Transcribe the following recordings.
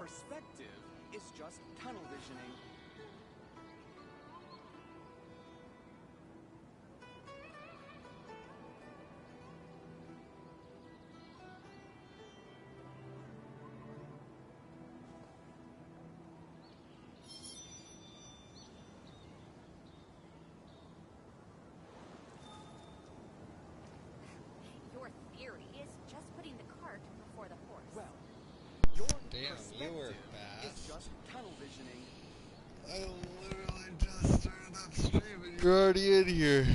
perspective is just tunnel visioning. Your theory is just putting the cart before the horse. Well, your Damn, you were perspective fast. is just tunnel visioning. I literally just started up streaming. You're already in here.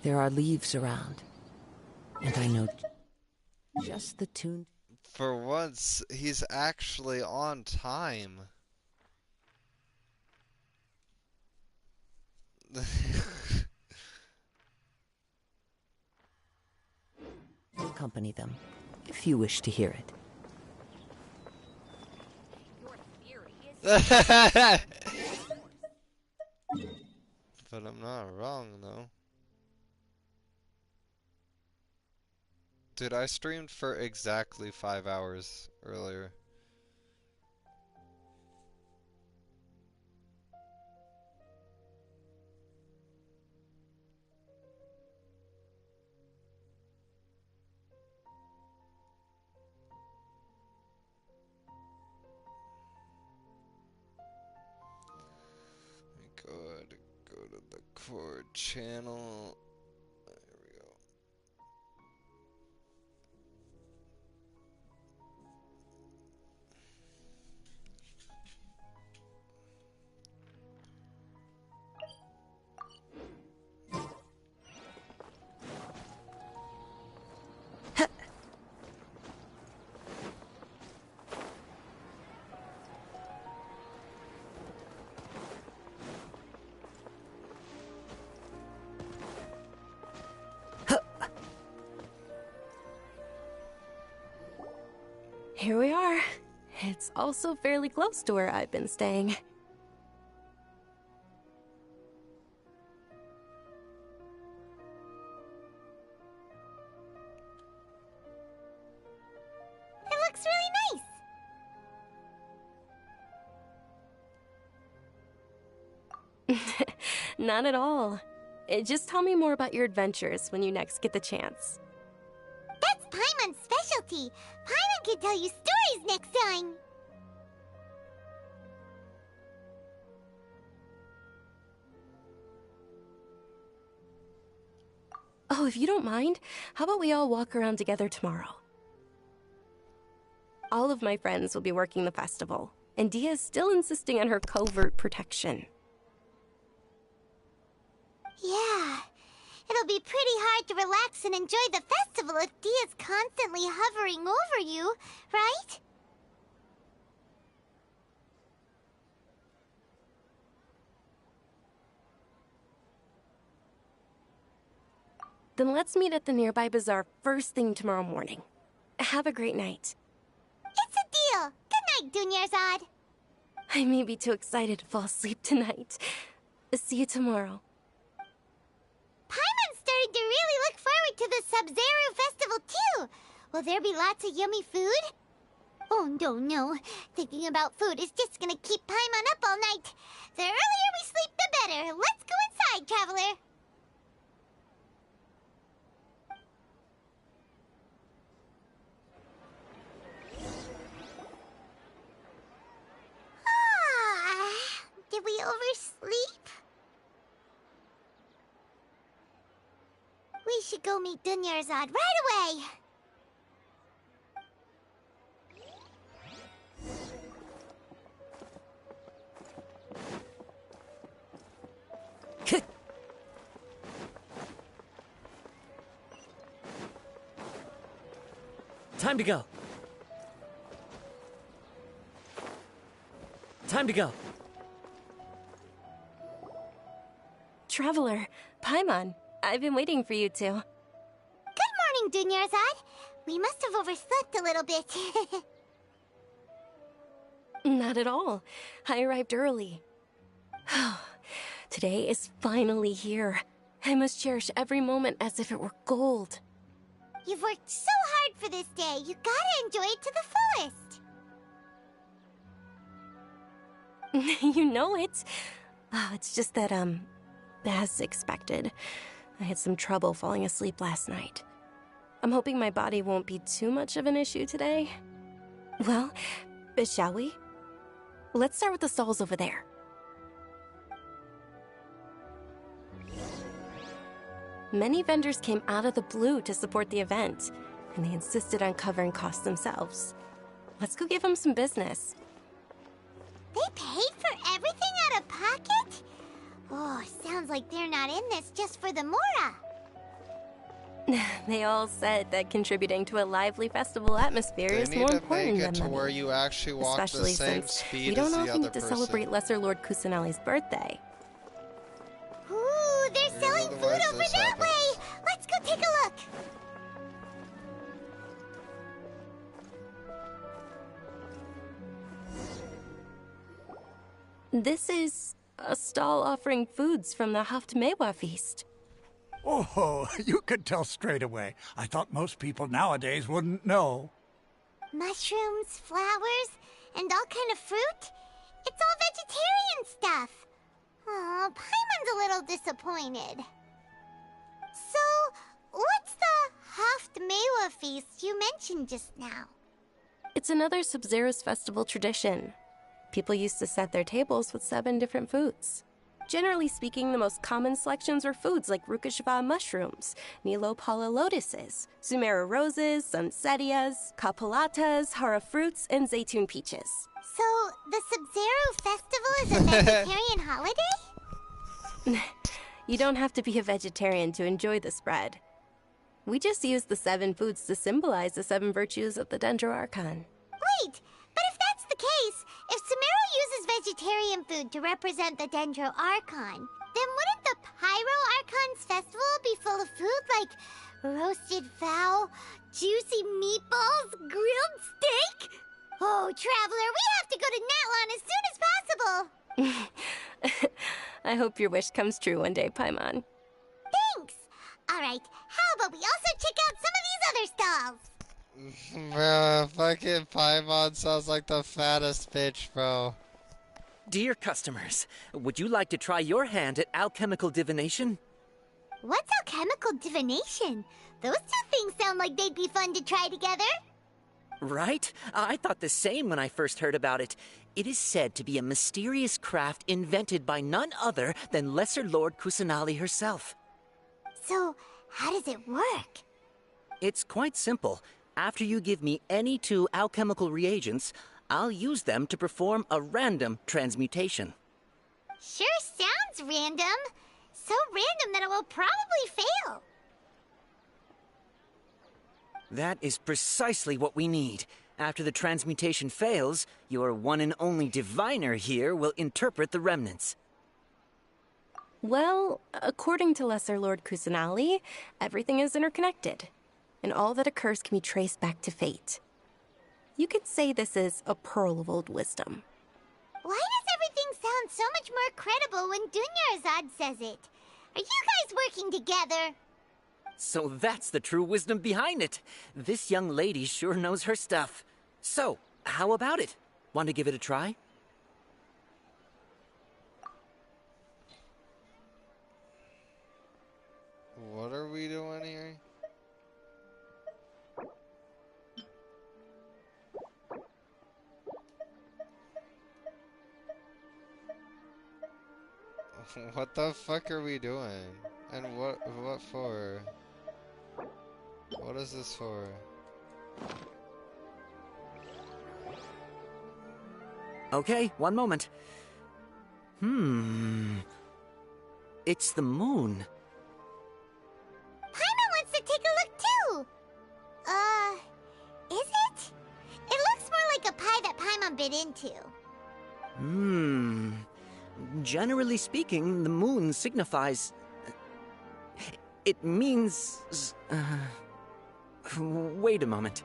There are leaves around, and I know just the tune. For once, he's actually on time. Accompany them, if you wish to hear it. Your theory is But I'm not wrong, though. Dude, I streamed for exactly 5 hours earlier. Go to the core channel. There we go. Here we are. It's also fairly close to where I've been staying. It looks really nice. Not at all. Just tell me more about your adventures when you next get the chance. That's Paimon's specialty. Paimon can tell you stories next time. Oh, if you don't mind, how about we all walk around together tomorrow? All of my friends will be working the festival, and Dia's still insisting on her covert protection. Yeah. It'll be pretty hard to relax and enjoy the festival if Dia's constantly hovering over you, right? Then let's meet at the nearby bazaar first thing tomorrow morning. Have a great night. It's a deal. Good night, Dunyarzad. I may be too excited to fall asleep tonight. See you tomorrow. Paimon's starting to really look forward to the Sub-Zero Festival, too. Will there be lots of yummy food? Oh, no. Thinking about food is just gonna keep Paimon up all night. The earlier we sleep, the better. Let's go inside, Traveler. Did we oversleep? We should go meet Dunyarzad right away. Time to go. Time to go. Traveler, Paimon, I've been waiting for you two. Good morning, Dunyarzad. We must have overslept a little bit. Not at all. I arrived early. Today is finally here. I must cherish every moment as if it were gold. You've worked so hard for this day. You gotta enjoy it to the fullest. You know it. Oh, it's just that, as expected, I had some trouble falling asleep last night. I'm hoping my body won't be too much of an issue today. Well, shall we? Let's start with the stalls over there. Many vendors came out of the blue to support the event, and they insisted on covering costs themselves. Let's go give them some business. They paid for everything out of pocket? Oh, sounds like they're not in this just for the Mora. They all said that contributing to a lively festival atmosphere is more important than to money. where you actually walk the Especially same since speed we don't as the often other get to person. celebrate Lesser Lord Kusanali's birthday. Ooh, they're selling food otherwise over this that happens. way. Let's go take a look. This is a stall offering foods from the Haftmewa feast. Oh, you could tell straight away. I thought most people nowadays wouldn't know. Mushrooms, flowers, and all kind of fruit? It's all vegetarian stuff. Oh, Paimon's a little disappointed. So, what's the Haftmewa feast you mentioned just now? It's another Sub-Zero's festival tradition. People used to set their tables with 7 different foods. Generally speaking, the most common selections were foods like Rukashva mushrooms, Nilopala lotuses, Sumera roses, Sunsetias, Kapalatas, Hara fruits, and Zaytun peaches. So, the Sub-Zero festival is a vegetarian holiday? You don't have to be a vegetarian to enjoy the spread. We just use the 7 foods to symbolize the 7 virtues of the Dendro Archon. Wait, but if that's the case, if Sumero uses vegetarian food to represent the Dendro Archon, then wouldn't the Pyro Archon's festival be full of food like roasted fowl, juicy meatballs, grilled steak? Oh, Traveler, we have to go to Natlan as soon as possible! I hope your wish comes true one day, Paimon. Thanks! Alright, how about we also check out some of these other stalls? Bro, fucking Paimon sounds like the fattest bitch, bro. Dear customers, would you like to try your hand at alchemical divination? What's alchemical divination? Those two things sound like they'd be fun to try together. Right? I thought the same when I first heard about it. It is said to be a mysterious craft invented by none other than Lesser Lord Kusanali herself. So, how does it work? It's quite simple. After you give me any 2 alchemical reagents, I'll use them to perform a random transmutation. Sure sounds random. So random that it will probably fail. That is precisely what we need. After the transmutation fails, your one and only diviner here will interpret the remnants. Well, according to Lesser Lord Kusanali, everything is interconnected, and all that occurs can be traced back to fate. You could say this is a pearl of old wisdom. Why does everything sound so much more credible when Dunyarzad says it? Are you guys working together? So that's the true wisdom behind it. This young lady sure knows her stuff. So, how about it? Want to give it a try? What are we doing here? What the fuck are we doing? And what for? What is this for? Okay, one moment. It's the moon. Paimon wants to take a look too. Is it? It looks more like a pie that Paimon bit into. Generally speaking, the moon signifies... It means... Wait a moment.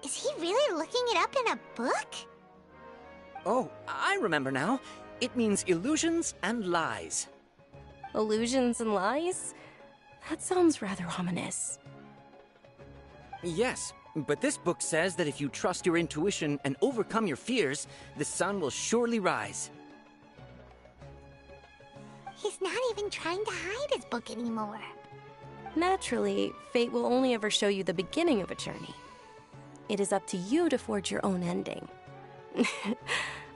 Is he really looking it up in a book? Oh, I remember now. It means illusions and lies. Illusions and lies? That sounds rather ominous. Yes, but this book says that if you trust your intuition and overcome your fears, the sun will surely rise. He's not even trying to hide his book anymore. Naturally, fate will only ever show you the beginning of a journey. It is up to you to forge your own ending.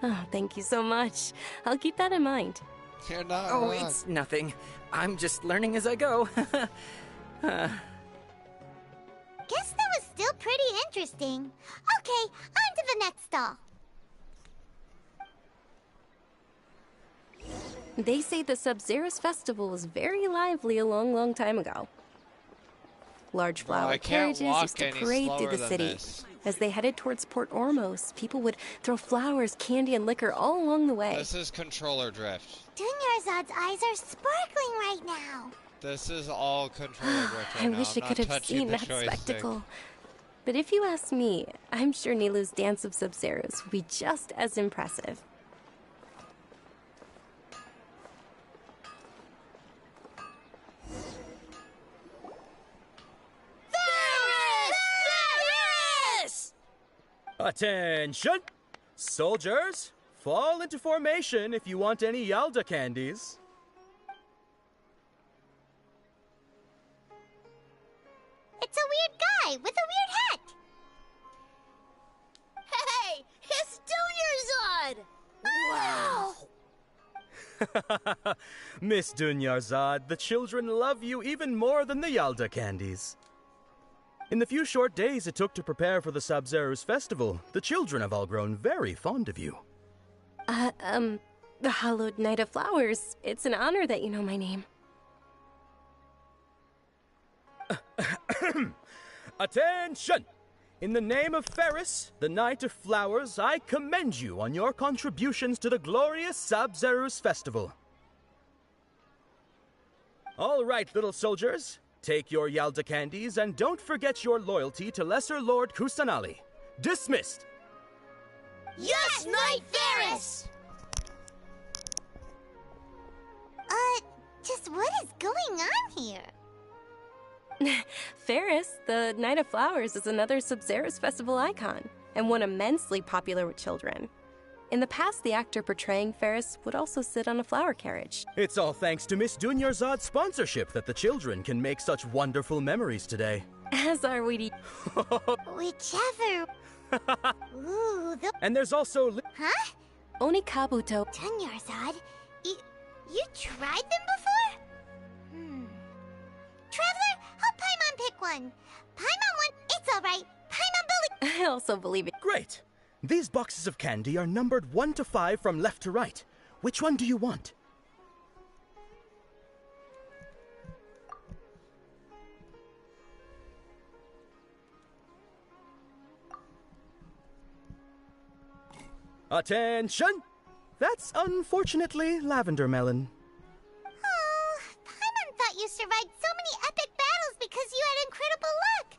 Oh, thank you so much. I'll keep that in mind. You're not Oh, wrong. it's nothing. I'm just learning as I go. Guess that was still pretty interesting. Okay, on to the next stall. They say the Sub-Zero's festival was very lively a long time ago. Large flower I can't carriages walk used to any parade through slower the than city. this. As they headed towards Port Ormos, people would throw flowers, candy, and liquor all along the way. This is controller drift. Dunyarzad's eyes are sparkling right now. This is all controller drift right I now. wish I'm I not could have touching seen the that joystick. spectacle. But if you ask me, I'm sure Nilu's dance of Sub-Zeros would be just as impressive. Attention! Soldiers, fall into formation if you want any Yalda candies. It's a weird guy with a weird hat. Hey, it's Dunyarzad! Wow! Miss Dunyarzad, the children love you even more than the Yalda candies. In the few short days it took to prepare for the Sub-Zero's festival, the children have all grown very fond of you. The Hallowed Night of Flowers. It's an honor that you know my name. Attention! In the name of Ferris, the Knight of Flowers, I commend you on your contributions to the glorious Sub-Zero's festival. All right, little soldiers. Take your Yalda candies and don't forget your loyalty to Lesser Lord Kusanali. Dismissed! Yes, Knight Ferris! Just what is going on here? Ferris, the Night of Flowers, is another Sub-Zero's festival icon, and one immensely popular with children. In the past, the actor portraying Ferris would also sit on a flower carriage. It's all thanks to Miss Dunyarzad's sponsorship that the children can make such wonderful memories today. As are we. Whichever. Ooh, And there's also... Huh? Onikabuto. Dunyarzad? You tried them before? Traveler, help Paimon pick one. Paimon one, it's alright. Paimon bully. I also believe it. Great! These boxes of candy are numbered 1 to 5 from left to right. Which one do you want? Attention! That's unfortunately lavender melon. Oh, Paimon thought you survived so many epic battles because you had incredible luck.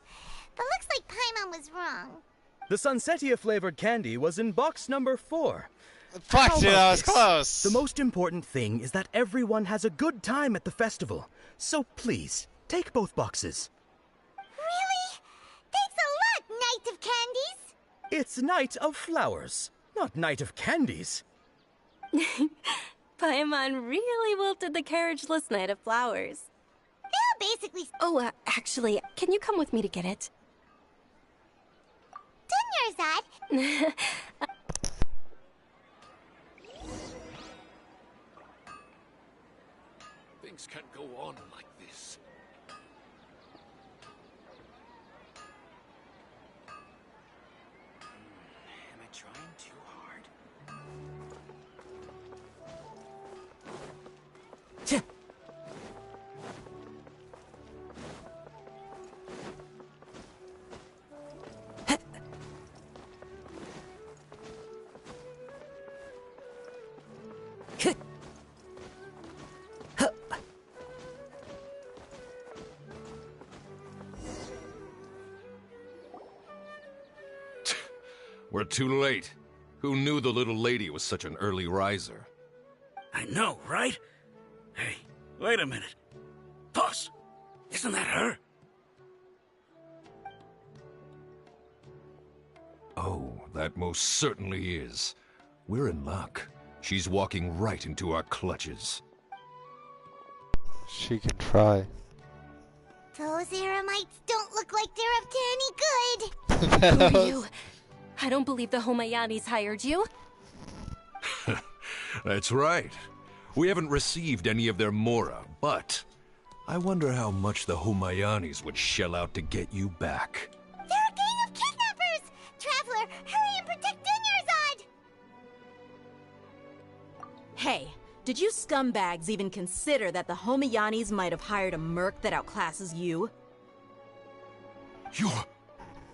But looks like Paimon was wrong. The Sunsetia flavored candy was in box number 4. Fuck, How dude, about that was this? close. The most important thing is that everyone has a good time at the festival. So please, take both boxes. Really? Thanks a lot, Knight of Candies. It's Night of Flowers, not Night of Candies. Paimon really wilted the carriageless Night of Flowers. They'll basically... Oh, actually, can you come with me to get it? Dunyarzad. Things can't go on like this. Am I trying too hard? We're too late. Who knew the little lady was such an early riser? I know, right? Hey, Wait a minute. Boss, isn't that her? Oh, that most certainly is. We're in luck. She's walking right into our clutches. She can try. Those Eremites don't look like they're up to any good. Who are you? I don't believe the Homayanis hired you. That's right. We haven't received any of their mora, but I wonder how much the Homayanis would shell out to get you back. They're a gang of kidnappers! Traveler, hurry and protect Dunyarzad! Hey, did you scumbags even consider that the Homayanis might have hired a merc that outclasses you? You're...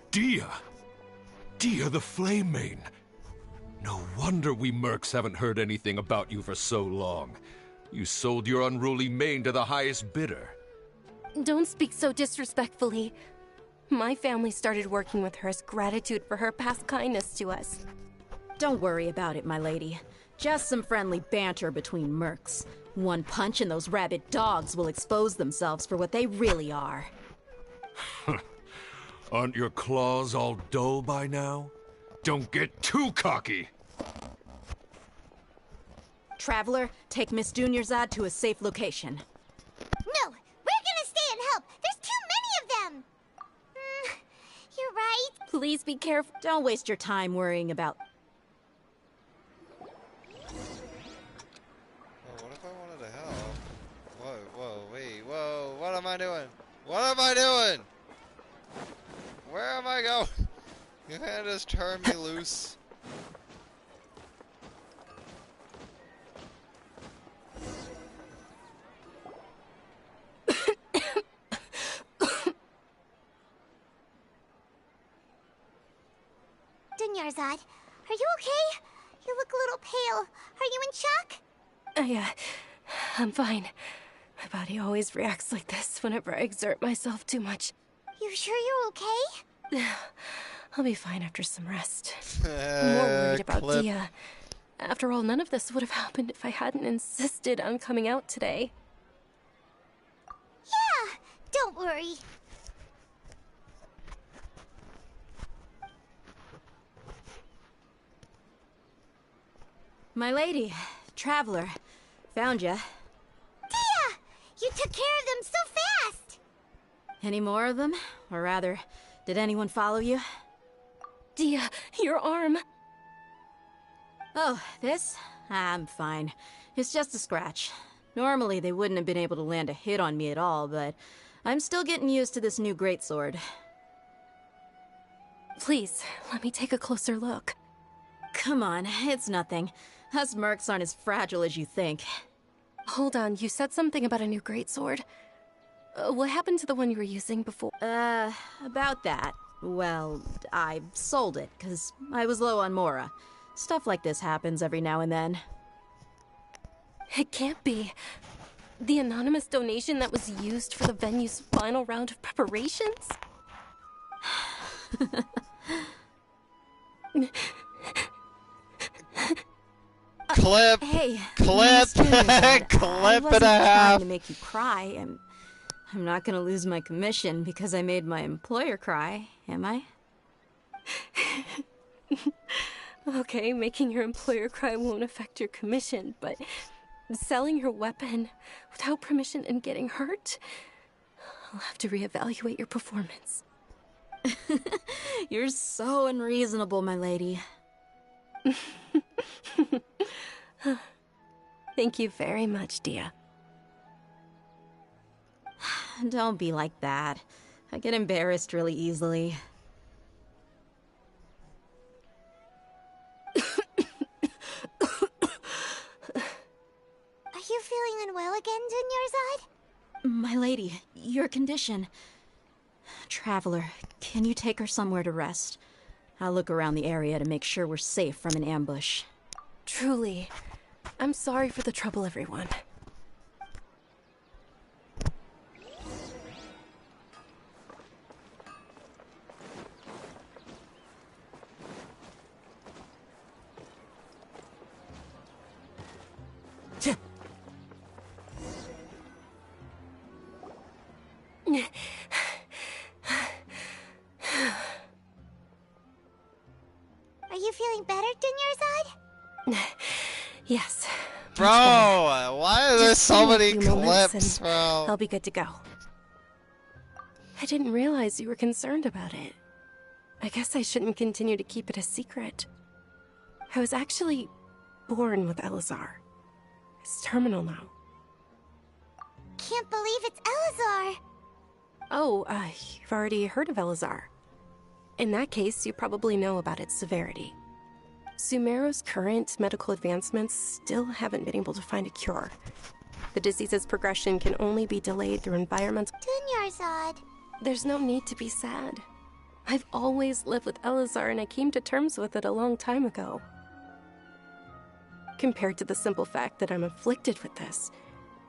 Dia! Dia the Flame Mane! No wonder we mercs haven't heard anything about you for so long. You sold your unruly mane to the highest bidder. Don't speak so disrespectfully. My family started working with her as gratitude for her past kindness to us. Don't worry about it, my lady. Just some friendly banter between mercs. One punch and those rabid dogs will expose themselves for what they really are. Aren't your claws all dull by now? Don't get too cocky! Traveler, take Miss Dunyarzad to a safe location. No! We're gonna stay and help! There's too many of them! You're right. Please be careful. Don't waste your time worrying about... Oh, what if I wanted to help? Whoa, wait, whoa, what am I doing? What am I doing? Where am I going? You can't just turn me loose. Dunyarzad, are you okay? You look a little pale. Are you in shock? I'm fine. My body always reacts like this whenever I exert myself too much. You sure you're okay? I'll be fine after some rest. I'm more worried about Dia. After all, none of this would have happened if I hadn't insisted on coming out today. Yeah, don't worry. My lady, Traveler, found ya. Dia! You took care of them so fast! Any more of them? Or rather, did anyone follow you? Dia, your arm! Oh, this? I'm fine. It's just a scratch. Normally, they wouldn't have been able to land a hit on me at all, but I'm still getting used to this new greatsword. Please, let me take a closer look. Come on, it's nothing. Us mercs aren't as fragile as you think. Hold on, you said something about a new greatsword. What happened to the one you were using before? About that. Well, I sold it, because I was low on mora. Stuff like this happens every now and then. It can't be. The anonymous donation that was used for the venue's final round of preparations? Clip! Hey, Clip! Clip Clip and a trying half! to make you cry. I'm not gonna lose my commission because I made my employer cry, am I? Okay, making your employer cry won't affect your commission, but selling your weapon without permission and getting hurt? I'll have to reevaluate your performance. You're so unreasonable, my lady. Thank you very much, Dia. Don't be like that. I get embarrassed really easily. Are you feeling unwell again, Dunyarzad? My lady, your condition. Traveler, can you take her somewhere to rest? I'll look around the area to make sure we're safe from an ambush. Truly. I'm sorry for the trouble, everyone. feeling better, Dunyarzad? Yes. Bro, why are there Just so give me a many few moments clips, and bro? I'll be good to go. I didn't realize you were concerned about it. I guess I shouldn't continue to keep it a secret. I was actually born with Elazar. It's terminal now. Can't believe it's Elazar. Oh, you've already heard of Elazar. In that case, you probably know about its severity. Sumeru's current medical advancements still haven't been able to find a cure. The disease's progression can only be delayed through environmental... Dunyarzad. There's no need to be sad. I've always lived with Elazar and I came to terms with it a long time ago. Compared to the simple fact that I'm afflicted with this,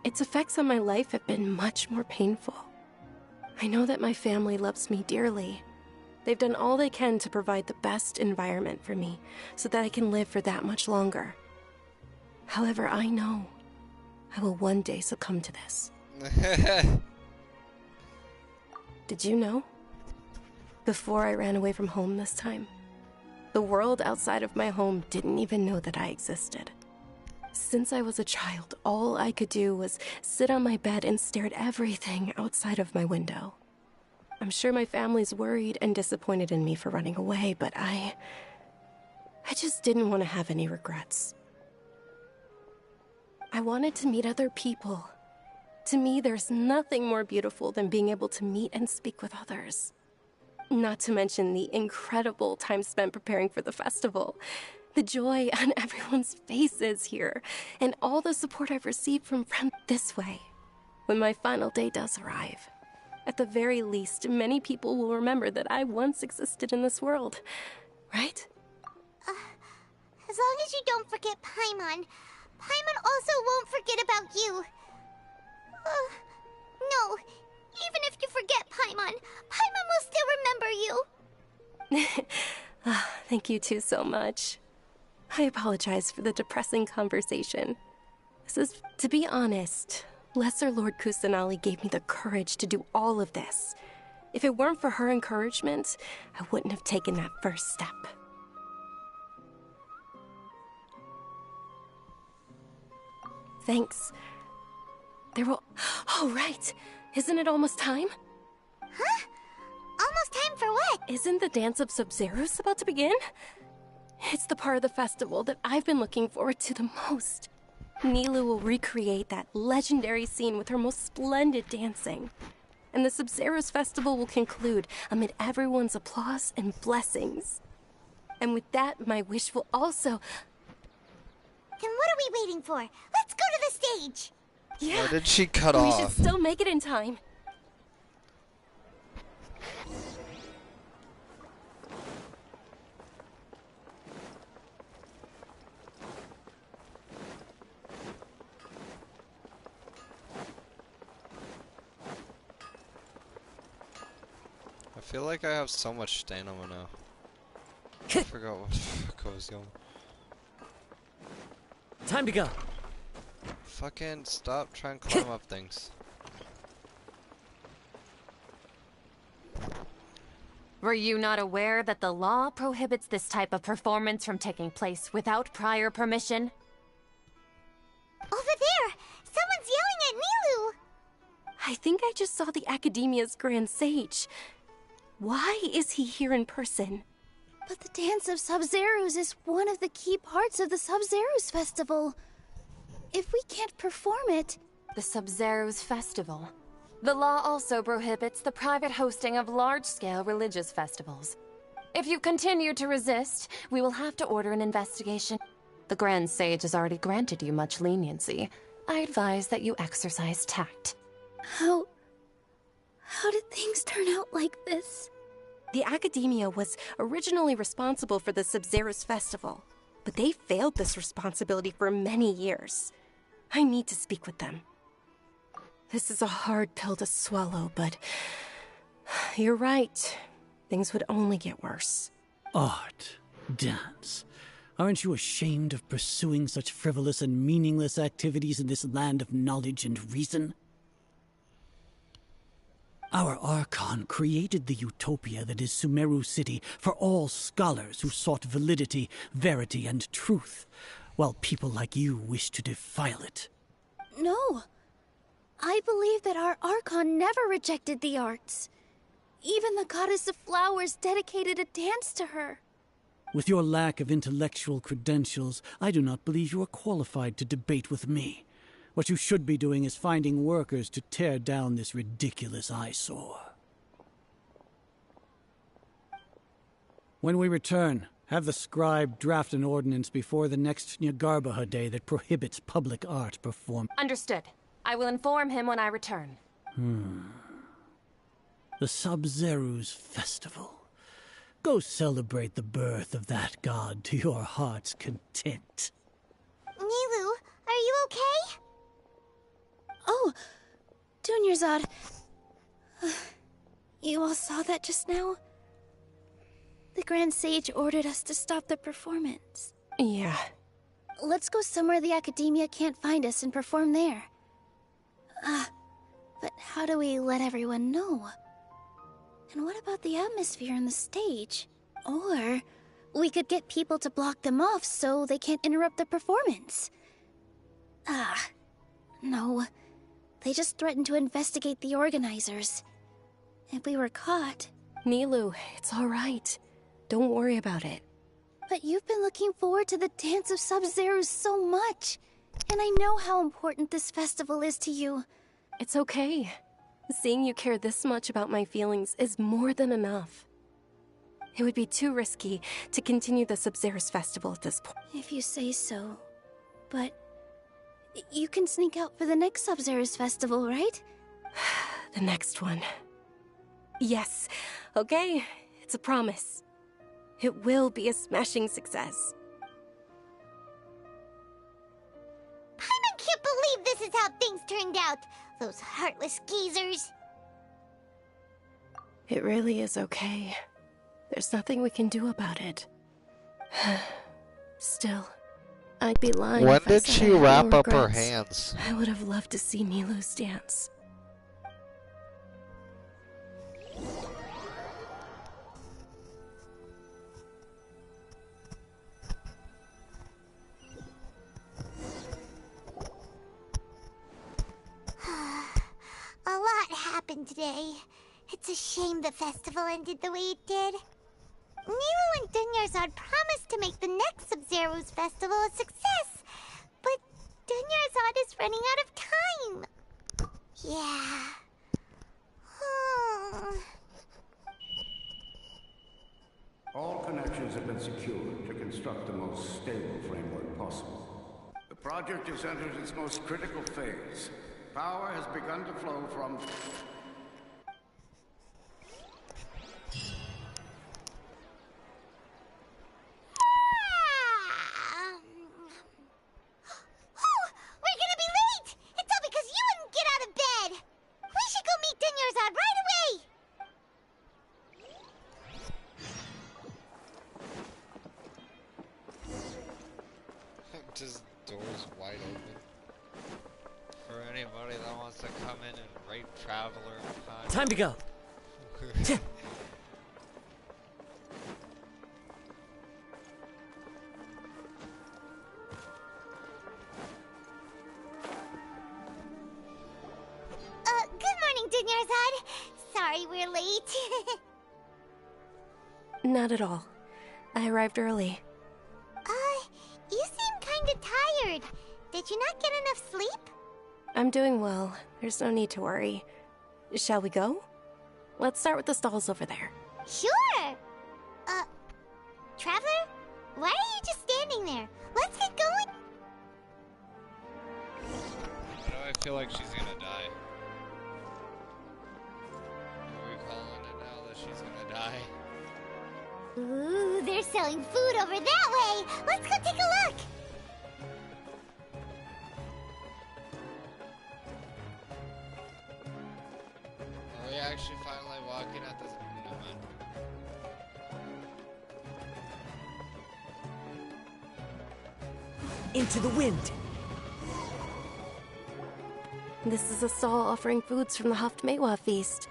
its effects on my life have been much more painful. I know that my family loves me dearly. They've done all they can to provide the best environment for me so that I can live for that much longer. However, I know I will one day succumb to this. Did you know? Before I ran away from home this time, the world outside of my home didn't even know that I existed. Since I was a child, all I could do was sit on my bed and stare at everything outside of my window. I'm sure my family's worried and disappointed in me for running away, but I just didn't want to have any regrets. I wanted to meet other people. To me, there's nothing more beautiful than being able to meet and speak with others. Not to mention the incredible time spent preparing for the festival. The joy on everyone's faces here, and all the support I've received from friends this way. When my final day does arrive, at the very least, many people will remember that I once existed in this world. Right? As long as you don't forget Paimon. Paimon also won't forget about you. No. Even if you forget Paimon, Paimon will still remember you. Thank you two so much. I apologize for the depressing conversation. To be honest, Lesser Lord Kusanali gave me the courage to do all of this. If it weren't for her encouragement, I wouldn't have taken that first step. Thanks. Oh, right. Isn't it almost time? Huh? Almost time for what? Isn't the Dance of Sub-Zeros about to begin? It's the part of the festival that I've been looking forward to the most. Nilou will recreate that legendary scene with her most splendid dancing. And the Sub-Zeros festival will conclude amid everyone's applause and blessings. And with that, my wish will also... Then what are we waiting for? Let's go to the stage! Yeah. Why did she cut we off? We should still make it in time. I feel like I have so much stamina now. I forgot what the fuck I was going. Time to go. Fucking stop trying to climb up things. Were you not aware that the law prohibits this type of performance from taking place without prior permission? Over there! Someone's yelling at Nilou! I think I just saw the Academia's Grand Sage. Why is he here in person? But the Dance of Sub-Zeros is one of the key parts of the Sub-Zeros festival. If we can't perform it... The Sub-Zeros festival. The law also prohibits the private hosting of large-scale religious festivals. If you continue to resist, we will have to order an investigation. The Grand Sage has already granted you much leniency. I advise that you exercise tact. How did things turn out like this? The Academia was originally responsible for the Sub-Zeros festival, but they failed this responsibility for many years. I need to speak with them. This is a hard pill to swallow, but you're right. Things would only get worse. Art, dance. Aren't you ashamed of pursuing such frivolous and meaningless activities in this land of knowledge and reason? Our Archon created the utopia that is Sumeru City for all scholars who sought validity, verity, and truth, while people like you wish to defile it. No. I believe that our Archon never rejected the arts. Even the goddess of flowers dedicated a dance to her. With your lack of intellectual credentials, I do not believe you are qualified to debate with me. What you should be doing is finding workers to tear down this ridiculous eyesore. When we return, have the scribe draft an ordinance before the next Nyargarbaha Day that prohibits public art perform. Understood. I will inform him when I return. The Sub-Zeru's festival. Go celebrate the birth of that god to your heart's content. Nilou, are you okay? Oh, Dunyarzad. You all saw that just now? The Grand Sage ordered us to stop the performance. Yeah. Let's go somewhere the Academia can't find us and perform there. But how do we let everyone know? And what about the atmosphere on the stage? Or we could get people to block them off so they can't interrupt the performance. No. They just threatened to investigate the organizers. If we were caught... Nilou, it's all right. Don't worry about it. But you've been looking forward to the Dance of Sub-Zero so much. And I know how important this festival is to you. It's okay. Seeing you care this much about my feelings is more than enough. It would be too risky to continue the Sub-Zero's festival at this point. If you say so. But you can sneak out for the next Sub-Zero's festival, right? The next one. Yes. Okay. It's a promise. It will be a smashing success. Paimon can't believe this is how things turned out. Those heartless geezers. It really is okay. There's nothing we can do about it. Still, I'd be lying When if I did said she I had wrap no up her regrets. hands? I would have loved to see Nilou's dance. A lot happened today. It's a shame the festival ended the way it did. Nilou and Dunyarzad promised to make the next Sub-Zero's festival a success, but Dunyarzad is running out of time. Yeah. All connections have been secured to construct the most stable framework possible. The project has entered its most critical phase. Power has begun to flow from... We're gonna be late! It's all because you wouldn't get out of bed! We should go meet Dunyarzad right away! Just doors wide open. For anybody that wants to come in and rape Traveler. Time to go. Good morning, Dunyarzad. Sorry we're late. Not at all. I arrived early. You seem kinda tired. Did you not get enough sleep? I'm doing well. There's no need to worry. Shall we go? Let's start with the stalls over there. Sure! Traveler? Why are you just standing there? Let's get going! Why do I feel like she's gonna die? Are we calling it now that she's gonna die? Ooh, they're selling food over that way! Let's go take a look! Are we actually finally walking at this moment? Into the wind. This is a stall offering foods from the Haft Mewa feast.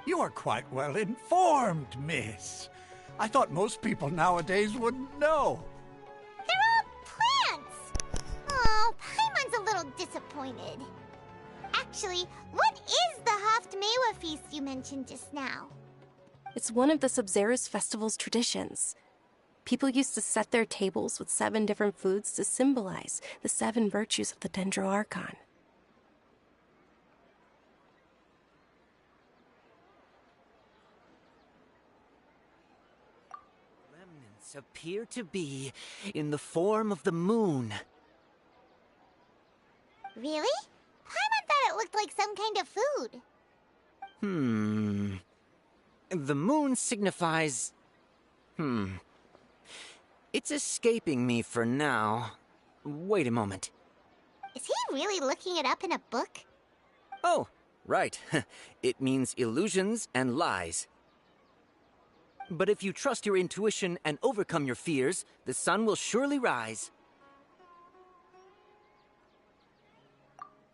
You are quite well informed, miss. I thought most people nowadays wouldn't know. They're all plants! Oh, Paimon's a little disappointed. Actually, what is the Haft-Mewa feast you mentioned just now? It's one of the Sabzeruz festival's traditions. People used to set their tables with 7 different foods to symbolize the 7 virtues of the Dendro Archon. Remnants appear to be in the form of the moon. Really? Paimon thought it looked like some kind of food. The moon signifies... It's escaping me for now. Wait a moment. Is he really looking it up in a book? Oh, right. It means illusions and lies. But if you trust your intuition and overcome your fears, the sun will surely rise.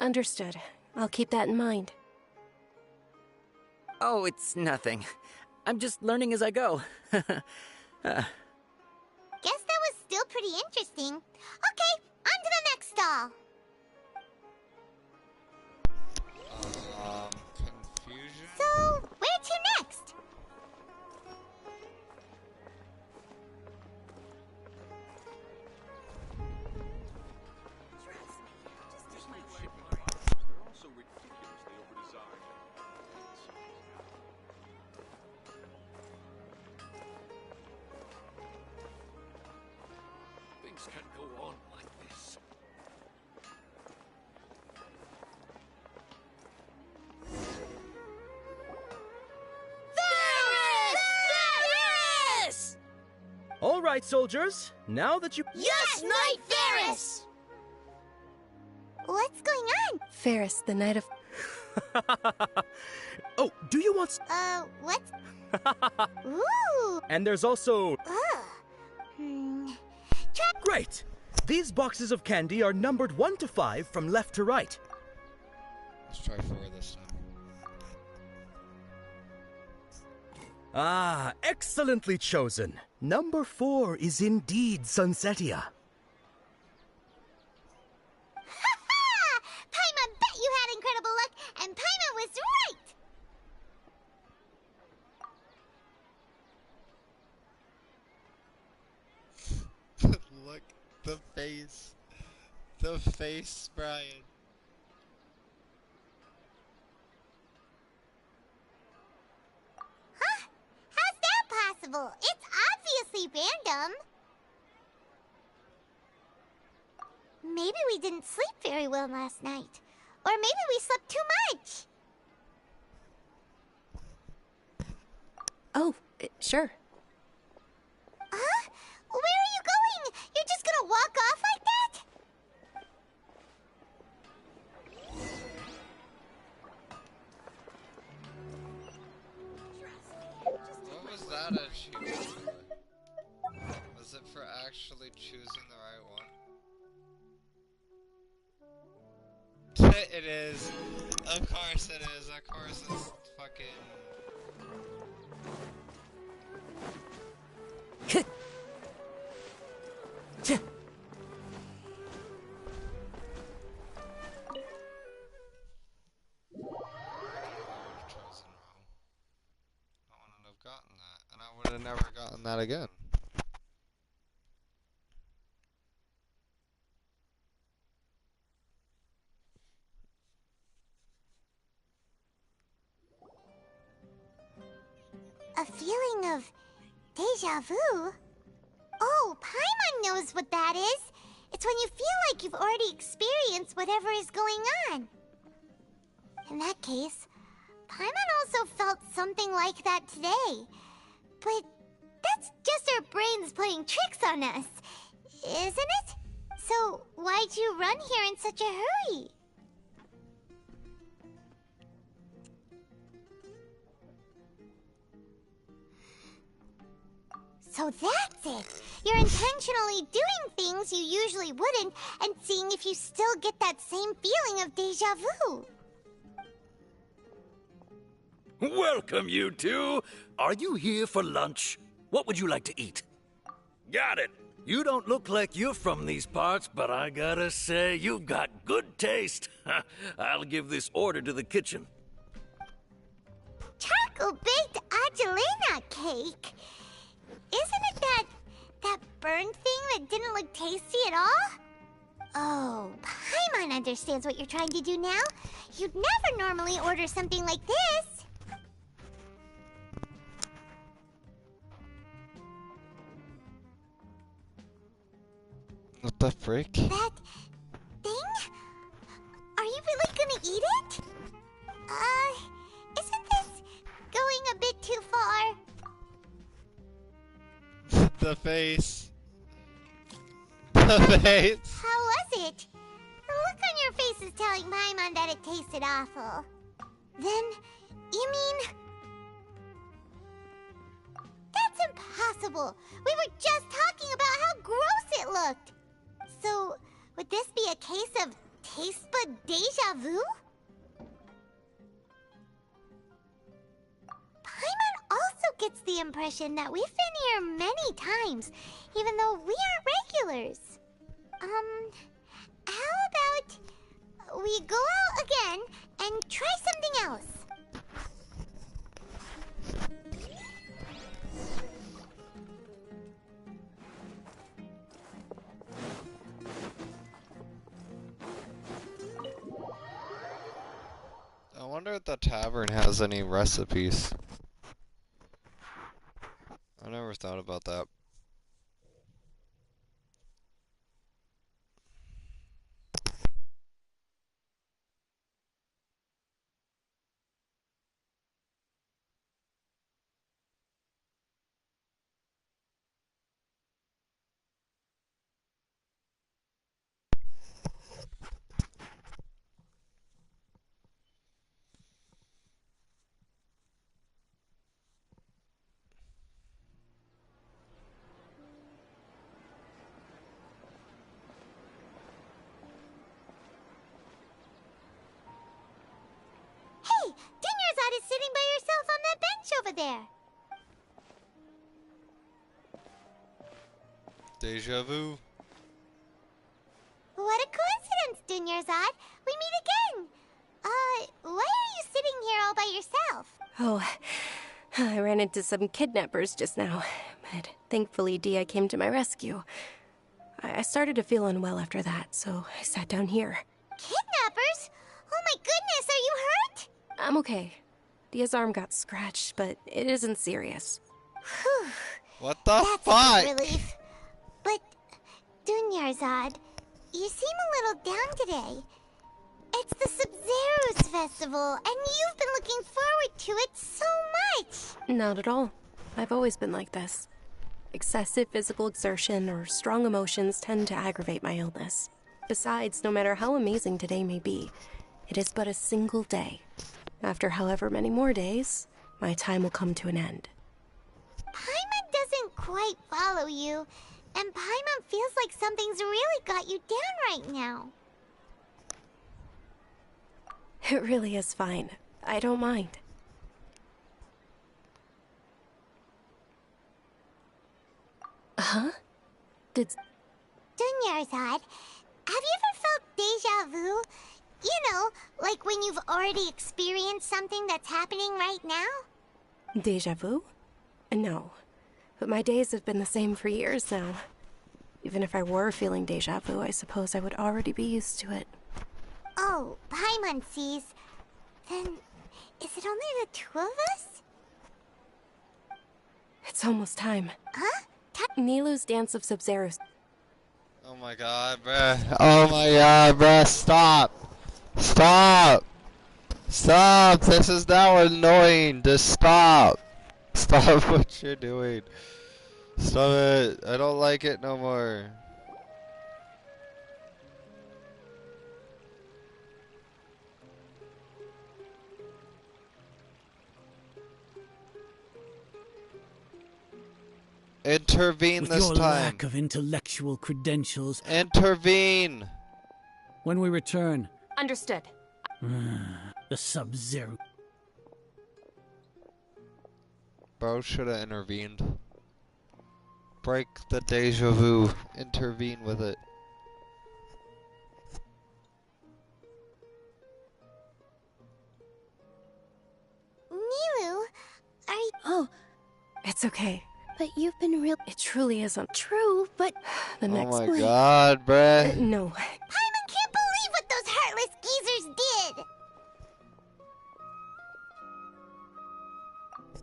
Understood. I'll keep that in mind. Oh, it's nothing. I'm just learning as I go. Guess that was still pretty interesting. Okay, on to the next stall. Confusion? So, where to next? Things can't go on like this. Varys! All right, soldiers. Now that you... Yes, Knight Varys! What's going on? Ferris, the Knight of... Oh, do you want... What? Ooh! And there's also... Great! These boxes of candy are numbered 1 to 5 from left to right. Let's try 4 this time. Ah, excellently chosen. Number 4 is indeed Sunsetia. Ha-ha! Paimon bet you had incredible luck, and Paimon was right! Look, the face. The face, Brian. Huh? How's that possible? It's obviously random. Maybe we didn't sleep very well last night. Or maybe we slept too much. Oh, sure. Huh? Where are you going? You're just gonna walk off like that? What was that achievement for? Was it for actually choosing the right one? It is. Of course it is. Of course it's fucking... Gotten that, and I would have never gotten that again. A feeling of deja vu? Oh, Paimon knows what that is. It's when you feel like you've already experienced whatever is going on. In that case, Paimon also felt something like that today. But that's just our brains playing tricks on us, isn't it? So why'd you run here in such a hurry? So that's it! You're intentionally doing things you usually wouldn't and seeing if you still get that same feeling of deja vu. Welcome, you two. Are you here for lunch? What would you like to eat? Got it. You don't look like you're from these parts, but I gotta say, you've got good taste. I'll give this order to the kitchen. Charcoal-baked Angelina cake? Isn't it that burned thing that didn't look tasty at all? Oh, Paimon understands what you're trying to do now. You'd never normally order something like this. What the frick? That thing? Are you really gonna eat it? Isn't this going a bit too far? The face. The face. How was it? The look on your face is telling Paimon that it tasted awful. Then, you mean... That's impossible! We were just talking about how gross it looked! So, would this be a case of taste bud deja vu? Paimon also gets the impression that we've been here many times, even though we aren't regulars. How about we go out again and try something else? I wonder if the tavern has any recipes. I never thought about that. Hey, Dinyarzad is sitting by herself on that bench over there. Deja vu. What a coincidence, Dinyarzad. We meet again. Why are you sitting here all by yourself? Oh, I ran into some kidnappers just now, but thankfully Dia came to my rescue. I started to feel unwell after that, so I sat down here. Kidnappers? Oh my goodness, are you hurt? I'm okay. Dia's arm got scratched, but it isn't serious. Whew. What the That's fuck? a relief. But, Dunyarzad, you seem a little down today. It's the Sub-Zero's festival, and you've been looking forward to it so much. Not at all. I've always been like this. Excessive physical exertion or strong emotions tend to aggravate my illness. Besides, no matter how amazing today may be, it is but a single day. After however many more days, my time will come to an end. Paimon doesn't quite follow you, and Paimon feels like something's really got you down right now. It really is fine. I don't mind. Huh? Dunyarzad, have you ever felt deja vu? You know, like when you've already experienced something that's happening right now? Deja vu? No. But my days have been the same for years now. Even if I were feeling deja vu, I suppose I would already be used to it. Oh, Paimon sees. Then, is it only the two of us? It's almost time. Huh? Nilou's Dance of Sub-Zeros. Oh my god, bruh. Oh my god, bruh. Stop. Stop. Stop. This is now annoying. Just stop. Stop what you're doing. Stop it. I don't like it no more. Intervene With this your time. lack of intellectual credentials. Intervene. When we return. Understood. The Sub-Zero. bro. Should have intervened. Break the deja vu. Intervene with it. Milu, are you... Oh, It's okay. but you've been real... It truly isn't. True, but... The next Oh my god, bruh. No. Paimon can't believe what those heartless geezers did!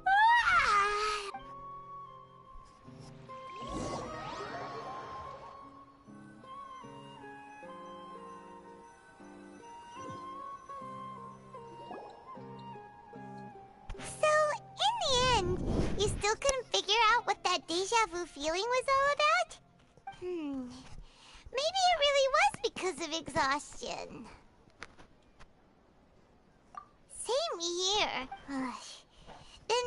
Ah! So, in the end, you still couldn't figure out what that deja vu feeling was all about? Maybe it really was because of exhaustion. Same here. Then,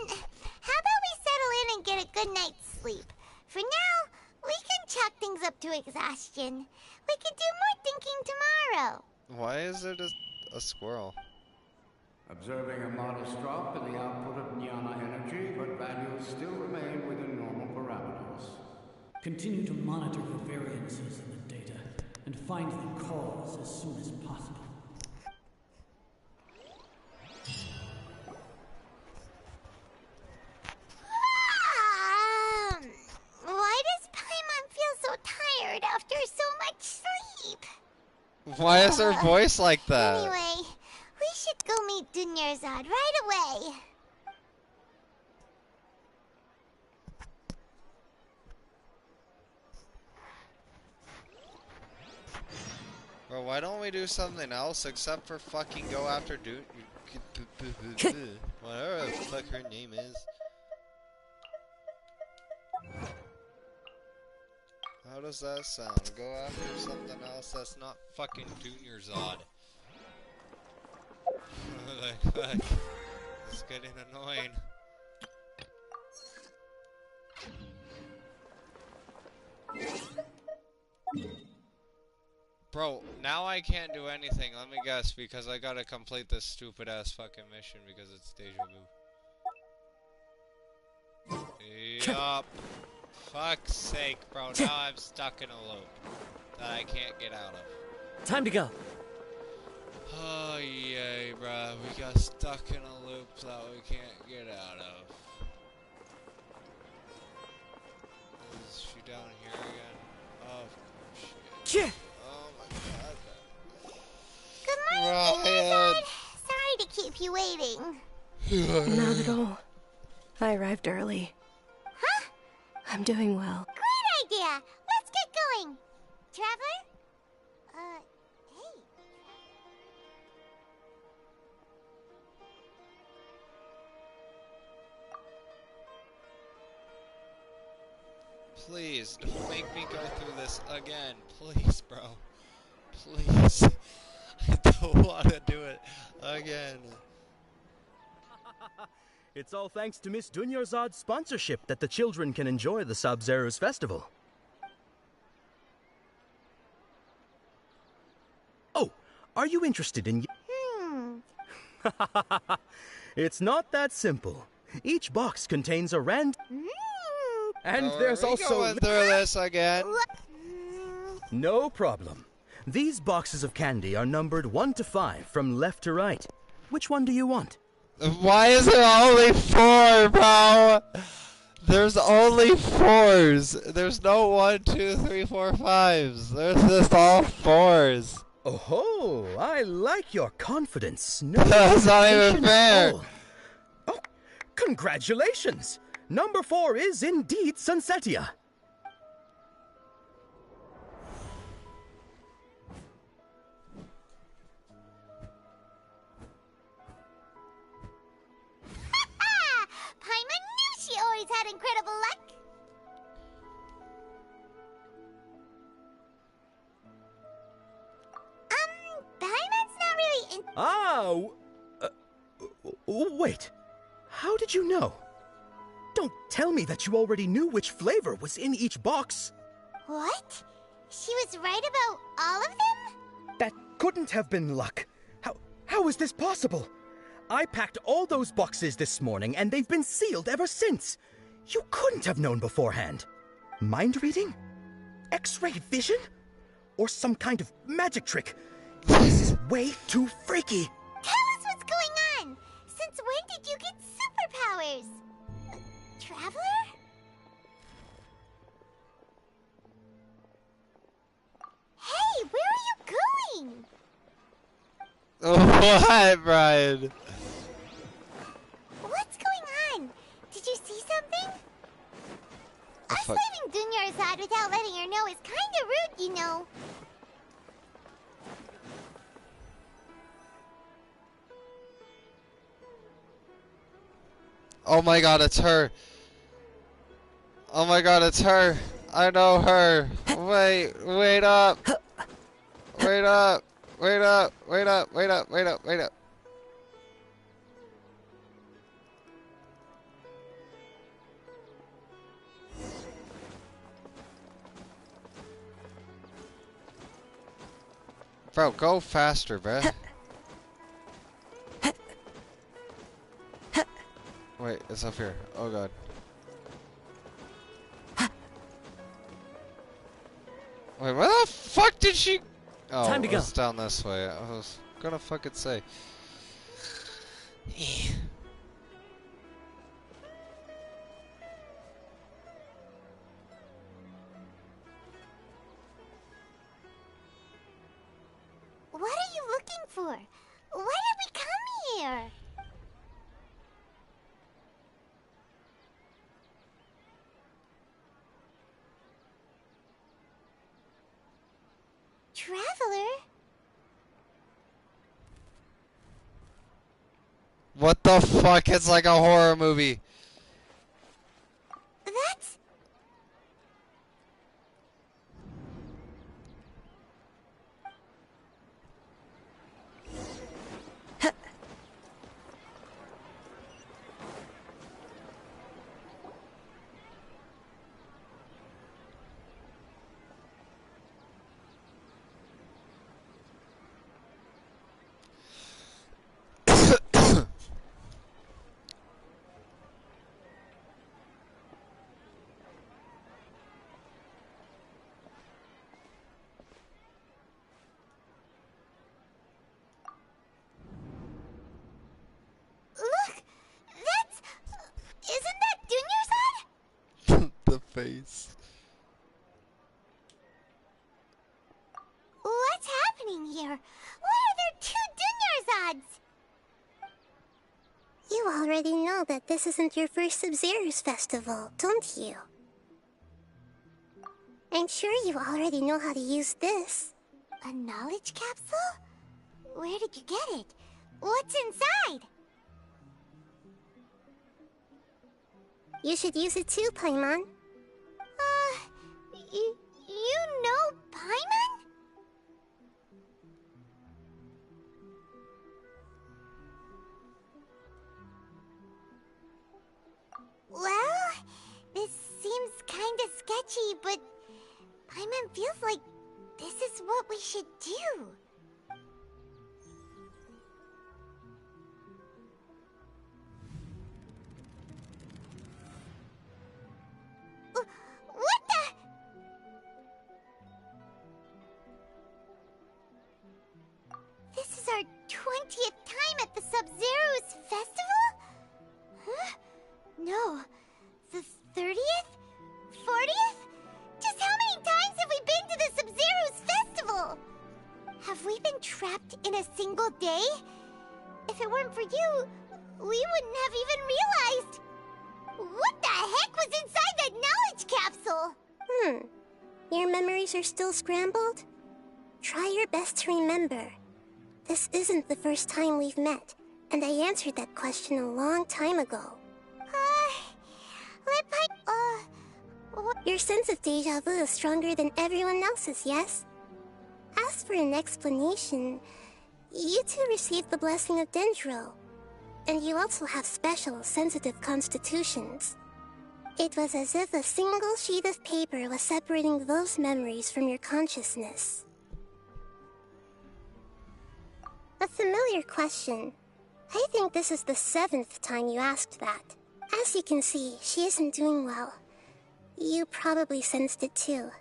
how about we settle in and get a good night's sleep? For now, we can chalk things up to exhaustion. We could do more thinking tomorrow. Why is it a squirrel? Observing a modest drop in the output of jnana energy, but values still remain within normal parameters. Continue to monitor for variances in the data and find the cause as soon as possible. Why does Paimon feel so tired after so much sleep? Why is her voice like that? Anyway, we should go meet Dunyarzad right away. Bro, why don't we do something else except for fucking go after whatever the fuck her name is. How does that sound? Go after something else that's not fucking Dunyarzad. Like, fuck. It's getting annoying. Bro, now I can't do anything, let me guess, because I gotta complete this stupid ass fucking mission because it's deja vu. Yup. Fuck's sake, bro, now I'm stuck in a loop that I can't get out of. Time to go. Oh yay, bro, we got stuck in a loop that we can't get out of. Is she down here again? Oh, shit. Oh my god. Good morning, Dunyarzad. Sorry to keep you waiting. Not at all. I arrived early. Huh? I'm doing well. Great idea. Let's get going. Traveler? Hey. Please, don't make me go through this again. Please, bro. Please. I don't want to do it again. It's all thanks to Miss Dunyarzad's sponsorship that the children can enjoy the Sub-Zero's festival. Oh, are you interested in... It's not that simple. Each box contains a And there's also... going through this again. No problem. These boxes of candy are numbered 1 to 5 from left to right. Which one do you want? Why is there only 4, bro? There's only 4s. There's no 1, 2, 3, 4, 5s. There's just all 4s. Oh, I like your confidence. No That's not even hesitation fair. at all. Oh, congratulations. Number 4 is indeed Sunsetia. Paimon knew she always had incredible luck. Paimon's not really in... Wait. How did you know? Don't tell me that you already knew which flavor was in each box. What? She was right about all of them? That couldn't have been luck. How is this possible? I packed all those boxes this morning, and they've been sealed ever since. You couldn't have known beforehand. Mind reading? X-ray vision? Or some kind of magic trick? This is way too freaky. Tell us what's going on! Since when did you get superpowers? Traveler? Hey, where are you going? What, Brian? What's going on? Did you see something? Us fuck? leaving Dunyarzad without letting her know is kinda rude, you know. Oh my god, it's her. Oh my god, it's her. I know her. Wait up. Wait up. Wait up. Wait up. Wait up. Wait up. Wait up. Bro, go faster, bruh. Wait, it's up here. Oh god. Wait, where the fuck did she... Oh, Time to go. It's down this way. I was gonna fucking say. What are you looking for? Why did we come here? Traveler? What the fuck? It's like a horror movie. That's... Look! That's... Isn't that Dunyarzad? The face. What's happening here? Why are there two Dunyarzads? You already know that this isn't your first Sub-Zero's festival, don't you? I'm sure you already know how to use this. A knowledge capsule? Where did you get it? What's inside? You should use it too, Paimon. You know Paimon? Well, this seems kinda sketchy, but Paimon feels like this is what we should do. What the? This is our 20th time at the Sub-Zero's festival? Huh? No. The 30th? 40th? Just how many times have we been to the Sub-Zero's festival? Have we been trapped in a single day? If it weren't for you, we wouldn't have even realized. What the heck was inside that knowledge capsule? Your memories are still scrambled? Try your best to remember. This isn't the first time we've met, and I answered that question a long time ago. Your sense of deja vu is stronger than everyone else's, yes? As for an explanation, you two received the blessing of Dendro, and you also have special, sensitive constitutions. It was as if a single sheet of paper was separating those memories from your consciousness. A familiar question. I think this is the 7th time you asked that. As you can see, she isn't doing well. You probably sensed it too.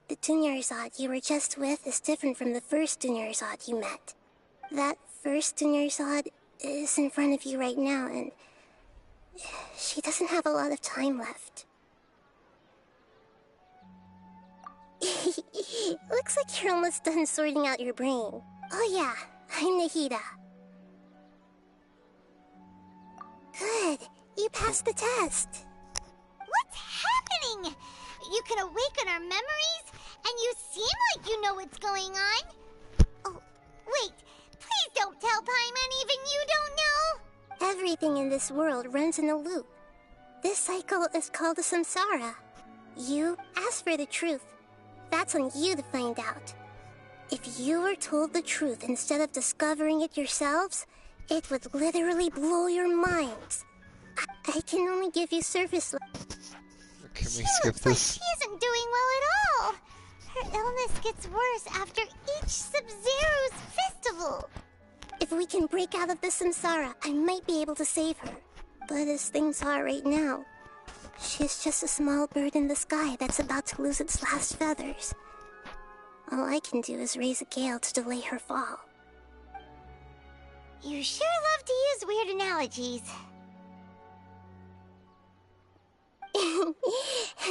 The Dunyarzad you were just with is different from the first Dunyarzad you met. That first Dunyarzad is in front of you right now, and she doesn't have a lot of time left. Looks like you're almost done sorting out your brain. Oh yeah, I'm Nahida. Good, you passed the test. What's happening? You can awaken our memories, and you seem like you know what's going on. Oh, wait, please don't tell Paimon even you don't know. Everything in this world runs in a loop. This cycle is called a samsara. You ask for the truth. That's on you to find out. If you were told the truth instead of discovering it yourselves, it would literally blow your minds. I can only give you surface. Can we skip this? She isn't doing well at all. Her illness gets worse after each Sub-Zero's festival. If we can break out of the samsara, I might be able to save her. But as things are right now, she's just a small bird in the sky that's about to lose its last feathers. All I can do is raise a gale to delay her fall. You sure love to use weird analogies.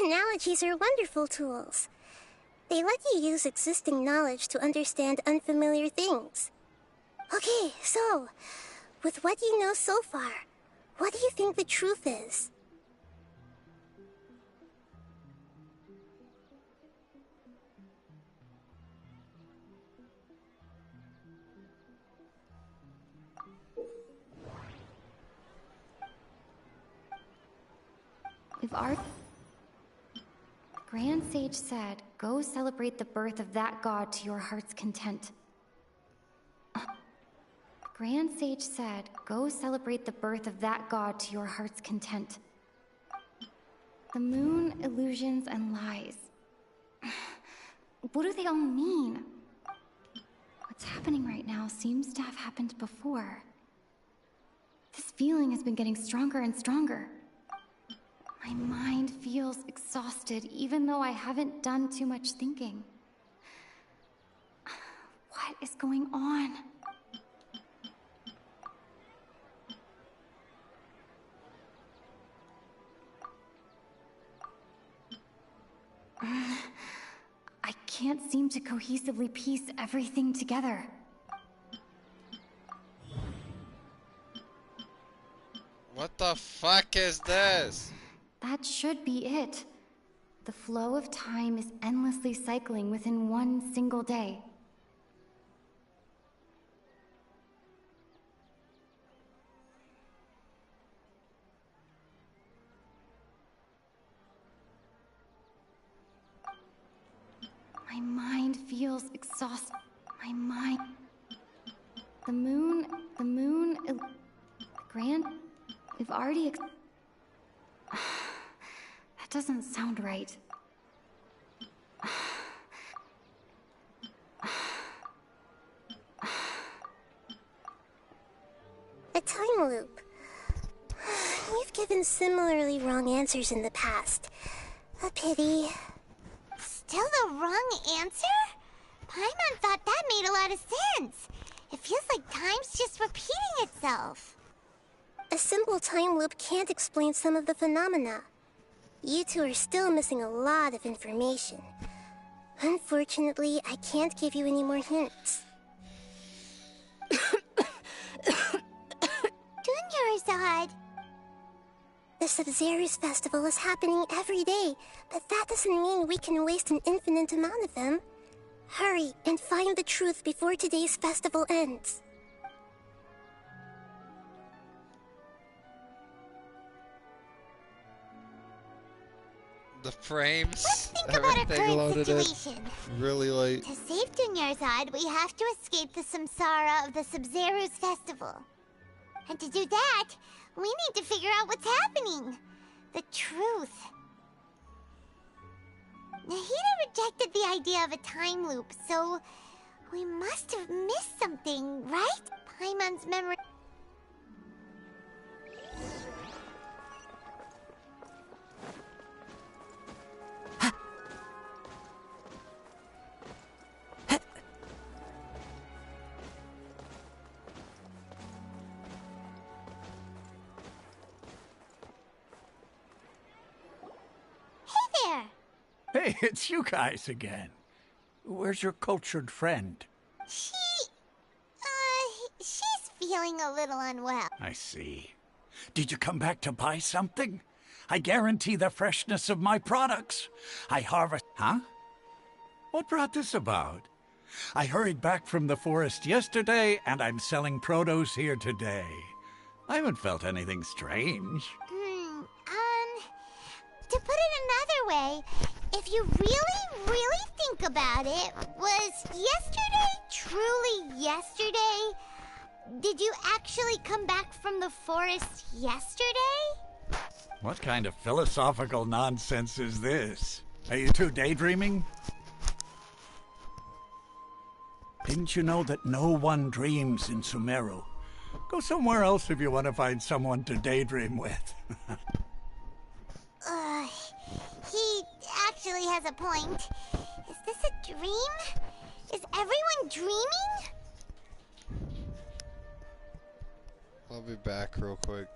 Analogies are wonderful tools. They let you use existing knowledge to understand unfamiliar things. Okay, so, with what you know so far, what do you think the truth is? If our Grand Sage said, go celebrate the birth of that god to your heart's content. Grand Sage said, go celebrate the birth of that god to your heart's content. The moon, illusions, and lies. What do they all mean? What's happening right now seems to have happened before. This feeling has been getting stronger and stronger. My mind feels exhausted, even though I haven't done too much thinking. What is going on? I can't seem to cohesively piece everything together. What the fuck is this? That should be it. The flow of time is endlessly cycling within one single day. My mind feels exhausted. My mind... The moon... Grand... We've already... That doesn't sound right. A time loop. You've given similarly wrong answers in the past. A pity. Still the wrong answer? Paimon thought that made a lot of sense. It feels like time's just repeating itself. A simple time loop can't explain some of the phenomena. You two are still missing a lot of information. Unfortunately, I can't give you any more hints. Dunyarzad. The Sub-Zero's festival is happening every day, but that doesn't mean we can waste an infinite amount of them. Hurry and find the truth before today's festival ends. The frames, Let's think about our current situation. Really late. To save Dunyarzad, we have to escape the samsara of the Sub-Zero's festival. And to do that, we need to figure out what's happening. The truth. Nahida rejected the idea of a time loop, so we must have missed something, right? Paimon's memory... Hey, it's you guys again. Where's your cultured friend? She's feeling a little unwell. I see. Did you come back to buy something? I guarantee the freshness of my products. I harvest... Huh? What brought this about? I hurried back from the forest yesterday, and I'm selling produce here today. I haven't felt anything strange. To put it another way, if you really think about it, was yesterday truly yesterday? Did you actually come back from the forest yesterday? What kind of philosophical nonsense is this? Are you two daydreaming? Didn't you know that no one dreams in Sumeru? Go somewhere else if you want to find someone to daydream with. He actually has a point. Is this a dream? Is everyone dreaming? I'll be back real quick.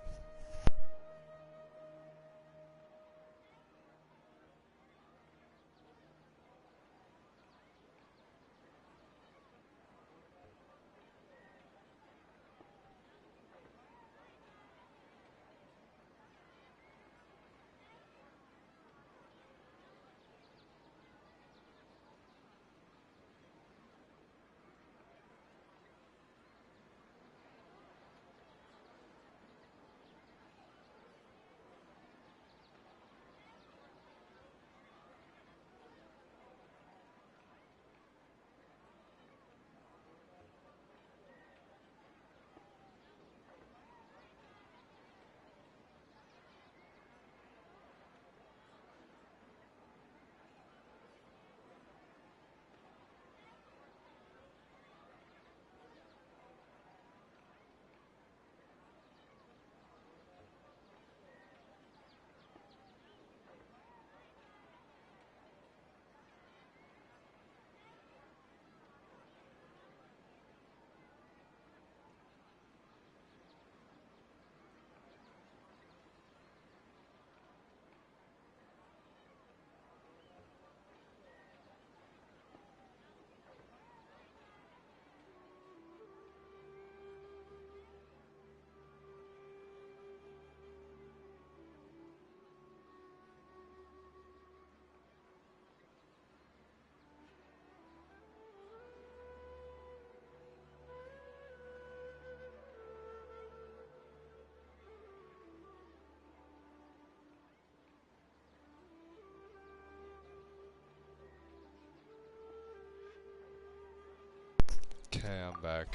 Okay, I'm back.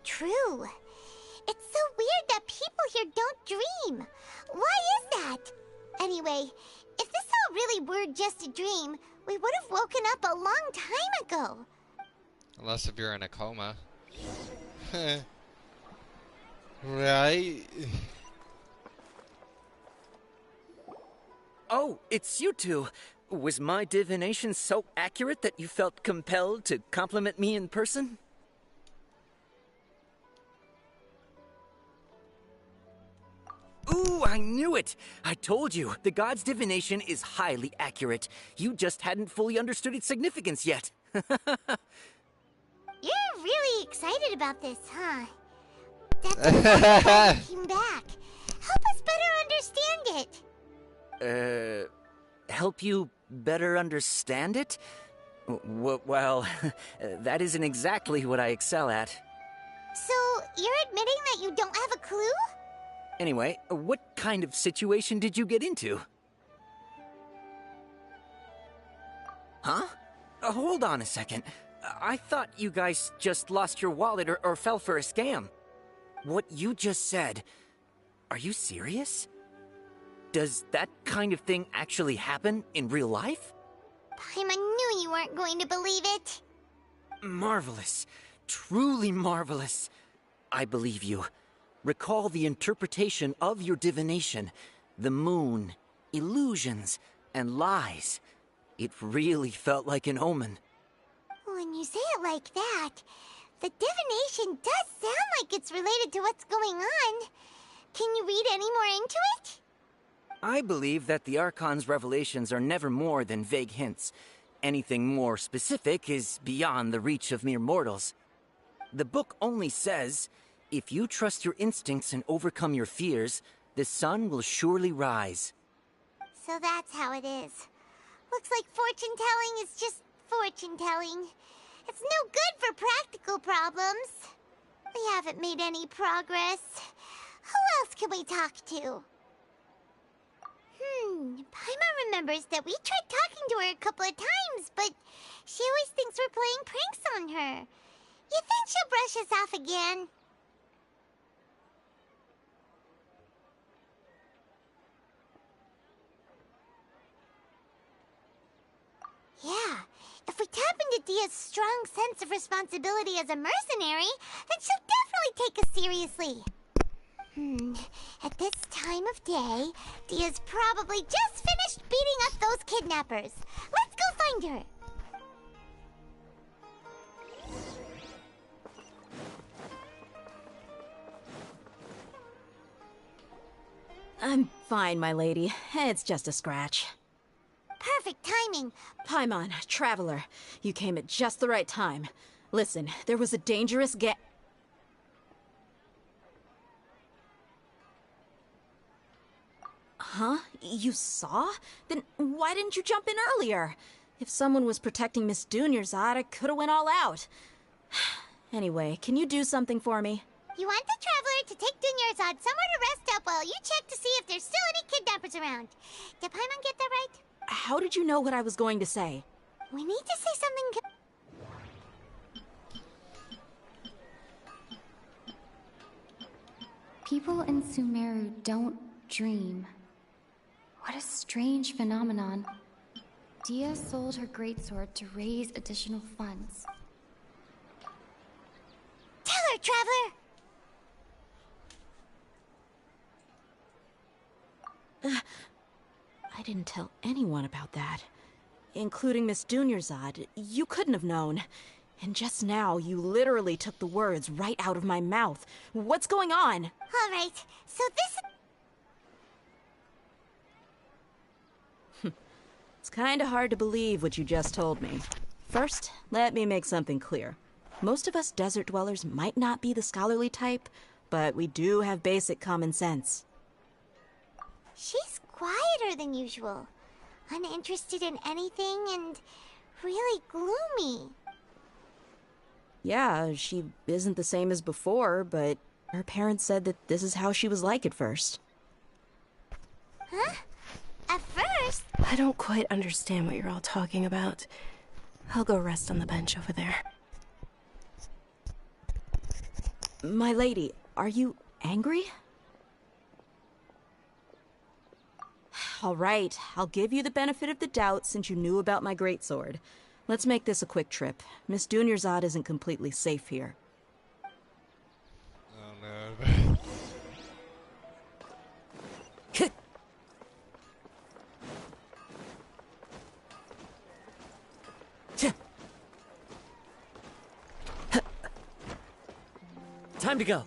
True. It's so weird that people here don't dream. Why is that? Anyway, if this all really were just a dream, we would have woken up a long time ago. Unless if you're in a coma. Right? Oh, it's you two. Was my divination so accurate that you felt compelled to compliment me in person? Ooh, I knew it! I told you, the god's divination is highly accurate. You just hadn't fully understood its significance yet. You're really excited about this, huh? That's why you came back. Help us better understand it. Help you better understand it? Well, that isn't exactly what I excel at. So, you're admitting that you don't have a clue? Anyway, what kind of situation did you get into? Huh? Hold on a second. I thought you guys just lost your wallet or fell for a scam. What you just said, are you serious? Does that kind of thing actually happen in real life? Paimon knew you weren't going to believe it. Marvelous. Truly marvelous. I believe you. Recall the interpretation of your divination, the moon, illusions, and lies. It really felt like an omen. When you say it like that, the divination does sound like it's related to what's going on. Can you read any more into it? I believe that the Archon's revelations are never more than vague hints. Anything more specific is beyond the reach of mere mortals. The book only says, if you trust your instincts and overcome your fears, the sun will surely rise. So that's how it is. Looks like fortune-telling is just fortune-telling. It's no good for practical problems. We haven't made any progress. Who else can we talk to? Paimon remembers that we tried talking to her a couple of times, but she always thinks we're playing pranks on her. You think she'll brush us off again? Yeah, if we tap into Dia's strong sense of responsibility as a mercenary, then she'll definitely take us seriously. At this time of day, Dia's probably just finished beating up those kidnappers. Let's go find her. I'm fine, my lady. It's just a scratch. Perfect timing. Paimon, Traveler, you came at just the right time. Listen, there was a dangerous Huh? You saw? Then why didn't you jump in earlier? If someone was protecting Miss Dunyarzad, I could've went all out. Anyway, can you do something for me? You want the Traveler to take Dunyarzad somewhere to rest up while you check to see if there's still any kidnappers around. Did Paimon get that right? How did you know what I was going to say? We need to say something. People in Sumeru don't dream. What a strange phenomenon. Dia sold her greatsword to raise additional funds. Tell her, Traveler! I didn't tell anyone about that. Including Miss Dunyarzad. You couldn't have known. And just now, you literally took the words right out of my mouth. What's going on? All right, so this... It's kinda hard to believe what you just told me. First, let me make something clear. Most of us desert dwellers might not be the scholarly type, but we do have basic common sense. She's quieter than usual. Uninterested in anything and really gloomy. Yeah, she isn't the same as before, but her parents said that this is how she was like at first. Huh? At first? I don't quite understand what you're all talking about. I'll go rest on the bench over there. My lady, are you angry? All right, I'll give you the benefit of the doubt since you knew about my greatsword. Let's make this a quick trip. Miss Dunyarzad isn't completely safe here. Oh no. Time to go.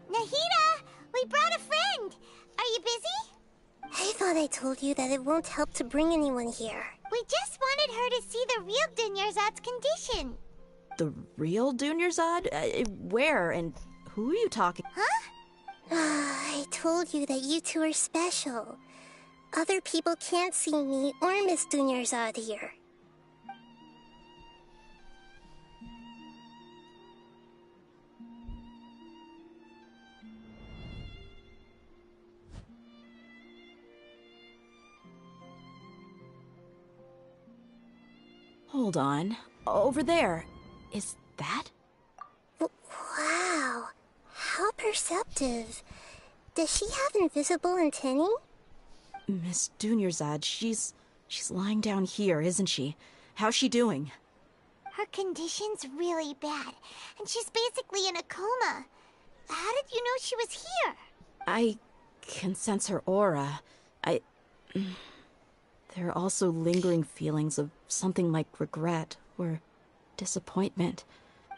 Nahida! We brought a friend! Are you busy? I thought I told you that it won't help to bring anyone here. We just wanted her to see the real Dunyarzad's condition. The real Dunyarzad? Where and who are you talking? Huh? I told you that you two are special. Other people can't see me or Miss Dunyarzad here. Hold on. Over there. Is that? Wow. How perceptive. Does she have invisible antennae? Miss Dunyarzad, she's lying down here, isn't she? How's she doing? Her condition's really bad, and she's basically in a coma. How did you know she was here? I can sense her aura. There are also lingering feelings of something like regret or disappointment.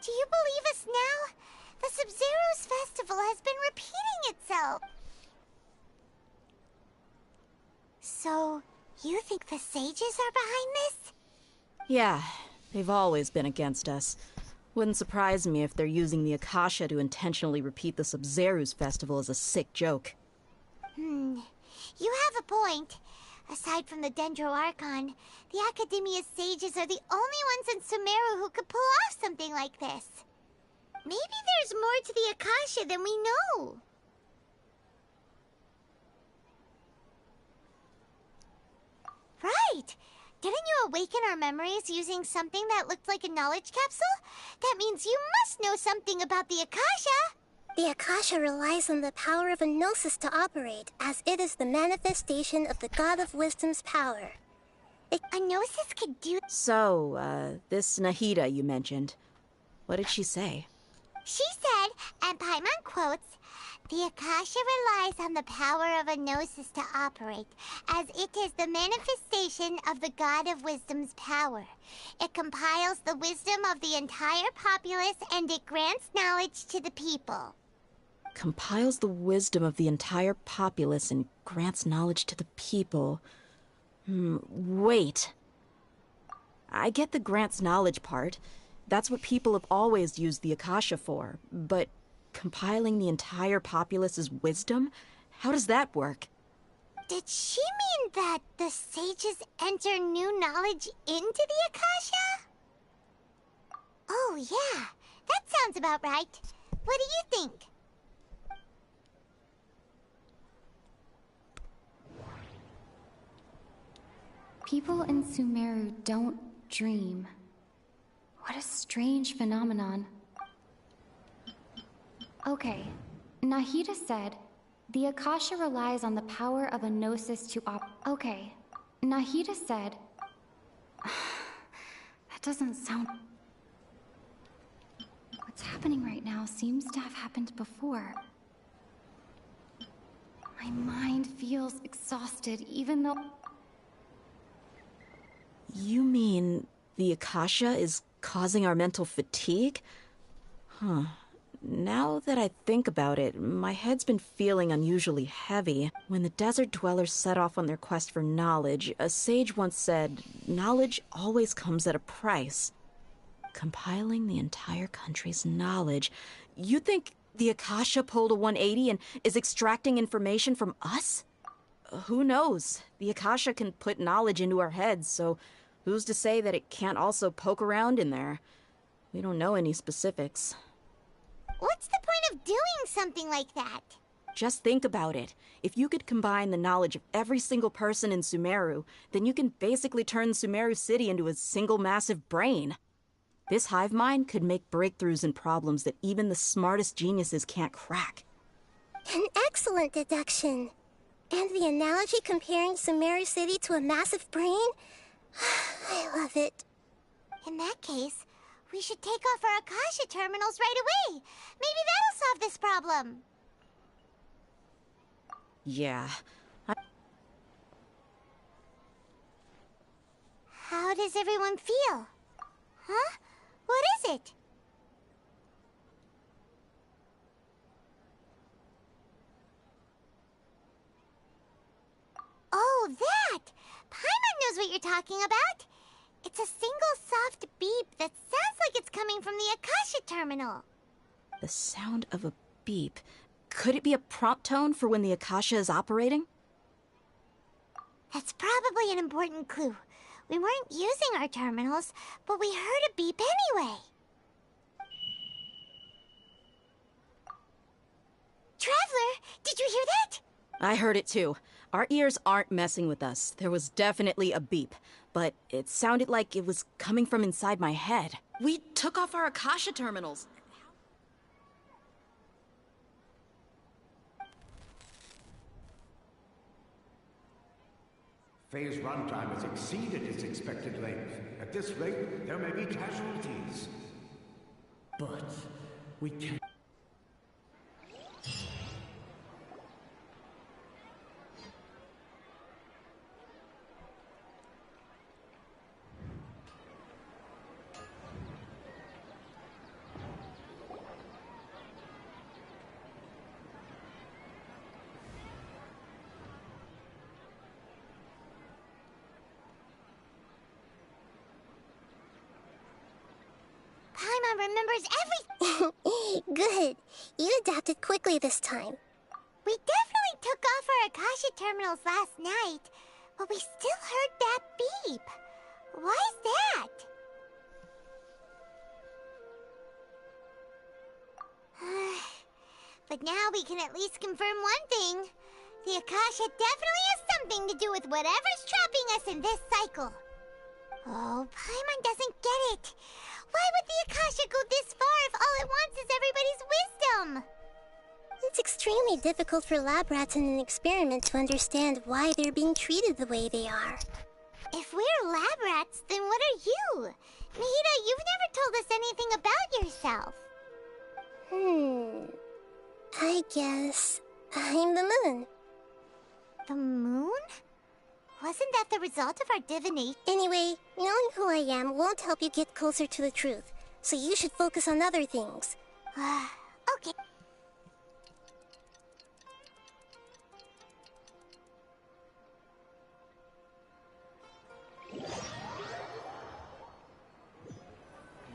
Do you believe us now? The Sub-Zero's festival has been repeating itself. So, you think the sages are behind this? Yeah, they've always been against us. Wouldn't surprise me if they're using the Akasha to intentionally repeat the Sub-Zero's festival as a sick joke. You have a point. Aside from the Dendro Archon, the Academia's sages are the only ones in Sumeru who could pull off something like this. Maybe there's more to the Akasha than we know. Right! Didn't you awaken our memories using something that looked like a knowledge capsule? That means you must know something about the Akasha! The Akasha relies on the power of a gnosis to operate, as it is the manifestation of the God of Wisdom's power. A gnosis could do... So, this Nahida you mentioned, what did she say? She said, and Paimon quotes, "The Akasha relies on the power of a gnosis to operate, as it is the manifestation of the God of Wisdom's power. It compiles the wisdom of the entire populace and it grants knowledge to the people." Compiles the wisdom of the entire populace and grants knowledge to the people. Wait. I get the grants knowledge part. That's what people have always used the Akasha for. But compiling the entire populace's wisdom? How does that work? Did she mean that the sages enter new knowledge into the Akasha? Oh yeah, that sounds about right. What do you think? People in Sumeru don't dream. What a strange phenomenon. Okay, Nahida said, the Akasha relies on the power of a gnosis to Okay, Nahida said... That doesn't sound... What's happening right now seems to have happened before. My mind feels exhausted, even though... You mean the Akasha is causing our mental fatigue? Huh. Now that I think about it, my head's been feeling unusually heavy. When the desert dwellers set off on their quest for knowledge, a sage once said, knowledge always comes at a price. Compiling the entire country's knowledge. You think the Akasha pulled a 180 and is extracting information from us? Who knows? The Akasha can put knowledge into our heads, so who's to say that it can't also poke around in there? We don't know any specifics. What's the point of doing something like that? Just think about it. If you could combine the knowledge of every single person in Sumeru, then you can basically turn Sumeru City into a single massive brain. This hive mind could make breakthroughs in problems that even the smartest geniuses can't crack. An excellent deduction. And the analogy comparing Sumeru City to a massive brain? I love it. In that case, we should take off our Akasha terminals right away. Maybe that'll solve this problem. Yeah. How does everyone feel? Huh? What is it? Oh, that! Paimon knows what you're talking about. It's a single soft beep that sounds like it's coming from the Akasha terminal. The sound of a beep. Could it be a prompt tone for when the Akasha is operating? That's probably an important clue. We weren't using our terminals, but we heard a beep anyway. Traveler, did you hear that? I heard it too. Our ears aren't messing with us. There was definitely a beep, but it sounded like it was coming from inside my head. We took off our Akasha terminals. Phase runtime has exceeded its expected length. At this rate, there may be casualties. But we can't. Paimon remembers everything. Good. You adapted quickly this time. We definitely took off our Akasha terminals last night, but we still heard that beep. Why is that? But now we can at least confirm one thing. The Akasha definitely has something to do with whatever's trapping us in this cycle. Oh, Paimon doesn't get it. Why would the Akasha go this far if all it wants is everybody's wisdom? It's extremely difficult for lab rats in an experiment to understand why they're being treated the way they are. If we're lab rats, then what are you? Nahida, you've never told us anything about yourself. I guess I'm the moon. The moon? Wasn't that the result of our divination? Anyway, knowing who I am won't help you get closer to the truth, so you should focus on other things. Okay.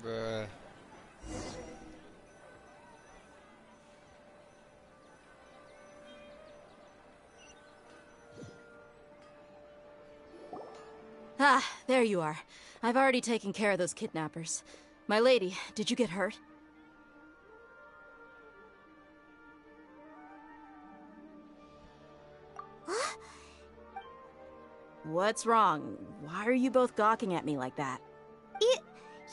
Bruh. Ah, there you are. I've already taken care of those kidnappers. My lady, did you get hurt? What's wrong? Why are you both gawking at me like that? You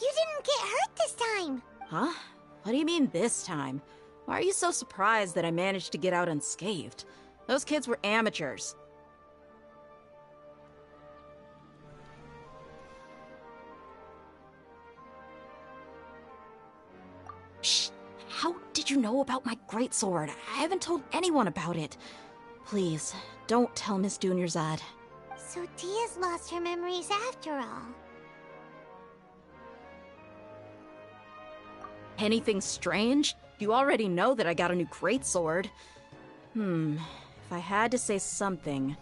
didn't get hurt this time. Huh? What do you mean this time? Why are you so surprised that I managed to get out unscathed? Those kids were amateurs. Shh! How did you know about my greatsword? I haven't told anyone about it. Please, don't tell Miss Dunyarzad. So Dia's lost her memories after all. Anything strange? You already know that I got a new greatsword. If I had to say something,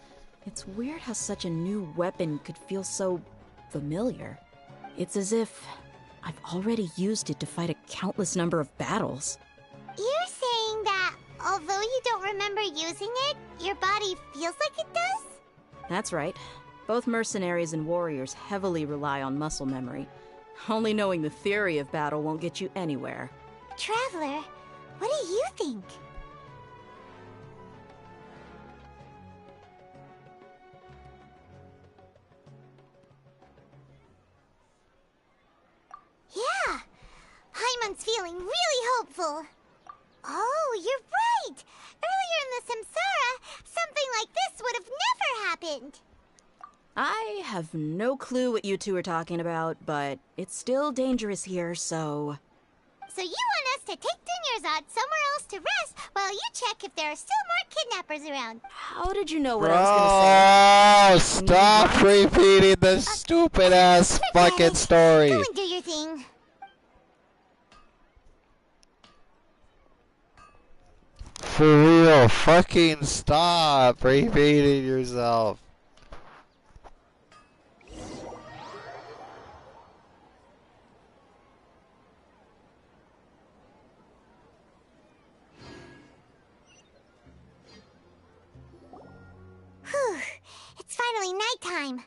it's weird how such a new weapon could feel so familiar. It's as if I've already used it to fight a countless number of battles. You're saying that although you don't remember using it, your body feels like it does? That's right. Both mercenaries and warriors heavily rely on muscle memory. Only knowing the theory of battle won't get you anywhere. Traveler, what do you think? Yeah! Paimon's feeling really hopeful. Oh, you're right! Earlier in the Samsara, something like this would have never happened. I have no clue what you two are talking about, but it's still dangerous here, so... So you want us to take Dunyarzad somewhere else to rest while you check if there are still more kidnappers around? How did you know what I was gonna say? Stop repeating the stupid-ass fucking story. Go and do your thing. For real, fucking stop repeating yourself. Whew, it's finally nighttime.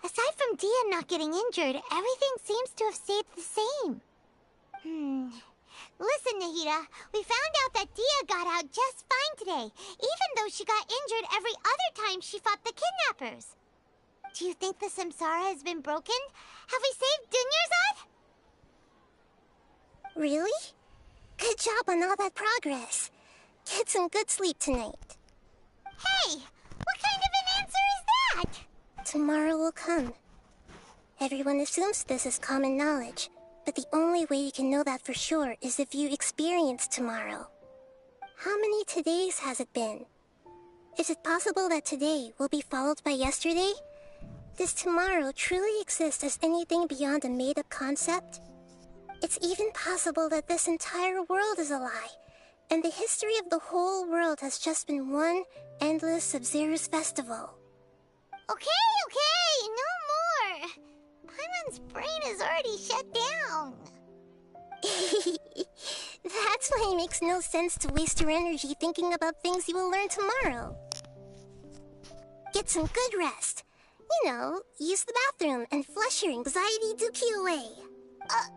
Aside from Dia not getting injured, everything seems to have stayed the same. Listen, Nahida, we found out that Dia got out just fine today, even though she got injured every other time she fought the kidnappers. Do you think the Samsara has been broken? Have we saved Dunyarzad? Really? Good job on all that progress. Get some good sleep tonight. Hey, what kind of an answer is that? tomorrow will come. Everyone assumes this is common knowledge, but the only way you can know that for sure is if you experience tomorrow. How many todays has it been? Is it possible that today will be followed by yesterday? Does tomorrow truly exist as anything beyond a made-up concept? It's even possible that this entire world is a lie, and the history of the whole world has just been one endless Sub-Zero's festival. Okay, no more. Paimon's brain is already shut down. That's why it makes no sense to waste your energy thinking about things you will learn tomorrow. Get some good rest. You know, use the bathroom and flush your anxiety dookie away. Huh?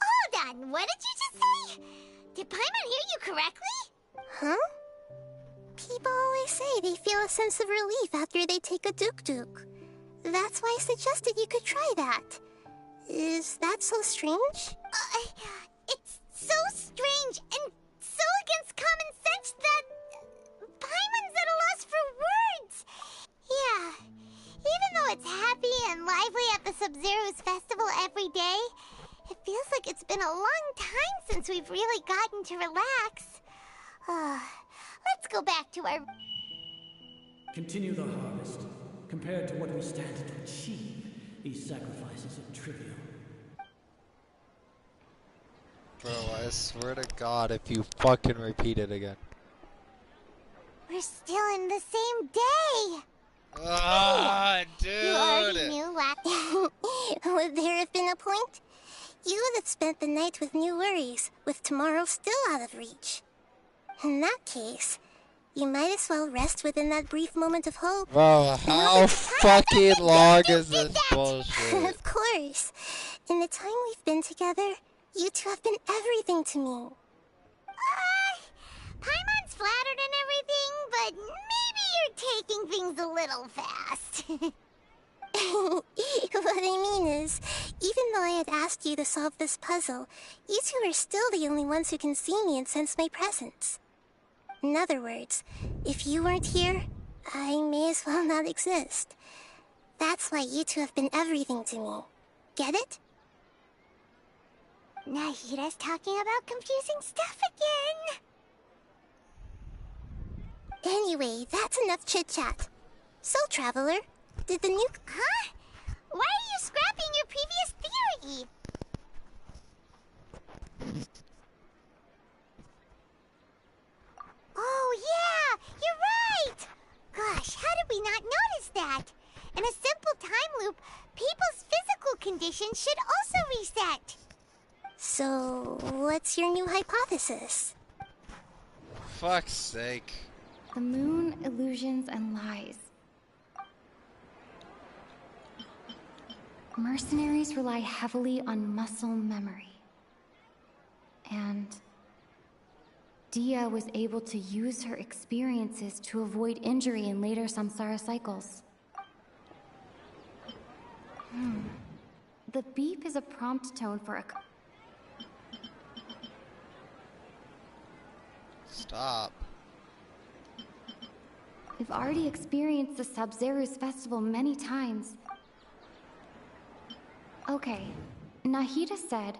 Hold on, what did you just say? Did Paimon hear you correctly? Huh? People always say they feel a sense of relief after they take a duk-duk. That's why I suggested you could try that. Is that so strange? It's so strange and so against common sense that Paimon's at a loss for words. Yeah, even though it's happy and lively at the Sub-Zero's festival every day, it feels like it's been a long time since we've really gotten to relax. Let's go back to our... Continue the harvest. Compared to what we stand to achieve, these sacrifices are trivial. Bro, I swear to God, if you fucking repeat it again. We're still in the same day. Ah, dude. You already knew last... Would there have been a point? You would have spent the night with new worries, with tomorrow still out of reach. In that case, you might as well rest within that brief moment of hope. Bro, how fucking long is this bullshit? Of course. In the time we've been together, you two have been everything to me. Paimon's flattered and everything, but maybe you're taking things a little fast. What I mean is, even though I had asked you to solve this puzzle, you two are still the only ones who can see me and sense my presence. In other words, if you weren't here, I may as well not exist. That's why you two have been everything to me. Get it? Nahida's talking about confusing stuff again. Anyway, that's enough chit-chat. So, Traveler, did the new... Huh? Why are you scrapping your previous theory? Oh, yeah! You're right! Gosh, how did we not notice that? In a simple time loop, people's physical conditions should also reset. So, what's your new hypothesis? Fuck's sake. The moon, illusions, and lies. Mercenaries rely heavily on muscle memory. And Dia was able to use her experiences to avoid injury in later samsara cycles. The beep is a prompt tone for a... Stop. We've already experienced the Sub-Zero's festival many times. Okay, Nahida said,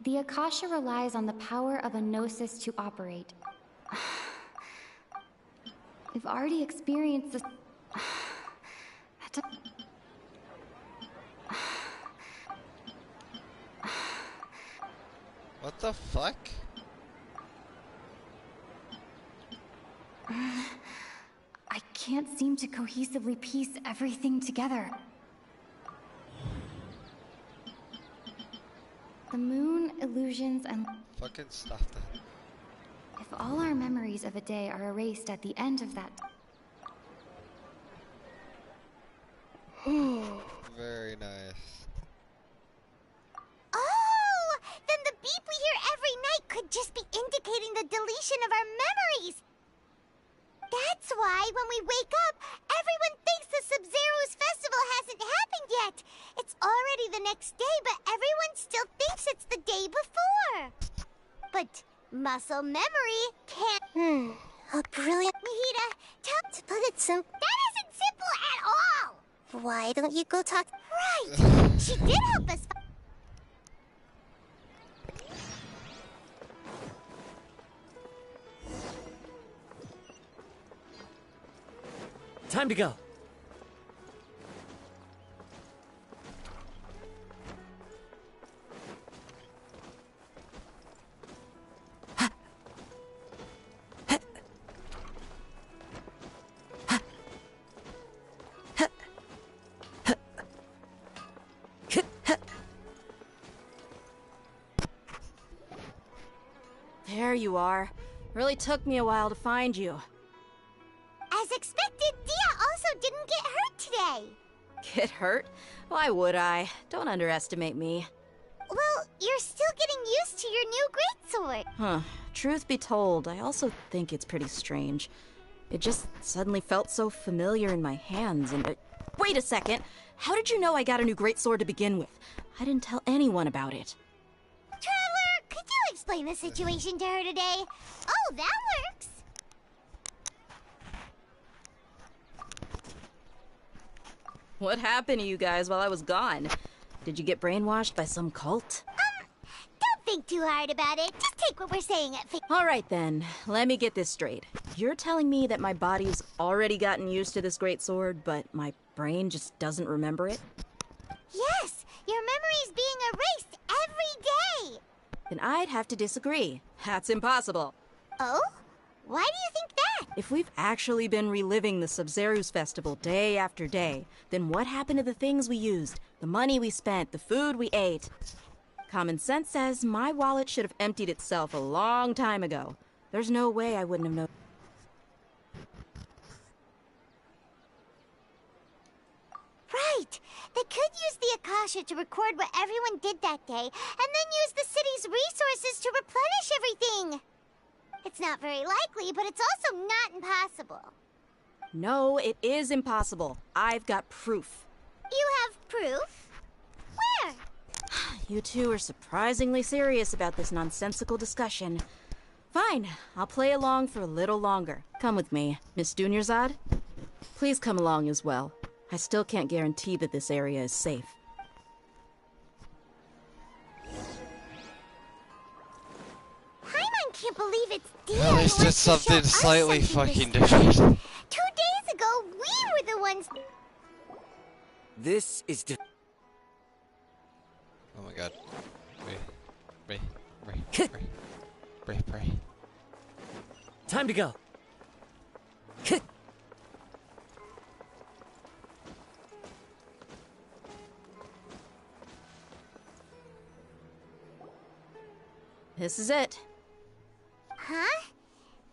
the Akasha relies on the power of a gnosis to operate. We've already experienced this... What the fuck? I can't seem to cohesively piece everything together. The moon, illusions, and... Fucking stop that. If all our memories of a day are erased at the end of that... Very nice. Oh! Then the beep we hear every night could just be indicating the deletion of our memories. That's why when we wake up, everyone thinks the Sub-Zero's festival hasn't happened yet. It's already the next day, but everyone still thinks it's the day before. But muscle memory can't... A brilliant... Nahida, To put it simple... That isn't simple Why don't you go talk? Right! She did help us. Time to go. There you are. Really took me a while to find you. As expected, Dia also didn't get hurt today. Get hurt? Why would I? Don't underestimate me. Well, you're still getting used to your new greatsword. Huh. Truth be told, I also think it's pretty strange. It just suddenly felt so familiar in my hands and... Wait a second! How did you know I got a new greatsword to begin with? I didn't tell anyone about it. Traveler, could you explain the situation to her today? Oh, that works. What happened to you guys while I was gone? Did you get brainwashed by some cult? Don't think too hard about it. Just take what we're saying at face. All right then, let me get this straight. You're telling me that my body's already gotten used to this great sword, but my brain just doesn't remember it? Yes, your memory's being erased every day. Then I'd have to disagree. That's impossible. Oh? Why do you think that? If we've actually been reliving the Sub-Zeru's festival day after day, then what happened to the things we used, the money we spent, the food we ate? Common sense says my wallet should have emptied itself a long time ago. There's no way I wouldn't have known. Right! They could use the Akasha to record what everyone did that day, and then use the city's resources to replenish everything! It's not very likely, but it's also not impossible. No, it is impossible. I've got proof. You have proof? Where? You two are surprisingly serious about this nonsensical discussion. Fine, I'll play along for a little longer. Come with me, Miss Dunyarzad. Please come along as well. I still can't guarantee that this area is safe. Paimon can't believe it's Dia. At least it's something slightly fucking different. 2 days ago, we were the ones... This is Oh my god. Pray. Time to go. This is it. Huh?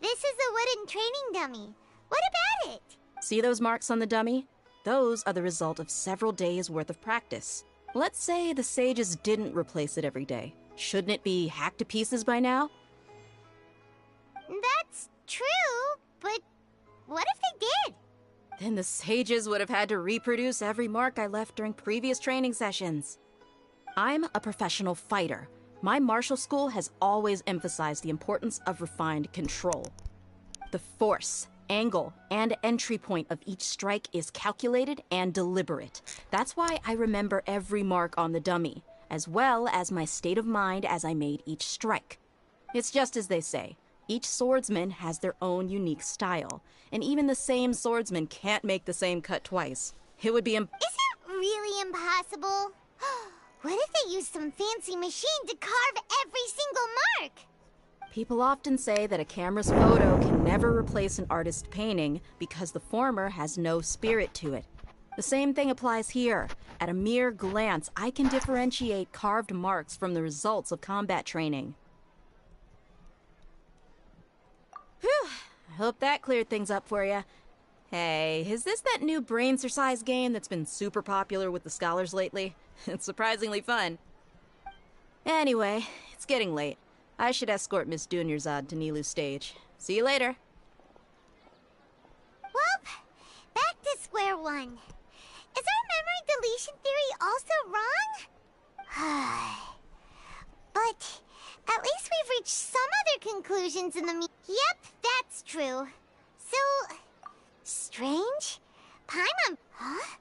This is a wooden training dummy. What about it? See those marks on the dummy? Those are the result of several days' worth of practice. Let's say the sages didn't replace it every day. Shouldn't it be hacked to pieces by now? That's true, but what if they did? Then the sages would have had to reproduce every mark I left during previous training sessions. I'm a professional fighter. My martial school has always emphasized the importance of refined control. The force, angle, and entry point of each strike is calculated and deliberate. That's why I remember every mark on the dummy, as well as my state of mind as I made each strike. It's just as they say, each swordsman has their own unique style, and even the same swordsman can't make the same cut twice. It would be Is it really impossible? What if they used some fancy machine to carve every single mark? People often say that a camera's photo can never replace an artist's painting because the former has no spirit to it. The same thing applies here. At a mere glance, I can differentiate carved marks from the results of combat training. Whew, I hope that cleared things up for you. Hey, is this that new brain exercise game that's been super popular with the scholars lately? It's surprisingly fun. Anyway, it's getting late. I should escort Miss Dunyarzad to Nilu's stage. See you later. Well, back to square one. Is our memory deletion theory also wrong? But at least we've reached some other conclusions in the Yep, that's true. So... strange? Paimon... Huh?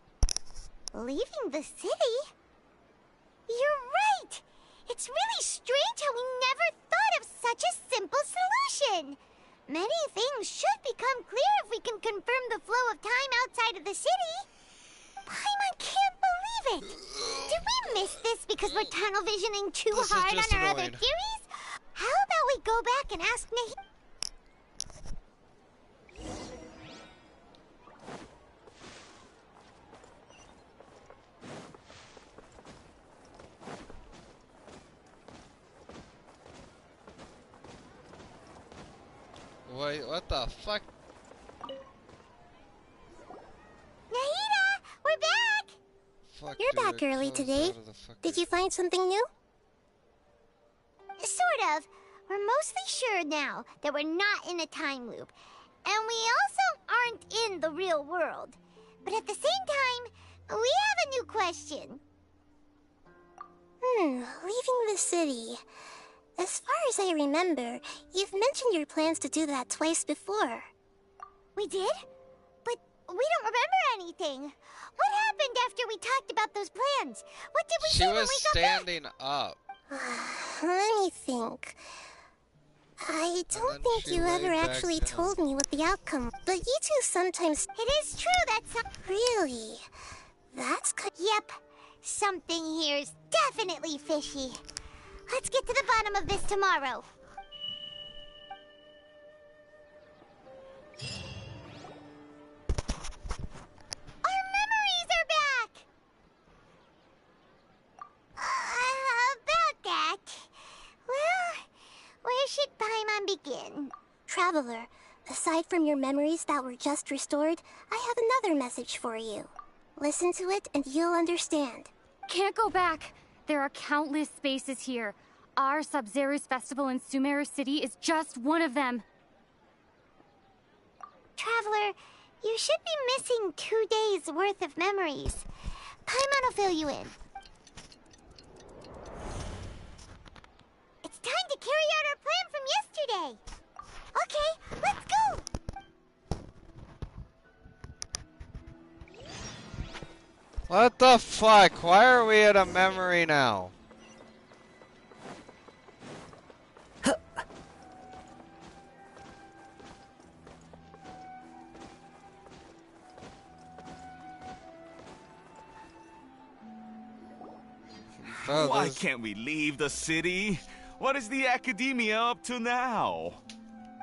Leaving the city? You're right! It's really strange how we never thought of such a simple solution! Many things should become clear if we can confirm the flow of time outside of the city. Paimon can't believe it! Did we miss this because we're tunnel visioning too hard on our other theories? How about we go back and ask Nahi- Wait, what the fuck? Nahida, we're back! Fuck, You're dude, back early closed today. out of the fucking- Did you find something new? Sort of. We're mostly sure now that we're not in a time loop. And we also aren't in the real world. But at the same time, we have a new question. Leaving the city. As far as I remember, you've mentioned your plans to do that twice before. We did? But we don't remember anything. What happened after we talked about those plans? What did we She say when was we got standing up. Let me think. I don't think you ever actually told me what the outcome. But you two sometimes. It is true that's really. That's Yep. Something here's definitely fishy. Let's get to the bottom of this tomorrow. Our memories are back! About that. Well, where should Paimon begin? Traveler, aside from your memories that were just restored, I have another message for you. Listen to it and you'll understand. Can't go back. There are countless spaces here. Our Sub-Zero's festival in Sumeru City is just one of them. Traveler, you should be missing 2 days worth of memories. Paimon will fill you in. It's time to carry out our plan from yesterday. Okay, let's go! What the fuck? Why are we at a memory now? Why can't we leave the city? What is the academia up to now?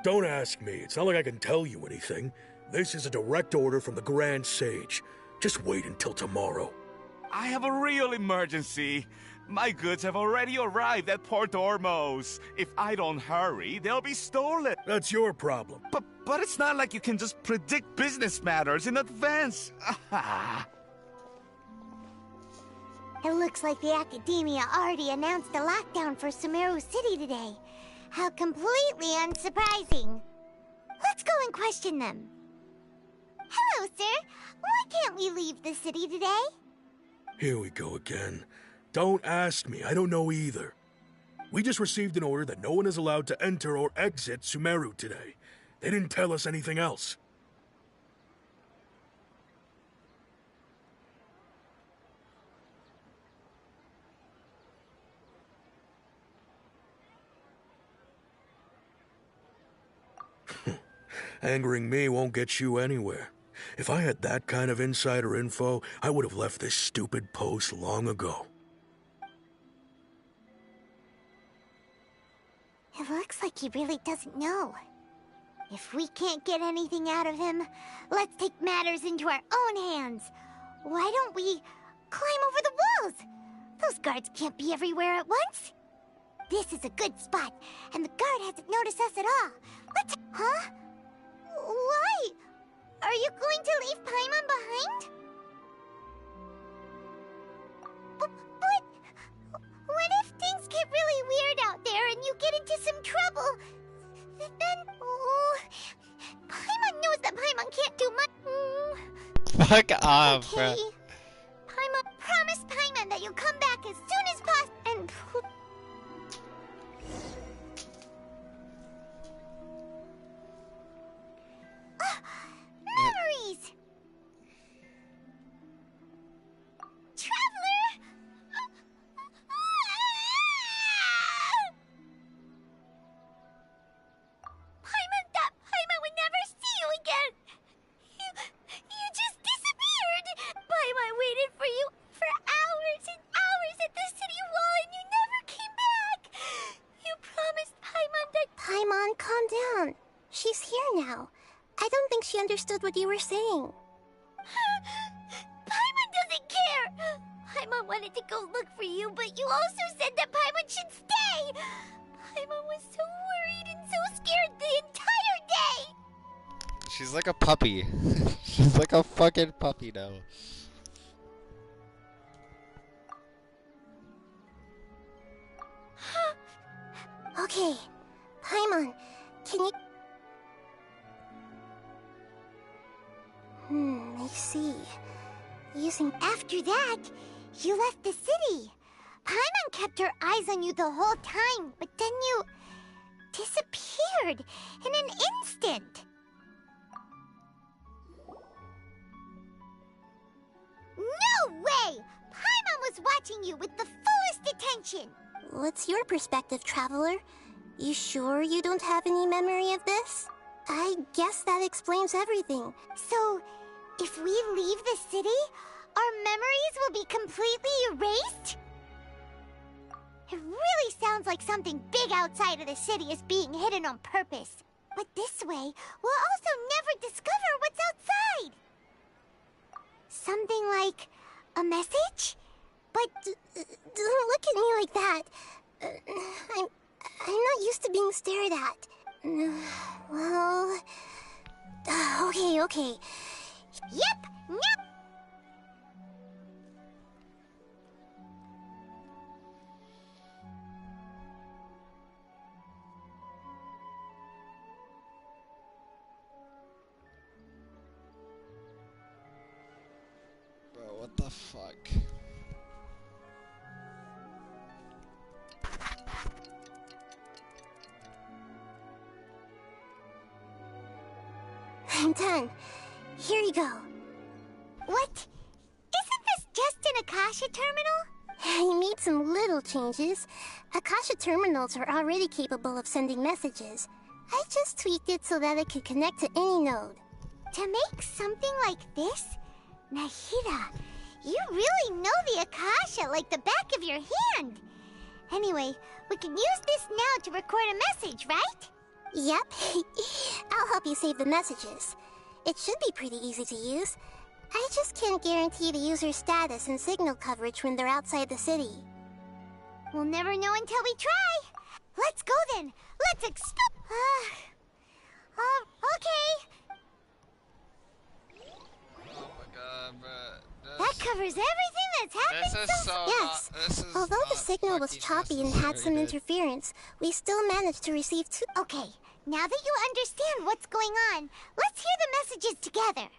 Don't ask me. It's not like I can tell you anything. This is a direct order from the Grand Sage. Just wait until tomorrow. I have a real emergency. My goods have already arrived at Port Ormos. If I don't hurry, they'll be stolen. That's your problem. But it's not like you can just predict business matters in advance. It looks like the Academia already announced a lockdown for Sumeru City today. How completely unsurprising. Let's go and question them. Hello, sir. Why can't we leave the city today? Here we go again. Don't ask me. I don't know either. We just received an order that no one is allowed to enter or exit Sumeru today. They didn't tell us anything else. Angering me won't get you anywhere. If I had that kind of insider info, I would have left this stupid post long ago. It looks like he really doesn't know. If we can't get anything out of him, let's take matters into our own hands. Why don't we climb over the walls? Those guards can't be everywhere at once. This is a good spot, and the guard hasn't noticed us at all. Let's... Huh? Why? Are you going to leave Paimon behind? But what if things get really weird out there and you get into some trouble? Then, Paimon knows that Paimon can't do much. Fuck off, Okay. bruh. Paimon, promise Paimon that you'll come back as soon as possible. And memories. now. I don't think she understood what you were saying. Paimon doesn't care! Paimon wanted to go look for you, but you also said that Paimon should stay! Paimon was so worried and so scared the entire day! She's like a puppy. She's like a fucking puppy now. Okay, Paimon, can you... I see. After that, you left the city. Paimon kept her eyes on you the whole time, but then you disappeared in an instant. No way! Paimon was watching you with the fullest attention. What's your perspective, Traveler? You sure you don't have any memory of this? I guess that explains everything. So, if we leave the city, our memories will be completely erased? It really sounds like something big outside of the city is being hidden on purpose. But this way, we'll also never discover what's outside. Something like a message? But don't look at me like that. I'm not used to being stared at. Well... Okay. Yep, nope. Bro, what the fuck? I'm done. Here you go. What? Isn't this just an Akasha terminal? I made some little changes. Akasha terminals are already capable of sending messages. I just tweaked it so that it could connect to any node. To make something like this? Nahida, you really know the Akasha like the back of your hand. Anyway, we can use this now to record a message, right? Yep. I'll help you save the messages. It should be pretty easy to use. I just can't guarantee the user's status and signal coverage when they're outside the city. We'll never know until we try. Let's go then. Let's okay. Oh my god, bro. That covers everything that's happened This is so Yes. Although the signal was choppy and had some interference, we still managed to receive two... Okay, now that you understand what's going on, let's hear the messages together.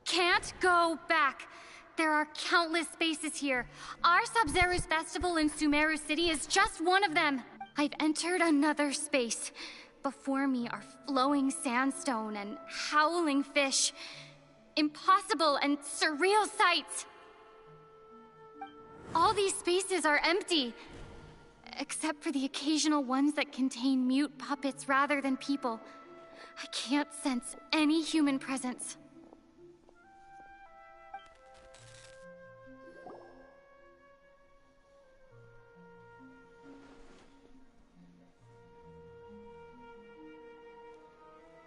Can't go back. There are countless spaces here. Our Sub-Zero's festival in Sumeru City is just one of them. I've entered another space. Before me are flowing sandstone and howling fish. Impossible and surreal sights. All these spaces are empty, except for the occasional ones that contain mute puppets rather than people. I can't sense any human presence.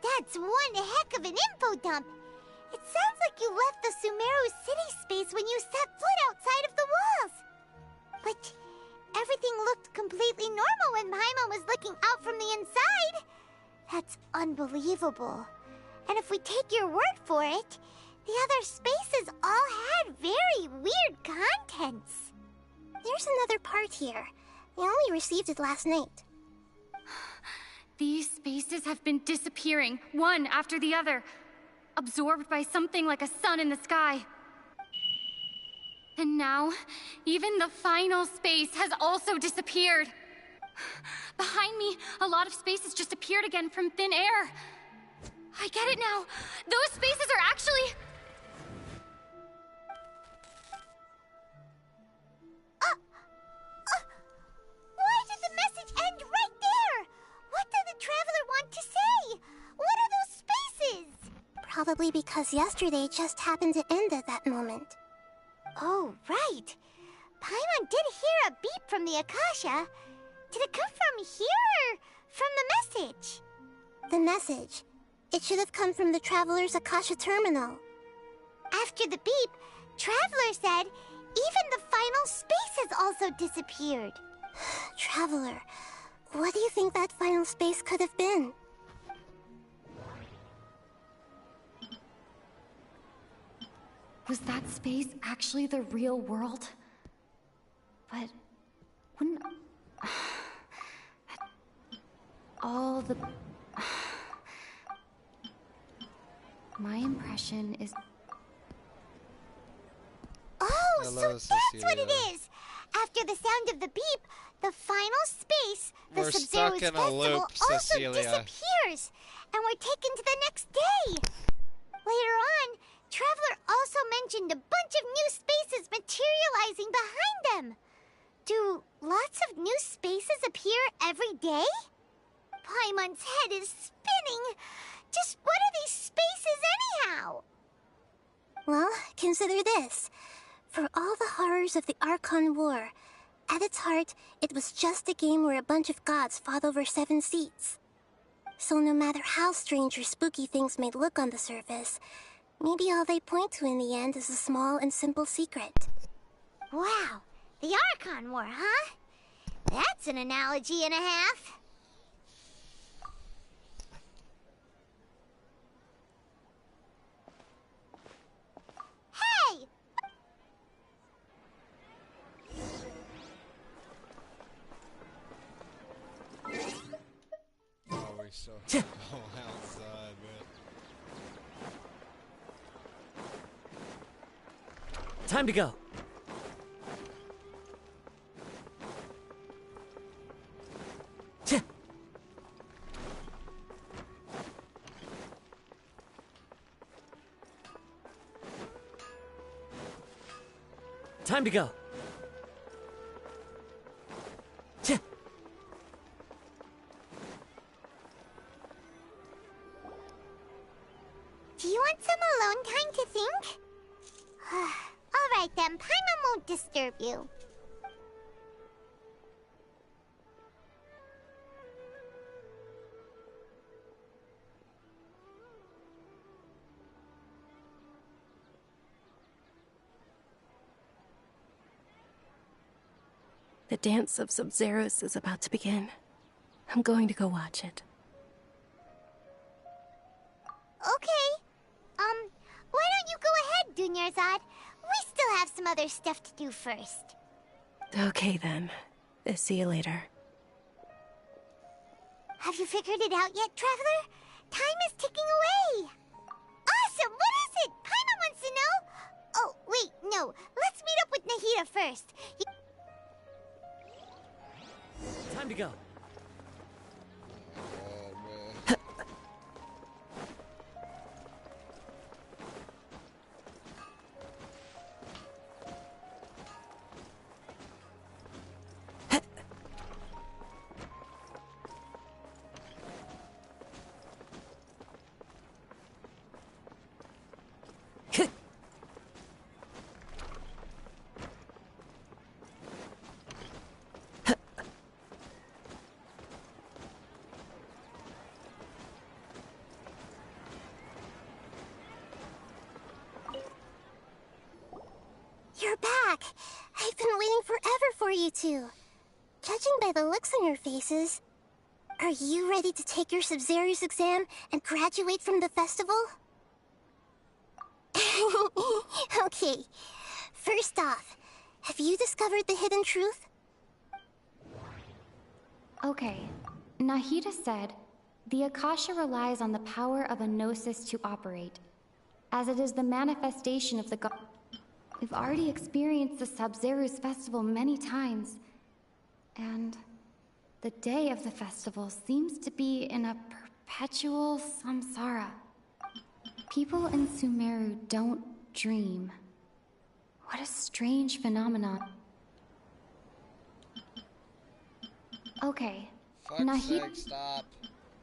That's one heck of an info dump. It sounds like you left the Sumeru City space when you set foot outside of the walls. But everything looked completely normal when Paimon was looking out from the inside. That's unbelievable. And if we take your word for it, the other spaces all had very weird contents. There's another part here. I only received it last night. These spaces have been disappearing, one after the other, absorbed by something like a sun in the sky. And now, even the final space has also disappeared. Behind me, a lot of spaces just appeared again from thin air. I get it now. Those spaces are actually... Why did the message end right there? What did the Traveler want to say? What are those spaces? Probably because yesterday just happened to end at that moment. Oh, right. Paimon did hear a beep from the Akasha. Did it come from here or from the message? The message. It should have come from the Traveler's Akasha terminal. After the beep, Traveler said even the final space has also disappeared. Traveler, what do you think that final space could have been? Was that space actually the real world? But wouldn't all the... My impression is... Oh, Hello, so that's what it is! After the sound of the beep, the final space, the We're Sub-Zero's stuck in a festival, loop, also Cecilia. disappears! And we're taken to the next day! Later on, Traveler also mentioned a bunch of new spaces materializing behind them! Do lots of new spaces appear every day? Paimon's head is spinning! Just what are these spaces anyhow? Well, consider this. For all the horrors of the Archon War, at its heart, it was just a game where a bunch of gods fought over 7 seats. So no matter how strange or spooky things may look on the surface, maybe all they point to in the end is a small and simple secret. Wow, the Archon War, huh? That's an analogy and a half. Hey! Oh, we still have to go outside, man. Time to go. Time to go. Do you want some alone time to think? Alright then, Paimon won't disturb you. The dance of Sub-Zeros is about to begin. I'm going to go watch it. Okay. Why don't you go ahead, Dunyarzad? We still have some other stuff to do first. Okay then. See you later. Have you figured it out yet, Traveler? Time is ticking away. Awesome! What is it? Paimon wants to know. Oh, wait, no. Let's meet up with Nahida first. Time to go. You're back! I've been waiting forever for you two. Judging by the looks on your faces, are you ready to take your Sub-Zero's exam and graduate from the festival? Okay, first off, have you discovered the hidden truth? Okay, Nahida said, the Akasha relies on the power of a gnosis to operate, as it is the manifestation of the god. We've already experienced the Sub-Zero's festival many times, and the day of the festival seems to be in a perpetual samsara. People in Sumeru don't dream. What a strange phenomenon. Okay, Nahida. Stop.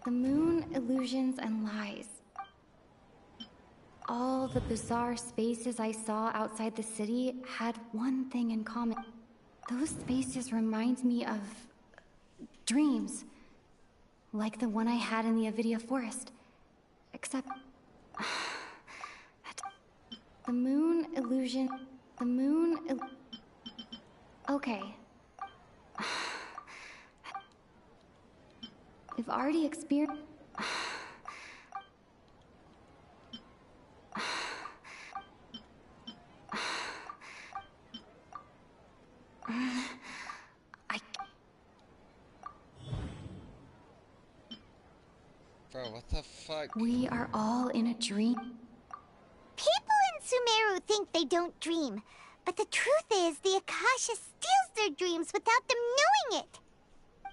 The moon, illusions, and lies. All the bizarre spaces I saw outside the city had one thing in common. Those spaces remind me of dreams. Like the one I had in the Avidia Forest. Except... the moon illusion... The moon... Okay. We've already experienced... Bro, what the fuck? We are all in a dream. People in Sumeru think they don't dream, but the truth is the Akasha steals their dreams without them knowing it.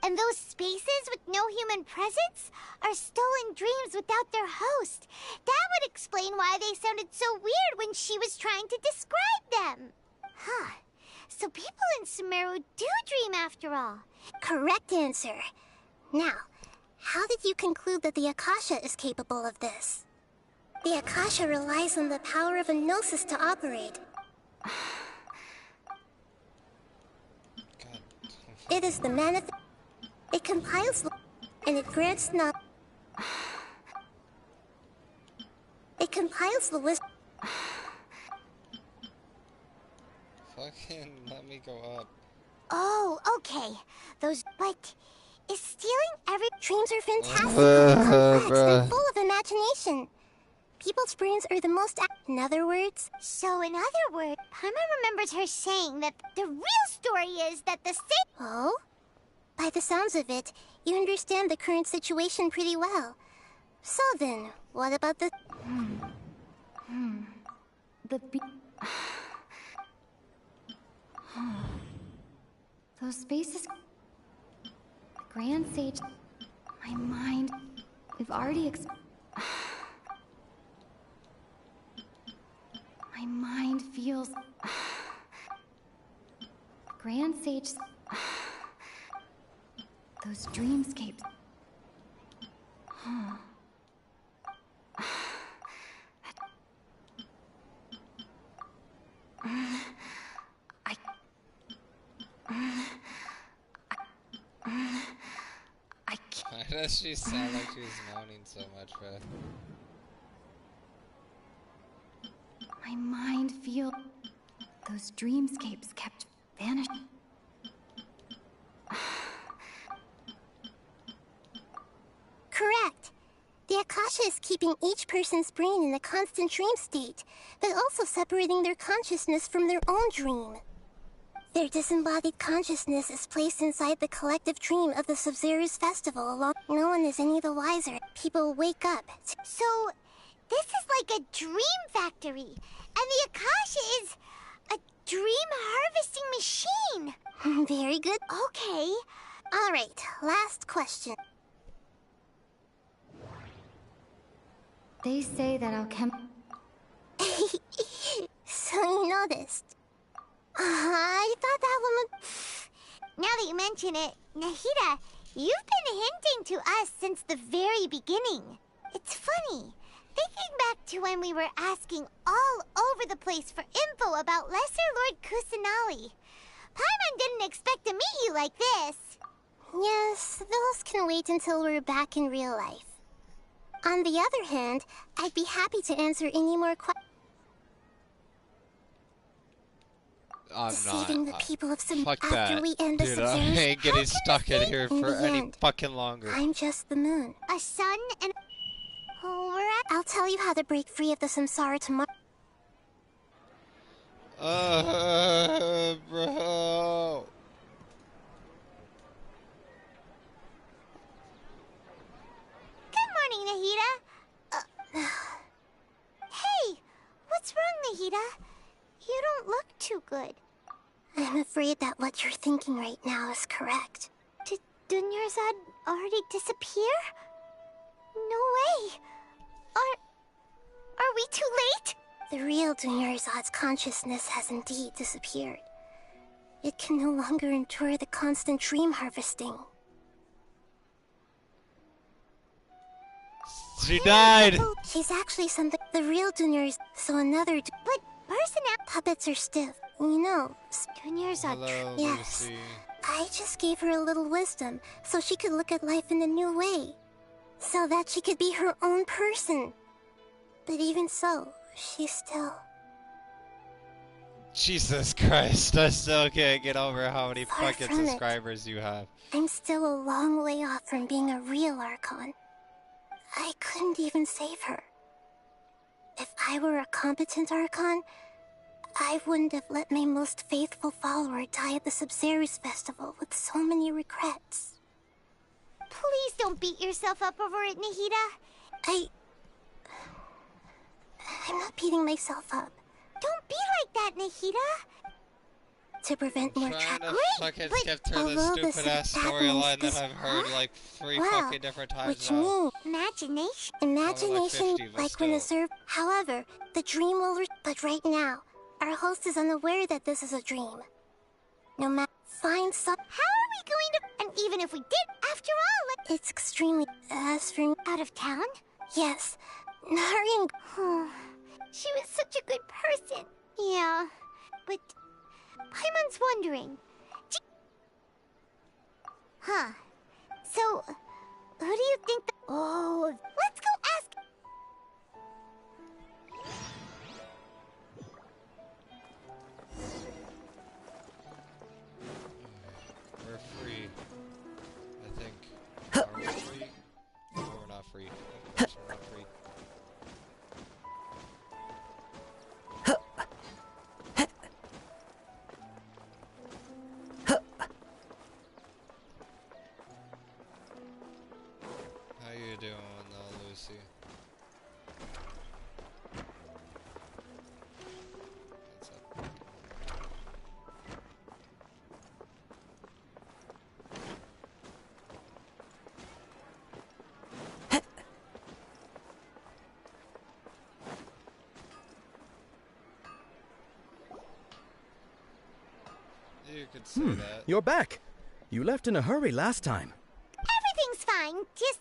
And those spaces with no human presence are stolen dreams without their host. That would explain why they sounded so weird when she was trying to describe them. Huh. So people in Sumeru do dream after all. Correct answer. Now, how did you conclude that the Akasha is capable of this? The Akasha relies on the power of a gnosis to operate. It is the manifest. It compiles and it grants knowledge. It compiles the list. Fucking let me go up. Oh, okay. Those... But... Is stealing every... Dreams are fantastic, complex, and full of imagination. People's brains are the most... In other words... So in other words, Paimon remembers her saying that the real story is that the Oh? By the sounds of it, you understand the current situation pretty well. So then, what about the... Those spaces... Grand Sage... My mind... We've already My mind feels... Grand Sage... Those dreamscapes... Why does she sound like she's moaning so much, bro? My mind feels... Those dreamscapes kept vanishing. Correct. The Akasha is keeping each person's brain in a constant dream state, but also separating their consciousness from their own dream. Their disembodied consciousness is placed inside the collective dream of the Sub-Zero's festival along. No one is any the wiser. People wake up. So, this is like a dream factory, and the Akasha is a dream harvesting machine. Very good. Okay. Alright, last question. They say that So you noticed. I thought that one would... Now that you mention it, Nahida, you've been hinting to us since the very beginning. It's funny, thinking back to when we were asking all over the place for info about Lesser Lord Kusanali. Paimon didn't expect to meet you like this. Yes, those can wait until we're back in real life. On the other hand, I'd be happy to answer any more questions. Deceiving the people of some fuck after that. we end the Dude, I Sub-Zero's... ain't getting stuck in here In for the any end, fucking longer. I'm just the moon. A sun and... Alright. I'll tell you how to break free of the samsara tomorrow. Bro. Good morning, Nahida. Hey, what's wrong, Nahida? You don't look too good. I'm afraid that what you're thinking right now is correct. Did Dunyarzad already disappear? No way. Are we too late? The real Dunyarzad's consciousness has indeed disappeared. It can no longer endure the constant dream harvesting. She died! She's actually something... The real Dunyarzad... So another... But personality... Puppets are stiff. You know, Junior's a Hello, yes. Lucy. I just gave her a little wisdom so she could look at life in a new way. So that she could be her own person. But even so, she's still... Jesus Christ, I still can't get over how many Far fucking from it. subscribers you have. I'm still a long way off from being a real Archon. I couldn't even save her. If I were a competent Archon, I wouldn't have let my most faithful follower die at the Sabzeruz festival with so many regrets. Please don't beat yourself up over it, Nahida. I'm not beating myself up. Don't be like that, Nahida. To prevent more Trying to trouble. fucking skip through the stupid ass storyline that I've heard like 3 fucking different times Which now. means imagination. Imagination, 50, but like when a serve. However, the dream will. But right now, our host is unaware that this is a dream. No matter, find some. How are we going to? And even if we did, after all, it's extremely. As for out of town. Yes, Nari. She was such a good person. Yeah, but Paimon's wondering. Huh. So, who do you think Oh, let's go ask. We're free. I think. Are we free? No, we're not free. Of course we're not free. How you doing, Lucy? What's up? You could say that. You're back. You left in a hurry last time. Everything's fine. Just,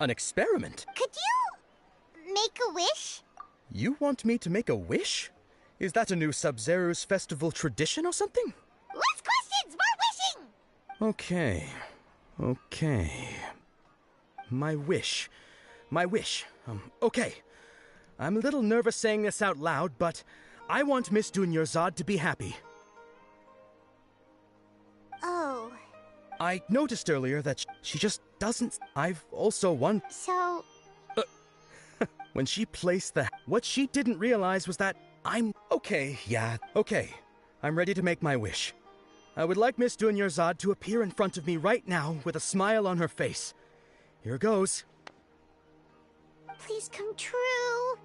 An experiment? could you make a wish? You want me to make a wish? Is that a new Sabzeruz festival tradition or something? Less questions, more wishing! Okay. My wish. Okay. I'm a little nervous saying this out loud, but I want Miss Dunyarzad to be happy. Oh. I noticed earlier that she just doesn't... I've also won... So... When she placed the... What she didn't realize was that I'm... Okay. I'm ready to make my wish. I would like Miss Dunyarzad to appear in front of me right now with a smile on her face. Here goes. Please come true.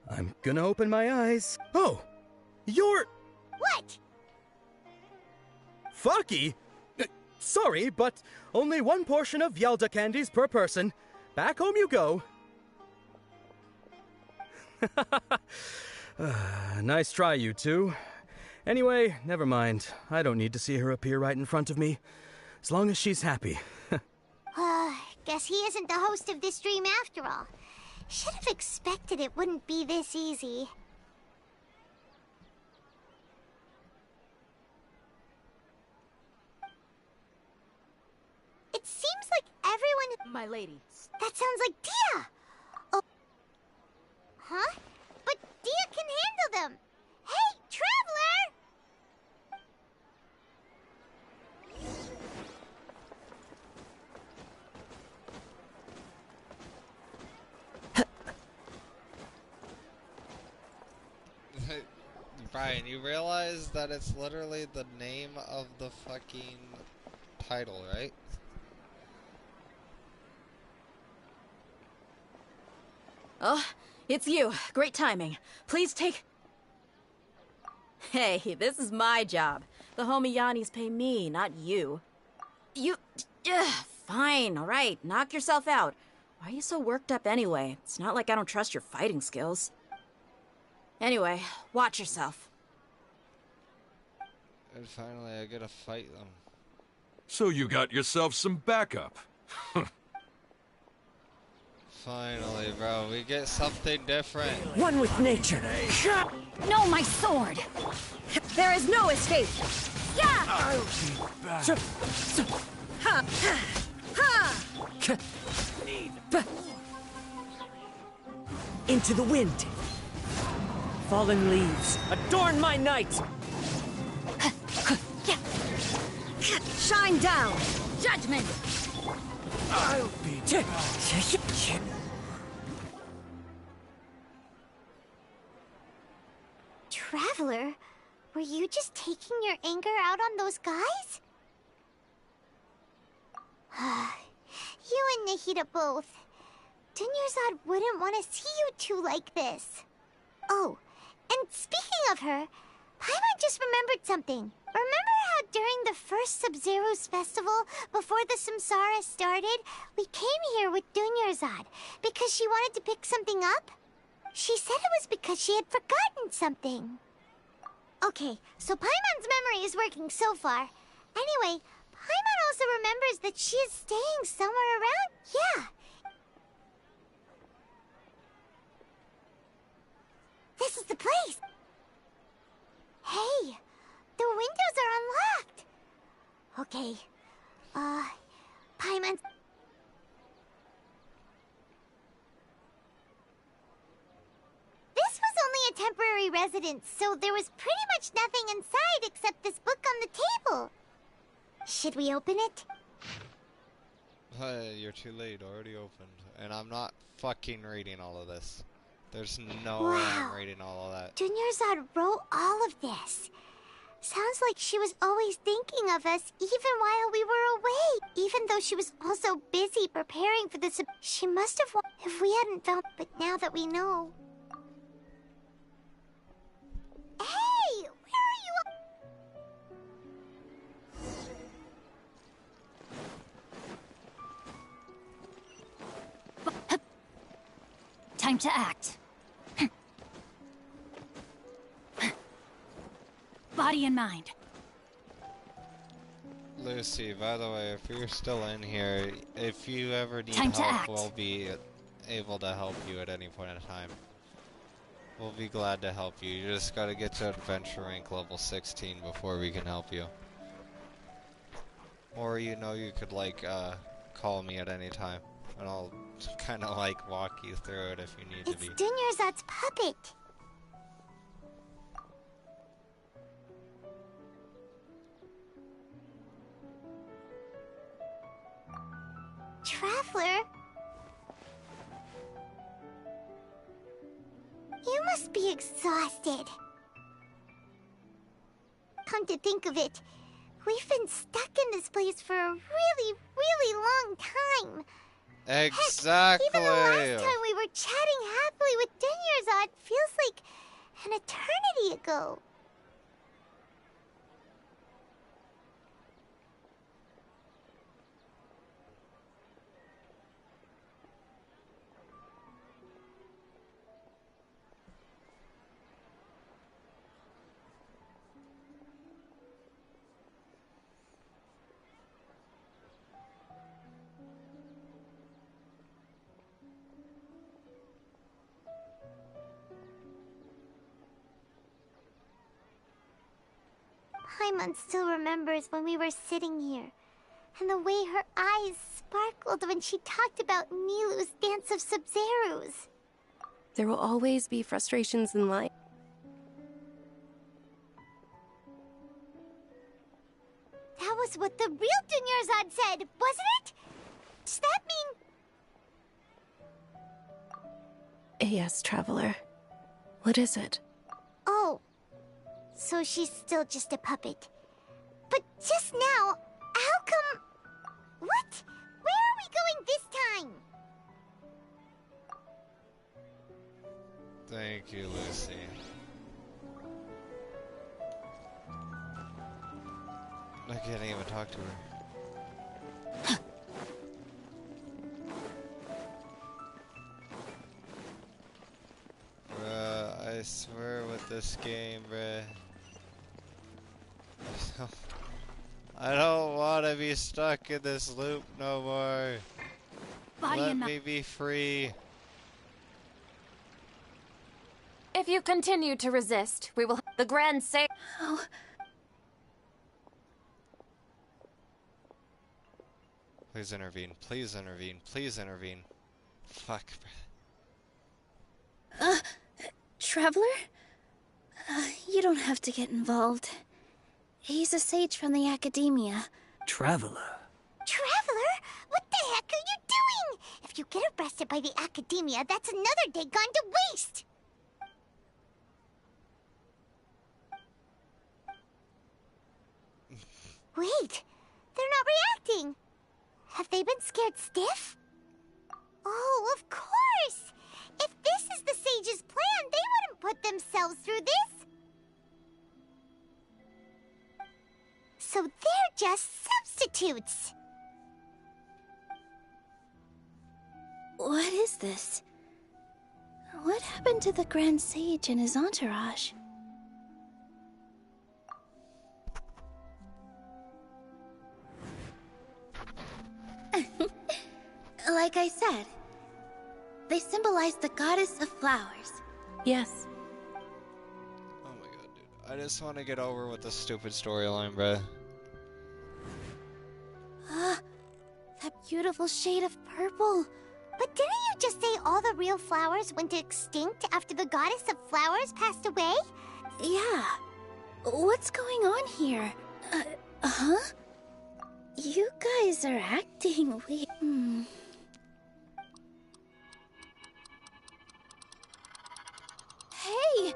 I'm gonna open my eyes. Oh! You're... What? Fucky? Sorry, but only one portion of Yalda candies per person. Back home you go. Nice try, you two. Anyway, never mind. I don't need to see her appear right in front of me. As long as she's happy. Guess he isn't the host of this dream after all. Should have expected it wouldn't be this easy. It seems like everyone... My lady. That sounds like Dia! Oh. Huh? But Dia can handle them! Hey, Traveler! Brian, you realize that it's literally the name of the fucking title, right? Oh, it's you. Great timing. Please take... Hey, this is my job. The homie Yannis pay me, not you. You... Fine, alright. Knock yourself out. Why are you so worked up anyway? It's not like I don't trust your fighting skills. Anyway, watch yourself. And finally I get to fight them. So you got yourself some backup. Finally, bro, we get something different. One with nature. No, my sword! There is no escape. Yeah! I'll be back. Ha! Ha! Into the wind. Fallen leaves, adorn my night. Shine down. Judgment! I'll be back. Traveler, were you just taking your anger out on those guys? You and Nahida both. Dunyarzad wouldn't want to see you two like this. Oh, and speaking of her, Paimon just remembered something. Remember how during the first Sub-Zero's festival, before the Samsara started, we came here with Dunyarzad because she wanted to pick something up? She said it was because she had forgotten something. Okay, so Paimon's memory is working so far. Anyway, Paimon also remembers that she is staying somewhere around. Yeah. This is the place. Hey, the windows are unlocked. Okay, Paimon. This was only a temporary residence, so there was pretty much nothing inside except this book on the table. Should we open it? You're too late, already opened. And I'm not fucking reading all of this. There's no way Wow. I'm reading all of that. Dunyarzad wrote all of this. Sounds like she was always thinking of us even while we were away. Even though she was also busy preparing for this, she must have if we hadn't found. But now that we know. Hey, where are you? Time to act. Body and mind. Lucy, by the way, if you're still in here, if you ever need Time to help, act. we'll be able to help you at any point in time. We'll be glad to help you. You just gotta get to adventure rank level 16 before we can help you. Or you could like call me at any time, and I'll kind of like walk you through it if you need to be. It's Dunyarzad's puppet. Traveler? You must be exhausted. Come to think of it, we've been stuck in this place for a really, really long time. Exactly. Heck, even the last time we were chatting happily with Dunyarzad feels like an eternity ago. Paimon still remembers when we were sitting here, and the way her eyes sparkled when she talked about Nilu's dance of Sub-Zerus. There will always be frustrations in life. That was what the real Dunyarzad said, wasn't it? Does that mean... Yes, Traveler. What is it? Oh, so she's still just a puppet. But just now, how come... What? Where are we going this time? Thank you, Lucy. I can't even talk to her. Bruh, I swear with this game, bruh. I don't want to be stuck in this loop no more. everybody Let in the... me be free. If you continue to resist, we will... The Grand Sage... Oh. Please intervene. Please intervene. Please intervene. Fuck. Traveler? You don't have to get involved. He's a sage from the academia. Traveler? Traveler? What the heck are you doing? If you get arrested by the academia, that's another day gone to waste! Wait, they're not reacting. Have they been scared stiff? Oh, of course! If this is the sage's plan, they wouldn't put themselves through this. So they're just substitutes. What is this? What happened to the Grand Sage and his entourage? Like I said, they symbolize the goddess of flowers. Yes. Oh my god, dude. I just want to get over with this stupid storyline, bruh. That beautiful shade of purple. But didn't you just say all the real flowers went extinct after the goddess of flowers passed away? Yeah. What's going on here? Huh? You guys are acting weird. Hey!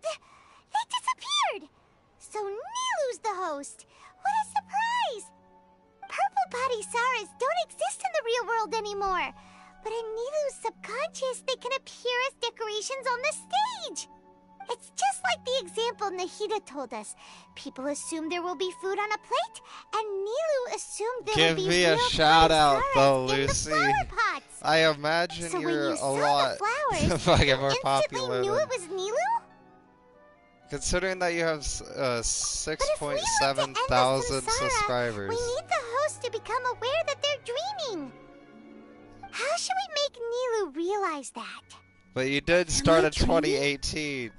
They disappeared! So Nilu's the host! What a surprise! Purple body Saras don't exist in the real world anymore. But in Nilu's subconscious, they can appear as decorations on the stage. It's just like the example Nahida told us. People assume there will be food on a plate, and Nilu assumed there Give would be me a real shout out, Saras though, in the Lucy. flower pots. I imagine So when you're you a saw lot the flowers, fucking you more instantly popular knew than... it was Nilu? Considering that you have 6.7 Samsara, thousand subscribers. We need the host to become aware that they're dreaming. How should we make Nilu realize that? But you did start in 2018.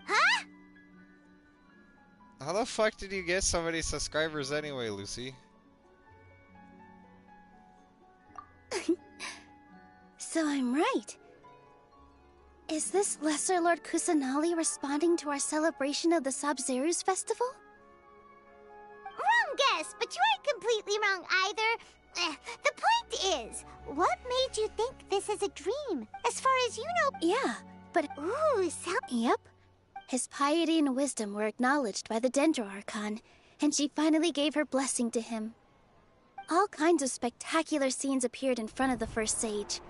Huh? How the fuck did you get so many subscribers anyway, Lucy? So I'm right. Is this Lesser Lord Kusanali responding to our celebration of the Sabzeruz festival? Wrong guess, but you aren't completely wrong either. The point is, what made you think this is a dream? As far as you know... Yeah, but... Ooh, Yep. His piety and wisdom were acknowledged by the Dendro Archon, and she finally gave her blessing to him. All kinds of spectacular scenes appeared in front of the first sage,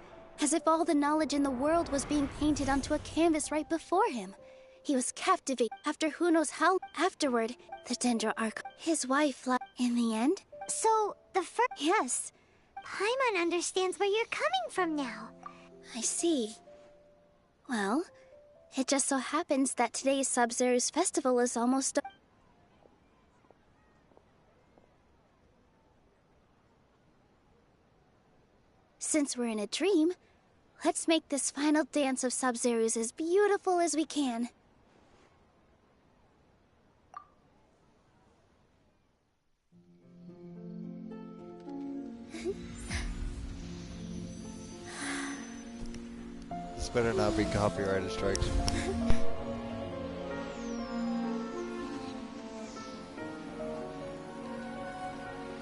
as if all the knowledge in the world was being painted onto a canvas right before him. He was captivated after who knows how. Afterward, the Dendro Archon, his wife, in the end. So, the first... Yes. Paimon understands where you're coming from now. I see. Well, it just so happens that today's Sabzeruz festival is almost... Since we're in a dream, let's make this final dance of Sabzeruz as beautiful as we can. This better not be copyrighted strikes.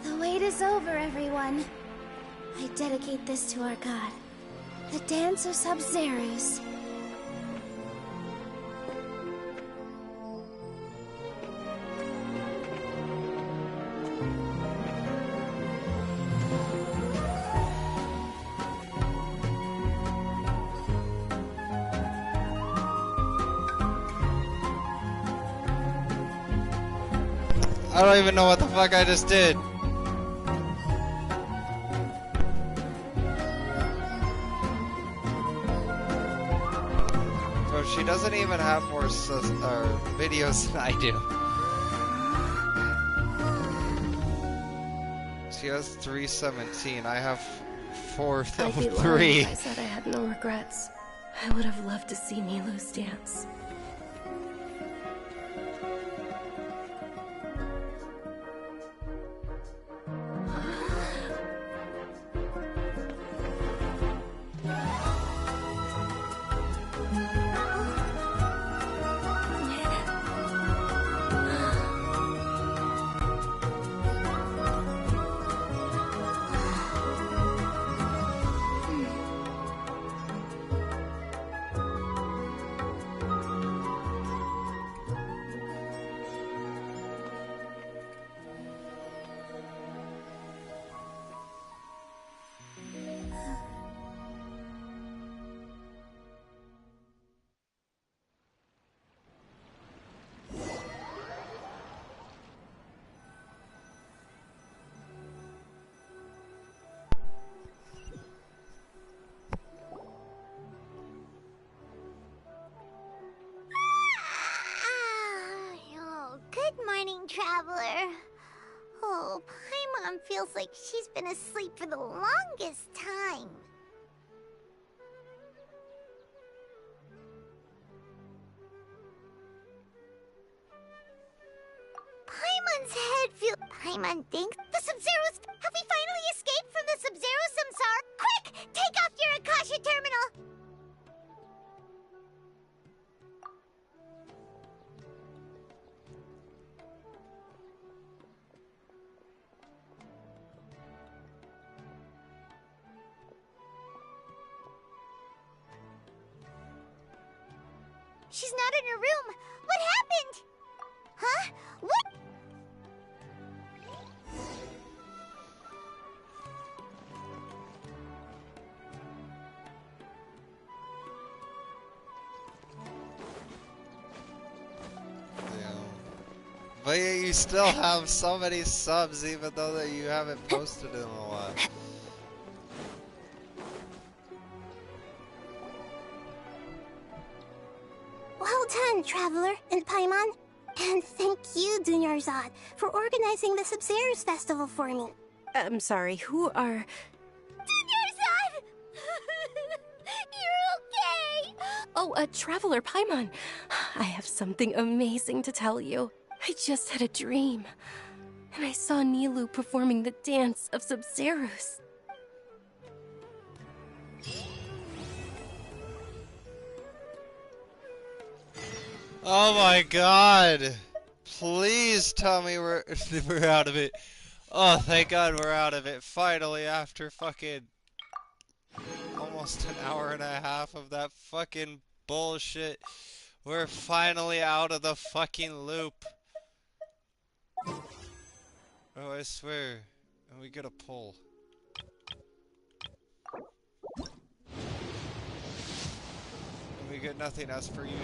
The wait is over, everyone. I dedicate this to our god, the dance of Sabzeruz. I don't even know what the fuck I just did. Bro, she doesn't even have more videos than I do. She has 317. I have I'd be lying 403. if I said I had no regrets. I would have loved to see Nilu's dance. Oh, good morning, traveler. Oh, Paimon feels like she's been asleep for the longest time. Paimon's head feels... Paimon thinks the Sub-Zero's... Have we finally escaped from the Sub-Zero Samsara? Quick! Take off your Akasha terminal! She's not in her room. What happened? Huh? What? But yeah, you still have so many subs even though that you haven't posted in a while. Well done, Traveler and Paimon. And thank you, Dunyarzad, for organizing the Sub-Zero's festival for me. I'm sorry, who are... Dunyarzad! You're okay! Oh, a Traveler Paimon. I have something amazing to tell you. I just had a dream. And I saw Nilu performing the dance of Sub-Zeros. Oh my god! Please tell me we're out of it. Oh, thank god we're out of it. Finally, after fucking almost an hour and a half of that fucking bullshit, we're finally out of the fucking loop. Oh, I swear. And we get a pull. And we get nothing as per usual.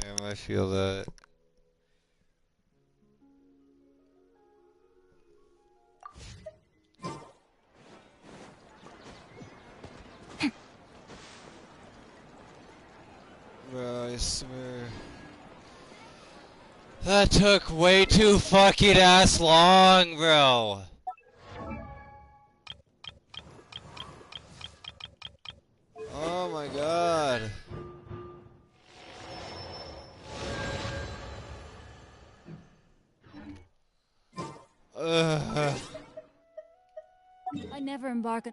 Damn, I feel that. Bro, I swear. That took way too fucking ass long, bro. Oh my god. I never embark on...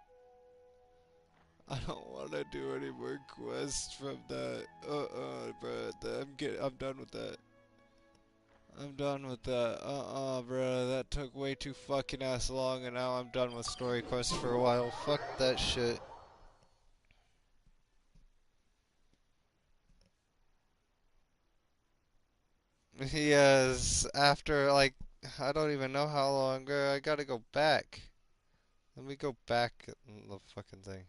I don't want to do any more quests from that. Bro. I'm done with that. I'm done with that. Bro. That took way too fucking ass long, and now I'm done with story quests for a while. Fuck that shit. Yes, after, like, I don't even know how long, bro. I gotta go back. Let me go back in the fucking thing.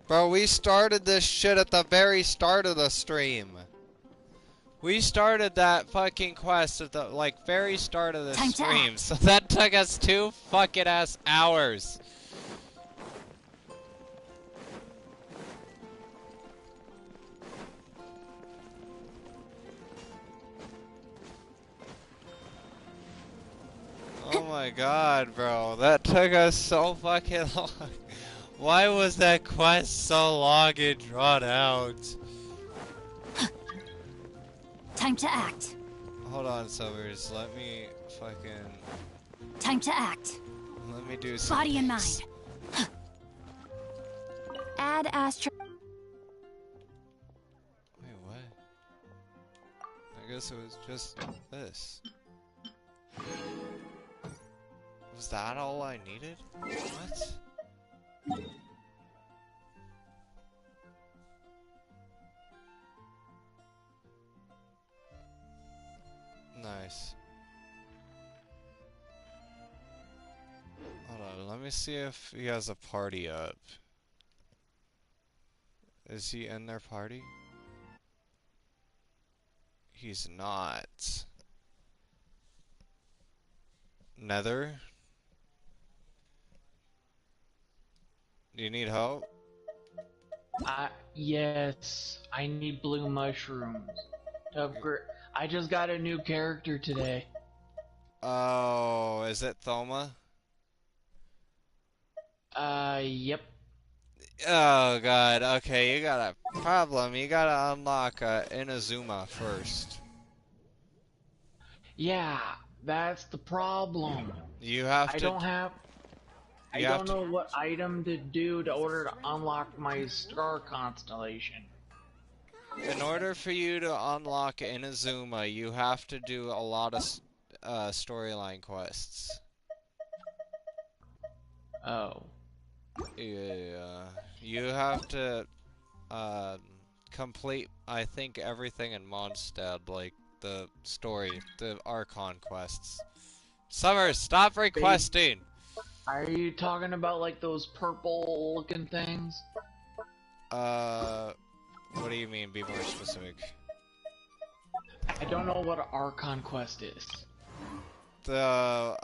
Bro, we started this shit at the very start of the stream. We started that fucking quest at the, like, very start of the Time to stream, act. so that took us 2 fucking ass hours. Oh my god, bro. That took us so fucking long. Why was that quest so long and drawn out? Time to act. Hold on, Silvers. Let me fucking... Time to act. Let me do some Body and things. mind. Add Astro. Wait, what? I guess it was just this. Was that all I needed? What? Nice. Hold on, let me see if he has a party up. Is he in their party? He's not. Nether? Do you need help? Yes, I need blue mushrooms. To upgrade. I just got a new character today. Oh, is it Thoma? Yep. Oh god, okay, you got a problem. You gotta unlock Inazuma first. Yeah, that's the problem. You have I to... don't have... I you have don't to- know what item to do to order to unlock my star constellation. In order for you to unlock Inazuma, you have to do a lot of storyline quests. Oh. Yeah, you have to complete, I think, everything in Mondstadt, like the story, the Archon quests. Summer, stop requesting! Are you talking about like those purple looking things? What do you mean? Be more specific. I don't know what an Archon quest is. The,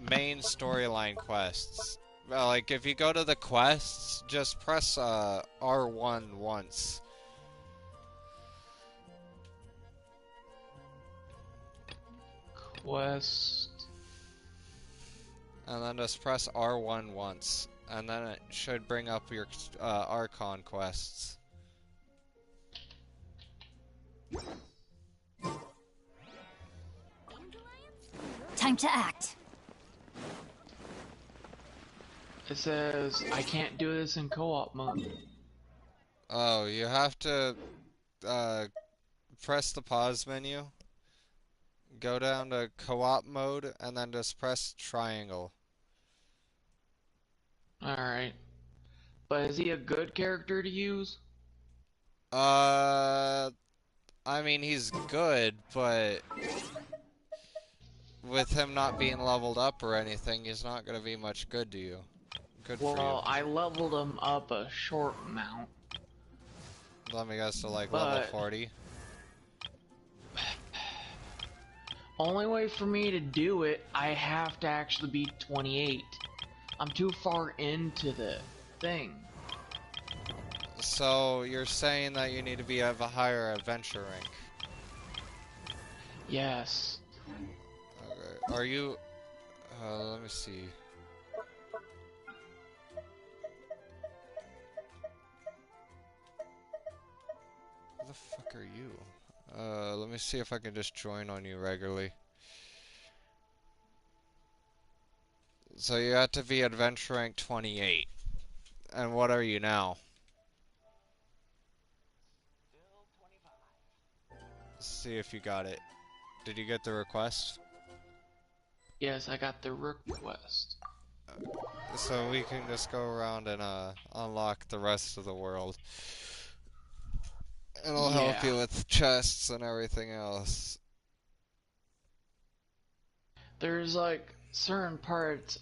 main storyline quests. Like, if you go to the quests, just press, R1 once. Quest. And then just press R1 once. And then it should bring up your, Archon quests. Time to act. It says I can't do this in co-op mode. Oh, you have to, press the pause menu. Go down to co-op mode, and then just press triangle. Alright. But is he a good character to use? I mean, he's good, but with him not being leveled up or anything, he's not gonna be much good to you. Good for you. Well, I leveled him up a short amount. Let me guess to like level 40. Only way for me to do it, I have to actually be 28. I'm too far into the thing. So you're saying that you need to be of a higher adventure rank? Yes. Okay. Are you? Let me see. Who the fuck are you? Let me see if I can just join on you regularly. So you have to be adventure rank 28. And what are you now? Let's see if you got it. Did you get the request? Yes, I got the request. So we can just go around and unlock the rest of the world. It'll help you with chests and everything else. There's like certain parts.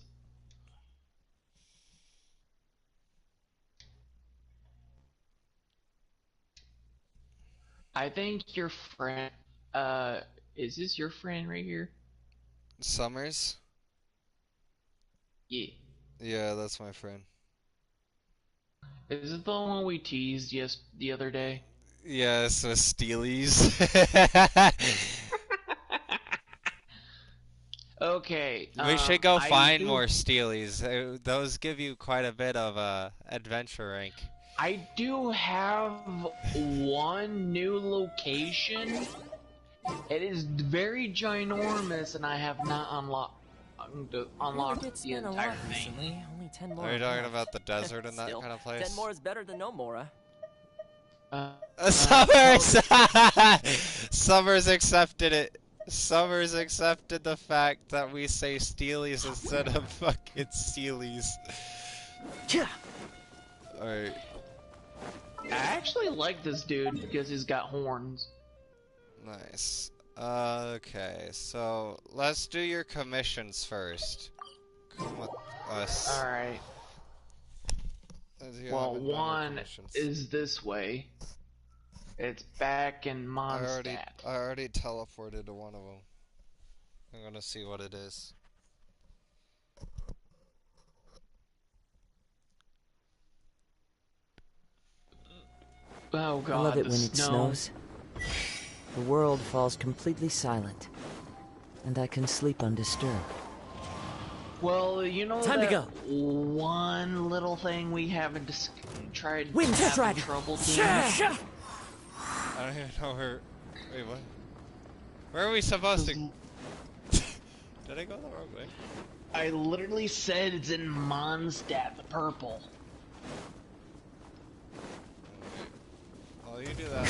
I think your friend, is this your friend right here? Summers? Yeah. Yeah, that's my friend. Is it the one we teased the other day? Yes, with Steelies. Okay. We should go I find do, more Steelies. Those give you quite a bit of adventure rank. I do have one new location. It is very ginormous, and I have not unlocked the entire thing. Only 10 more. Are you talking about the desert and that Still, kind of place? 10 more is better than no Mora. Summers! Summers accepted it. Summers accepted the fact that we say Steelies instead of fucking Steelies. Alright. I actually like this dude because he's got horns. Nice. Okay, so let's do your commissions first. Come with us. Alright. Well, one is this way. It's back in Mondstadt. I already teleported to one of them. I'm gonna see what it is. Oh god, I love it the when it snow. snows. The world falls completely silent, and I can sleep undisturbed. Well, you know Time to that go. one little thing we haven't tried Wind having strike. trouble doing? I don't even know where. Wait, what? Where are we supposed to? Did I go the wrong way? I literally said it's in Mondstadt, the purple. Well, you do that.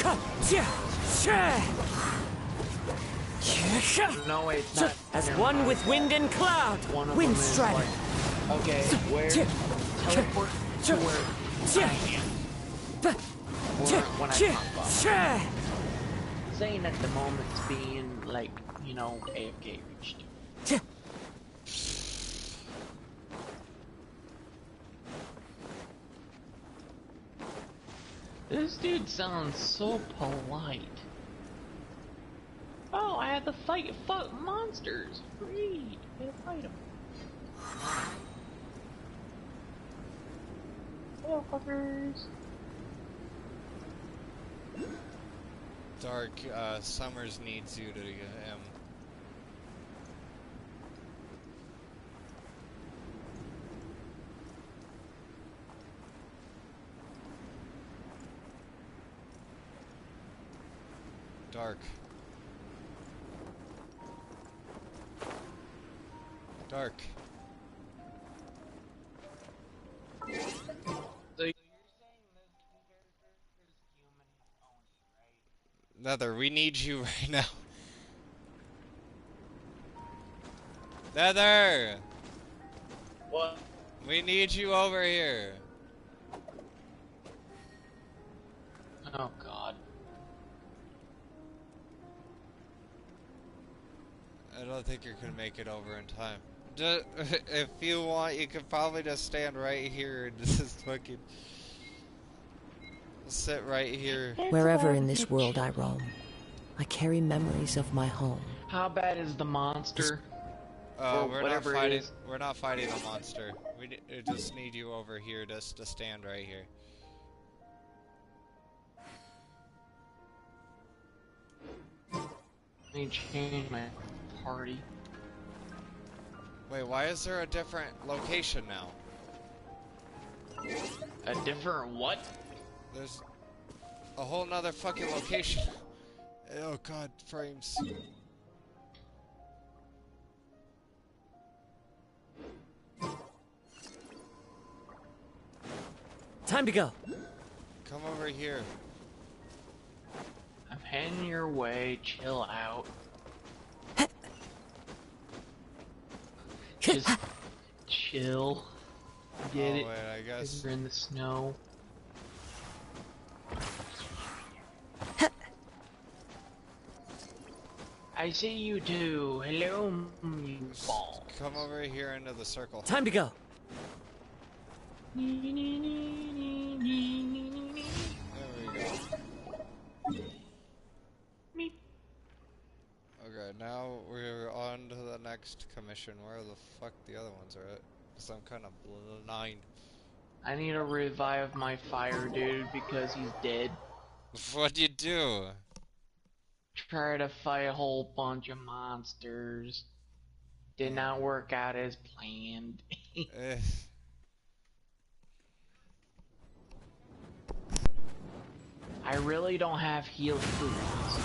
No, wait, it's not. As one with wind and cloud. One of Wind them is strider. like, okay, where? Teleport to where I am. Or when I pop up. Saying at the moment it's being, like, you know, AFK reached. This dude sounds so polite. Oh, I had to fight monsters. Great. I had to fight them. Hello, fuckers. Dark, Summers needs you to get him. Dark. Dark. So you're saying this character is human only, right? Nether, we need you right now. Nether! What? We need you over here. Oh god. I don't think you're gonna make it over in time. If you want, you can probably just stand right here and just fucking sit right here. Wherever in this world I roam, I carry memories of my home. How bad is the monster? Or We're not whatever it fighting. is. We're not fighting the monster. We just need you over here just to stand right here. Let me change my party. Wait, why is there a different location now? A different what? There's a whole nother fucking location. Oh god, frames. Time to go. Come over here. I'm heading your way. Chill out. Just chill. Get it? Wait, I guess. 'Cause we're in the snow. I see you too. Hello, you ball. Come over here into the circle. Time to go. There we go. next commission. Where the fuck the other ones are at? Because I'm kind of blind. I need to revive my fire dude because he's dead. What'd you do? Try to fight a whole bunch of monsters. Did not work out as planned. I really don't have heal foods.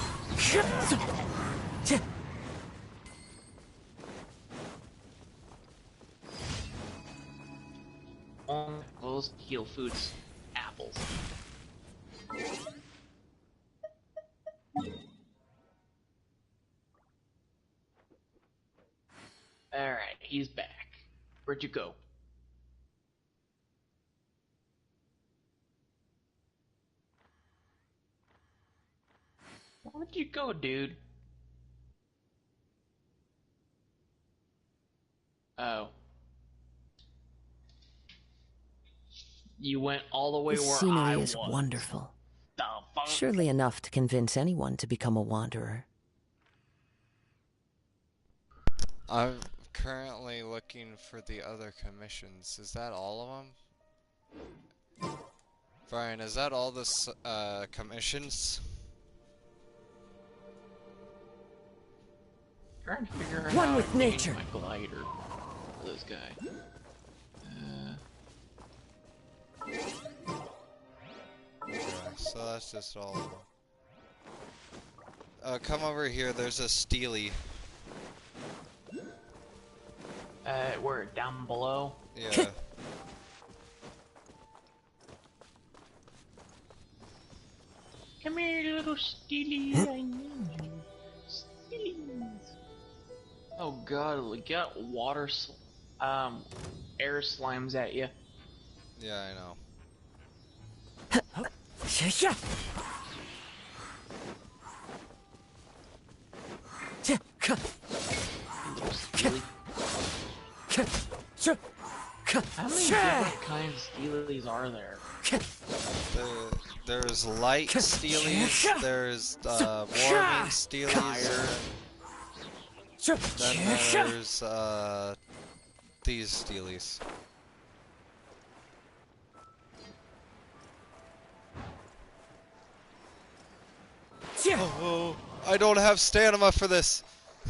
Only those heal foods, apples. Alright, he's back. Where'd you go? Where'd you go, dude? Oh. You went all the way This where scenery I is was. wonderful. The fuck? Surely enough to convince anyone to become a wanderer. I'm currently looking for the other commissions. Is that all of them? Brian, is that all the commissions? Trying to figure out One how with to change nature. my glider. This guy. Yeah, so that's just all of them. Come over here, there's a Steely. Where, down below? Yeah. Come here, little Steely, I need you. Steelies. Oh god, we got air slimes at you. Yeah, I know. How many different kinds of Steelies are there? There's light Steelies, there's warming Steelies, then there's these Steelies. Oh, I don't have stamina for this.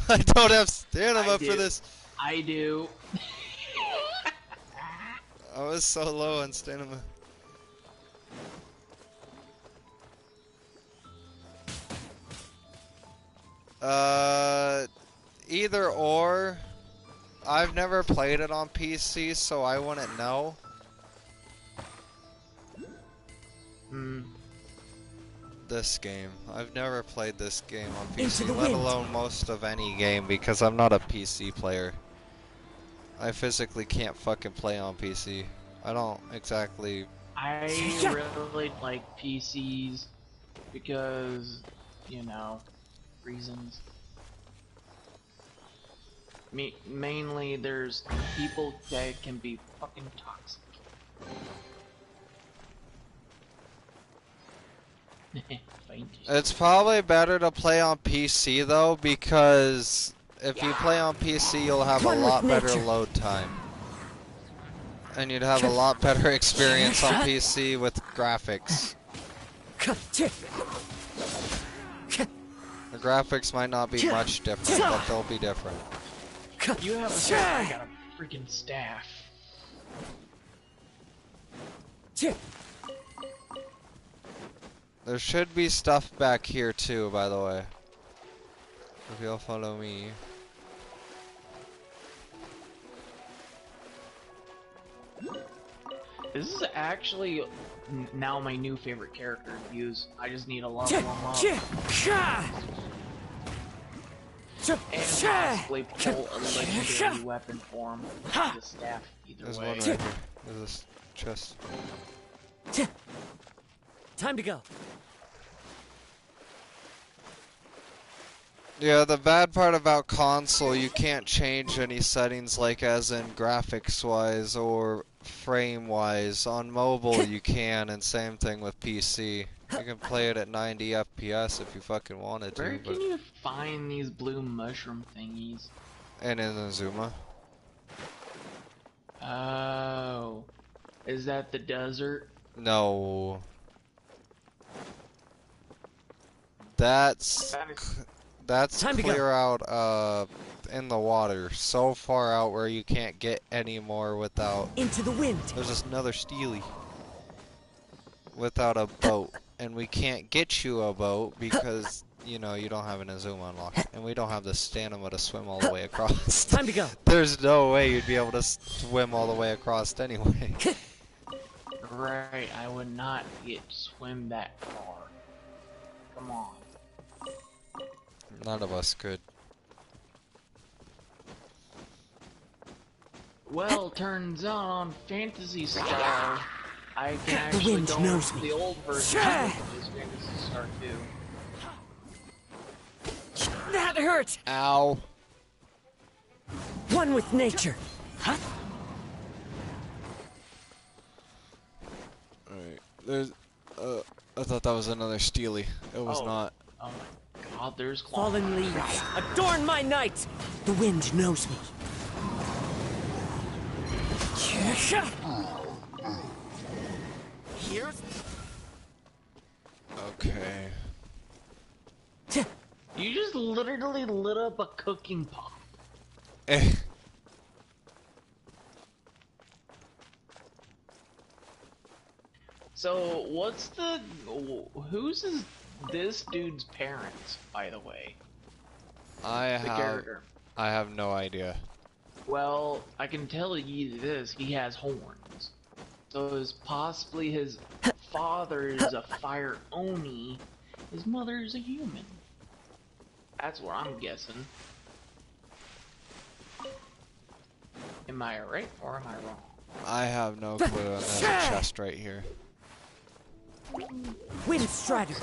I don't have stamina for this. I do. I was so low on stamina. Either or. I've never played it on PC, so I wouldn't know. This game. I've never played this game on PC, let alone most of any game, because I'm not a PC player. I physically can't fucking play on PC. I don't exactly... I really like PCs because, you know, reasons. Mainly, there's people that can be fucking toxic. It's probably better to play on PC though, because if you play on PC, you'll have a lot better load time. And you'd have a lot better experience on PC with graphics. The graphics might not be much different, but they'll be different. You have a staff, I got a freaking staff. There should be stuff back here too, by the way. If you'll follow me. This is actually now my new favorite character to use. I just need to level him up. And possibly pull a legendary weapon for him. The staff, either There's way. one right here. There's this chest. Time to go. Yeah, the bad part about console, you can't change any settings, like as in graphics-wise or frame-wise. On mobile you can, and same thing with PC. You can play it at 90 FPS if you fucking wanted to. Where but can you find these blue mushroom thingies? And Inazuma. Oh. Is that the desert? No. That's clear out in the water, so far out where you can't get any more without into the wind. There's just another Steely without a boat, and we can't get you a boat because you know you don't have an Azuma unlocked, and we don't have the stamina to swim all the way across. Time to go. There's no way you'd be able to swim all the way across anyway. Right, I would not swim that far. Come on. None of us could. Well, turns out on Phantasy Star, I can actually go into the old version of Phantasy Star 2. That hurt! Ow. One with nature. Huh? Alright, there's, I thought that was another Steely. It was not. Oh my god, there's claws. Fallen leaves, adorn my night! The wind knows me. Here's... Okay. You just literally lit up a cooking pot. Eh. So, what's the... this dude's parents, by the way? I have no idea. Well, I can tell you this, he has horns. So is possibly his father is a fire Oni, his mother is a human. That's what I'm guessing. Am I right or am I wrong? I have no clue, and there's a chest right here. Wind Strider!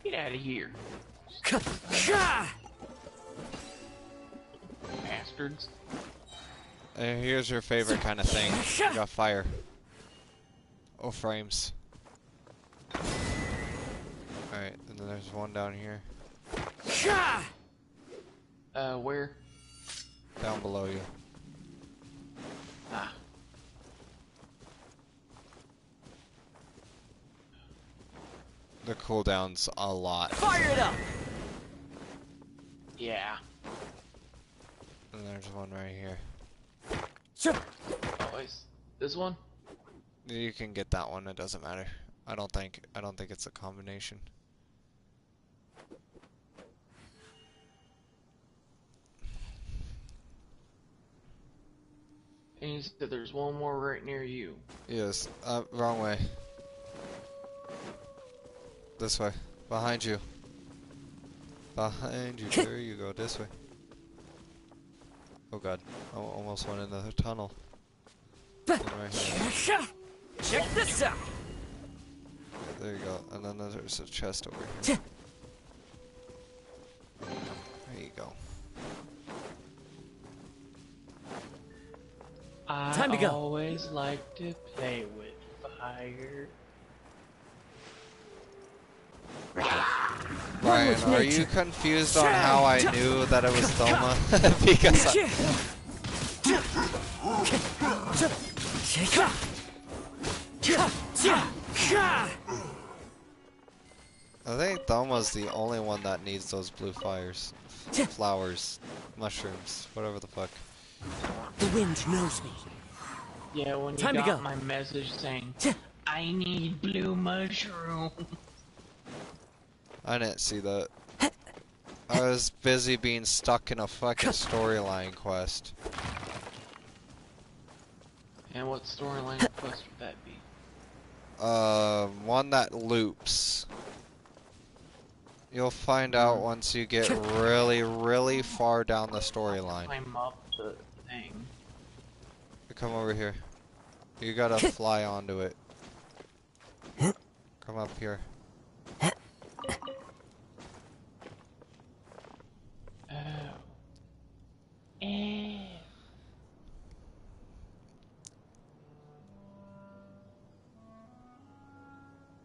Get out of here. Bastards. And here's your favorite kind of thing. You got fire. Oh, frames. Alright, and then there's one down here. Where? Down below you. Ah. The cooldown's a lot. Fire it up! Yeah. And there's one right here. Oh, is this one? You can get that one, it doesn't matter. I don't think it's a combination. And you said there's one more right near you. Yes, wrong way. This way. Behind you. Behind you. There you go. This way. Oh god. I almost went into the tunnel. Right here. Check this out! There you go. And then there's a chest over here. There you go. Time to go. I always like to play with fire. Ryan, are you confused on how I knew that it was Thoma? Because I think Thoma's the only one that needs those blue fires. Flowers. Mushrooms. Whatever the fuck. The wind knows me. Yeah, when you got my message saying, I need blue mushroom. I didn't see that. I was busy being stuck in a fucking storyline quest. And what storyline quest would that be? One that loops. You'll find out once you get really, really far down the storyline. Climb up the thing. Come over here. You gotta fly onto it. Come up here.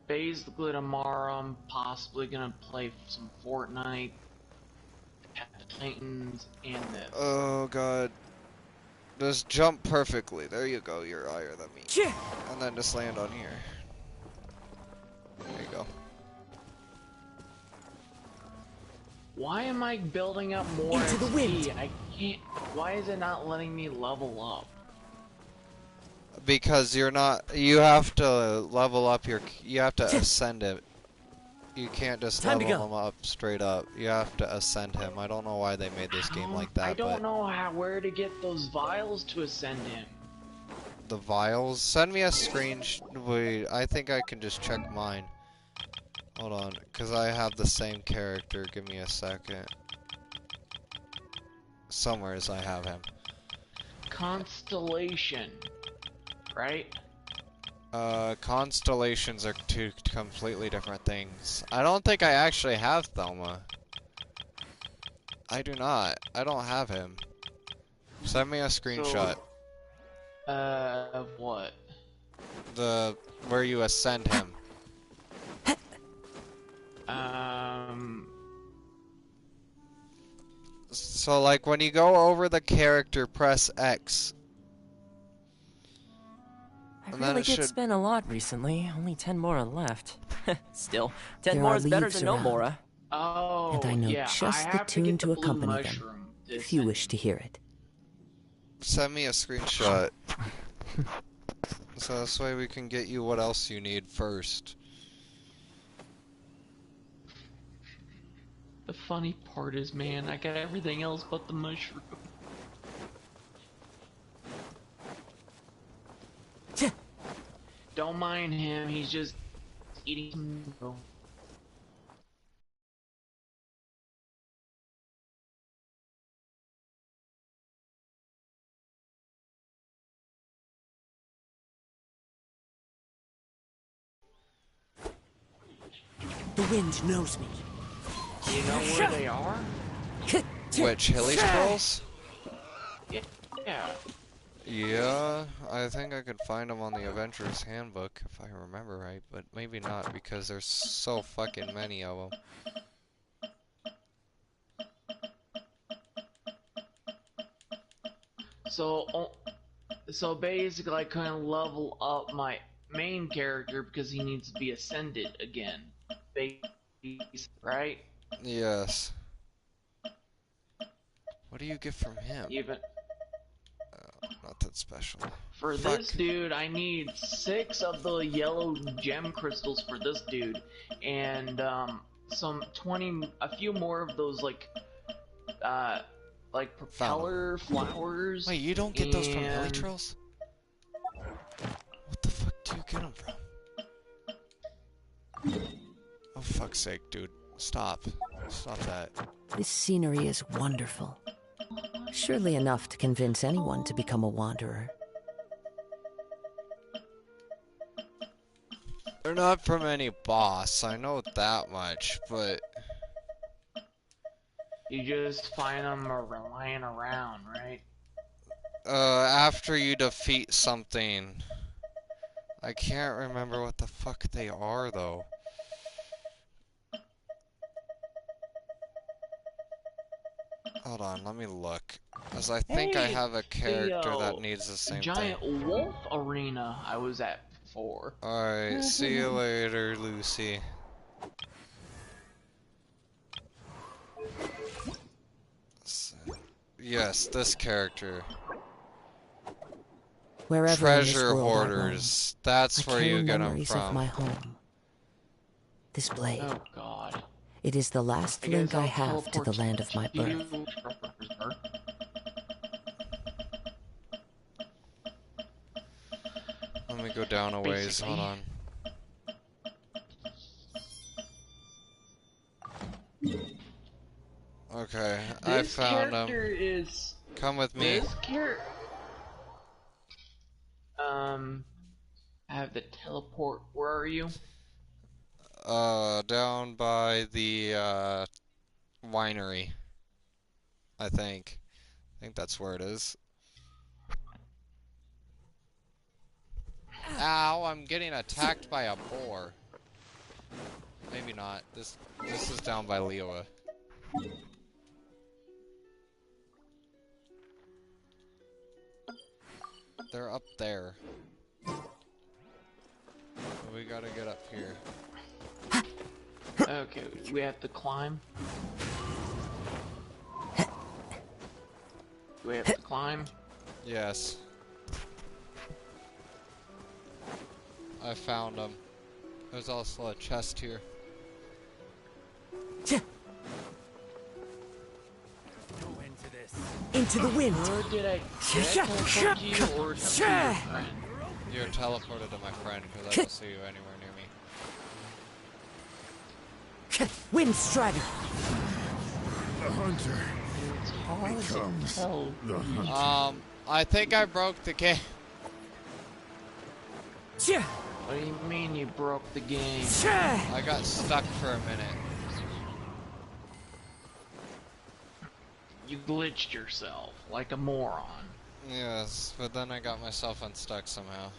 Basically tomorrow I'm possibly gonna play some Fortnite. Titans and this. Oh god. Just jump perfectly. There you go, you're higher than me. And then just land on here. There you go. Why am I building up more Into the wind. XP? I can't. Why is it not letting me level up? Because you're not. You have to level up your. You have to ascend it. You can't just level him up straight up. You have to ascend him. I don't know why they made this game like that. I don't know where to get those vials to ascend him. The vials? Send me a Wait, I think I can just check mine. Hold on, because I have the same character. Give me a second. Somewheres I have him. Constellation. Right? Constellations are two completely different things. I don't think I actually have Thelma. I do not. I don't have him. Send me a screenshot. Of what? Where you ascend him. So like when you go over the character, press X. I really did spend a lot recently. Only 10 more left. Still, 10 There more are is better leaves than no around. Mora. Oh, And I know yeah, just I the have to tune get to the blue accompany them, mushroom if you wish to hear it. Send me a screenshot. So this way we can get you what else you need first. The funny part is, man, I got everything else but the mushroom. Don't mind him, he's just eating some noodle. The wind knows me. Do you know where they are? Which hilly scrolls? Yeah. Yeah, I think I could find them on the Adventurer's Handbook if I remember right, but maybe not because there's so fucking many of them. So basically I couldn't level up my main character because he needs to be ascended again. Right? Yes. What do you get from him? Even nothing special. for this dude, I need 6 of the yellow gem crystals for this dude, and a few more of those like propeller flowers. Wait, you don't get those from Elytros? What the fuck do you get them from? Oh fuck's sake, dude. Stop. Stop that. This scenery is wonderful. Surely enough to convince anyone to become a wanderer. They're not from any boss, I know that much, but... You just find them lying around, right? After you defeat something. I can't remember what the fuck they are, though. Hold on, let me look. Because I think I have a character that needs the same giant thing. wolf arena I was at before. Alright, see you later, Lucy. Yes, this character. Wherever Treasure in this world hoarders. That's where you get them memories of from. my home. This blade. Oh god. It is the last link I have to the land of my birth. Let me go down a ways, hold on. Okay, I found him. Come with me. This character I have the teleport. Where are you? Down by the winery. I think that's where it is. Ow, I'm getting attacked by a boar. Maybe not. This is down by Leoa. They're up there. We gotta get up here. Okay, we have to climb. Do we have to climb? Yes. I found them. There's also a chest here. Into the wind. Or did I teleport to you or to your friend? You're teleported to my friend because I don't see you anywhere near me. Wind strider. The hunter becomes the hunter. I think I broke the game. What do you mean you broke the game? I got stuck for a minute. You glitched yourself like a moron. Yes, but then I got myself unstuck somehow.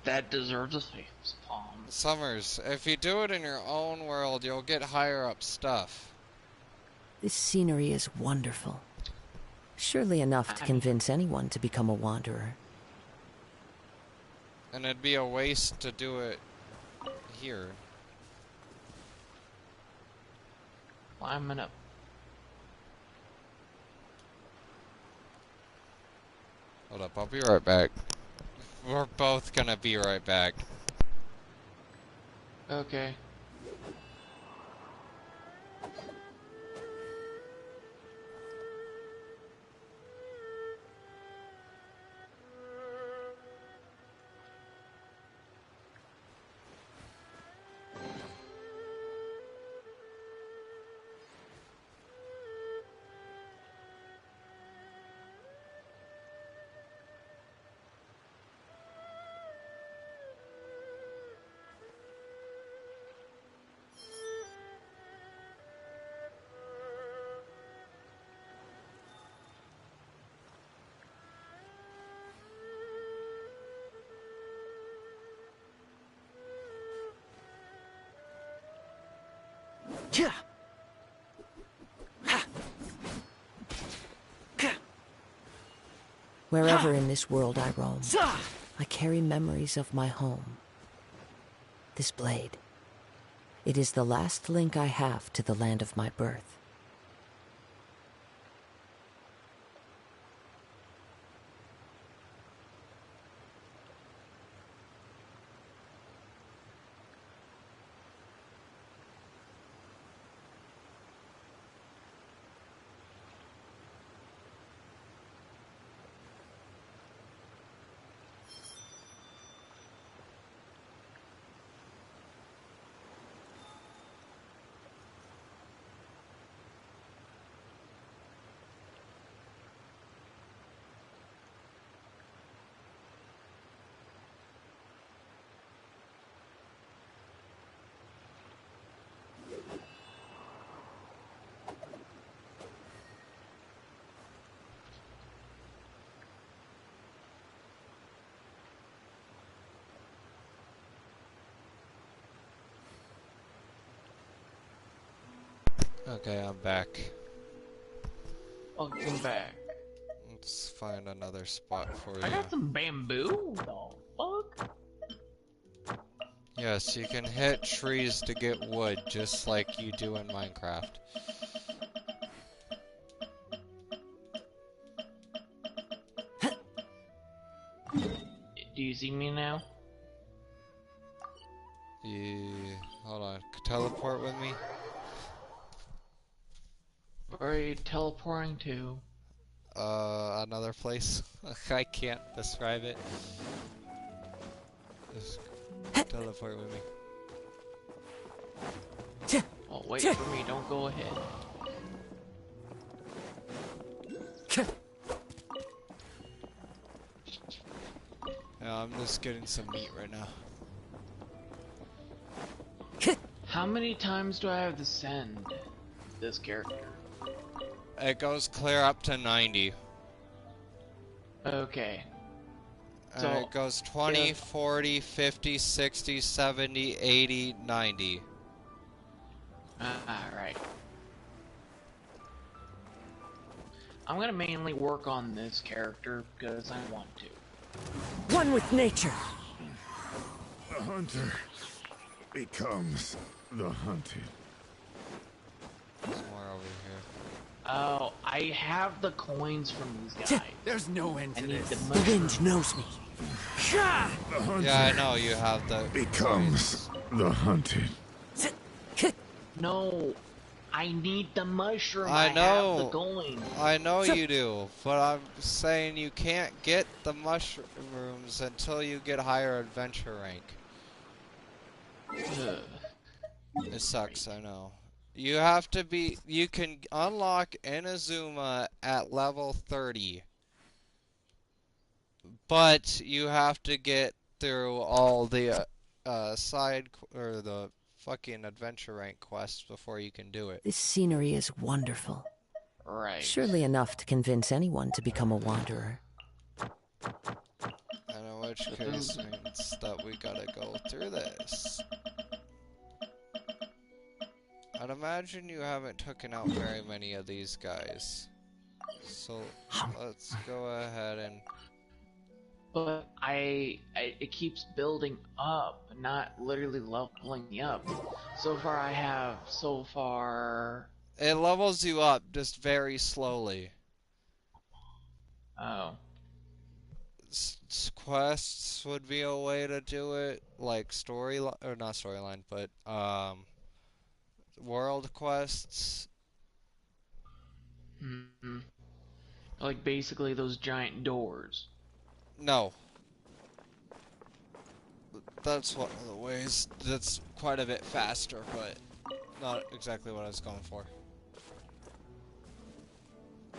That deserves a face palm. Summers, if you do it in your own world, you'll get higher up stuff. This scenery is wonderful. Surely enough to convince anyone to become a wanderer. And it'd be a waste to do it here. Climbing up. Hold up, I'll be right back. We're both gonna be right back. Okay. Wherever in this world I roam, I carry memories of my home. This blade. It is the last link I have to the land of my birth. Okay, I'm back. Welcome back. Let's find another spot for you. I got some bamboo. The fuck? Yes, you can hit trees to get wood, just like you do in Minecraft. Do you see me now? Yeah, hold on. Teleport with me? Where are you teleporting to? Another place. I can't describe it. Just teleport with me. Oh, wait for me, don't go ahead. Yeah, I'm just getting some meat right now. How many times do I have to send this character? It goes clear up to 90. Okay. And So, it goes 20, 40, 50, 60, 70, 80, 90. Alright. I'm gonna mainly work on this character because I want to. One with nature. The hunter becomes the hunted. Somewhere over here. Oh, I have the coins from these guys. There's no end to this. The wind knows me. Yeah, I know you have the becomes the hunted. No, I need the mushroom. I know. have the coins. I know you do, but I'm saying you can't get the mushrooms until you get higher adventure rank. It sucks, I know. You have to be. You can unlock Inazuma at level 30. But you have to get through all the or the fucking adventure rank quests before you can do it. This scenery is wonderful. Right. Surely enough to convince anyone to become a wanderer. And in which case means that we gotta go through this. I'd imagine you haven't taken out very many of these guys. So let's go ahead and... But it keeps building up, not literally leveling me up. So far. It levels you up just very slowly. Oh. Quests would be a way to do it, like storyline, or not storyline, but world quests. Mm-hmm. Like basically those giant doors. No. That's one of the ways. That's quite a bit faster, but not exactly what I was going for.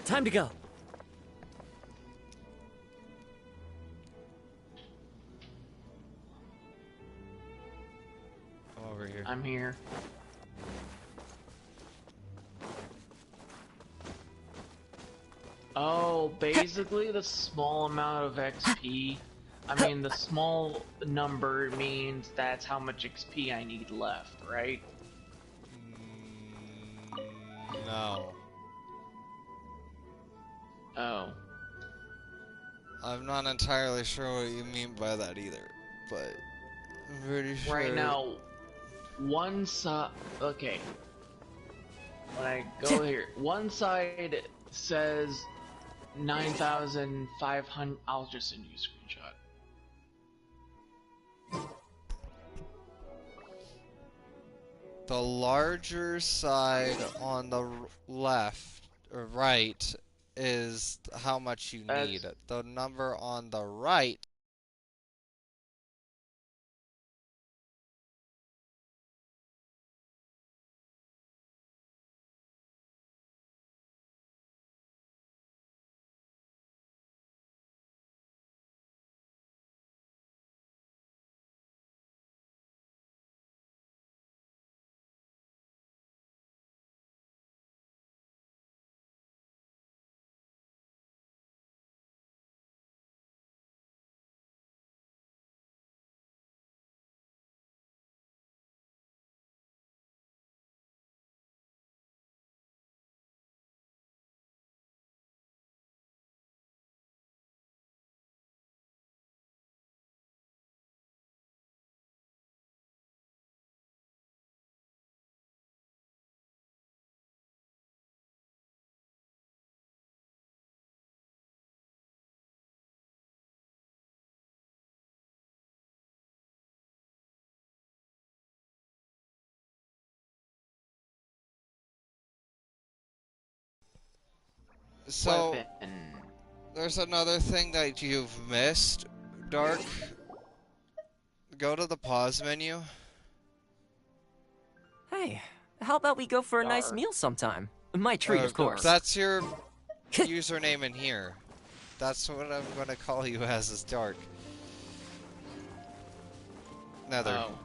Time to go. I'm over here. I'm here. Oh, basically the small amount of XP, I mean the small number means that's how much XP I need left, right? No. Oh. I'm not entirely sure what you mean by that either, but I'm pretty sure. Right now, one side, okay. When I go here, one side says 9,500. I'll just send you a screenshot. The larger side on the left or right is how much you need. The number on the right So, there's another thing that you've missed, Dark. Go to the pause menu. Hey, how about we go for a nice meal sometime? My treat, of course. That's your username in here. That's what I'm gonna call you as, is Dark. Nether. Oh.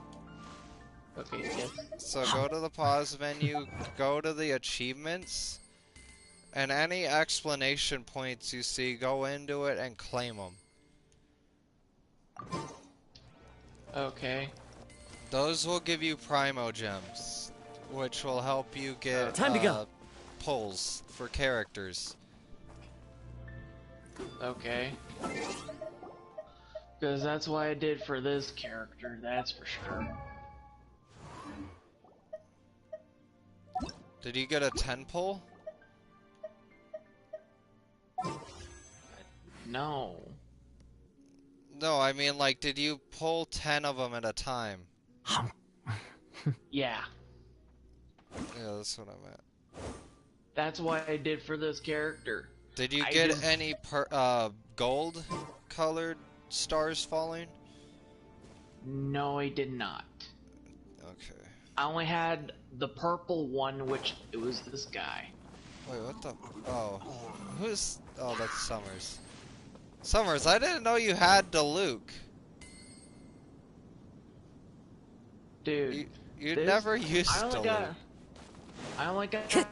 Okay, yes. So go to the pause menu, go to the achievements, and any explanation points you see, go into it and claim them. Okay. Those will give you Primo Gems, which will help you get Time to go. pulls for characters. Okay. Because that's what I did for this character, that's for sure. Did you get a 10 pull? No. No, I mean, like, did you pull 10 of them at a time? Yeah. Yeah, that's what I meant. That's what I did for this character. Did you get any gold colored stars falling? No, I did not. Okay. I only had the purple one, which it was this guy. Wait, what the? Oh. Who's... Oh, that's Summers. Summers, I didn't know you had Diluc. Dude. You never used Diluc. I only got...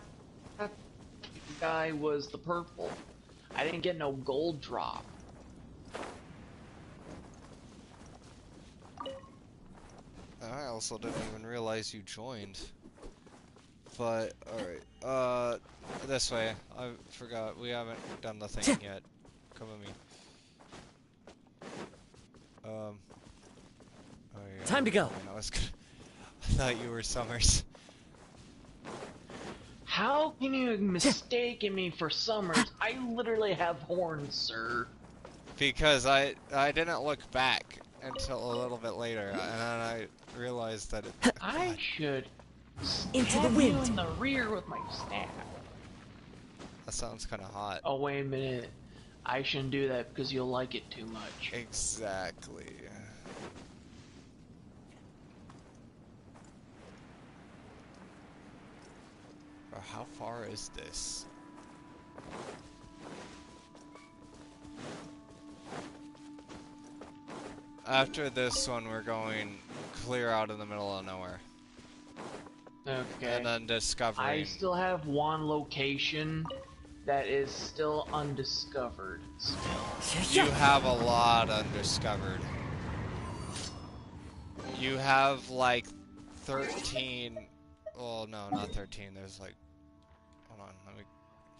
guy was the purple. I didn't get no gold drop. I also didn't even realize you joined. But, alright. This way. I forgot. We haven't done the thing yet. Come with me. Oh, yeah. Time to go. I thought you were Summers. How can you mistake me for Summers? I literally have horns, sir. Because I didn't look back until a little bit later, and then I realized that it... I should into the stab wind you in the rear with my staff. That sounds kind of hot. Oh, wait a minute. I shouldn't do that because you'll like it too much. Exactly. Bro, how far is this? After this one, we're going clear out in the middle of nowhere. Okay. And then discovering. I still have one location that is still undiscovered. You have a lot undiscovered. You have like 13. Well, no, not 13. There's like. Hold on, let me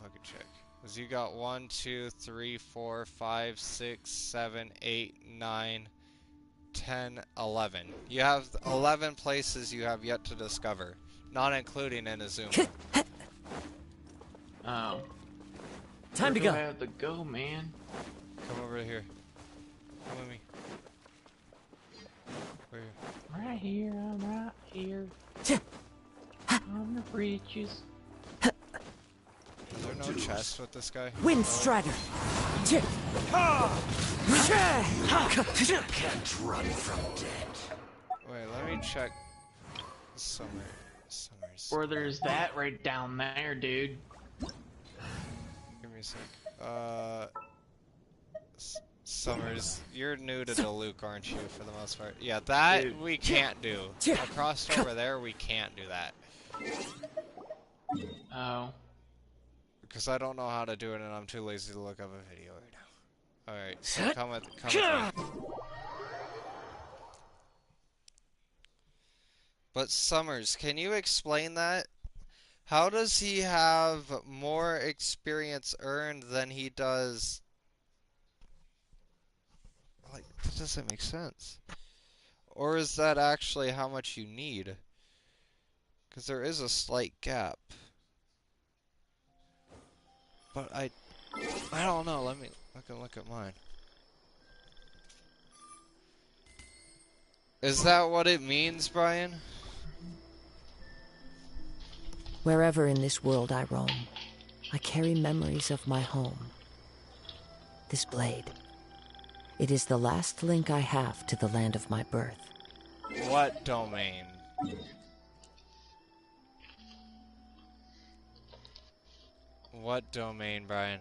fucking check. Because you got 1, 2, 3, 4, 5, 6, 7, 8, 9, 10, 11. You have 11 places you have yet to discover, not including Inazuma. Oh. Time to go. I have to go, man. Come over here. Come with me. Where are you? Right here, I'm right here. On the bridges. Is there no chest with this guy? Wind Strider. Can't run from death. Wait, let me check. Summers. Or there's that right down there, dude. Give me a sec. Summers, you're new to Diluc, aren't you, for the most part? Yeah, that dude. We can't do. Across over there, we can't do that. Oh. Because I don't know how to do it, and I'm too lazy to look up a video right now. Alright, so come with me. But Summers, can you explain that? How does he have more experience earned than he does? Like, that doesn't make sense. Or is that actually how much you need? Because there is a slight gap. But I don't know. Let me look at mine. Is that what it means, Brian? Wherever in this world I roam, I carry memories of my home. This blade. It is the last link I have to the land of my birth. What domain? What domain, Brian?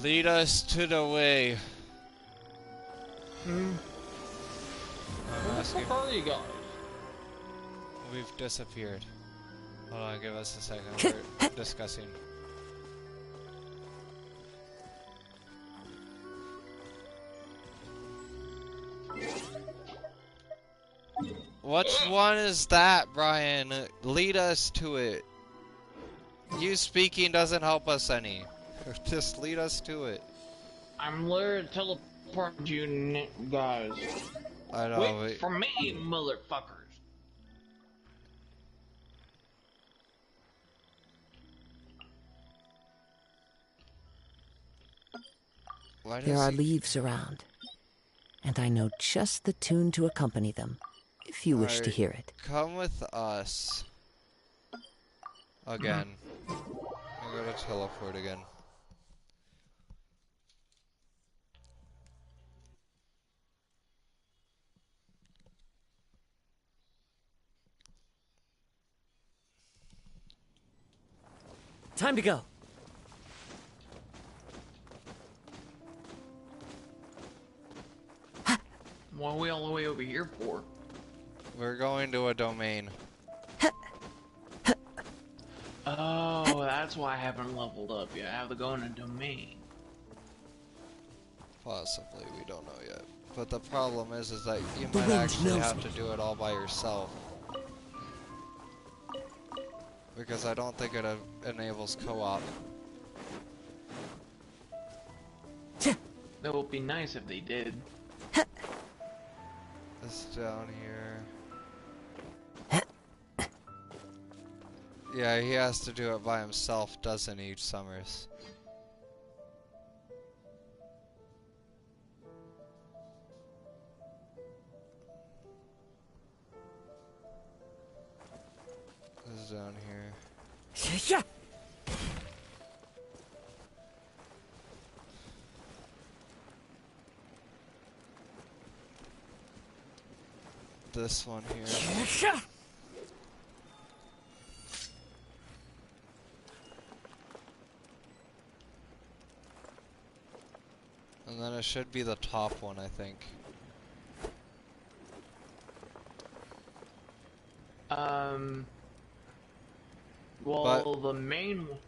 Lead us to the way. Where the fuck are you guys? We've disappeared. Hold on, give us a second. We're discussing. Which one is that, Brian? Lead us to it. You speaking doesn't help us any. Just lead us to it. I'm literally teleporting you guys. I know. Wait for me, motherfuckers. There are leaves around, and I know just the tune to accompany them, if you wish to hear it. Come with us. Again. I gotta teleport again. Time to go. What are we all the way over here for? We're going to a domain. Oh, that's why I haven't leveled up yet. I have to go in a domain. Possibly, we don't know yet. But the problem is that you might actually have to do it all by yourself. Because I don't think it enables co-op. That would be nice if they did. This down here. Yeah, he has to do it by himself, doesn't he, Summers? This is down here. This one here. And then it should be the top one, I think. Well, the main one.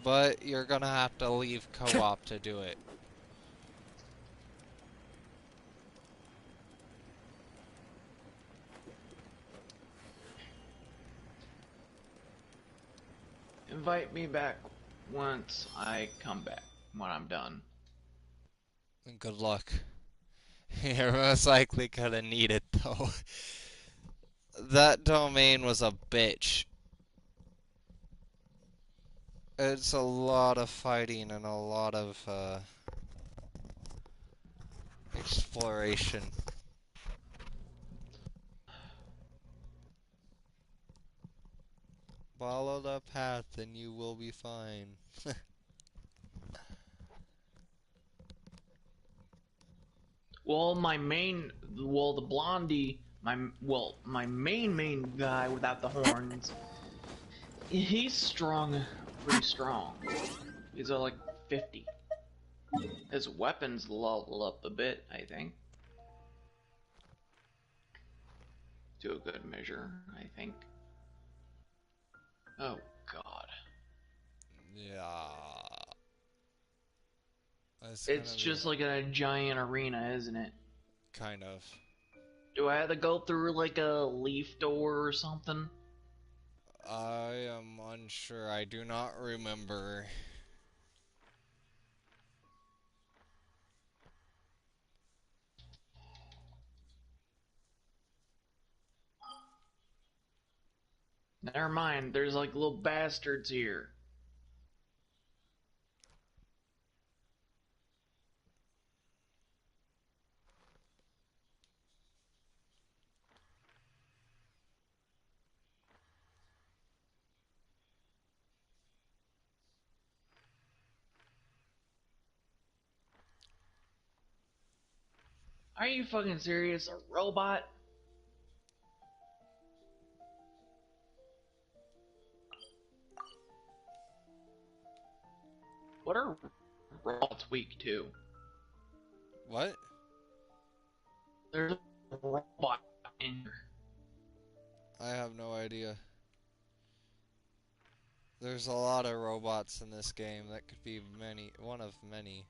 But you're gonna have to leave co-op to do it. Invite me back once I come back, when I'm done. And good luck. You're most likely gonna need it, though. That domain was a bitch. It's a lot of fighting and a lot of, exploration. Follow the path and you will be fine. Well, the blondie, my main guy without the horns, he's strong, pretty strong. He's at like 50. His weapons level up a bit, I think. To a good measure, I think. Oh, God. Yeah. It's just like a giant arena, isn't it? Kind of. Do I have to go through like a leaf door or something? I am unsure. I do not remember. Never mind, there's like little bastards here. Are you fucking serious? A robot? What are robots weak to? What? There's a robot in here. I have no idea. There's a lot of robots in this game. That could be one of many.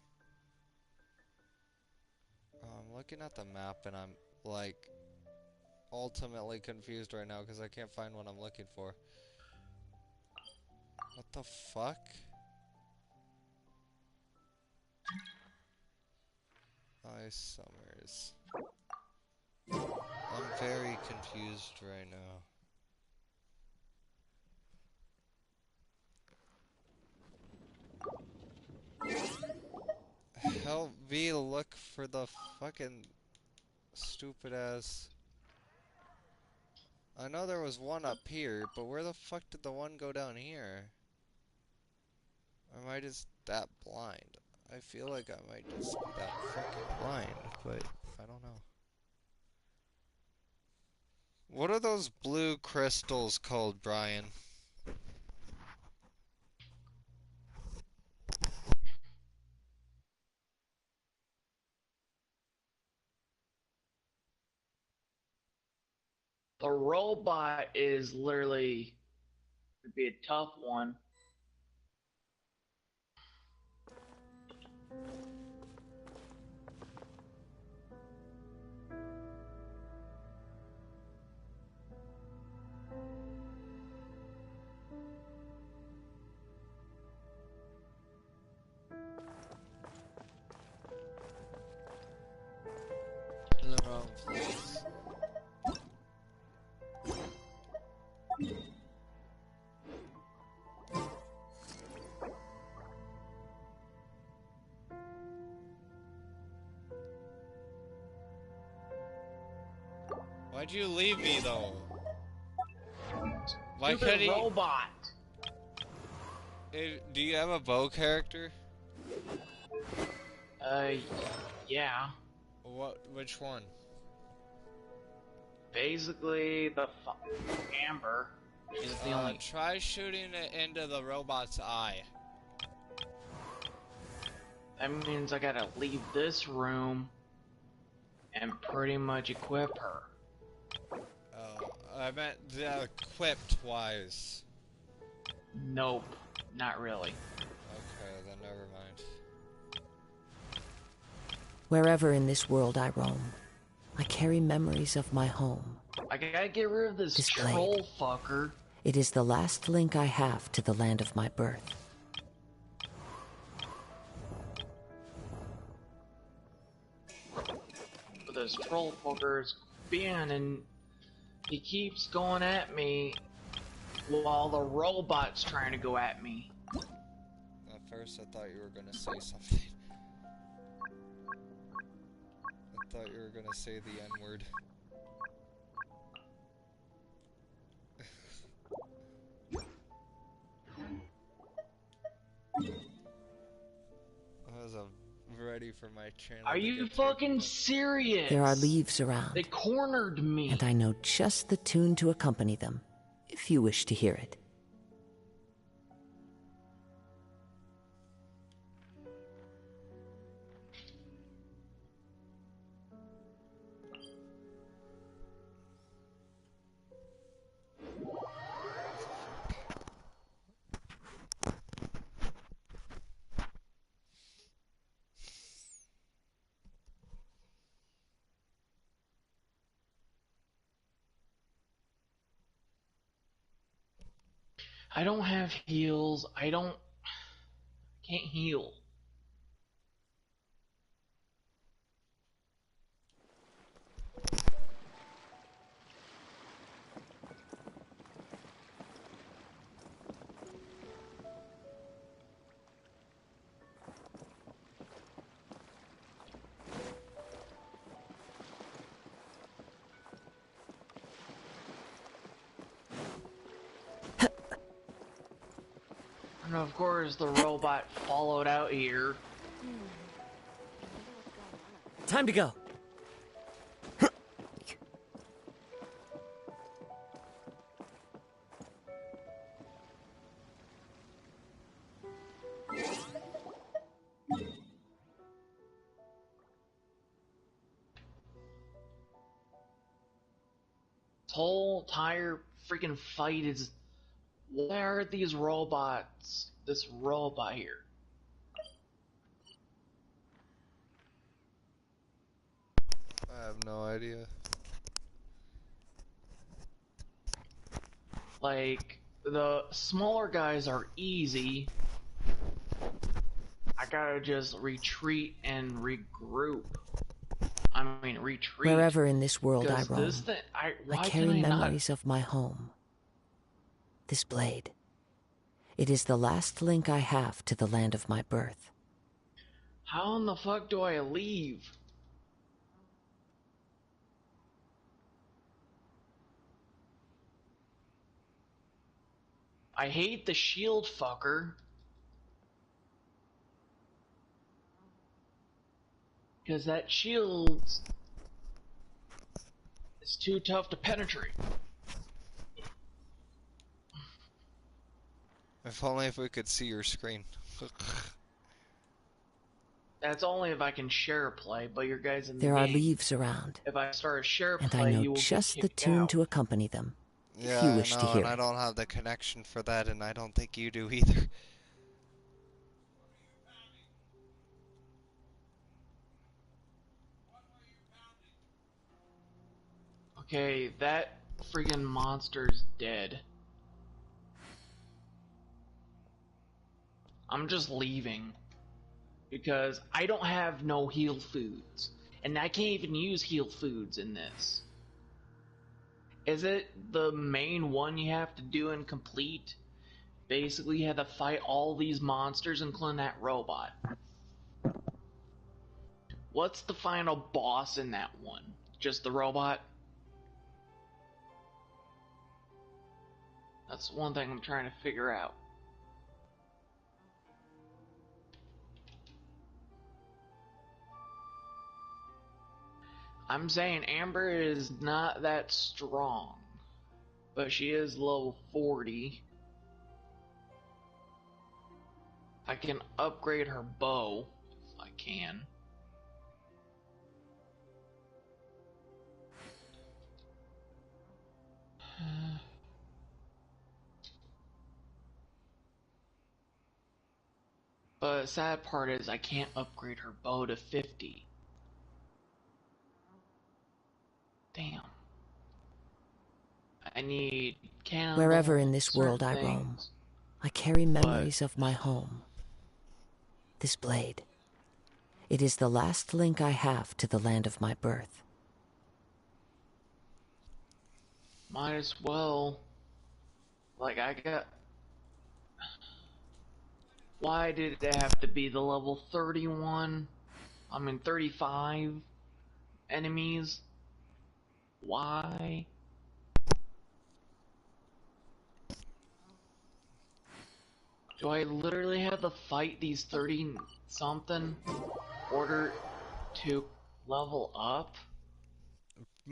I'm looking at the map and I'm like ultimately confused right now because I can't find what I'm looking for. What the fuck? Ice Summers. I'm very confused right now. Help me look for the fucking stupid ass. I know there was one up here, but where the fuck did the one go down here? Or am I just that blind? I feel like I might just be that fucking blind, but I don't know. What are those blue crystals called, Brian? The robot is literally would be a tough one. In the wrong place. Why'd you leave me though? Why Stupid could he? Robot. Hey, do you have a bow character? Yeah. What? Which one? Basically, the Amber is the only. Try shooting it into the robot's eye. That means I gotta leave this room and pretty much equip her. Oh, I meant equipped-wise. Nope, not really. Okay, then never mind. Wherever in this world I roam, I carry memories of my home. I gotta get rid of this troll fucker. It is the last link I have to the land of my birth. This troll fucker's being, and he keeps going at me while the robot's trying to go at me. At first I thought you were gonna say something. I thought you were gonna say the N-word. I was ready for my channel. Are you fucking serious? There are leaves around. They cornered me. And I know just the tune to accompany them, if you wish to hear it. I don't have heals. Can't heal. And of course the robot followed out here. Time to go. This whole entire freaking fight is, why are these robots, this robot here? I have no idea. Like, the smaller guys are easy. I gotta just retreat and regroup. I mean, retreat. Wherever in this world I roam, This thing, I carry memories of my home. This blade. It is the last link I have to the land of my birth. How in the fuck do I leave? I hate the shield fucker. Because that shield is too tough to penetrate. If only if we could see your screen. That's only if I can share a play, but your guys in the There are game. leaves around, If I start a share and play, I you know will just get the kicked tune out. to accompany them, Yeah, if you wish I know, to hear and I it. don't have the connection for that, and I don't think you do either. Okay, that friggin' monster's dead. I'm just leaving. Because I don't have no heal foods. And I can't even use heal foods in this. Is it the main one you have to do and complete? Basically, you have to fight all these monsters, including that robot. What's the final boss in that one? Just the robot? That's one thing I'm trying to figure out. I'm saying Amber is not that strong, but she is level 40. I can upgrade her bow if I can. But the sad part is I can't upgrade her bow to 50. Damn. I need cannonballs. Wherever in this world I roam, I carry memories of my home. This blade. It is the last link I have to the land of my birth. Might as well. Like, I got... Why did it have to be the level 31? I mean, 35 enemies? Why? Do I literally have to fight these 30-something in order to level up?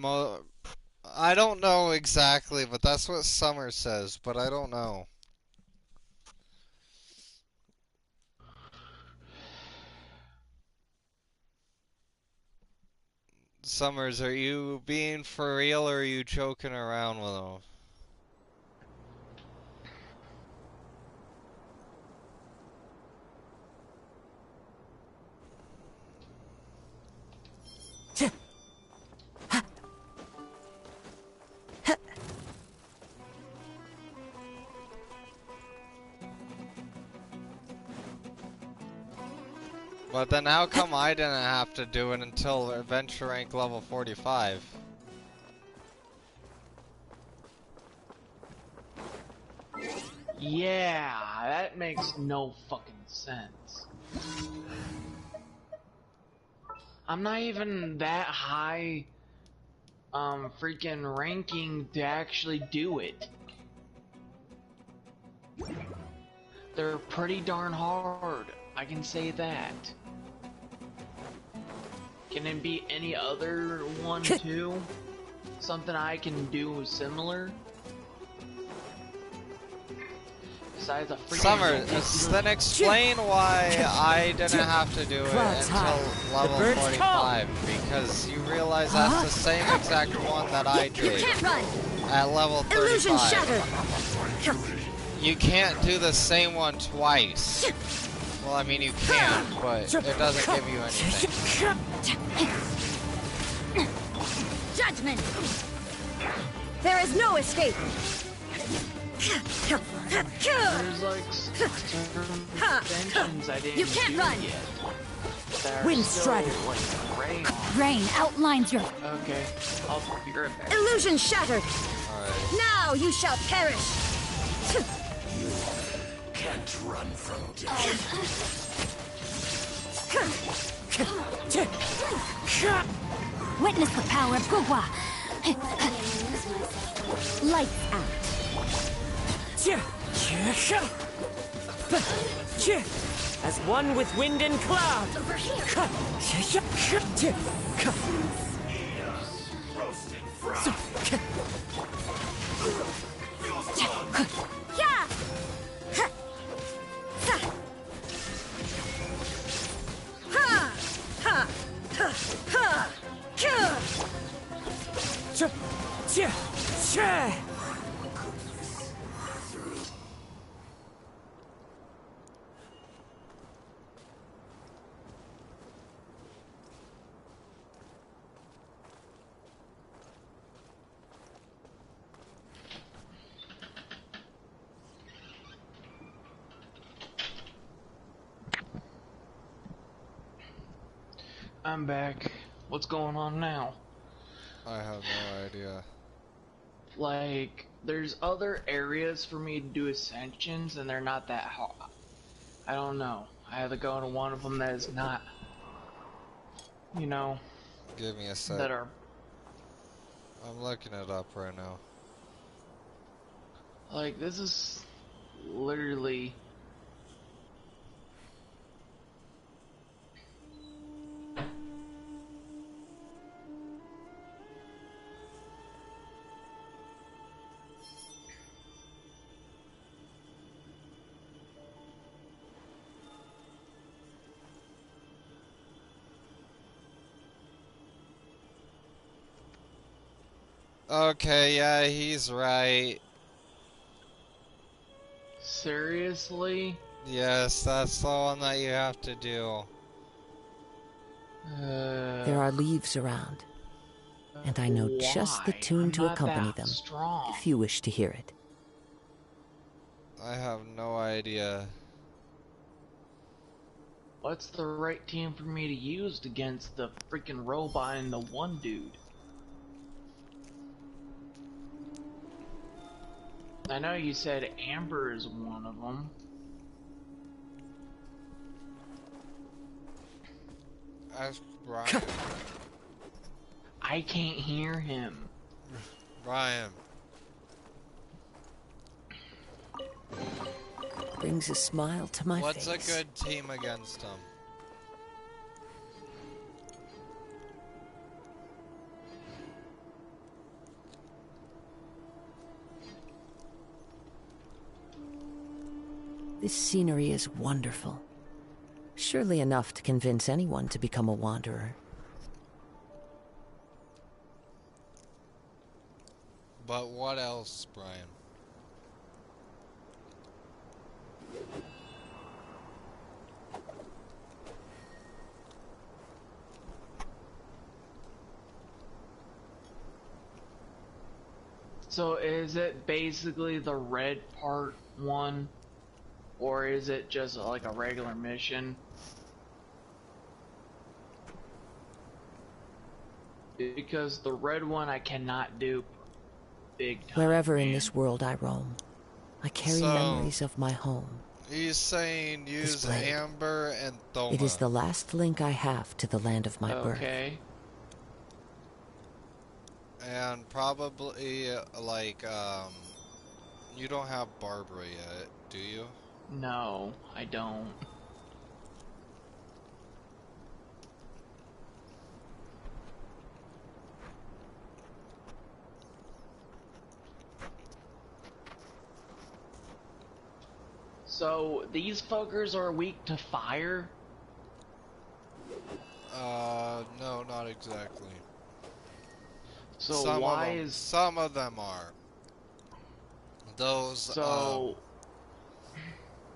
I don't know exactly, but that's what Summer says, but I don't know. Summers, are you being for real or are you joking around with them? But then how come I didn't have to do it until adventure rank level 45? Yeah, that makes no fucking sense. I'm not even that high, freaking ranking to actually do it. They're pretty darn hard, I can say that. Can it be any other one too? Something I can do similar? Besides a freaking Summer, then explain why I didn't have to do it until level 45, because you realize that's the same exact one that I did at level 35. You can't do the same one twice. Well, I mean you can, but it doesn't give you anything. Judgment! There is no escape! There's like 6 extensions I didn't You can't do run! yet. that are Wind still, Strider. like, gray on. Rain outlines your... Okay, I'll be right back. Illusion shattered! Alright. Now you shall perish! You can't run from death. Witness the power of Gugwa! Lights out. As one with wind and cloud. I'm back. What's going on now? I have no idea. Like, there's other areas for me to do ascensions, and they're not that hard. I don't know. I have to go to one of them that is not, you know, Give me a sec. that are, I'm looking it up right now. like, this is literally... Okay, yeah, he's right. Seriously? Yes, that's the one that you have to do. There are leaves around, and I know just the Why? tune I'm to not accompany that them, strong. if you wish to hear it. I have no idea. What's the right team for me to use against the freaking robot and the one dude? I know you said Amber is one of them. Ask Brian. I can't hear him. Brian. Brings a smile to my What's face. a good team against him? This scenery is wonderful. Surely enough to convince anyone to become a wanderer. But what else, Brian? So is it basically the red part one? Or is it just like a regular mission? Because the red one I cannot do big time. Wherever in this world I roam, I carry memories of my home. He's saying use Amber and Thoma. It is the last link I have to the land of my birth. Okay. And probably, like, you don't have Barbara yet, do you? No, I don't. So, these fuckers are weak to fire? No, not exactly. So some of them are.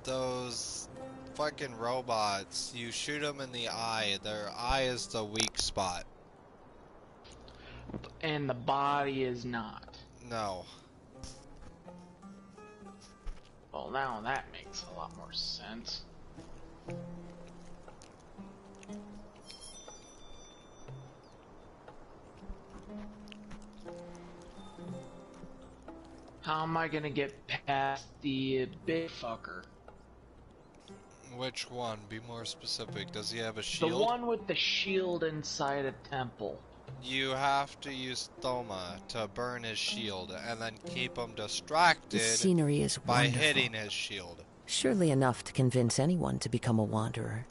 Those fucking robots, you shoot them in the eye, their eye is the weak spot. And the body is not. No. Well, now that makes a lot more sense. How am I gonna get past the big fucker? Which one? Be more specific. Does he have a The shield? one with the shield inside a temple. You have to use Thoma to burn his shield and then keep him distracted The scenery is by wonderful. hitting his shield. Surely enough to convince anyone to become a wanderer.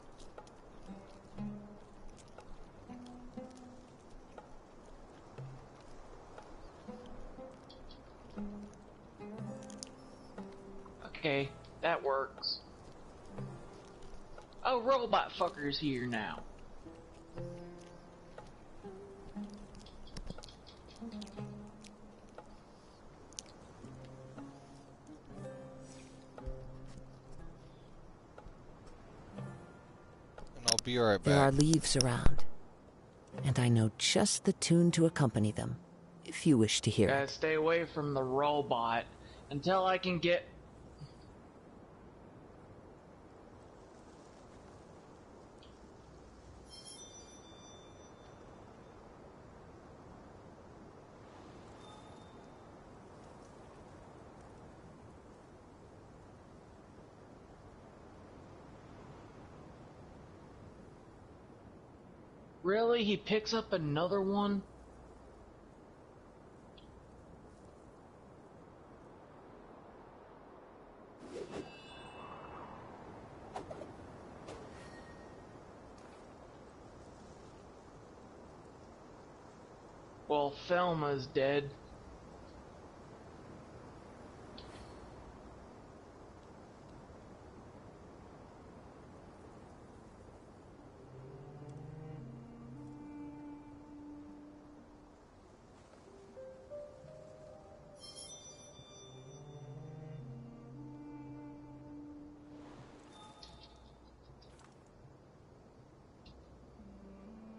Okay, that works. Oh, robot fucker's here now. And I'll be right back. There are leaves around, and I know just the tune to accompany them, if you wish to hear Gotta it. stay away from the robot until I can get... Really? He picks up another one? Well, Thelma's dead.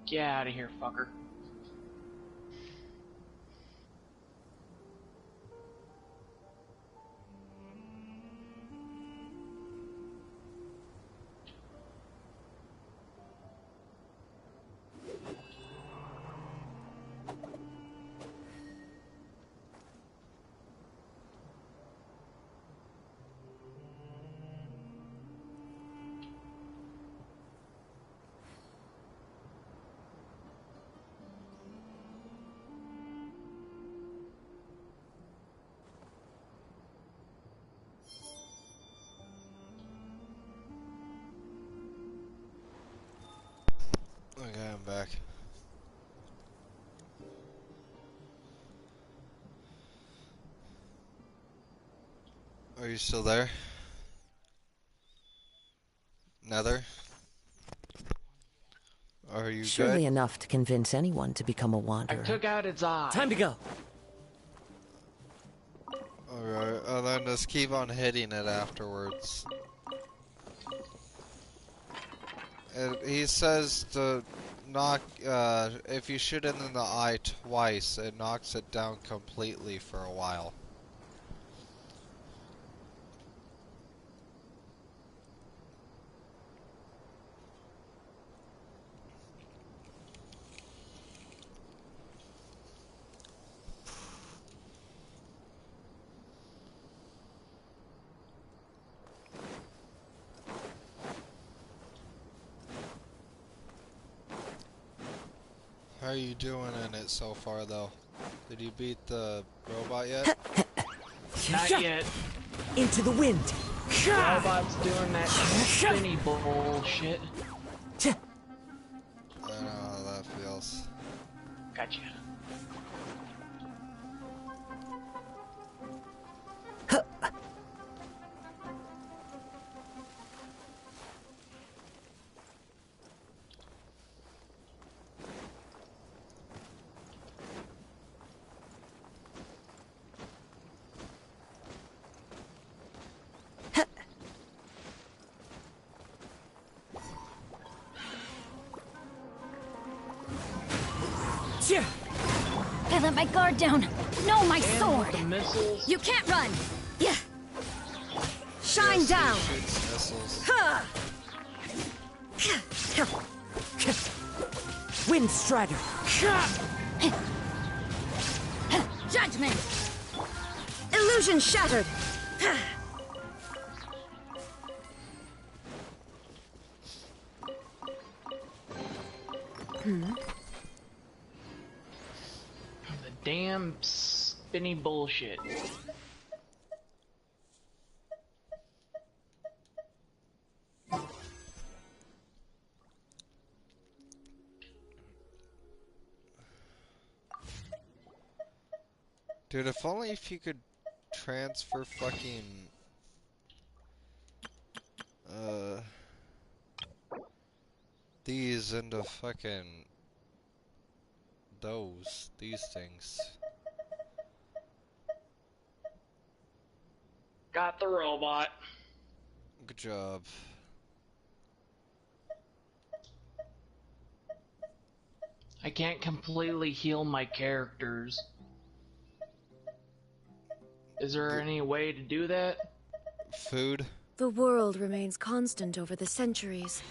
Get out of here, fucker. Okay, I'm back. Are you still there? Nether? Are you Surely good? enough to convince anyone to become a I wanderer. took out its eye. Time to go. Alright, and then just keep on hitting it afterwards. He says to knock, if you shoot it in the eye twice, it knocks it down completely for a while. How are you doing in it so far, though? Did you beat the robot yet? Not yet. Into the wind. The robot's doing that spinny bullshit. I know how that feels. Gotcha. I let my guard down. No, my sword. The missiles. You can't run. Yeah. Shine Yes, down. he shoots missiles. Wind Strider. Judgment. Illusion shattered! The damn spinny bullshit. Dude, if only if you could transfer fucking these into fucking these things. Got the robot. Good job. I can't completely heal my characters. Is there any way to do that? Food? The world remains constant over the centuries.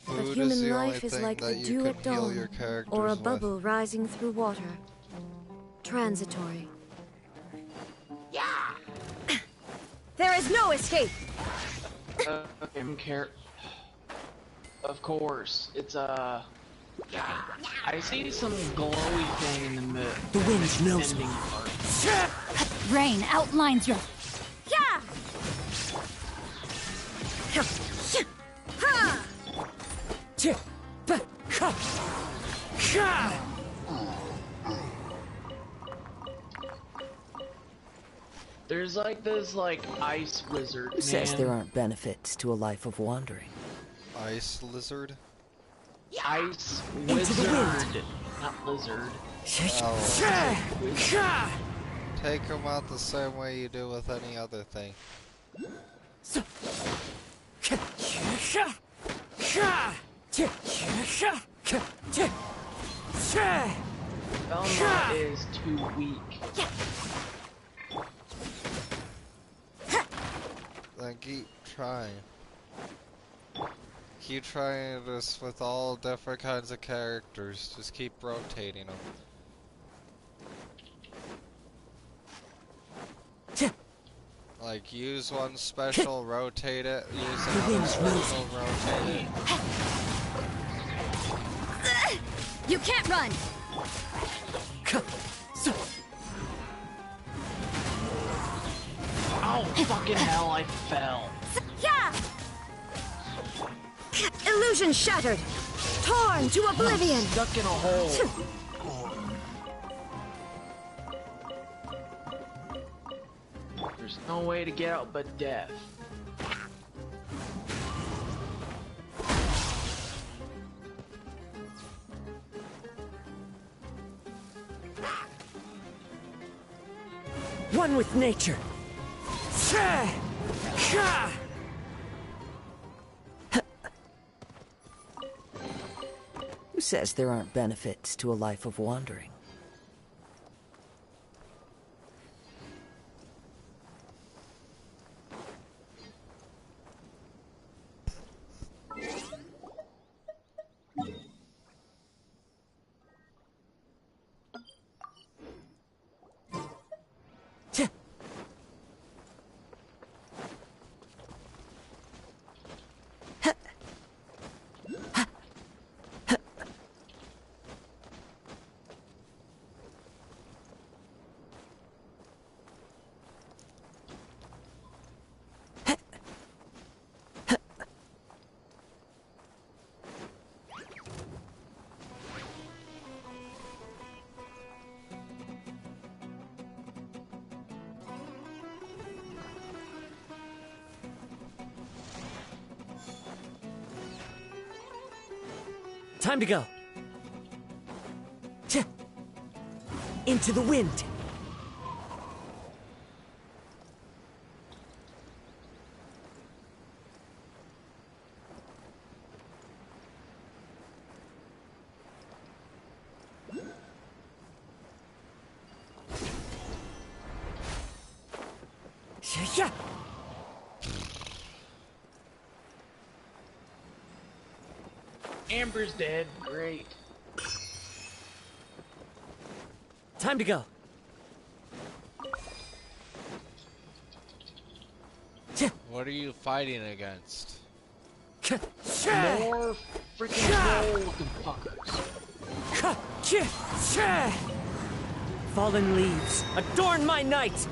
But Food is human the only life is thing like the that you dew can at heal your dawn, characters or a with. bubble rising through water. Transitory. There is no escape! Of course, it's I see some glowy thing in the middle. The wind knows me. Rain outlines your... Yeah! There's like this ice wizard. Who says there aren't benefits to a life of wandering? Ice lizard? Ice Into the wizard, wind. not lizard. Oh. Take them out the same way you do with any other thing. Velma is too weak. Then keep trying. Keep trying this with all different kinds of characters. Just keep rotating them. Like, use one special, rotate it, use another special, rotate it. You can't run! Oh, fucking hell, I fell. Yeah! Illusion shattered! Torn to oblivion! Stuck in a hole. There's no way to get out but death. One with nature. Who says there aren't benefits to a life of wandering? Time to go. Into the wind. Yeah. Amber's dead. Great. Time to go. What are you fighting against? More freaking troll-looking fuckers. Fallen leaves, adorn my night!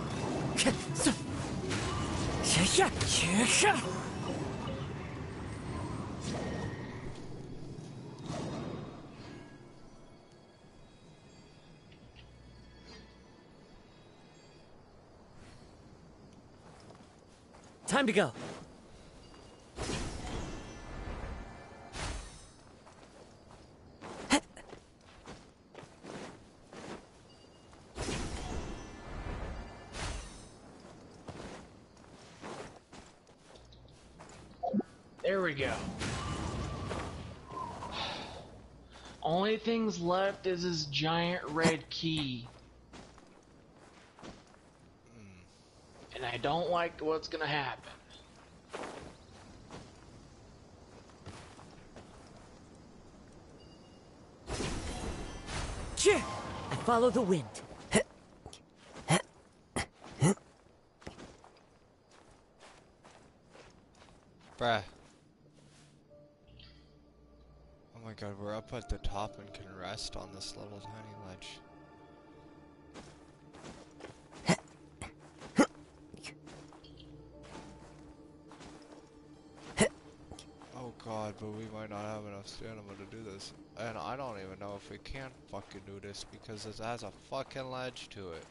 Time to go. There we go. Only things left is this giant red key. And I don't like what's gonna happen. I follow the wind. Bruh. Oh my god, we're up at the top and can rest on this little tiny ledge. Oh god, but we might not have enough stamina to do this. And I don't even know if we can fucking do this because it has a fucking ledge to it.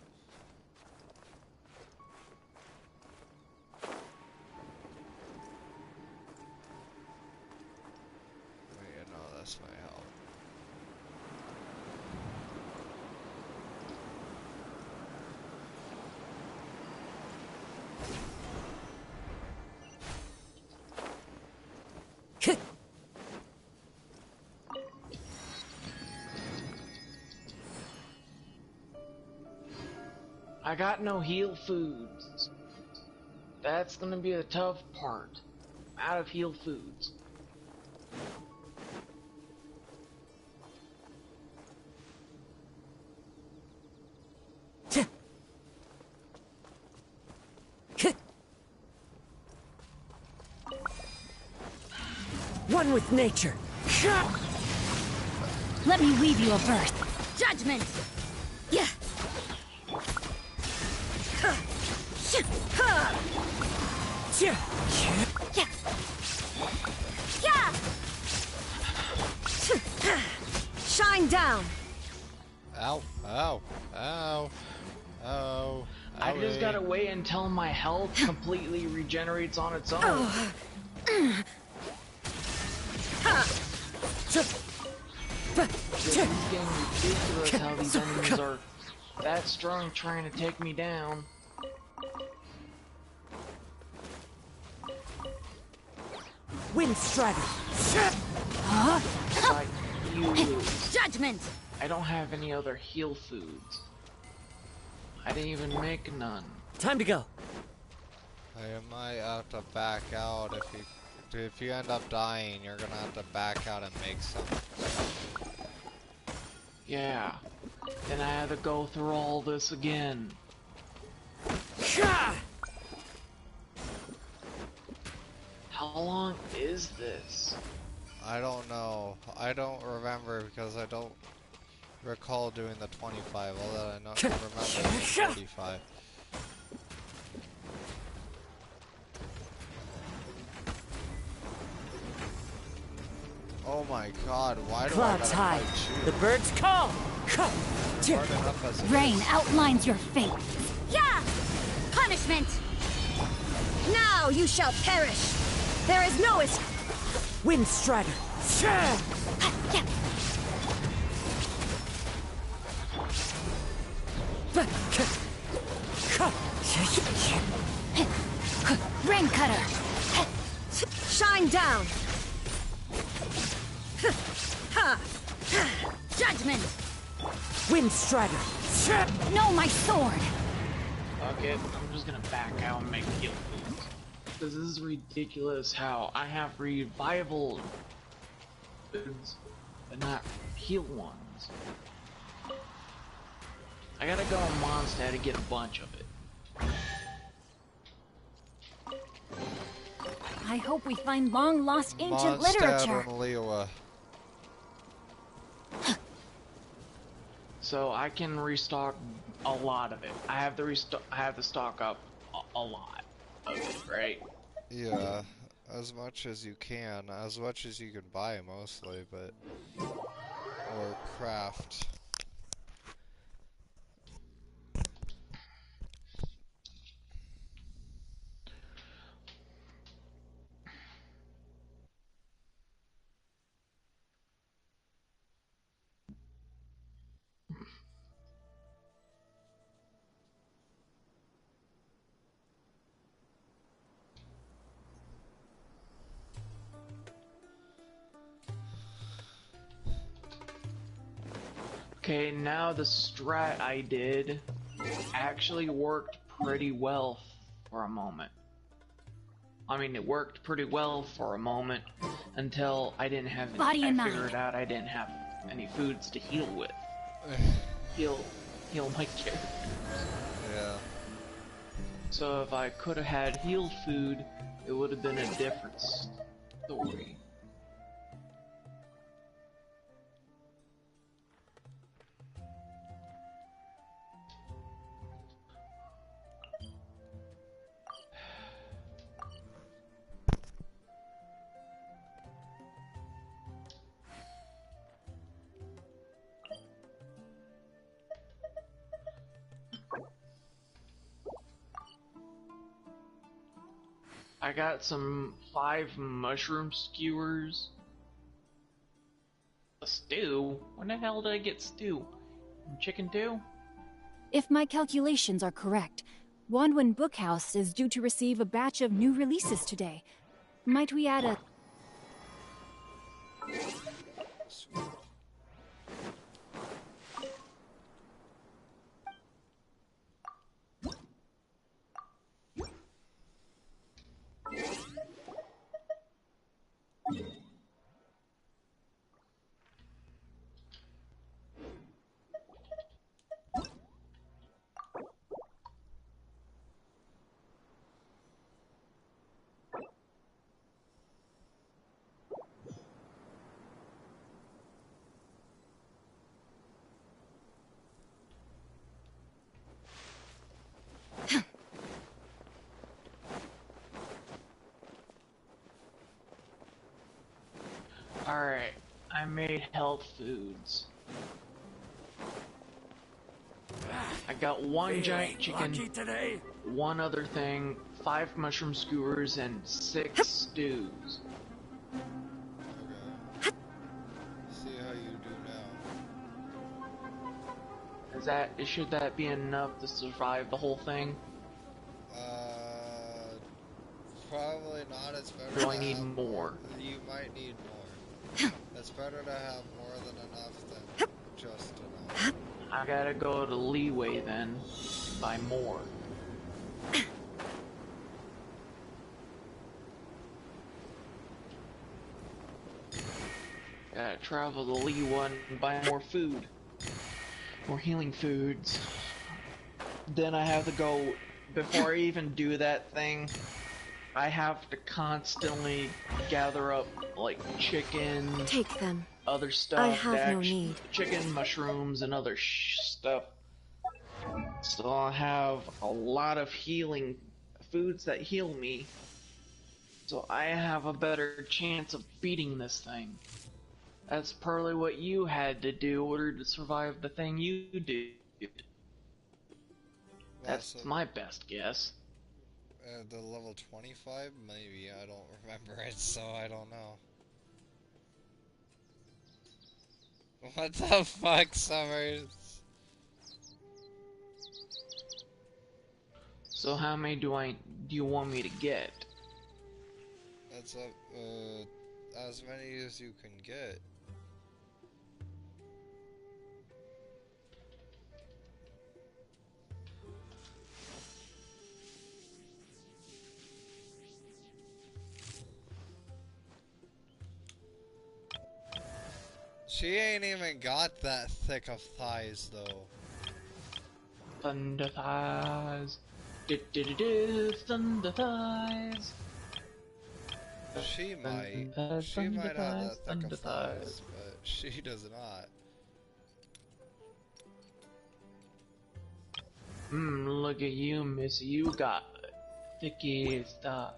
Wait, no, that's my help. I got no heal foods. That's gonna be the tough part. I'm out of heal foods. One with nature. Let me weave you a birth. Judgment! Yeah! Shine down! Ow, ow, ow, ow. I just gotta wait until my health completely regenerates on its own. It's getting ridiculous how these enemies are that strong trying to take me down. Wind Strider. Like you. Judgment! I don't have any other heal foods. I didn't even make none. Time to go. I might have to back out if you end up dying, you're gonna have to back out and make some. Yeah. Then I had to go through all this again. How long is this? I don't know. I don't remember because I don't recall doing the 25, although I know remember the 45. Oh my god, why do Clouds I high. fight you? The birds call. Hard enough as it Rain is. outlines your fate. Yeah! Punishment! Now you shall perish! There is no escape! Wind Strider. Rain Cutter! Shine down! Judgment! Wind Strider. No, my sword! Okay, I'm just gonna back out and make heal foods. Because this is ridiculous how I have revival foods, but not heal ones. I gotta go on Mondstadt to get a bunch of it. I hope we find long-lost ancient literature. So I can restock a lot of it. I have to stock up a lot of it, right? Yeah, as much as you can, as much as you can buy mostly, but or craft. Okay, now the strat I did actually worked pretty well for a moment. I mean, it worked pretty well for a moment until I didn't have any, Body and I figured mind. out I didn't have any foods to heal with. heal my characters. Yeah. So if I could have had healed food, it would have been a different story. I got some 5 mushroom skewers. A stew? When the hell did I get stew? Chicken too? If my calculations are correct, Wanwen Bookhouse is due to receive a batch of new releases today. Might we add a... Alright, I made health foods. I got 1 giant chicken, today? 1 other thing, 5 mushroom skewers, and 6 stews. Okay. See how you do now. Should that be enough to survive the whole thing? Probably not. It's better Do to I need have more? You might need more. It's better to have more than enough than just enough. I gotta go to Leeway then, buy more. Gotta travel to Leeway and buy more food. More healing foods. Then I have to go, before I even do that thing, I have to constantly gather up, like, chicken, Take them. other stuff, I have no need. chicken, mushrooms, and other stuff. So I'll have a lot of healing foods that heal me. So I have a better chance of beating this thing. That's probably what you had to do in order to survive the thing you did. That's my best guess. The level 25? Maybe. I don't remember it, so I don't know. What the fuck, Summers? So how many do you want me to get? That's as many as you can get. She ain't even got that thick of thighs, though. Thunder thighs. Thunder thighs. She might. She might have that thick of thighs, but she does not. Look at you, Missy. You got thicky thighs.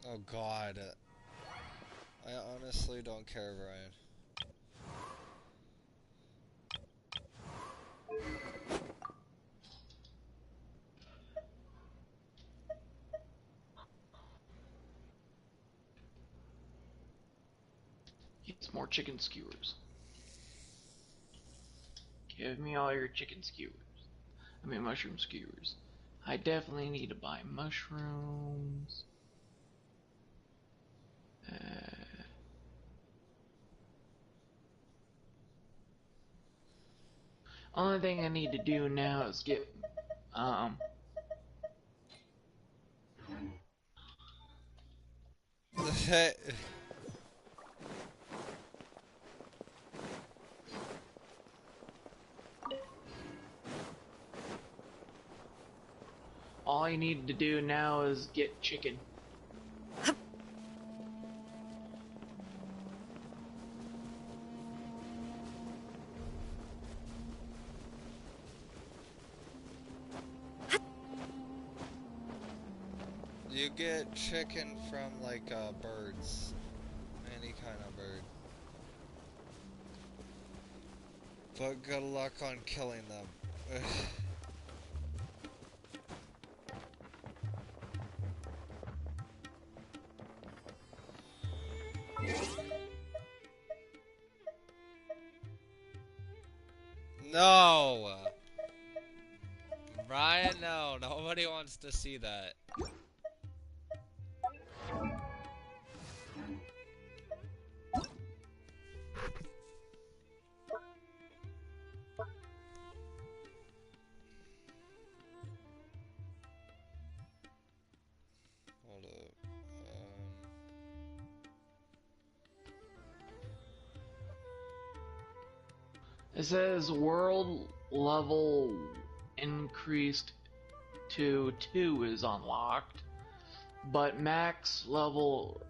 Oh God. I honestly don't care, Brian. It's more chicken skewers. Give me all your chicken skewers. I mean mushroom skewers. I definitely need to buy mushrooms. Only thing I need to do now is get all I need to do now is get chicken. You get chicken from like birds, any kind of bird. But good luck on killing them. No! Brian, no. Nobody wants to see that. Hold up. It says world level increased to 2 is unlocked, but max level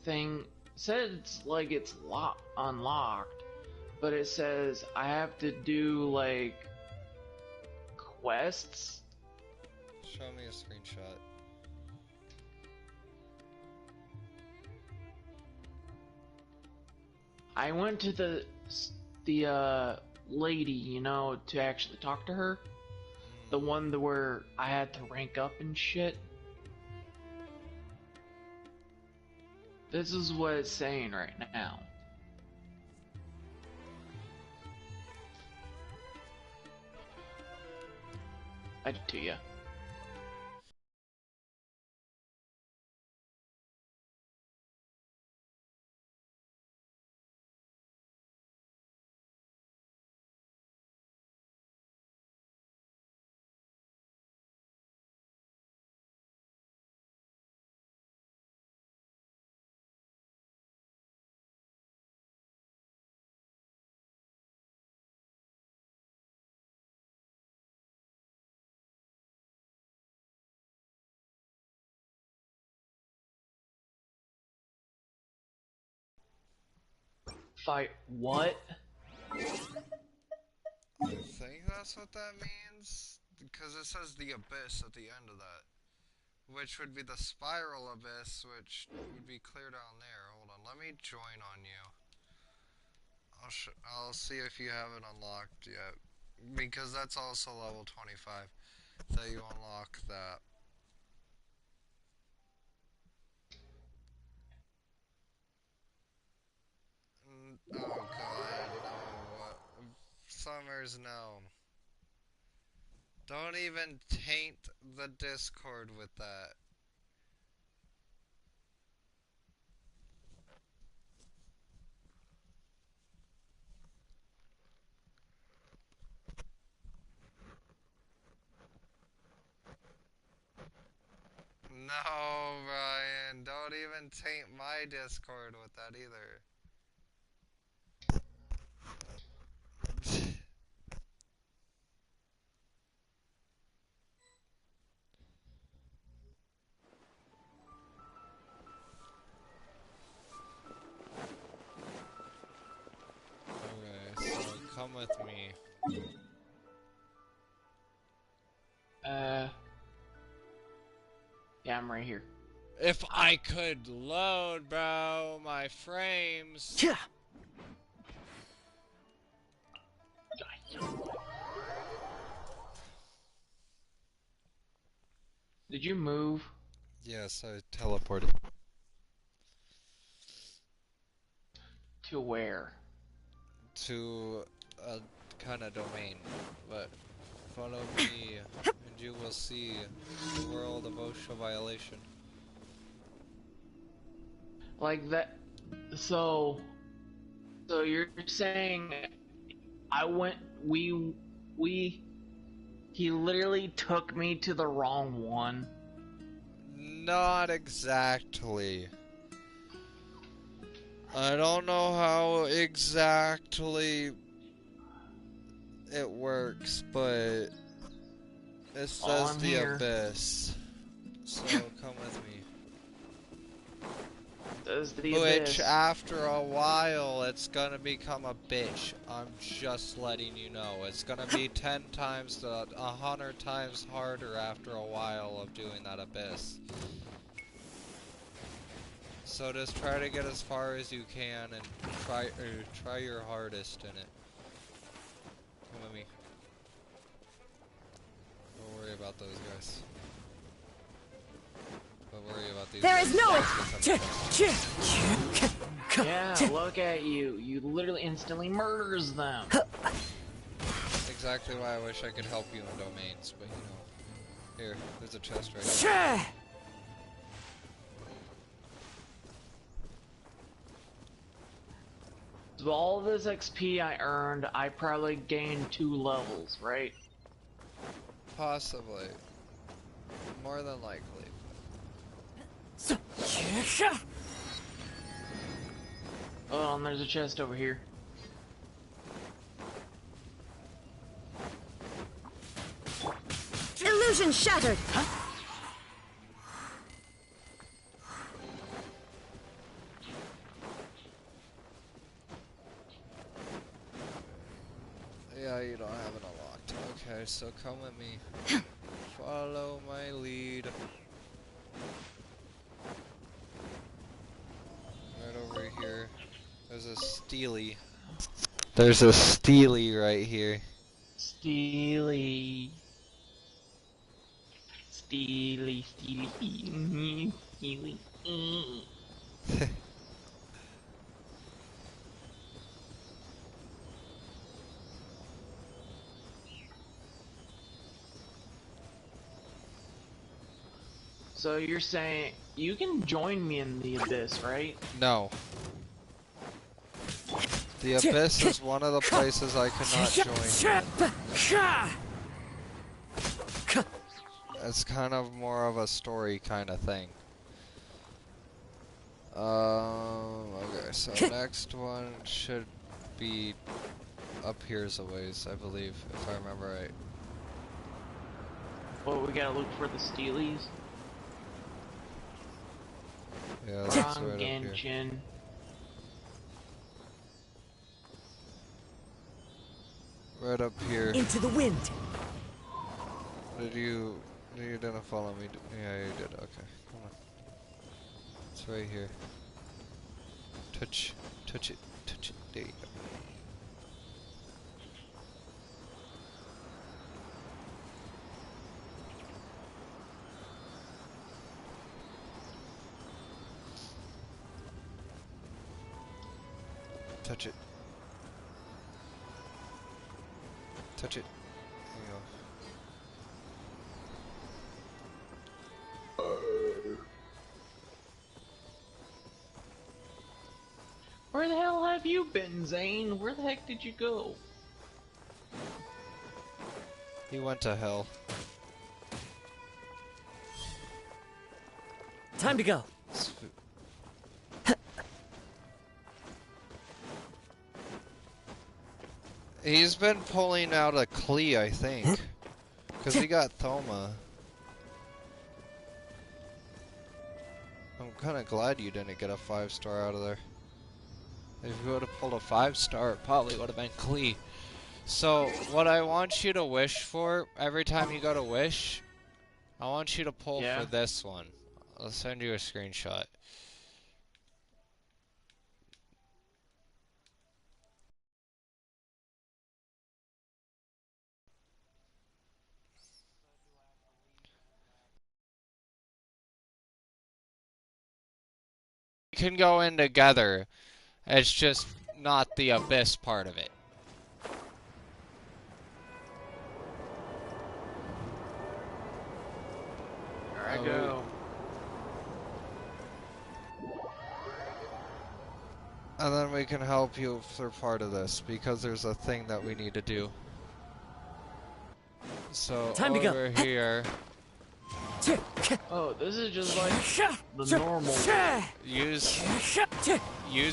thing says it's like it's unlocked, but it says I have to do like quests. Show me a screenshot. I went to the lady, you know, to actually talk to her. The one where I had to rank up and shit. This is what it's saying right now. I did to you. Fight what? I think that's what that means, because it says the abyss at the end of that, which would be the spiral abyss, which would be clear down there. Hold on, let me join on you. I'll see if you have it unlocked yet, because that's also level 25 that you unlock that. Oh God, no. Summers, no. Don't even taint the Discord with that. No, Brian, don't even taint my Discord with that either. Okay, so come with me. Yeah, I'm right here. If I could load, bro, my frames. Yeah. Did you move? Yes, I teleported. To where? To a kind of domain, but follow me and you will see the world of OSHA violation. Like that. So you're saying he literally took me to the wrong one? Not exactly. I don't know how exactly it works, but it says the abyss. So come with me. Says the Which, abyss. after a while, it's gonna become a bitch. I'm just letting you know. It's gonna be 10 times to 100 times harder after a while of doing that abyss. So just try to get as far as you can and try your hardest in it. Come with me. Don't worry about those guys. But worry about these There guys. is no. Yeah, look at you. You literally instantly murders them. Exactly why I wish I could help you in domains, but you know. Here, there's a chest right here. So all this XP I earned, I probably gained 2 levels, right? Possibly. More than likely. Oh, and there's a chest over here. Illusion shattered. Yeah, you don't have it unlocked. Okay, so come with me. Follow my lead. Right over here. There's a Steely. There's a Steely right here. Steely. Steely, Steely. Steely. So you're saying you can join me in the abyss, right? No. The abyss is one of the places I cannot join. It's kind of more of a story kind of thing. Okay, so next one should be up here's a ways, I believe, if I remember right. Well, we gotta look for the Steelies. Yeah, that's right Genshin. up here. Right up here. Into the wind. You didn't follow me? Yeah, you did. Okay, come on. It's right here. Touch it, touch it. There you go. Touch it. Touch it. There you go. Where the hell have you been, Zane? Where the heck did you go? He went to hell. Time to go. He's been pulling out a Klee, I think. Because he got Thoma. I'm kind of glad you didn't get a 5-star out of there. If you would have pulled a 5-star, it probably would have been Klee. So, what I want you to wish for, every time you go to wish, I want you to pull for this one. I'll send you a screenshot. We can go in together. It's just not the abyss part of it. There I go. And then we can help you for part of this, because there's a thing that we need to do. So, Time to over here... Oh, this is just like the normal. Use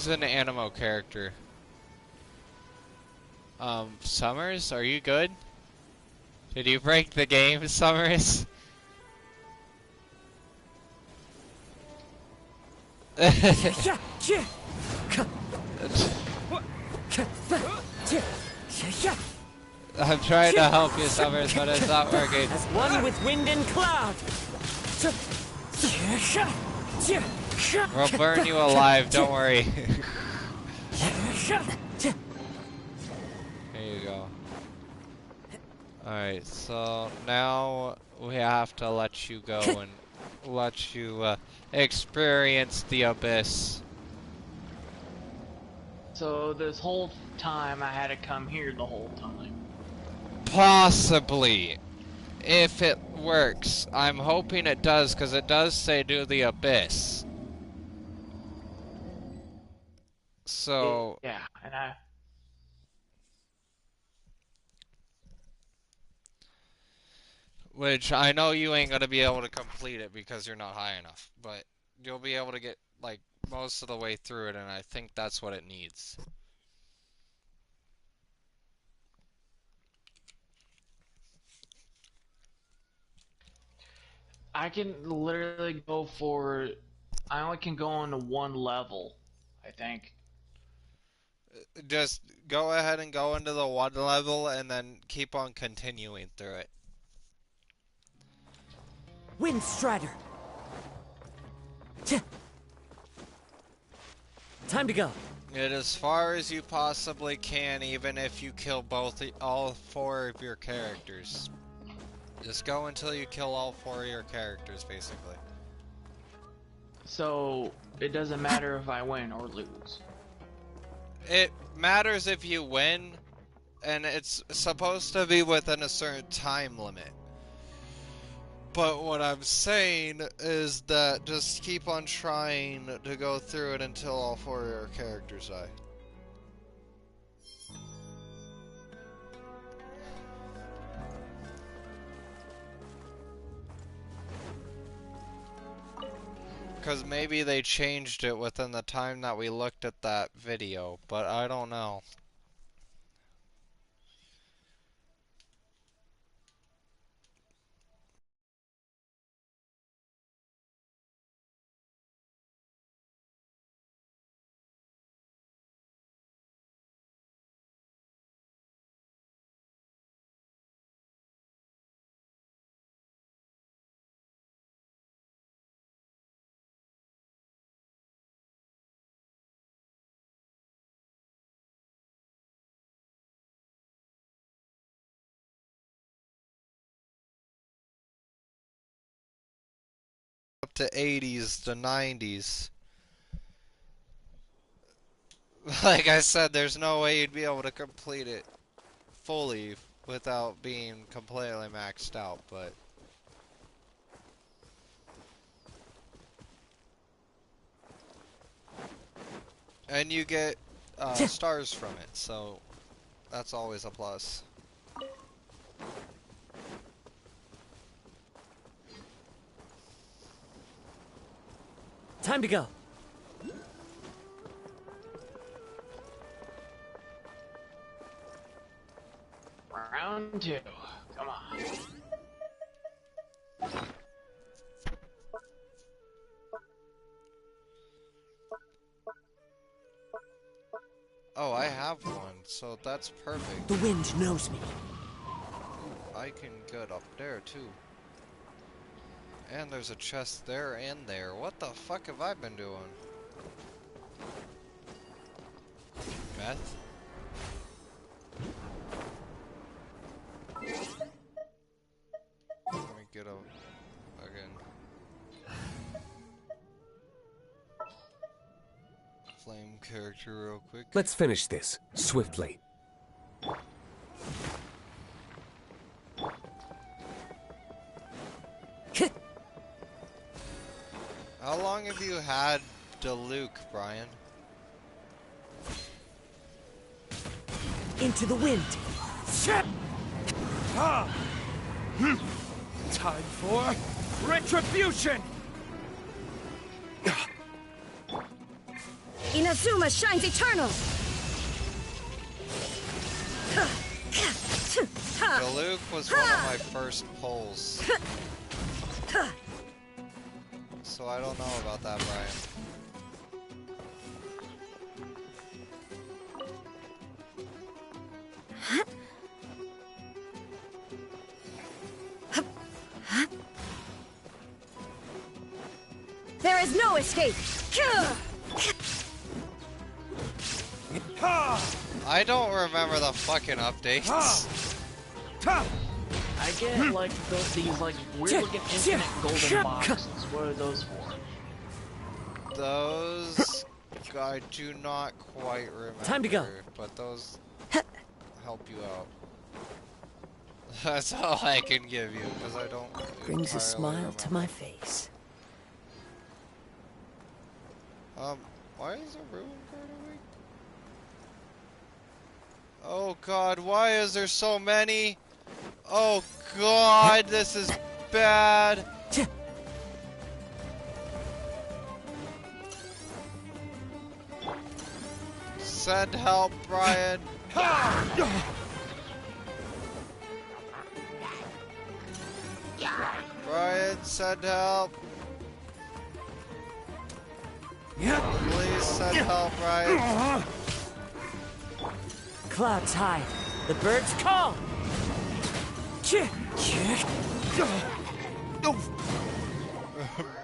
an Animo character. Summers, are you good? Did you break the game, Summers? I'm trying to help you, Summers, but it's not working. As one with wind and cloud. We'll burn you alive, don't worry. There you go. Alright, so now we have to let you go and let you experience the abyss. So this whole time I had to come here the whole time. Possibly. If it works. I'm hoping it does, because it does say do the abyss. So... Yeah, and I... Which I know you ain't gonna be able to complete it because you're not high enough. But you'll be able to get, like, most of the way through it, and I think that's what it needs. I can literally go for... I only can go into one level, I think. Just go ahead and go into the one level and then keep on continuing through it. Wind Strider. Time to go. Get as far as you possibly can, even if you kill all 4 of your characters. Just go until you kill all 4 of your characters, basically. So, it doesn't matter if I win or lose. It matters if you win, and it's supposed to be within a certain time limit. But what I'm saying is that just keep on trying to go through it until all 4 of your characters die. Because maybe they changed it within the time that we looked at that video, but I don't know. Up to 80s to 90s. Like I said, there's no way you'd be able to complete it fully without being completely maxed out, but... And you get stars from it, so that's always a plus. Time to go. Round 2. Come on. Oh, I have one, so that's perfect. The wind knows me. I can get up there too. And there's a chest there and there. What the fuck have I been doing? Meth? Let me get up again. Flame character real quick. Let's finish this swiftly. How long have you had Diluc, Brian? Into the wind. Time for retribution! Inazuma shines eternal! Diluc was one of my first pulls. So I don't know about that, Brian. There is no escape! I don't remember the fucking updates. I get like these like weird looking infinite golden boxes. What are those for? Those I do not quite remember. Time to go. But those help you out. That's all I can give you, because I don't. Brings a entirely smile remember. to my face. Why is a ruin card awake? Oh god, why is there so many? Oh god, this is bad. Send help, Brian. Brian, send help. Please send help, Brian. Clouds high. The birds call.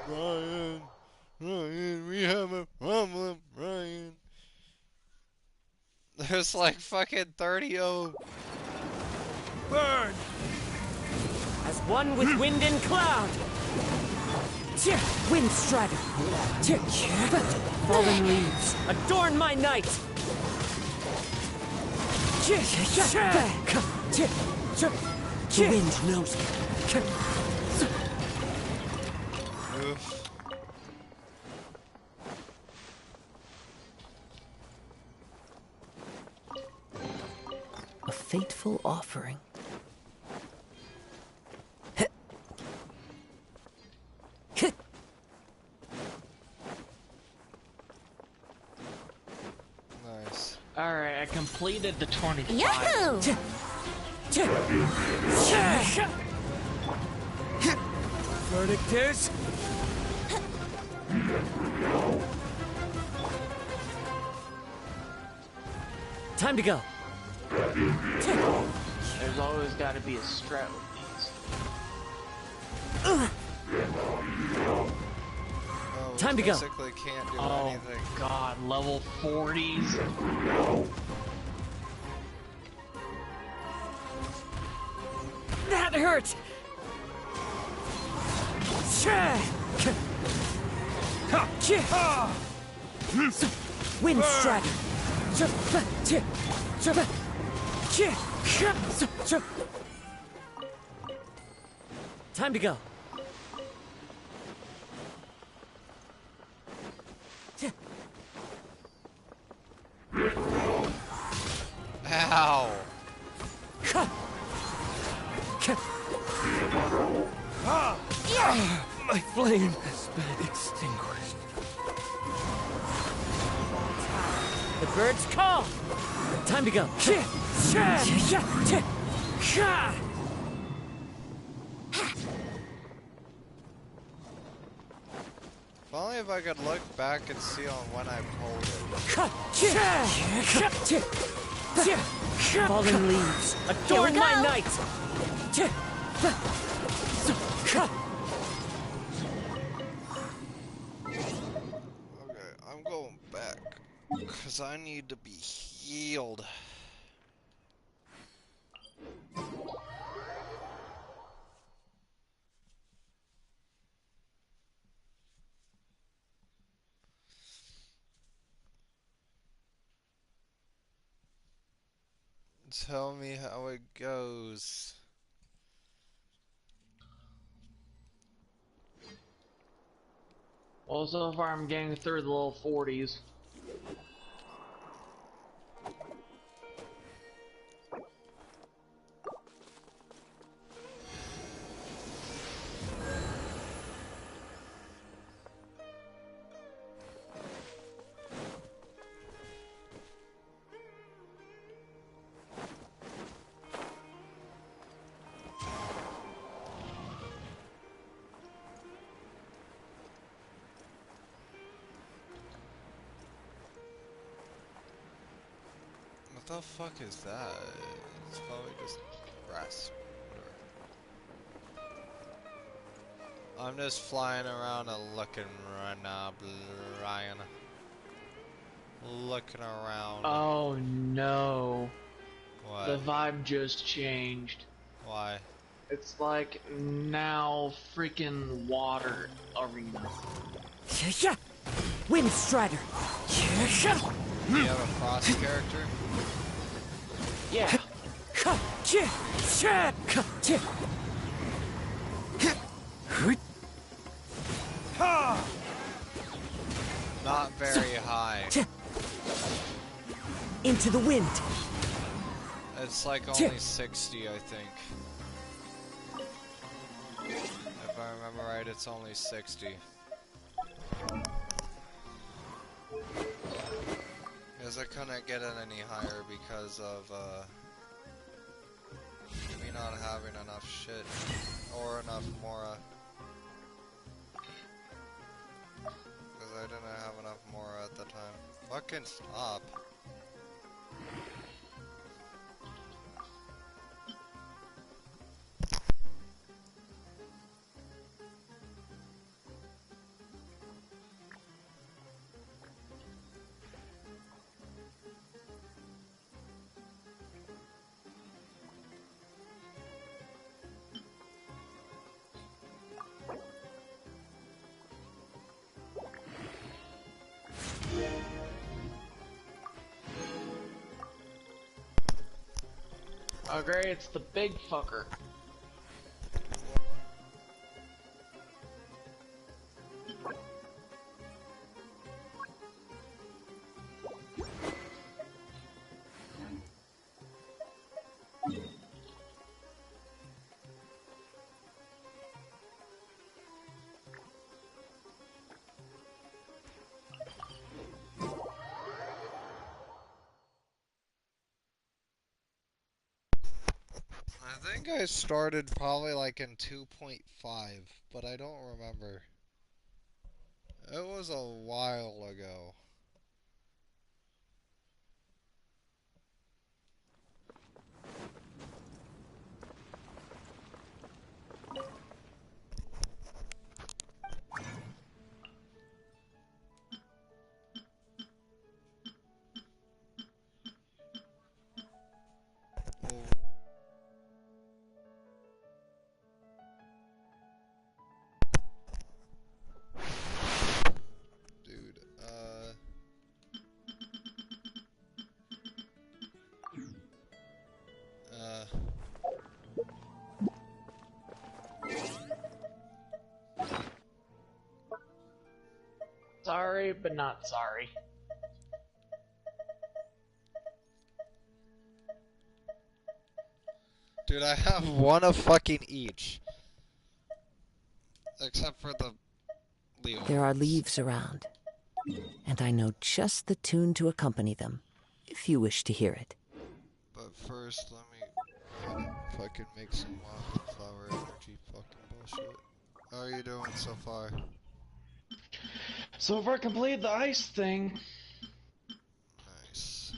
Brian, we have a problem, Brian. There's like fucking 30 of them. Burn! As one with wind and cloud. Wind strider. Fallen leaves adorn my night. The wind knows me. A fateful offering. Nice. Alright, I completed the 25. Yahoo! Verdict is... Time to go. There's always got to be a strat with these. Oh, Time to go. Basically can't do Oh anything. god, level 40s. That hurt. Wind strider. Time to go. Ow. My flame has been extinguished. The birds call! Time to go. If only if I could look back and see on when I pulled it. Fallen leaves, adorn my night! Okay, I'm going back. Because I need to be healed. Tell me how it goes. Well, so far I'm getting through the little 40s. What the fuck is that? It's probably just grass. Whatever. I'm just flying around and looking right now, Brian. Looking around. Oh no. What? The vibe just changed. Why? It's like now freaking water arena. Wind Strider! Do you have a frost character? Yeah. Not very high. Into the wind! It's like only 60, I think. If I remember right, it's only 60. Because I couldn't get it any higher because of me not having enough shit or enough Mora. Because I didn't have enough Mora at the time. Fucking stop. Okay, it's the big fucker. I think I started probably like in 2.5, but I don't remember. It was a while ago. Dude, Sorry, but not sorry. Dude, I have one of fucking each. Except for the Leo. There are leaves around. And I know just the tune to accompany them, if you wish to hear it. But first, let me fucking make some wildflower energy fucking bullshit. How are you doing so far? So far, complete the ice thing. Nice.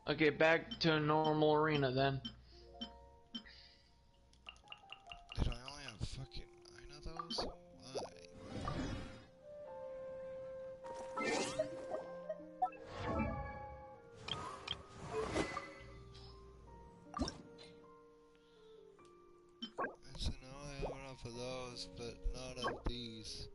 Okay, back to a normal arena then. Did I only have fucking 9 of those? Why? So now I have enough of those, but not of these.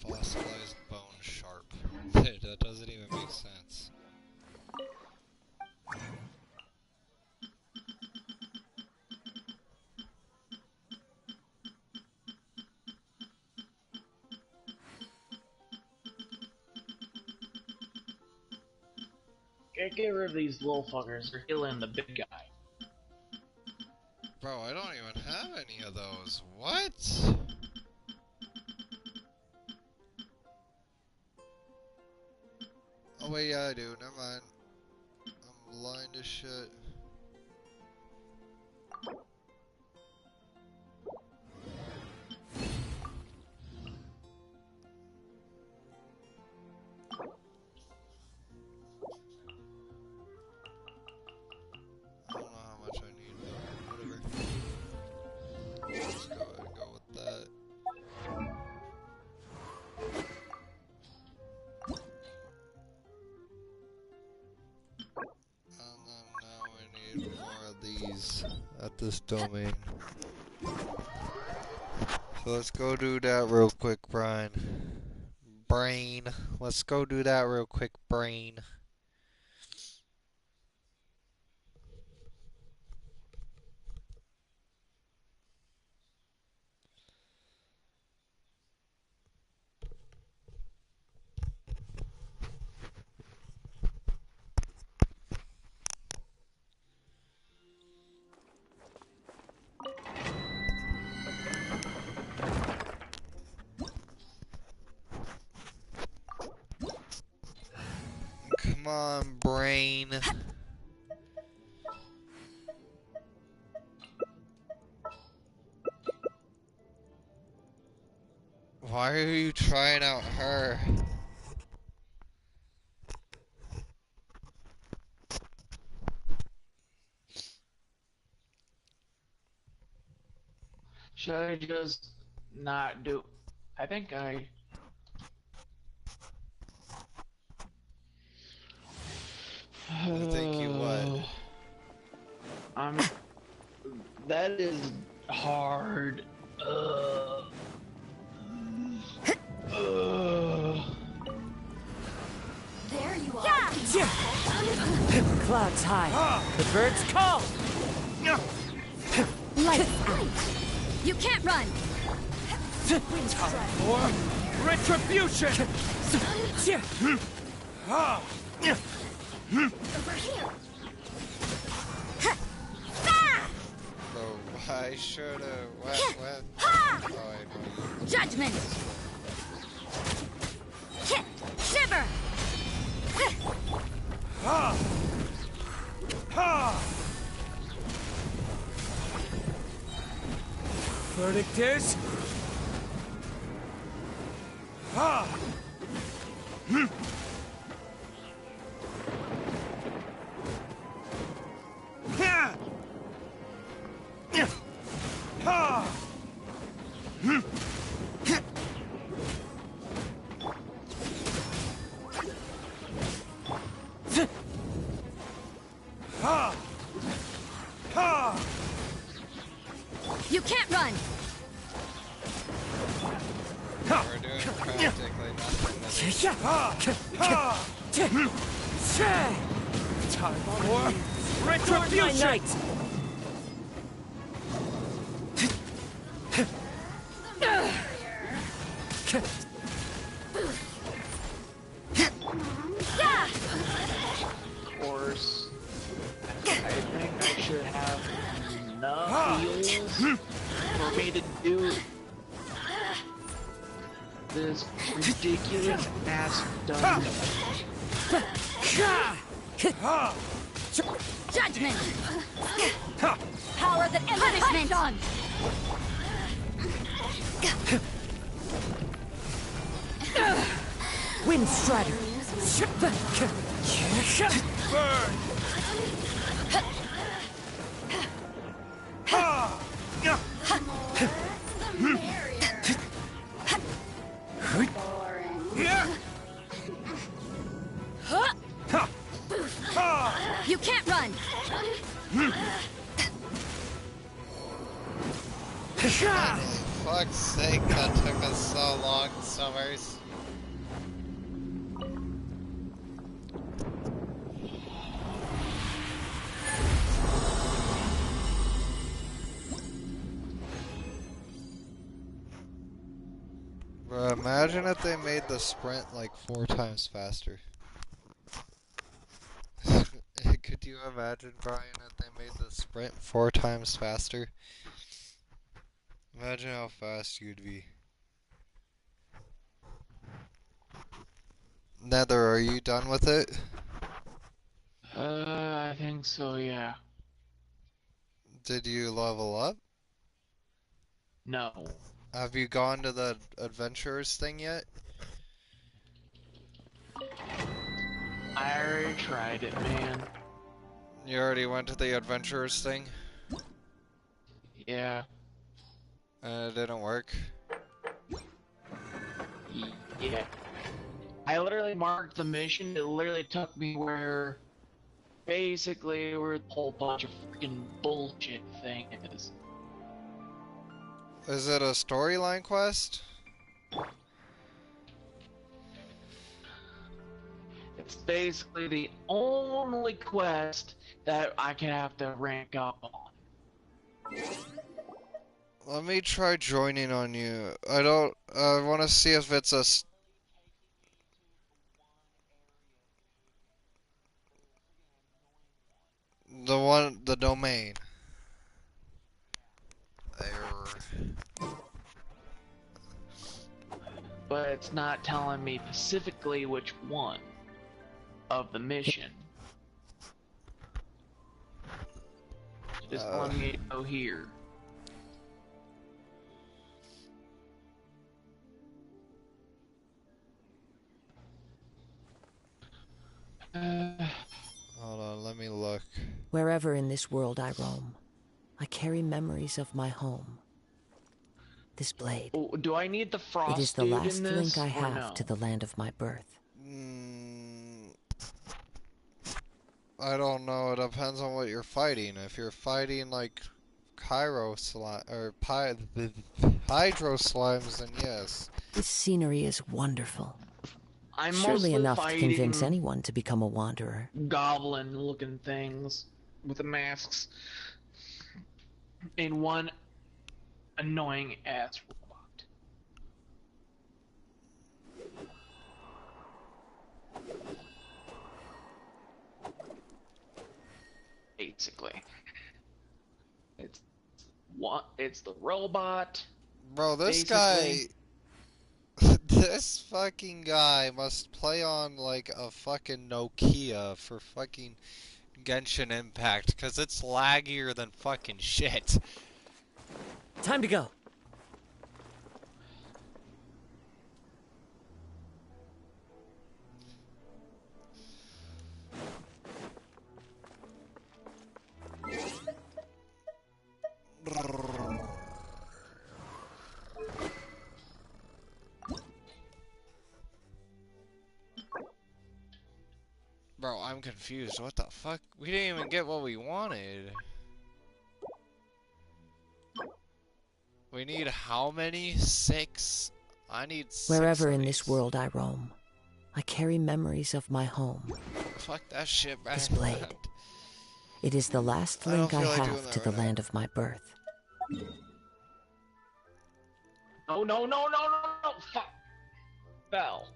Fossilized bone sharp. That doesn't even make sense. Get rid of these little fuckers. They're killing the big guy. Bro, I don't even have any of those. What? Oh wait, yeah I do. Never mind. I'm blind as shit. I don't know how much I need, but whatever. Let's go ahead and go with that. And then now we need more of these at this domain. So let's go do that real quick, Brian. Brain. Let's go do that real quick, brain. Come on, brain. Why are you trying out her? Should I just not do... I think I... I think you what? That is hard. There you are. Clouds high. The birds call. Lights out. You can't run. Time for retribution. Over here. Bro, I should've went. Oh, I know. Judgment. Shiver. Verdict is... You can't run. We're doing practically nothing. Time for retribution. me to do this ridiculous ass dungeon. Judgment! Power that punishment! Wind Strider! Burn! You can't run! Fuck's sake, that took us so long, Summers. Bro, imagine if they made the sprint like 4 times faster. Could you imagine, Brian, if they made the sprint 4 times faster? Imagine how fast you'd be. Nether, are you done with it? I think so, yeah. Did you level up? No. Have you gone to the adventurers thing yet? I already tried it, man. You already went to the adventurers thing? Yeah. And it didn't work? Yeah. I literally marked the mission. It literally took me where basically where the whole bunch of freaking bullshit thing is. Is it a storyline quest? It's basically the only quest that I can have to rank up on. Let me try joining on you. I want to see if it's the domain. There. But it's not telling me specifically which one of the mission. Just let me go here. Hold on, let me look. Wherever in this world I roam, I carry memories of my home. This blade. Oh, do I need the frost? It is the last link I have no? to the land of my birth. I don't know. It depends on what you're fighting. If you're fighting like Hydro slimes, then yes. This scenery is wonderful. I'm Surely mostly enough to convince fighting anyone to become a wanderer. goblin-looking things with the masks, and one annoying ass robot. Basically, it's the robot. Bro, this basically. guy, this fucking guy must play on like a fucking Nokia for fucking Genshin Impact, cause it's laggier than fucking shit. Time to go. Bro, I'm confused. What the fuck? We didn't even get what we wanted. We need how many? 6? I need 6. Wherever in this world I roam, I carry memories of my home. Fuck that shit, man. This blade. It is the last link I have to the land of my birth. No, no, no, no, no, no! Fuck! Fell.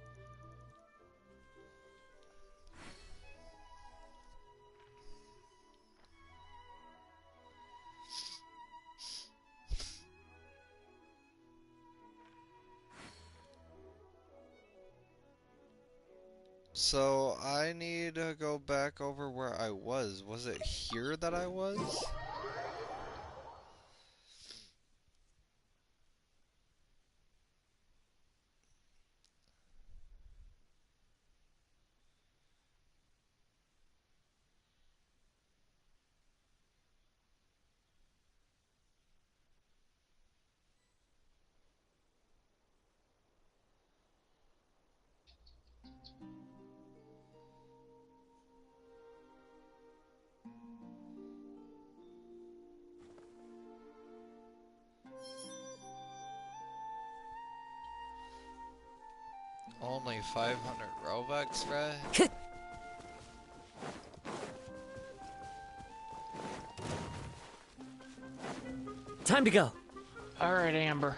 So I need to go back over where I was. Was it here that I was? Only 500 Robux, bruh? Time to go. Alright, Amber.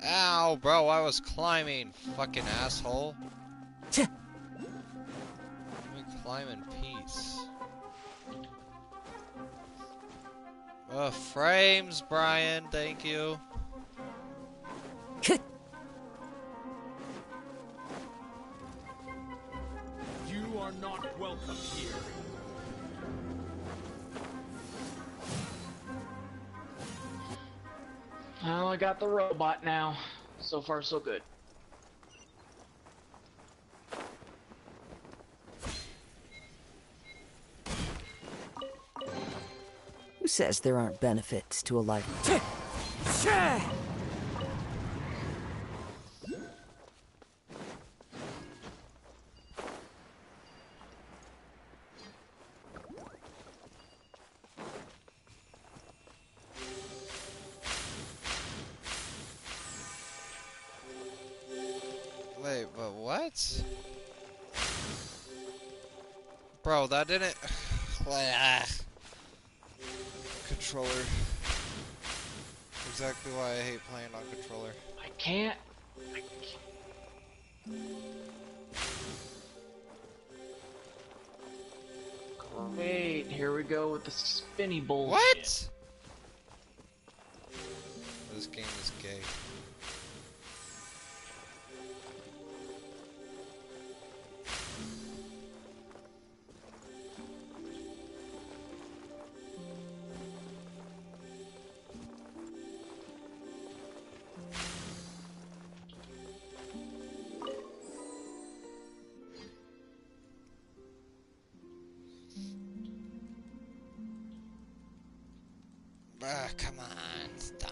Ow, bro, I was climbing, fucking asshole. Let me climb in peace. Frames, Brian, thank you. You are not welcome here. Well, I got the robot now. So far, so good. Who says there aren't benefits to a life? Wait, but what? Bro, that didn't... Controller. Exactly why I hate playing on controller. I can't. Great, here we go with the spinny bullshit. What? This game is gay. Come on, stop.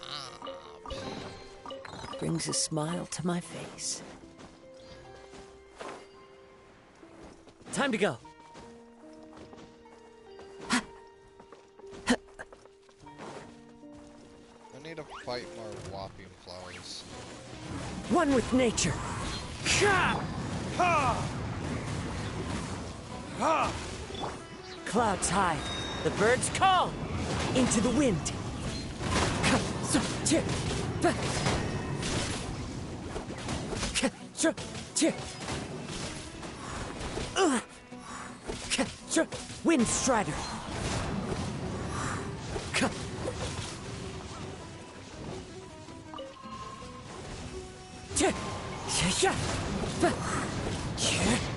Brings a smile to my face. Time to go. I need to fight more whopping flowers. One with nature. Clouds high. The birds call. Into the wind. Wind Strider.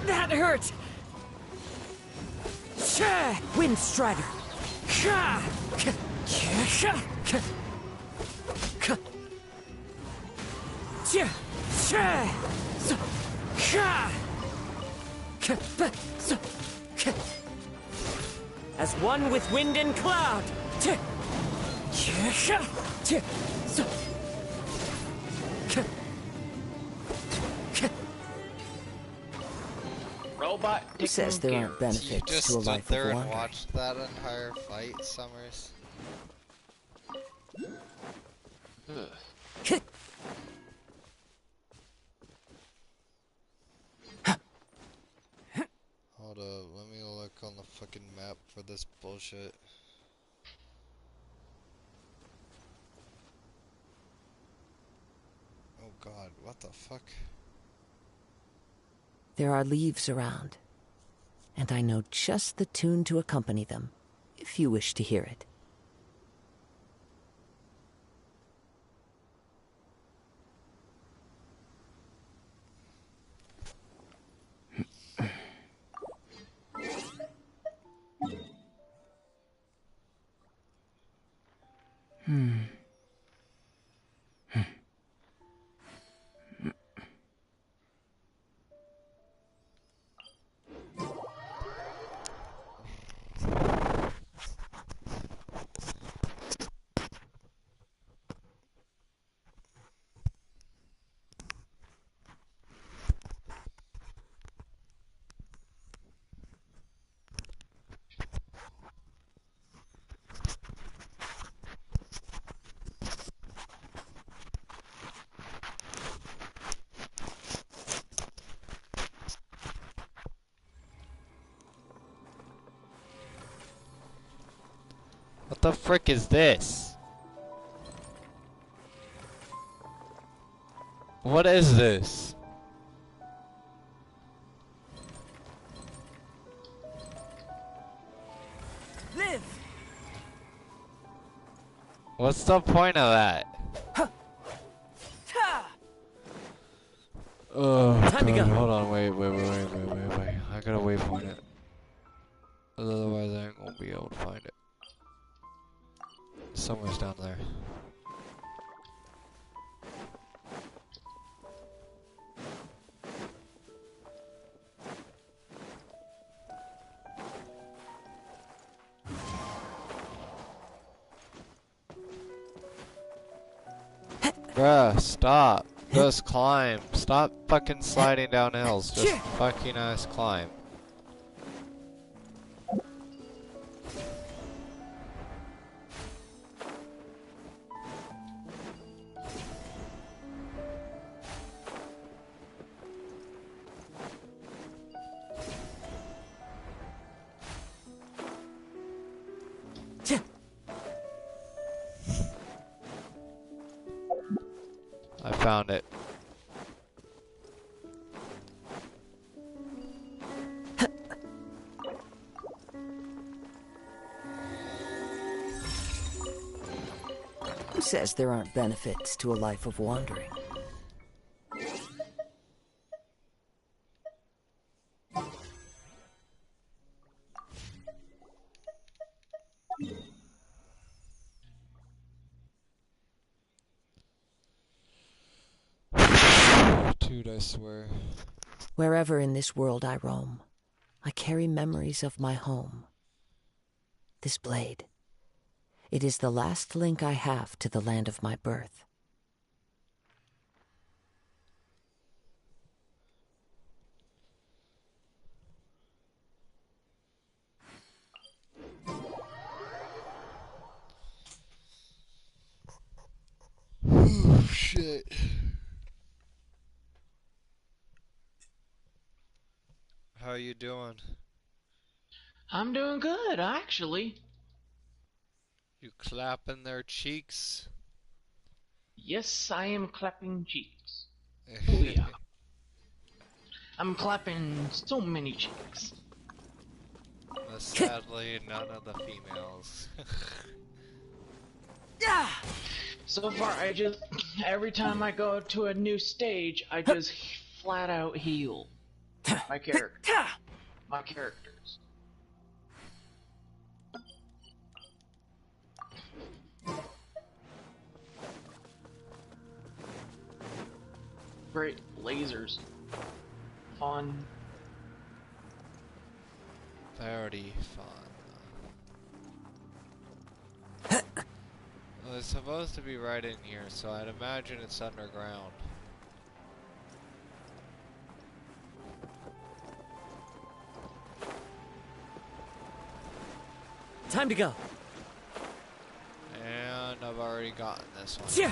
That hurt. Wind Strider. As one with wind and cloud. Robot. Who says there aren't benefits to a life of there and wandering? watched that entire fight, Summers. Hold up, let me look on the fucking map for this bullshit. Oh god, what the fuck? There are leaves around, and I know just the tune to accompany them, if you wish to hear it. What the frick is this? What is this? Live. What's the point of that? Oh, Time to God, go. hold on, wait. I gotta waypoint it. Otherwise I ain't gonna be able to find it. Somewhere's down there. Bruh, stop. Just climb. Stop fucking sliding down hills. Just fucking ass climb. I found it. Who says there aren't benefits to a life of wandering? Dude, I swear. Wherever in this world I roam, I carry memories of my home. This blade, it is the last link I have to the land of my birth. Oh, shit. How are you doing? I'm doing good, actually. You clapping their cheeks? Yes, I am clapping cheeks. Oh yeah. I'm clapping so many cheeks. Sadly, none of the females. So far, every time I go to a new stage, I just flat out heal my characters. Great lasers. Fun. Very fun. Well, it's supposed to be right in here, so I'd imagine it's underground. Time to go. And I've already gotten this one.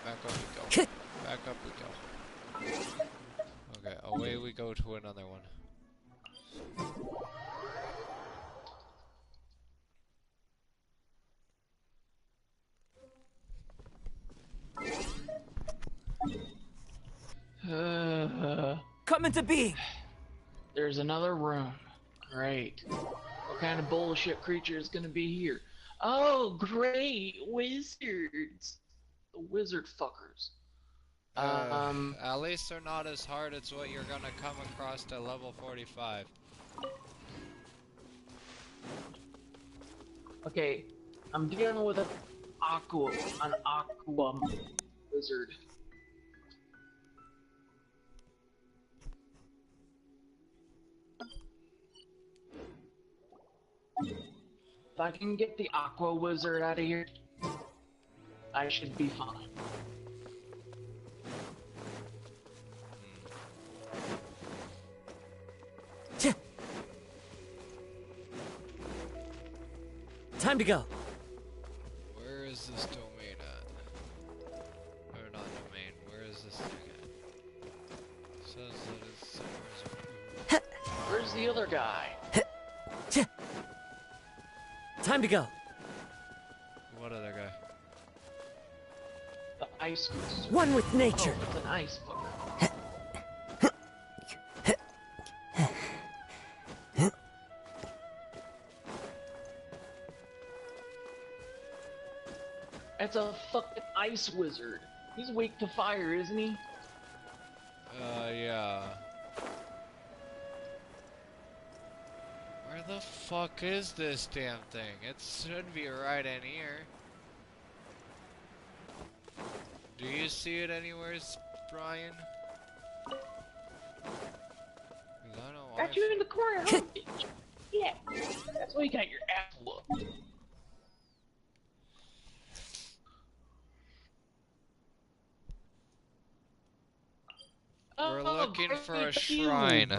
Back up we go. Back up we go. Okay, away we go to another one. Come into being. There's another room. Great. What kind of bullshit creature is gonna be here? Oh, great! Wizards! The wizard fuckers. At least they're not as hard as what you're gonna come across at level 45. Okay, I'm dealing with an aqua wizard. If I can get the aqua wizard out of here, I should be fine. Time to go. Where is this domain at? Or not domain, where is this thing at? Says that it's somewhere. Where's the other guy? Time to go. What other guy? The ice wizard. One with nature. Oh, it's an ice booger. That's a fucking ice wizard. He's weak to fire, isn't he? Yeah. Where the fuck is this damn thing? It should be right in here. Do you see it anywhere, Brian? Got you in the corner, huh, bitch? Yeah, that's why you got your ass whooped. We're looking for a shrine.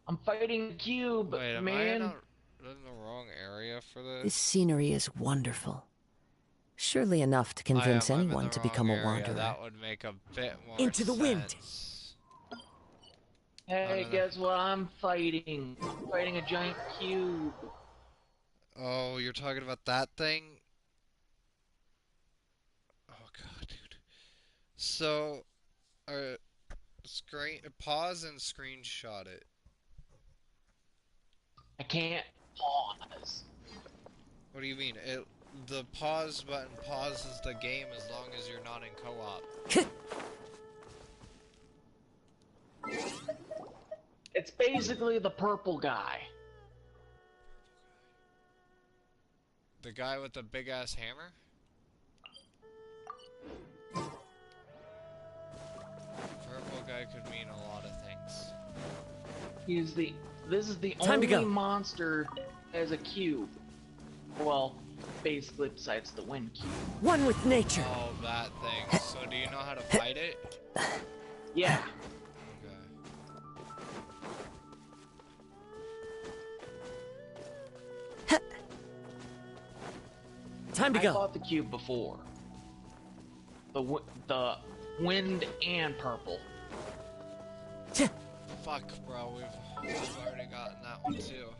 I'm fighting the cube, Wait, am man. I in the wrong area for this? This scenery is wonderful. Surely enough to convince anyone to become a wanderer. That would make a bit more Into the wind. Hey, guess what I'm fighting? I'm fighting a giant cube. Oh, you're talking about that thing? Oh god, dude. So, pause and screenshot it. I can't pause. What do you mean? The pause button pauses the game as long as you're not in co-op. It's basically the purple guy. The guy with the big ass hammer? Purple guy could mean a lot of things. This is the Time to only go. monster as a cube. Well, basically besides the wind cube. One with nature. Oh, that thing. So do you know how to fight it? Yeah. Time to I go. fought the cube before. The wind and purple. Fuck, bro. We've already gotten that one too.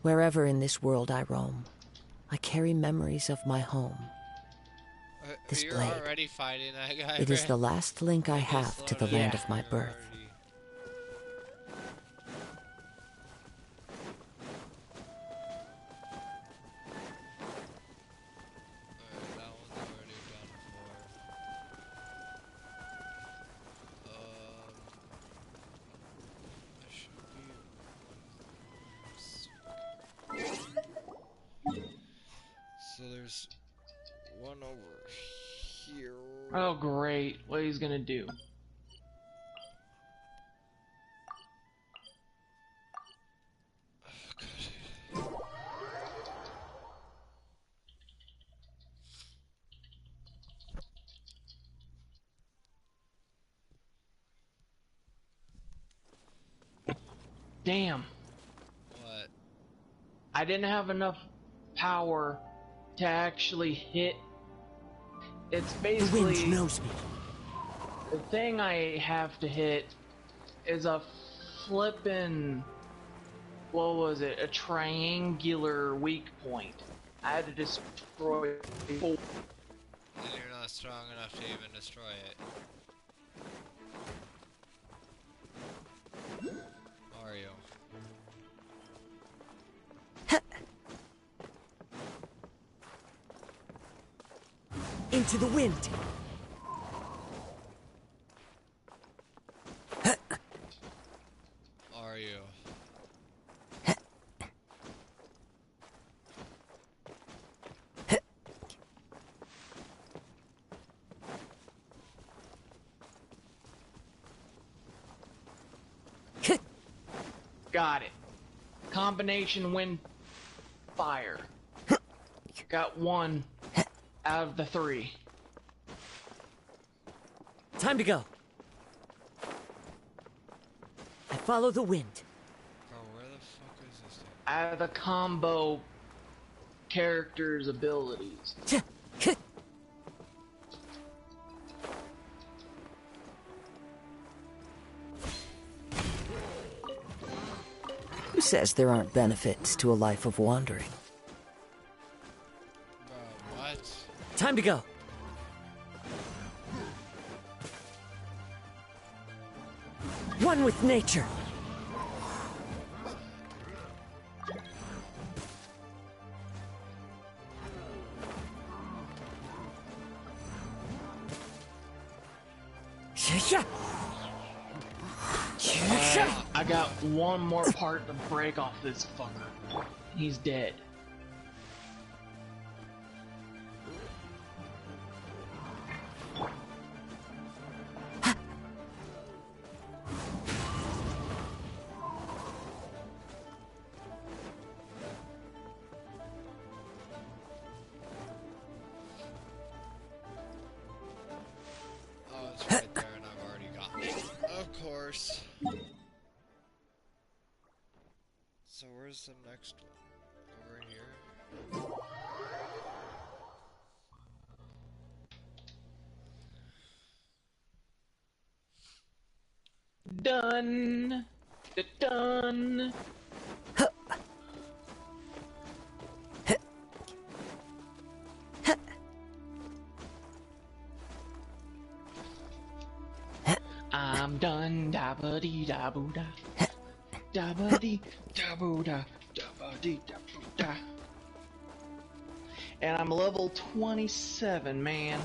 Wherever in this world I roam, I carry memories of my home. This You're blade, already fighting that guy. it is the last link I have to the land of my birth. So there's one over here. Oh great, what he's gonna do? Damn. What? I didn't have enough power to actually hit. It's basically... The wind knows me. The thing I have to hit is a flippin'... What was it? A triangular weak point. I had to destroy 4. And you're not strong enough to even destroy it. Are you? Into the wind. Are you? Got it. Combination wind, fire. Got 1 out of the 3. Time to go. I follow the wind. Bro, where the fuck is this thing? Out of the combo character's abilities. Who says there aren't benefits to a life of wandering? Bro, what? Time to go. One with nature. I got 1 more part to break off this fucker. He's dead. Oh, it's right there and I've already gotten it. Of course. So where's the next one? Over here? Done. Done. I'm done. Da ba dee da boo da. Da ba dee da boo da. Da ba dee da boo da. And I'm level 27, man.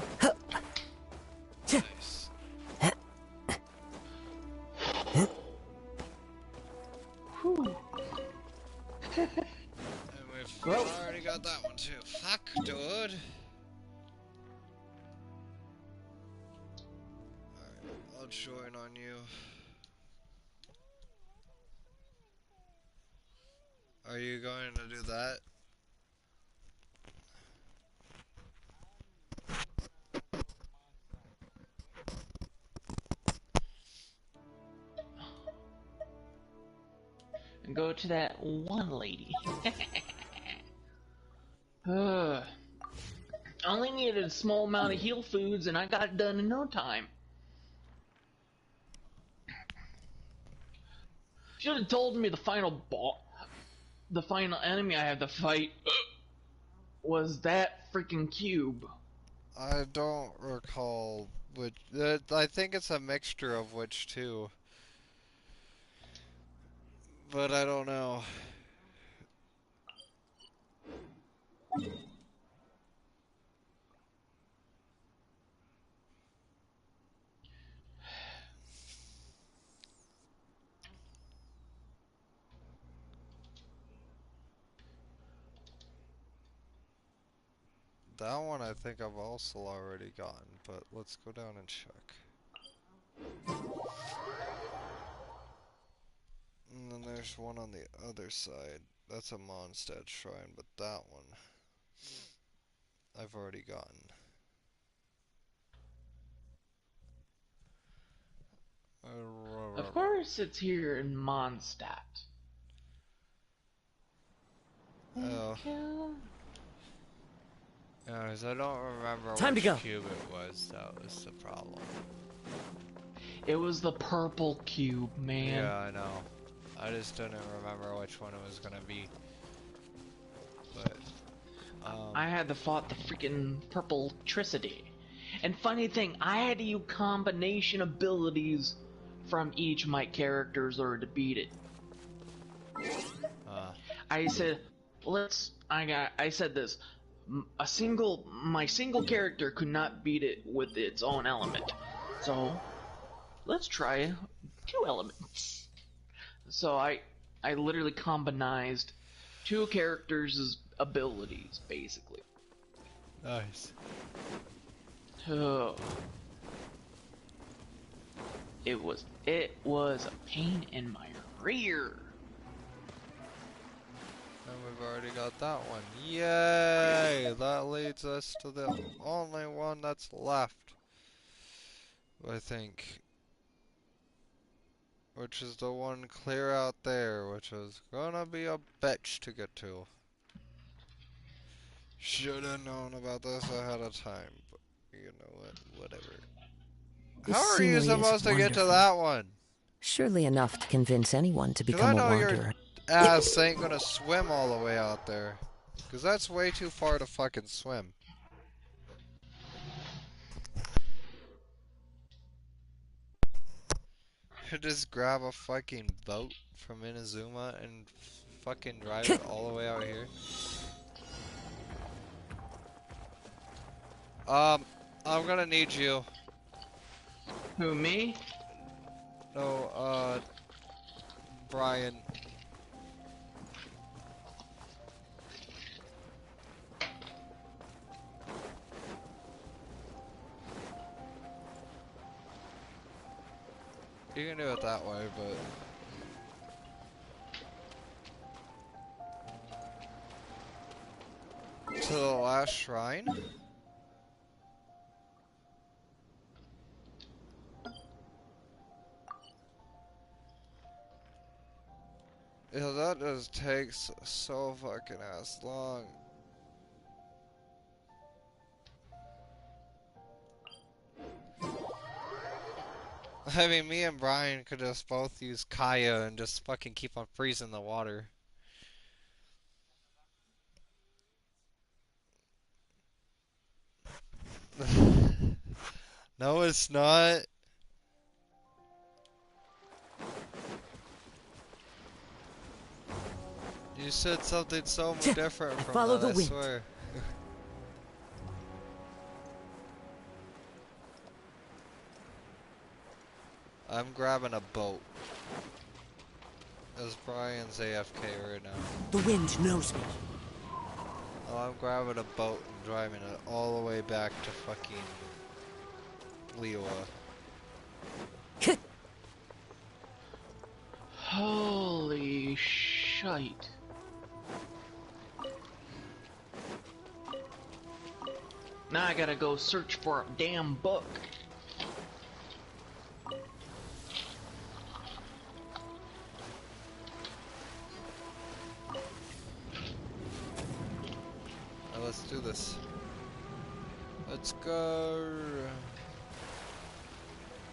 Nice. And we've already got that one too. Fuck, dude. Alright, I'll join on you. Are you going to do that? And go to that one lady. Only needed a small amount of heal foods and I got it done in no time. Should have told me the final enemy I had to fight was that freaking cube. I don't recall which. I think it's a mixture of which two. But I don't know. That one I think I've also already gotten, but let's go down and check. And then there's one on the other side. That's a Mondstadt shrine, but that one I've already gotten. Of course it's here in Mondstadt. Oh. Yeah, because I don't remember Time which to go. cube it was. That was the problem. It was the purple cube, man. Yeah, I know. I just didn't remember which one it was gonna be. But I had to fought the freaking purple Tricity. And funny thing, I had to use combination abilities from each of my characters or to beat it. I said, I said this. My single character could not beat it with its own element. So, let's try 2 elements. So I literally combined 2 characters' abilities, basically. Nice. Oh. It was a pain in my rear. And we've already got that one. Yay! That leads us to the only one that's left, I think. Which is the one clear out there, which is gonna be a bitch to get to. Should've known about this ahead of time, but you know what? Whatever. This How are you scenery is supposed to get to wonderful. that one? Surely enough to convince anyone to Cause become I a know your wanderer. ass ain't gonna swim all the way out there. Cause that's way too far to fucking swim. Just grab a fucking boat from Inazuma and fucking drive it all the way out here. I'm gonna need you. Who, me? No, Brian. You can do it that way, but... To the last shrine? Yeah, that just takes so fucking ass long. I mean, me and Brian could just both use Kaya and just fucking keep on freezing the water. No, it's not. You said something so different from follow that, the I wind. swear. I'm grabbing a boat. As Brian's AFK right now. The wind knows me. Oh, I'm grabbing a boat and driving it all the way back to fucking Liyue. Holy shite. Now I gotta go search for a damn book. Now let's do this. Let's go.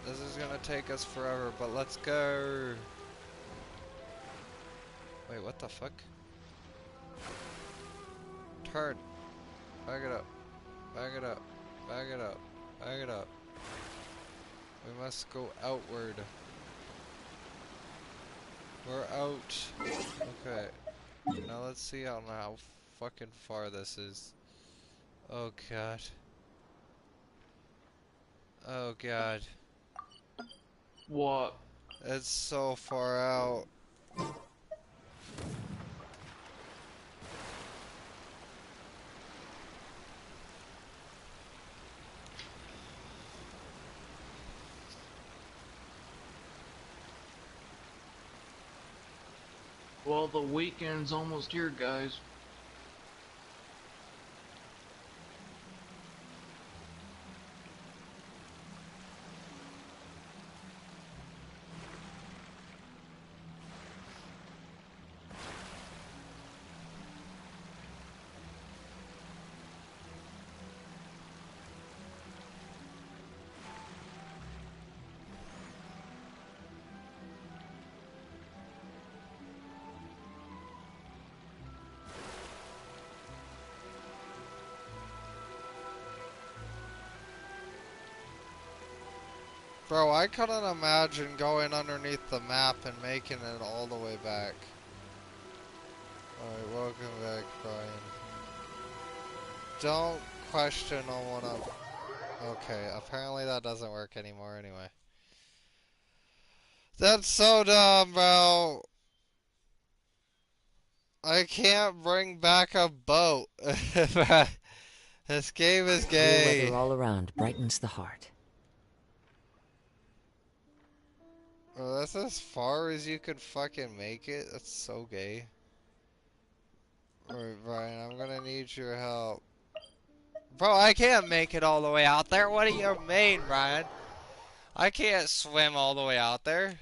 This is gonna take us forever, but let's go. Wait, what the fuck? Turn. Back it up. Back it up. Back it up. Back it up. We must go outward. We're out. Okay. Now let's see how fucking far this is. Oh god. Oh god. What? It's so far out. Well, the weekend's almost here, guys. Bro, I couldn't imagine going underneath the map and making it all the way back. Alright, welcome back, Brian. Don't question on what I'm... Okay, apparently that doesn't work anymore anyway. That's so dumb, bro! I can't bring back a boat. This game is Clear gay. weather all around brightens the heart. Well, that's as far as you could fucking make it. That's so gay. Alright, Brian, I'm gonna need your help. Bro, I can't make it all the way out there. What do you mean, Brian? I can't swim all the way out there.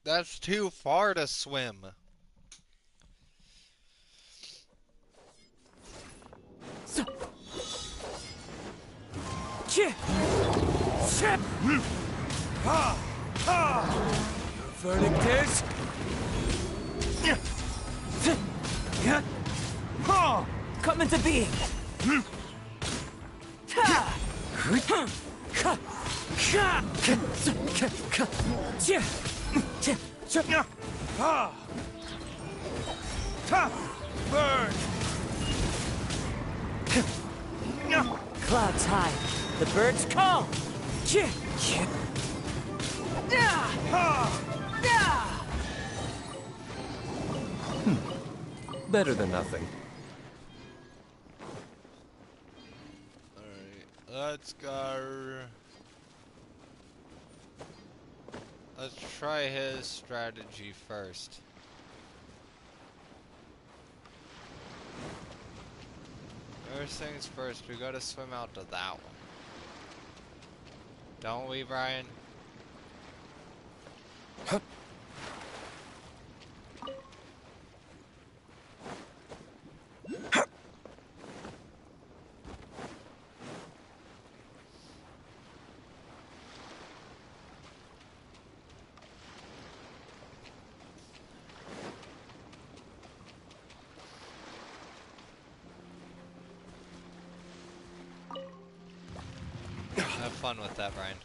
That's too far to swim. Your verdict is... Come into being! Burn! Clouds high, the birds call! Better than nothing. Alright, let's go. Let's try his strategy first. First things first, we gotta swim out to that one. Don't we, Brian? Have fun with that, Brian.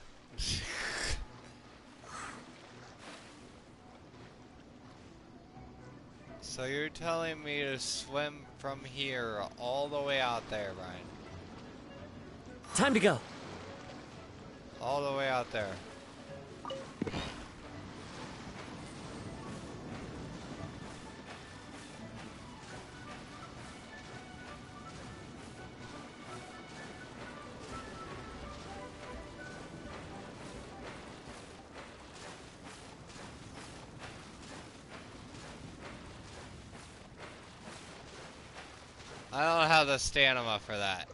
So you're telling me to swim from here all the way out there, Brian? Time to go. All the way out there. I don't have the stamina for that.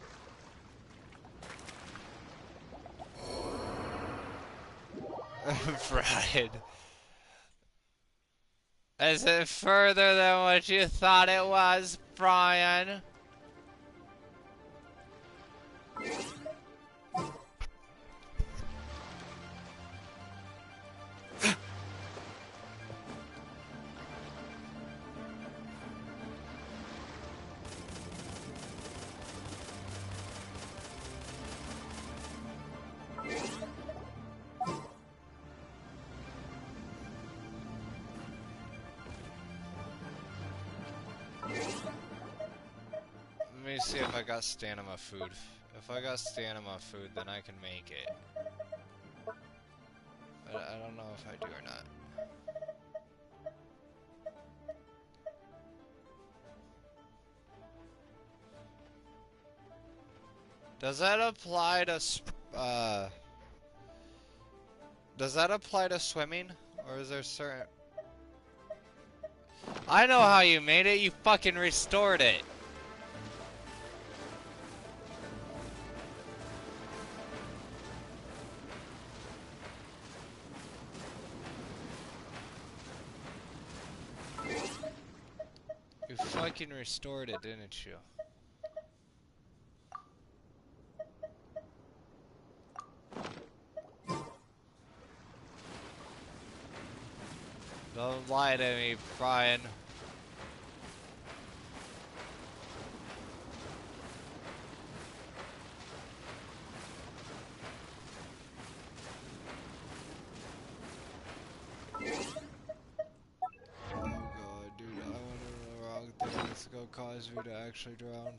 Brian. Is it further than what you thought it was, Brian? Let me see if I got stamina food. If I got stamina food, then I can make it. But I don't know if I do or not. Does that apply to does that apply to swimming? Or is there certain... I know how you made it, you fucking restored it. You fucking restored it, didn't you? Don't lie to me, Brian. Oh god, dude, I went in the wrong thing. It's gonna cause me to actually drown.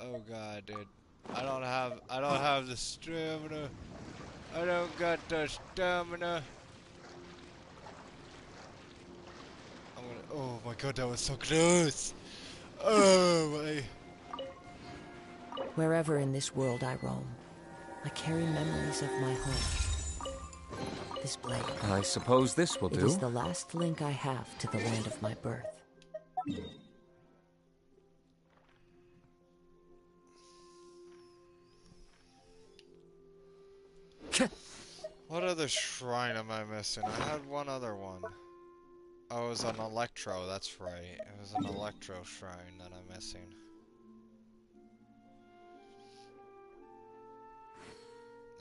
Oh god, dude. I don't have the stamina. I don't got the stamina. I'm gonna... Oh my god, that was so close! Oh my... Wherever in this world I roam, I carry memories of my home. This blade. I suppose this will do. It is the last link I have to the land of my birth. What other shrine am I missing? I had one other one. Oh, it was an Electro, that's right. It was an Electro shrine that I'm missing.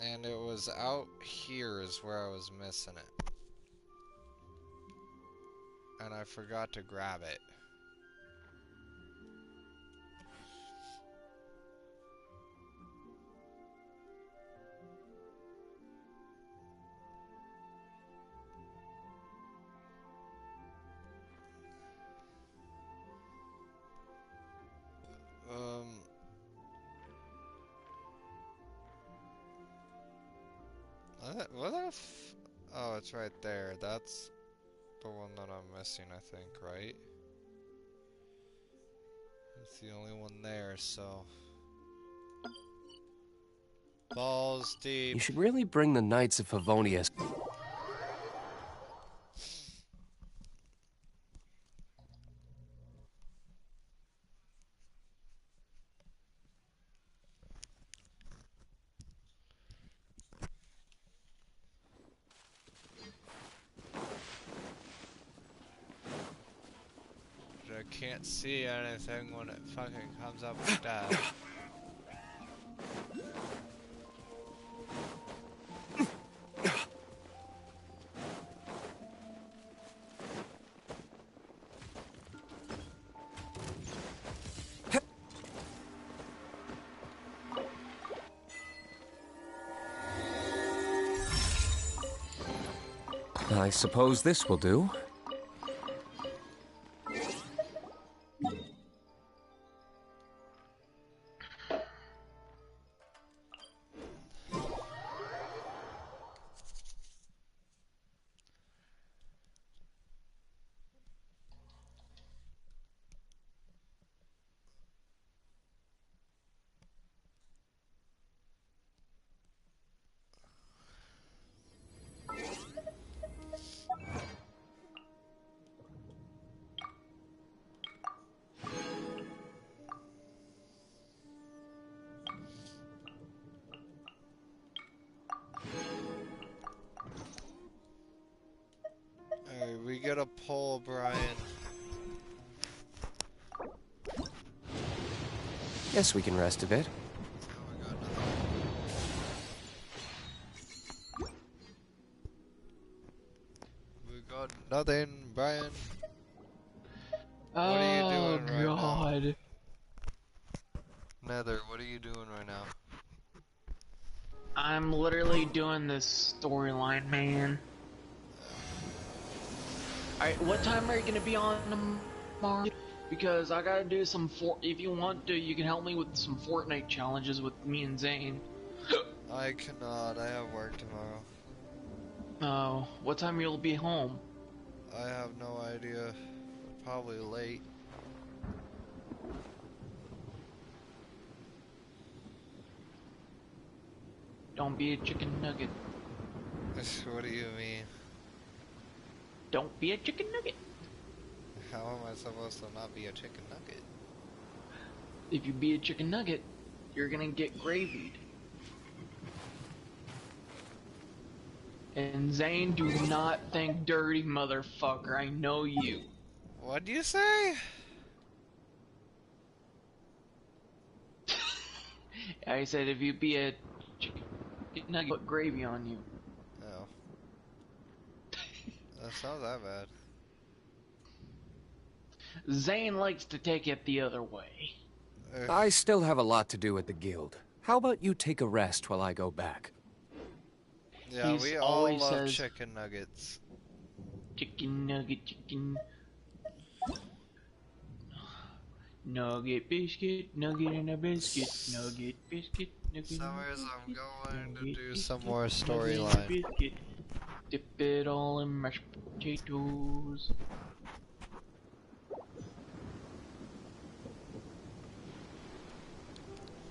And it was out here is where I was missing it. And I forgot to grab it. What the f- Oh, it's right there. That's the one that I'm missing, I think, right? It's the only one there, so... Balls deep. You should really bring the Knights of Favonius. I can't see anything when it fucking comes up with that. I suppose this will do. Alright, we gotta pull Brian. Guess we can rest a bit. We got nothing, Brian. What Oh, are you doing right God. now? Nether, what are you doing right now? I'm literally doing this storyline, man. Alright, what time are you gonna be on tomorrow? Because I gotta do some if you want to, you can help me with some Fortnite challenges with me and Zane. I cannot, I have work tomorrow. Oh, what time you'll be home? I have no idea. Probably late. Don't be a chicken nugget. What do you mean? Don't be a chicken nugget. How am I supposed to not be a chicken nugget? If you be a chicken nugget, you're gonna get gravied. And Zane, do not think dirty, motherfucker. I know you. What'd you say? I said if you be a chicken nugget, put gravy on you. Oh. That's not that bad. Zane likes to take it the other way. I still have a lot to do at the guild. How about you take a rest while I go back? Yeah, He's we all always love says, chicken nuggets. Chicken nugget, chicken. Nugget biscuit, nugget and a biscuit, nugget biscuit, nugget. Summers, I'm going to do biscuit, some more nugget and a storyline. biscuit. Dip it all in mashed potatoes.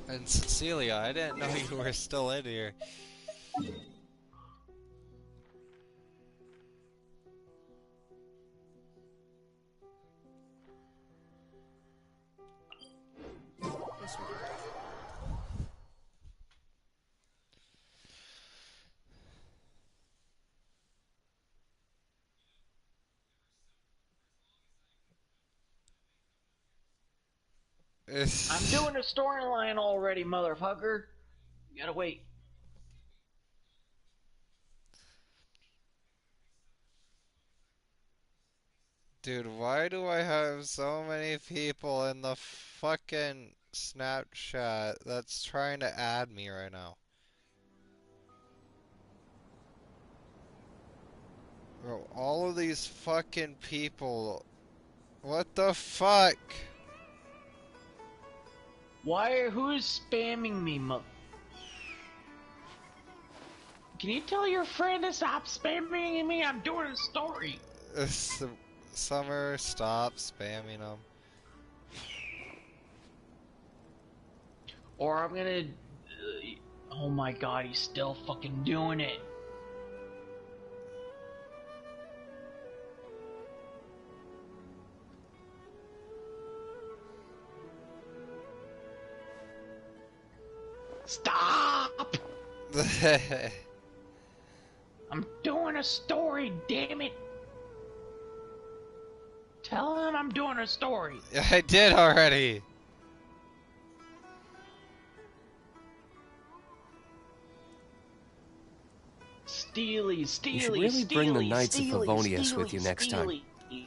And Cecilia, I didn't know you were still in here. I'm doing a storyline already, motherfucker. You gotta wait. Dude, why do I have so many people in the fucking Snapchat that's trying to add me right now? Bro, all of these fucking people. What the fuck? Who's spamming me, Can you tell your friend to stop spamming me? I'm doing a story. Summer, stop spamming them. Or I'm gonna... oh my god, he's still fucking doing it. Stop! I'm doing a story, damn it! Tell him I'm doing a story. I did already. Steely, You should really bring the Knights of Favonius with you next time.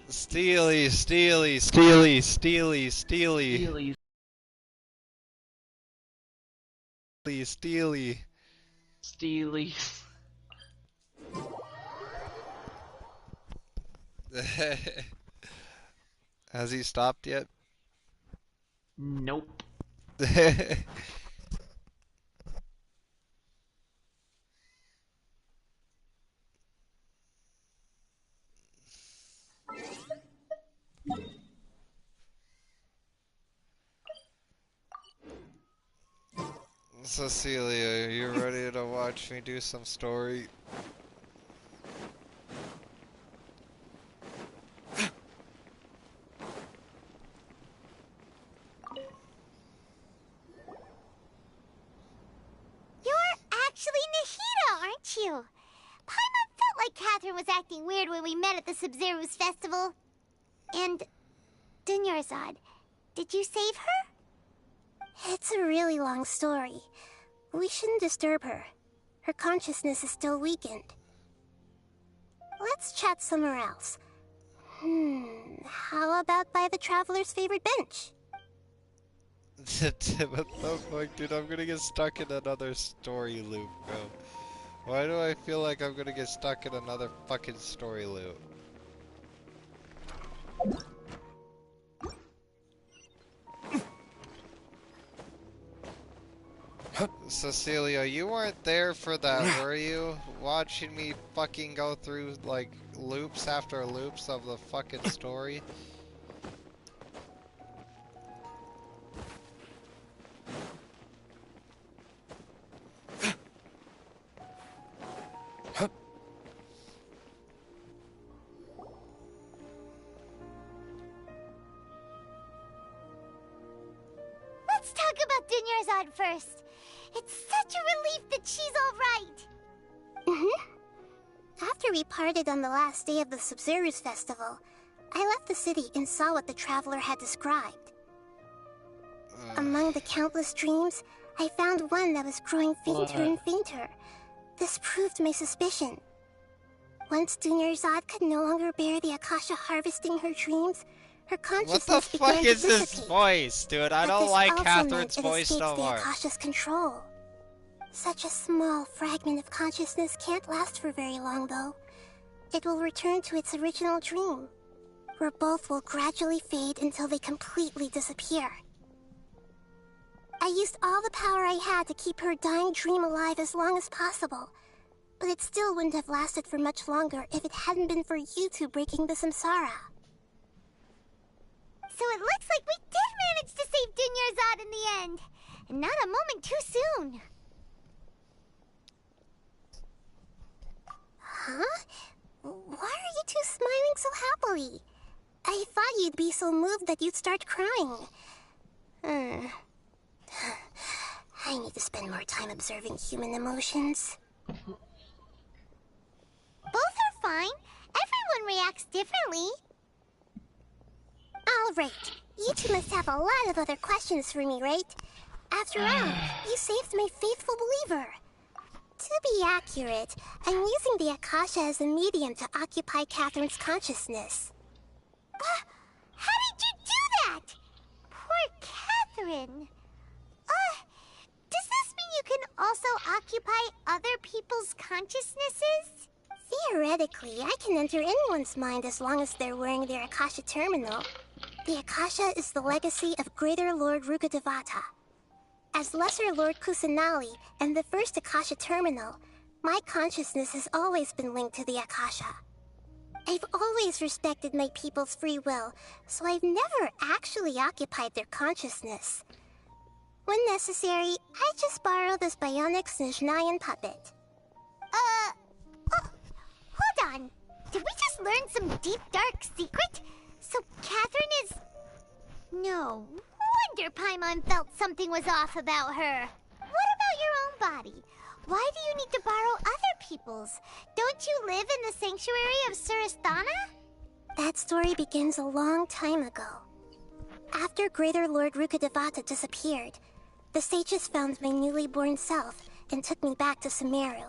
Steely, Steely, Steely, Steely, Steely. Steely. Steely. Steely. Has he stopped yet? Nope. Cecilia, are you ready to watch me do some story? You're actually Nahida, aren't you? Paimon felt like Catherine was acting weird when we met at the Sub-Zero's festival. And Dunyarzad, did you save her? It's a really long story. We shouldn't disturb her. Her consciousness is still weakened. Let's chat somewhere else. How about by the Traveler's favorite bench? What the fuck, dude? I'm gonna get stuck in another story loop, bro. Why do I feel like I'm gonna get stuck in another fucking story loop? Cecilia, you weren't there for that, were you? Watching me fucking go through, like, loops after loops of the fucking story? Let's talk about Dunyarzad first. It's such a relief that she's all right. After we parted on the last day of the Sub-Zero's festival, I left the city and saw what the Traveler had described. Among the countless dreams, I found one that was growing fainter and fainter. This proved my suspicion. Once Dunyarzad could no longer bear the Akasha harvesting her dreams, her consciousness What the began fuck to is this dissipate. voice, dude? I But don't this like also Catherine's meant it voice escaped no the more. Akasha's control. Such a small fragment of consciousness can't last for very long, though. It will return to its original dream, where both will gradually fade until they completely disappear. I used all the power I had to keep her dying dream alive as long as possible, but it still wouldn't have lasted for much longer if it hadn't been for you two breaking the samsara. So it looks like we did manage to save Dunyarzad in the end. and not a moment too soon. Huh? Why are you two smiling so happily? I thought you'd be so moved that you'd start crying. I need to spend more time observing human emotions. Both are fine. Everyone reacts differently. All right. You two must have a lot of other questions for me, right? After all, you saved my faithful believer. To be accurate, I'm using the Akasha as a medium to occupy Catherine's consciousness. How did you do that? Poor Catherine. Does this mean you can also occupy other people's consciousnesses? Theoretically, I can enter anyone's mind as long as they're wearing their Akasha terminal. The Akasha is the legacy of Greater Lord Rukkhadevata. As Lesser Lord Kusanali and the first Akasha terminal, my consciousness has always been linked to the Akasha. I've always respected my people's free will, so I've never actually occupied their consciousness. When necessary, I just borrow this bionic Snezhnayan puppet. Hold on. Did we just learn some deep, dark secret? So Catherine is... No wonder Paimon felt something was off about her. What about your own body? Why do you need to borrow other people's? Don't you live in the sanctuary of Surasthana? That story begins a long time ago. After Greater Lord Rukkhadevata disappeared, the sages found my newly born self and took me back to Sumeru.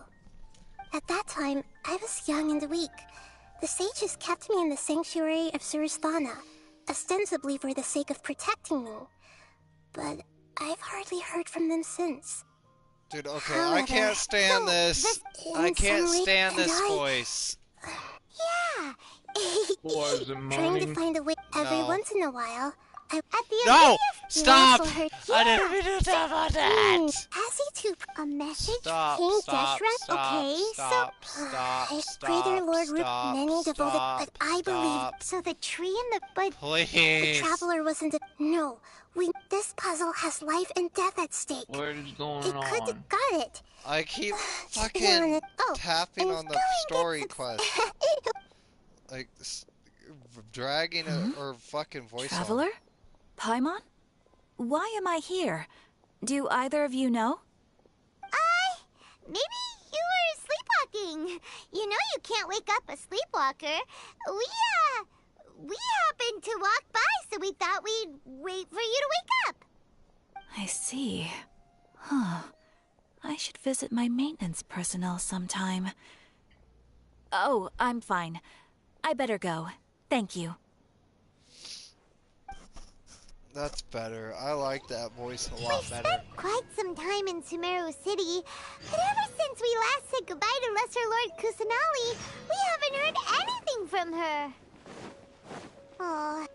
At that time, I was young and weak. The sages kept me in the sanctuary of Surasthana, ostensibly for the sake of protecting me. But I've hardly heard from them since. Dude, okay, However, I can't stand this. I can't stand this voice. Yeah. Was it Trying to moaning? find a way every No. once in a while. At the No! you Stop! also heard I didn't mean to talk about that! Has he to a message Stop, King stop, Deshret? stop, Okay, stop, so stop, it's stop, Greater Lord stop, many devoted, stop, but I believe stop. So the tree and the... But... the Please. traveler wasn't a... No, this puzzle has life and death at stake. What is going It could on? have got it. I keep Darn fucking it. Oh, tapping and on the go and story get quest. Like, dragging her fucking voice Traveler? Paimon? Why am I here? Do either of you know? Maybe you were sleepwalking. You know you can't wake up a sleepwalker. We happened to walk by, so we thought we'd wait for you to wake up. I see. Huh. I should visit my maintenance personnel sometime. Oh, I'm fine. I better go. Thank you. That's better. I like that voice a lot We've better. spent quite some time in Sumeru City, but ever since we last said goodbye to Lesser Lord Kusanali, we haven't heard anything from her. Oh.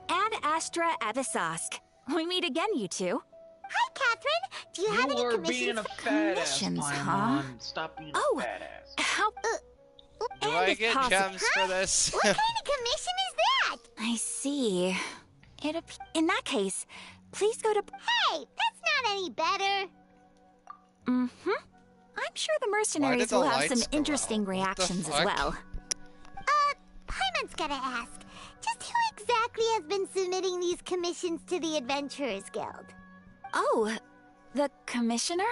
Ad Astra Abyssosque. We meet again, you two. Hi, Catherine. Do you have any You were commissions being a for... fat Commissions, ass, huh? Paimon. Stop being Oh, a fat ass. how... Do and I if get possible- gems for this? What kind of commission is that? I see. In that case, please go to... Hey, that's not any better. Mm-hmm. I'm sure the mercenaries the will have lights some go interesting out? What the reactions as fuck? well. Paimon's gotta ask. Just who exactly has been submitting these commissions to the Adventurers Guild? Oh, the commissioner?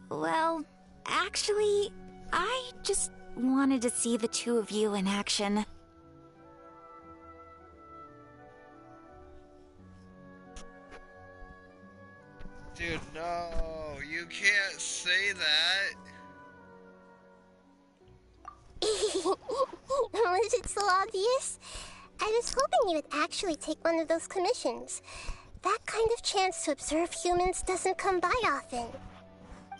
Well, actually, I just wanted to see the two of you in action. Dude, no. You can't say that. Was it so obvious? I was hoping you would actually take one of those commissions. That kind of chance to observe humans doesn't come by often.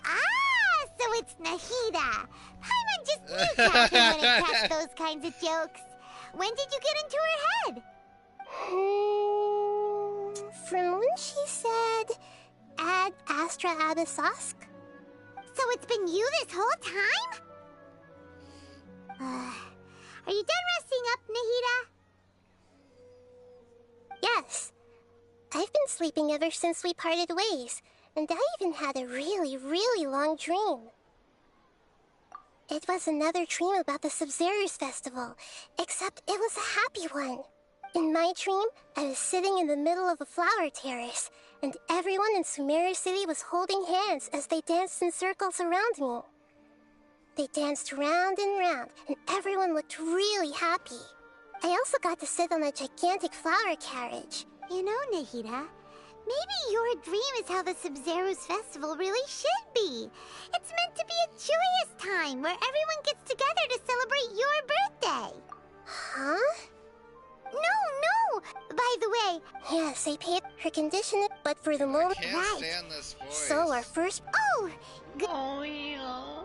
Ah, so it's Nahida. Paimon just knew Catherine wouldn't catch those kinds of jokes. When did you get into her head? From when she said, Ad Astra Abyssosque? So it's been you this whole time? Are you done resting up, Nahida? Yes. I've been sleeping ever since we parted ways, and I even had a really long dream. It was another dream about the Sub-Zero's festival, except it was a happy one. In my dream, I was sitting in the middle of a flower terrace, and everyone in Sumeru City was holding hands as they danced in circles around me. They danced round and round, and everyone looked really happy. I also got to sit on a gigantic flower carriage. You know, Nahida, maybe your dream is how the Sub-Zero's festival really should be. It's meant to be a joyous time where everyone gets together to celebrate your birthday. Huh? No! By the way... Yes, I paid her condition, but for the moment... I can't stand this voice. So our first... Oh! Oh, yeah.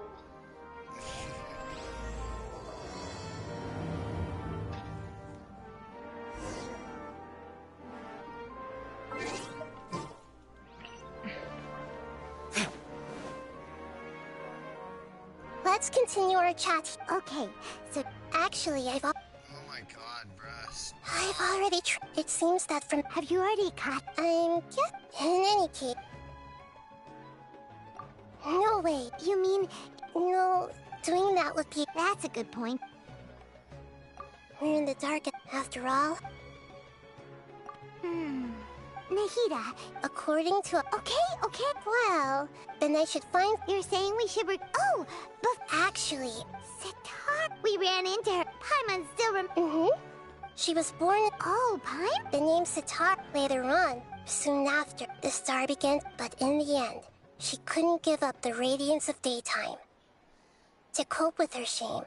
Let's continue our chat. Okay, so actually, Oh my god, bruh. I've already it seems that from... Have you already caught... In any case... No way. You mean... No, doing that would be... That's a good point. We're in the dark after all. Nahida, according to... Okay. Well, then I should find... You're saying we should... Oh, but... Actually... Sitar... We ran into her. Paimon still She was born... Oh, Paimon? The name Sitar later on. Soon after, the star began, but in the end, she couldn't give up the radiance of daytime. To cope with her shame,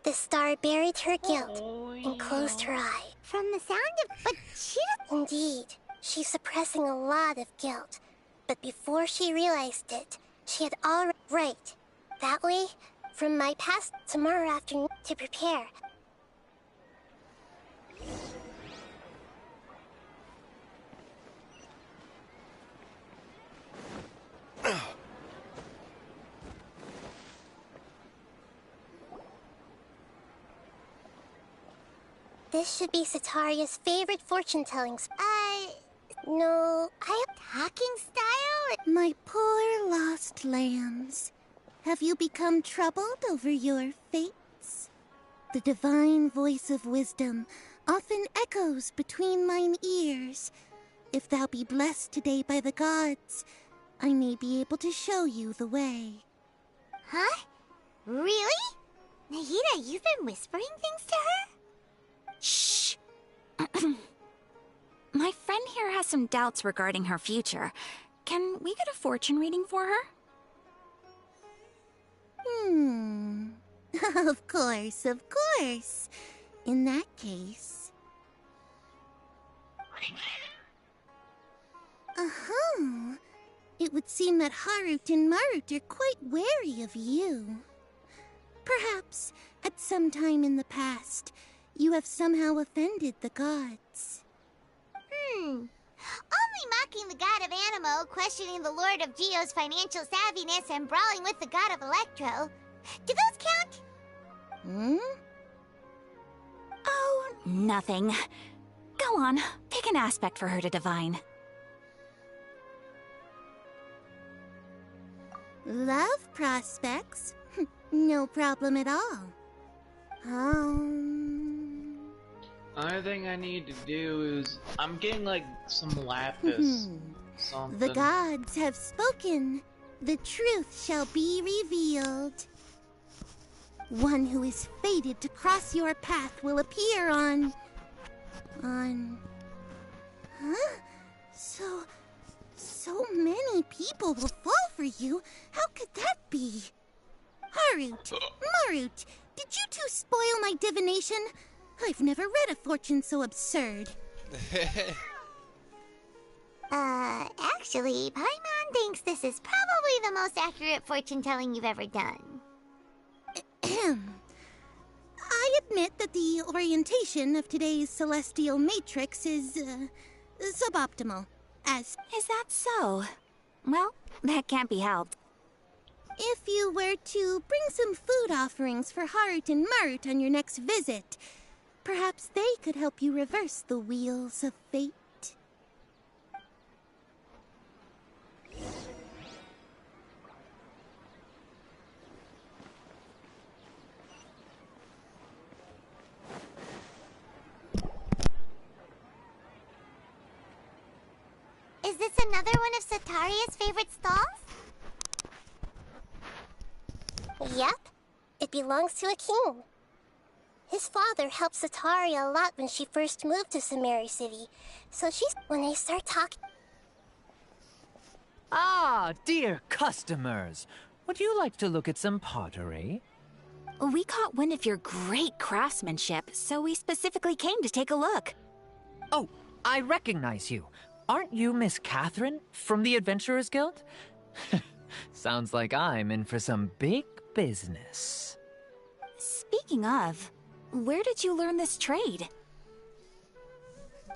the star buried her guilt and closed her eye. From the sound of... But she... Indeed. She's suppressing a lot of guilt. But before she realized it, she had already... Right. That way, from my past, tomorrow afternoon, to prepare. This should be Sataria's favorite fortune-telling No, Talking style? My poor lost lambs. Have you become troubled over your fates? The divine voice of wisdom often echoes between mine ears. If thou be blessed today by the gods, I may be able to show you the way. Huh? Really? Nahida, you've been whispering things to her? Shh! My friend here has some doubts regarding her future. Can we get a fortune reading for her? Of course, of course. In that case... It would seem that Harut and Marut are quite wary of you. Perhaps, at some time in the past, you have somehow offended the gods. Only mocking the god of Animo, questioning the Lord of Geo's financial savviness, and brawling with the god of Electro. Do those count? Oh, nothing. Go on, pick an aspect for her to divine. Love prospects? No problem at all. Only thing I need to do is... I'm getting like some lapis. Something. The gods have spoken. The truth shall be revealed. One who is fated to cross your path will appear on... Huh? So many people will fall for you. How could that be? Harut, Marut, did you two spoil my divination? I've never read a fortune so absurd. Actually, Paimon thinks this is probably the most accurate fortune-telling you've ever done. I admit that the orientation of today's celestial matrix is, suboptimal. Is that so? Well, that can't be helped. If you were to bring some food offerings for Heart and Mert on your next visit, perhaps they could help you reverse the wheels of fate. Is this another one of Sataria's favorite stalls? Yep. It belongs to a king. His father helped Sataria a lot when she first moved to Sumeru City, so when they start talking... Ah, dear customers. Would you like to look at some pottery? We caught wind of your great craftsmanship, so we specifically came to take a look. Oh, I recognize you. Aren't you Miss Catherine from the Adventurers Guild? Sounds like I'm in for some big business. Speaking of, where did you learn this trade?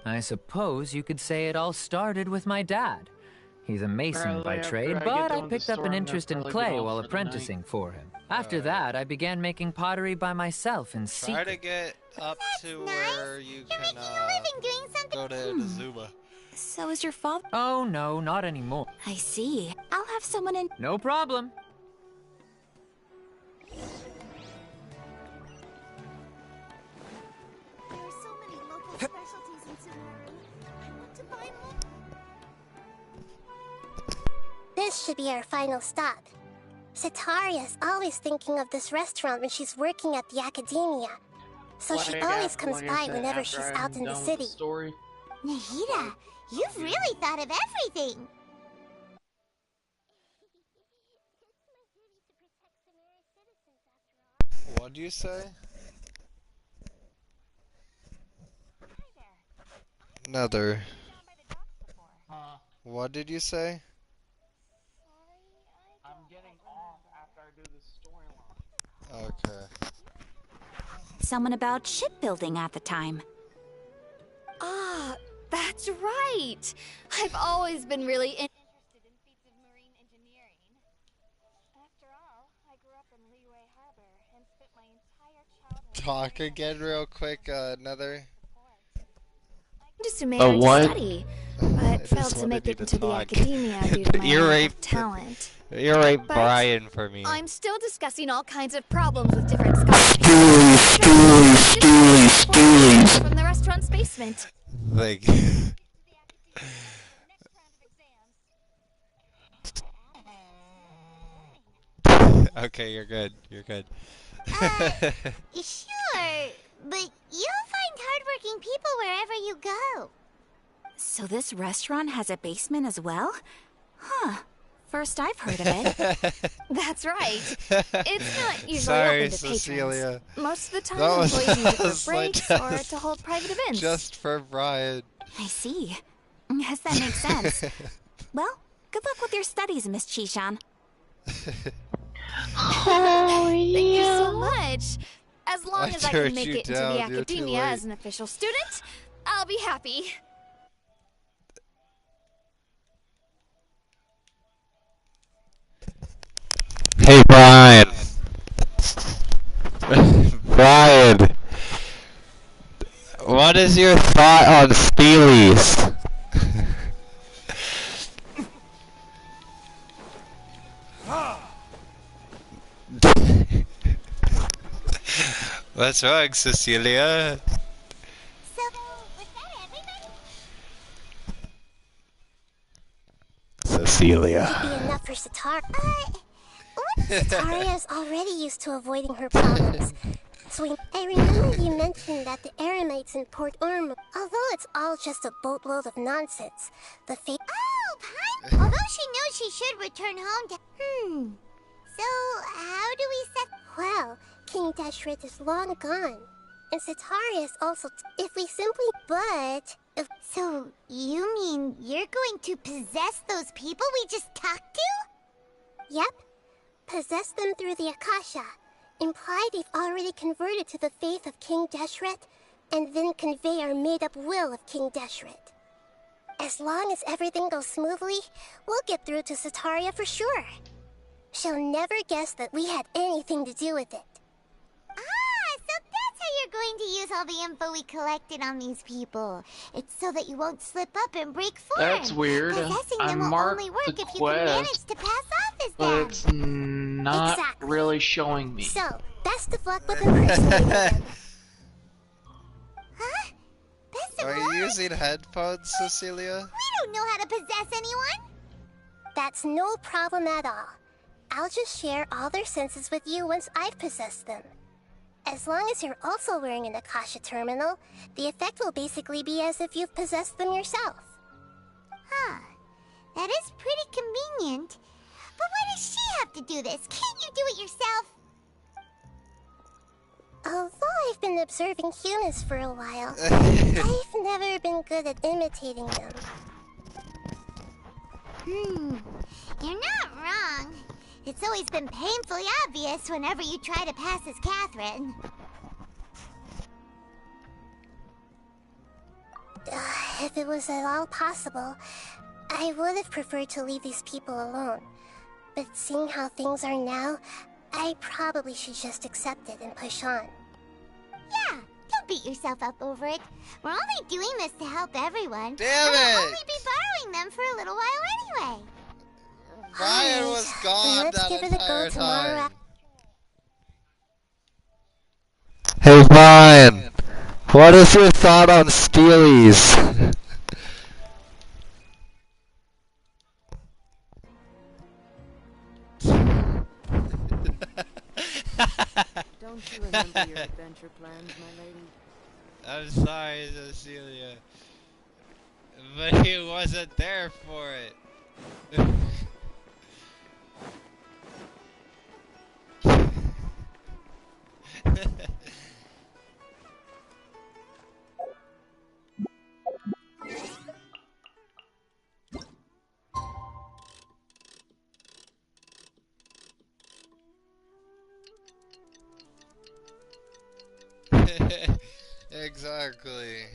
I suppose you could say it all started with my dad. He's a mason by trade, but I picked up an interest in clay while apprenticing for him. After that, I began making pottery by myself in secret. Try to get up to where you can go to Inazuma. So is your father? Oh no, not anymore. I see. I'll have someone in. No problem. There are so many local specialties in Sumeru. I want to buy more. This should be our final stop. Sataria's always thinking of this restaurant when she's working at the academia. So she always comes by whenever she's out in the city. Nahida, you've really thought of everything. What do you say? Another. What did you say? I'm getting off after I do the storyline. Okay. Someone about shipbuilding at the time. Ah, that's right. I've always been really interested in feats of marine engineering. After all, I grew up in Liyue Harbor and spent my entire childhood... Talk again real quick, another. To Sumeru to study, but failed to make it into the talk. academia due to my lack of talent. You're right, But Brian, for me. I'm still discussing all kinds of problems with different scholars. From the restaurant's basement. Like. Okay, you're good. You're good. Sure, but you'll find hardworking people wherever you go. So this restaurant has a basement as well? Huh. First I've heard of it. That's right. It's not usually Sorry, open to patrons. Cecilia. Most of the time, That was- employees use it that for was breaks like or to hold private events. Just for Brian. I see. Yes, that makes sense. Well, good luck with your studies, Miss Chishan. Thank you so much. As long as I turned can make you it into down, the you're too academia late. as an official student, I'll be happy. Hey, Brian. Brian. What is your thought on Steelies? What's wrong, Cecilia? Cecilia. Be enough for Sataria. Sataria is already used to avoiding her problems. So I remember you mentioned that the Eremites in Port Ormond, although it's all just a boatload of nonsense, the fate... Oh, Paimon! Although she knows she should return home to... So, how do we set... Well, King Deshret is long gone. And Sataria is also... If we simply... But... If... So, you mean you're going to possess those people we just talked to? Yep. Possess them through the Akasha. Imply they've already converted to the faith of King Deshret, and then convey our made-up will of King Deshret. As long as everything goes smoothly, we'll get through to Sataria for sure. She'll never guess that we had anything to do with it. Ah, so that's how you're going to use all the info we collected on these people. It's so that you won't slip up and break form. That's weird. Possessing I them will marked only work the if you can manage quest, to pass off as but them. it's not really showing me. So, best of luck with impersonating them. Huh? Best of Are luck? you using headphones, Cecilia? We don't know how to possess anyone. That's no problem at all. I'll just share all their senses with you once I've possessed them. As long as you're also wearing an Akasha terminal, the effect will basically be as if you've possessed them yourself. Huh. That is pretty convenient. But why does she have to do this? Can't you do it yourself? Although I've been observing humans for a while, I've never been good at imitating them. You're not wrong. It's always been painfully obvious whenever you try to pass as Catherine. If it was at all possible, I would have preferred to leave these people alone. But seeing how things are now, I probably should just accept it and push on. Yeah, don't beat yourself up over it. We're only doing this to help everyone. Damn We'll it! only be borrowing them for a little while anyway. Ryan was gone Let's that give it a go entire tomorrow. time. Hey Brian, what is your thought on Steelies? Don't you remember your adventure plans, my lady? I'm sorry, Cecilia, but he wasn't there for it. Exactly.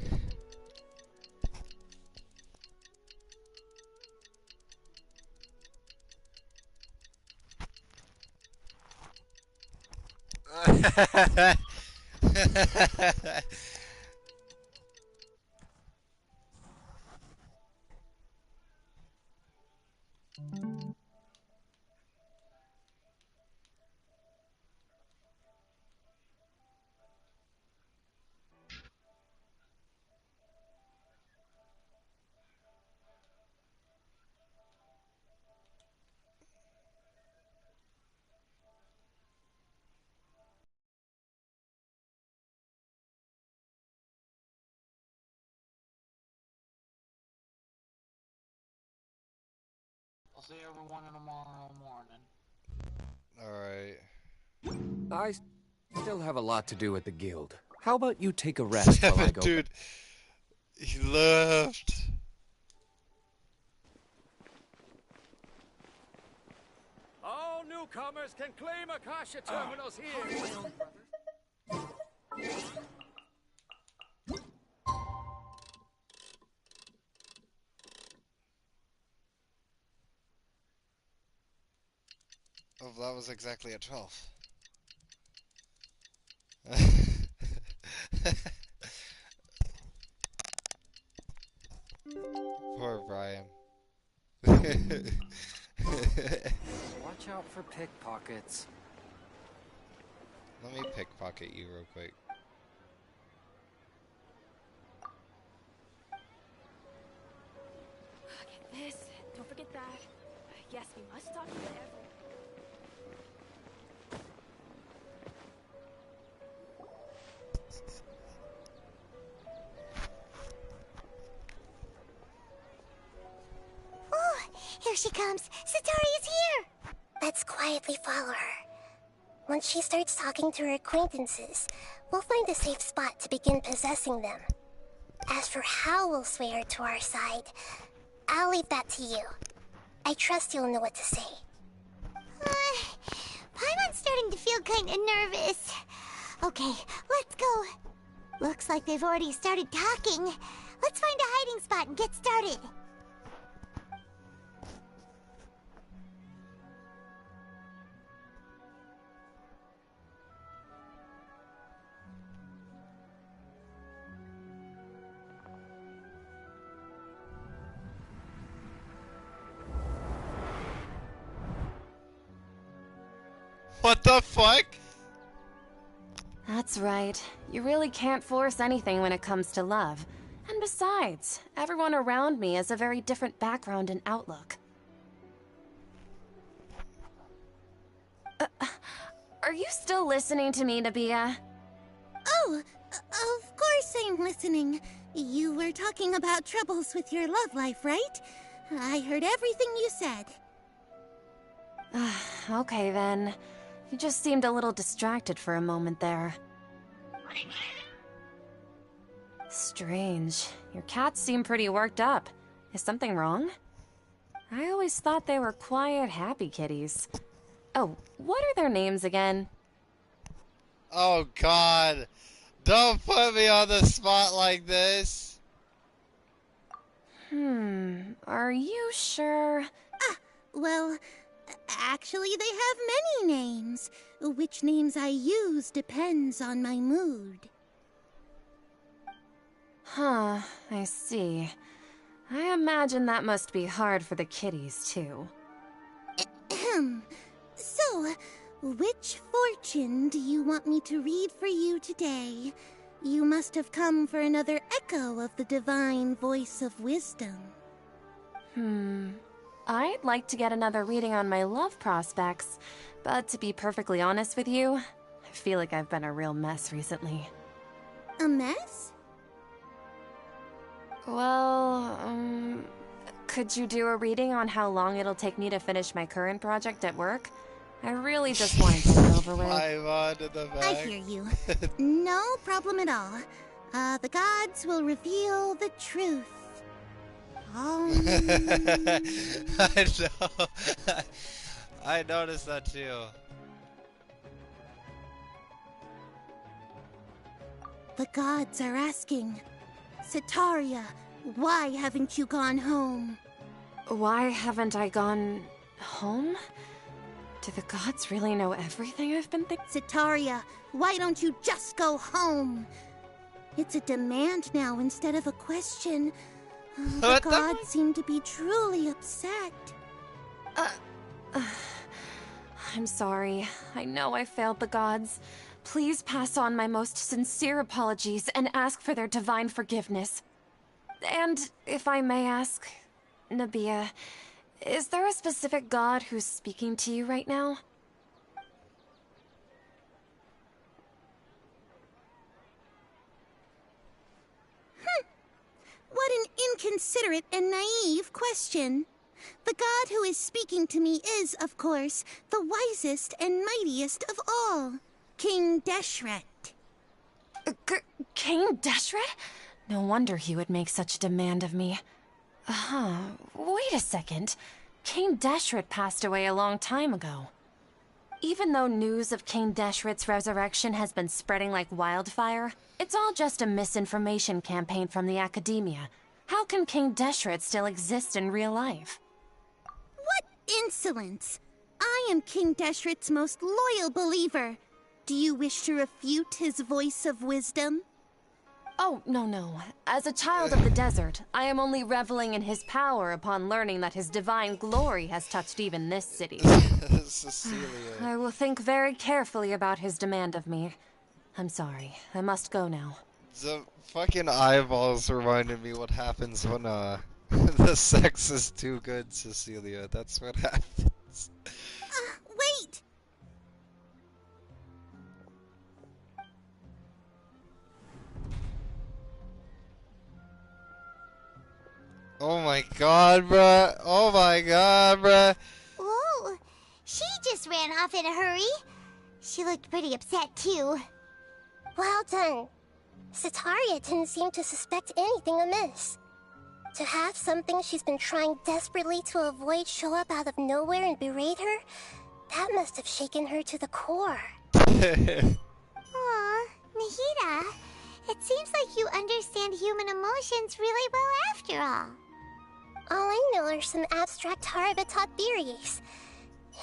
I'll see everyone tomorrow morning. Alright. I still have a lot to do at the guild. How about you take a rest while I go? Dude, he left. All newcomers can claim Akasha terminals here. Oh, that was exactly at 12. Poor Brian. Watch out for pickpockets. Let me pickpocket you real quick. Get this. Don't forget that. Yes, we must talk to everyone. Oh, here she comes. Satari is here. Let's quietly follow her. Once she starts talking to her acquaintances, we'll find a safe spot to begin possessing them. As for how we'll sway her to our side, I'll leave that to you. I trust you'll know what to say. Paimon's starting to feel kind of nervous. Okay, let's go. Looks like they've already started talking. Let's find a hiding spot and get started. What the fuck? That's right. You really can't force anything when it comes to love. And besides, everyone around me has a very different background and outlook. Are you still listening to me, Nabia? Oh, of course I'm listening. You were talking about troubles with your love life, right? I heard everything you said. Okay then. You just seemed a little distracted for a moment there. Strange. Your cats seem pretty worked up. Is something wrong? I always thought they were quiet, happy kitties. Oh, what are their names again? Oh god. Don't put me on the spot like this. Are you sure? Well, actually they have many names. Which names I use depends on my mood. Huh, I see. I imagine that must be hard for the kitties, too. So, which fortune do you want me to read for you today? You must have come for another echo of the divine voice of wisdom. I'd like to get another reading on my love prospects, but to be perfectly honest with you, I feel like I've been a real mess recently. A mess? Well, could you do a reading on how long it'll take me to finish my current project at work? I really just want to get it over with. I'm on to the back. I hear you. No problem at all. The gods will reveal the truth. I know. I noticed that too. The gods are asking, Setaria, why haven't you gone home? Why haven't I gone home? Do the gods really know everything I've been thinking? Setaria, why don't you just go home? It's a demand now instead of a question. The gods seem to be truly upset. I'm sorry. I know I failed the gods. Please pass on my most sincere apologies and ask for their divine forgiveness. And if I may ask, Nabia, is there a specific god who's speaking to you right now? What an inconsiderate and naive question. The god who is speaking to me is, of course, the wisest and mightiest of all, King Deshret. King Deshret? No wonder he would make such a demand of me. Wait a second. King Deshret passed away a long time ago. Even though news of King Deshret's resurrection has been spreading like wildfire, it's all just a misinformation campaign from the academia. How can King Deshret still exist in real life? What insolence! I am King Deshret's most loyal believer. Do you wish to refute his voice of wisdom? Oh, no. As a child of the desert, I am only reveling in his power upon learning that his divine glory has touched even this city. Cecilia. I will think very carefully about his demand of me. I'm sorry. I must go now. The fucking eyeballs reminded me what happens when the sex is too good, Cecilia. That's what happens. Wait! Oh my god, bruh. Oh my god, bruh. Whoa, she just ran off in a hurry. She looked pretty upset too. Well done. Setaria didn't seem to suspect anything amiss. To have something she's been trying desperately to avoid show up out of nowhere and berate her, that must have shaken her to the core. Aw, Nahida, it seems like you understand human emotions really well after all. All I know are some abstract Harabatot theories.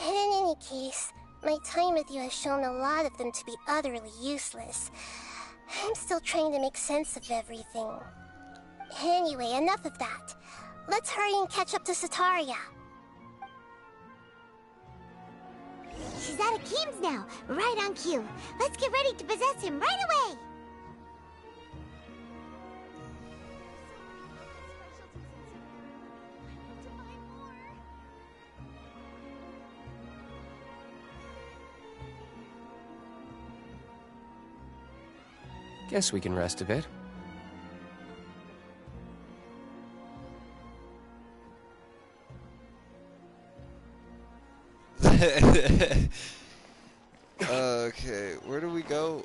In any case, my time with you has shown a lot of them to be utterly useless. I'm still trying to make sense of everything. Anyway, enough of that. Let's hurry and catch up to Setaria. She's at Akeem's now, right on cue. Let's get ready to possess him right away! Guess we can rest a bit. Okay, where do we go?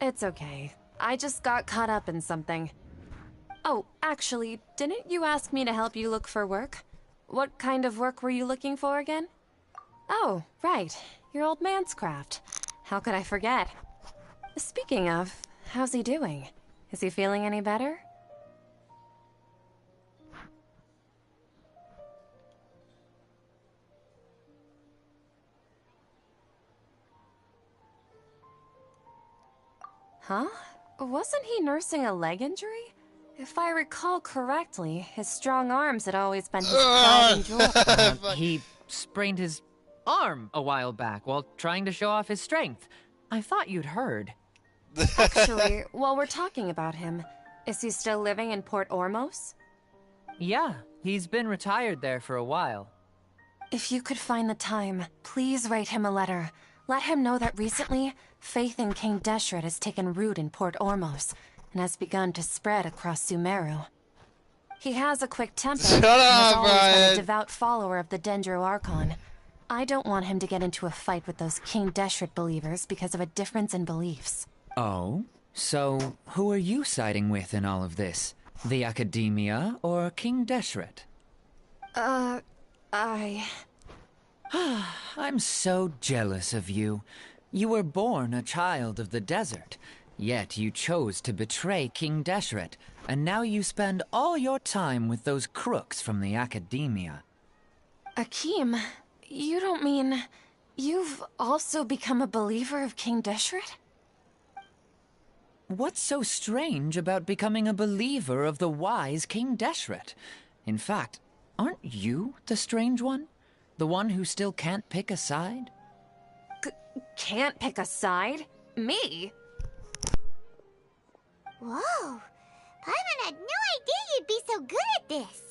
It's okay. I just got caught up in something. Oh, actually, didn't you ask me to help you look for work? What kind of work were you looking for again? Oh, right. Your old man's craft. How could I forget? Speaking of, how's he doing? Is he feeling any better? Huh? Wasn't he nursing a leg injury? If I recall correctly, his strong arms had always been his pride and joy. He sprained his arm a while back while trying to show off his strength. I thought you'd heard. Actually, while we're talking about him, is he still living in Port Ormos? Yeah, he's been retired there for a while. If you could find the time, please write him a letter. Let him know that recently, faith in King Deshret has taken root in Port Ormos and has begun to spread across Sumeru. He has a quick temper and has always been a devout follower of the Dendro Archon. I don't want him to get into a fight with those King Deshret believers because of a difference in beliefs. Oh? So, who are you siding with in all of this? The Academia or King Deshret? I'm so jealous of you. You were born a child of the desert, yet you chose to betray King Deshret, and now you spend all your time with those crooks from the Academia. Akeem, you don't mean you've also become a believer of King Deshret? What's so strange about becoming a believer of the wise King Deshret? In fact, aren't you the strange one? The one who still can't pick a side? Can't pick a side? Me? Whoa! Paimon had no idea you'd be so good at this!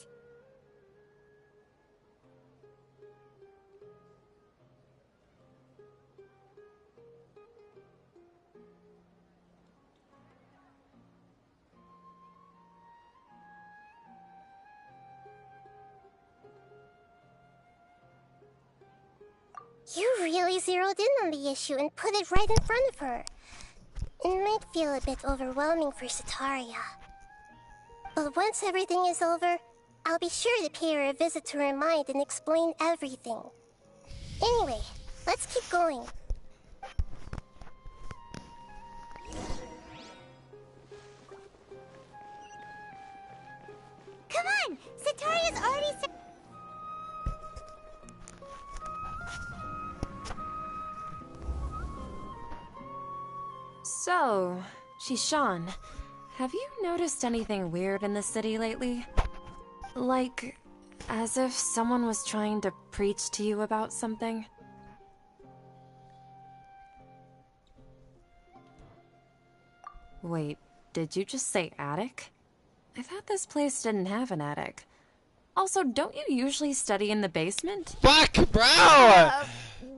You really zeroed in on the issue and put it right in front of her. It might feel a bit overwhelming for Sataria. But once everything is over, I'll be sure to pay her a visit to her mind and explain everything. Anyway, let's keep going. Come on! Sataria's already... So, Shishan, have you noticed anything weird in the city lately? Like, as if someone was trying to preach to you about something? Wait, did you just say attic? I thought this place didn't have an attic. Also, don't you usually study in the basement? Fuck, bro!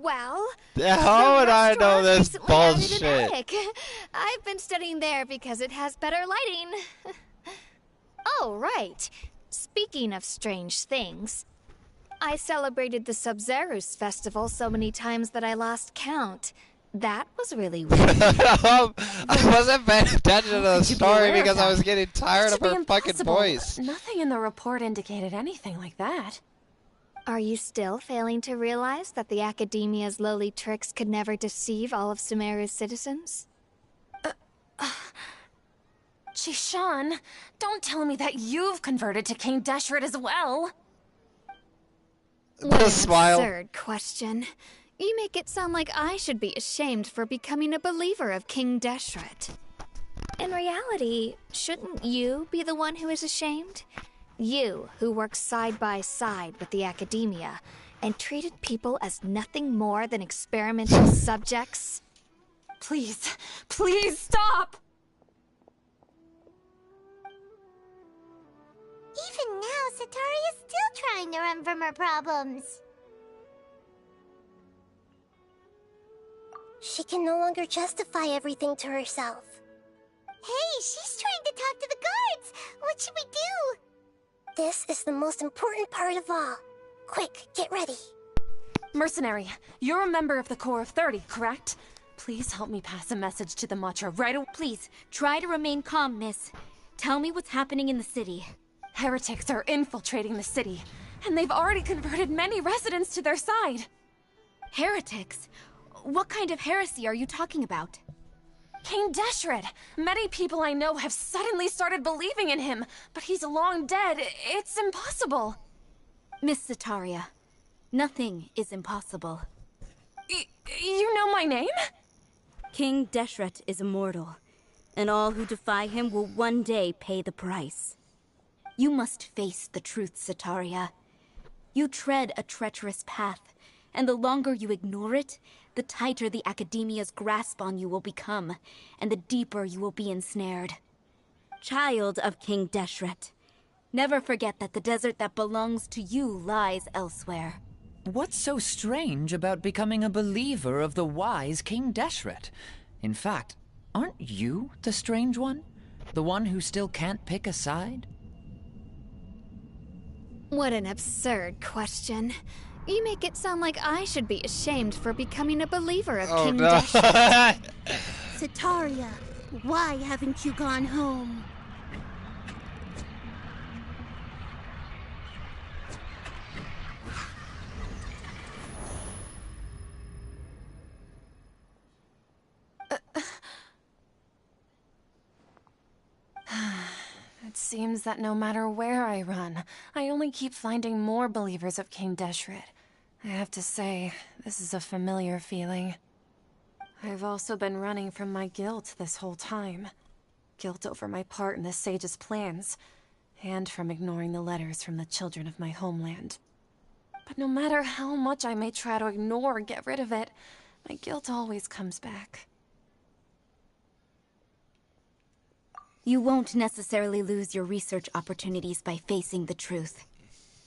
Well, how would I know this bullshit? I've been studying there because it has better lighting. Oh, right. Speaking of strange things, I celebrated the Sub-Zerus festival so many times that I lost count. That was really weird. I wasn't paying attention to the story because I was getting tired of her fucking voice. Nothing in the report indicated anything like that. Are you still failing to realize that the Academia's lowly tricks could never deceive all of Sumeru's citizens? Shishan, don't tell me that you've converted to King Deshret as well. What an smile. absurd question. You make it sound like I should be ashamed for becoming a believer of King Deshret. In reality, shouldn't you be the one who is ashamed? You, who works side by side with the academia and treated people as nothing more than experimental subjects. Please, please stop! Even now, Satari is still trying to run from her problems. She can no longer justify everything to herself. Hey, she's trying to talk to the guards! What should we do? This is the most important part of all. Quick, get ready. Mercenary, you're a member of the Corps of 30, correct? Please help me pass a message to the Matcha right away. Please, try to remain calm, miss. Tell me what's happening in the city. Heretics are infiltrating the city, and they've already converted many residents to their side. Heretics? What kind of heresy are you talking about? King Deshret! Many people I know have suddenly started believing in him, but he's long dead. It's impossible. Miss Sataria, nothing is impossible. You know my name? King Deshret is immortal, and all who defy him will one day pay the price. You must face the truth, Sataria. You tread a treacherous path, and the longer you ignore it, the tighter the Academia's grasp on you will become, and the deeper you will be ensnared. Child of King Deshret, never forget that the desert that belongs to you lies elsewhere. What's so strange about becoming a believer of the wise King Deshret? In fact, aren't you the strange one? The one who still can't pick a side? What an absurd question. You make it sound like I should be ashamed for becoming a believer of King Deshret. Sataria, why haven't you gone home? It seems that no matter where I run, I only keep finding more believers of King Deshret. I have to say, this is a familiar feeling. I've also been running from my guilt this whole time. Guilt over my part in the sage's plans, and from ignoring the letters from the children of my homeland. But no matter how much I may try to ignore or get rid of it, my guilt always comes back. You won't necessarily lose your research opportunities by facing the truth.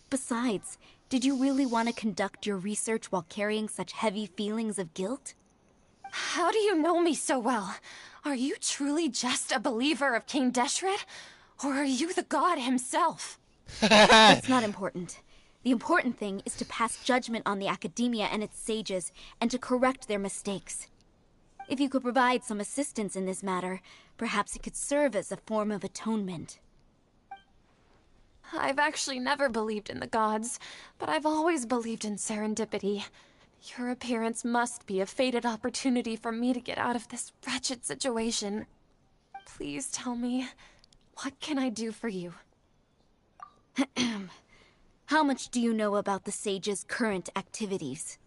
Besides, did you really want to conduct your research while carrying such heavy feelings of guilt? How do you know me so well? Are you truly just a believer of King Deshret? Or are you the god himself? That's not important. The important thing is to pass judgment on the Academia and its sages, and to correct their mistakes. If you could provide some assistance in this matter, perhaps it could serve as a form of atonement. I've actually never believed in the gods, but I've always believed in serendipity. Your appearance must be a fated opportunity for me to get out of this wretched situation. Please tell me, what can I do for you? How much do you know about the sage's current activities?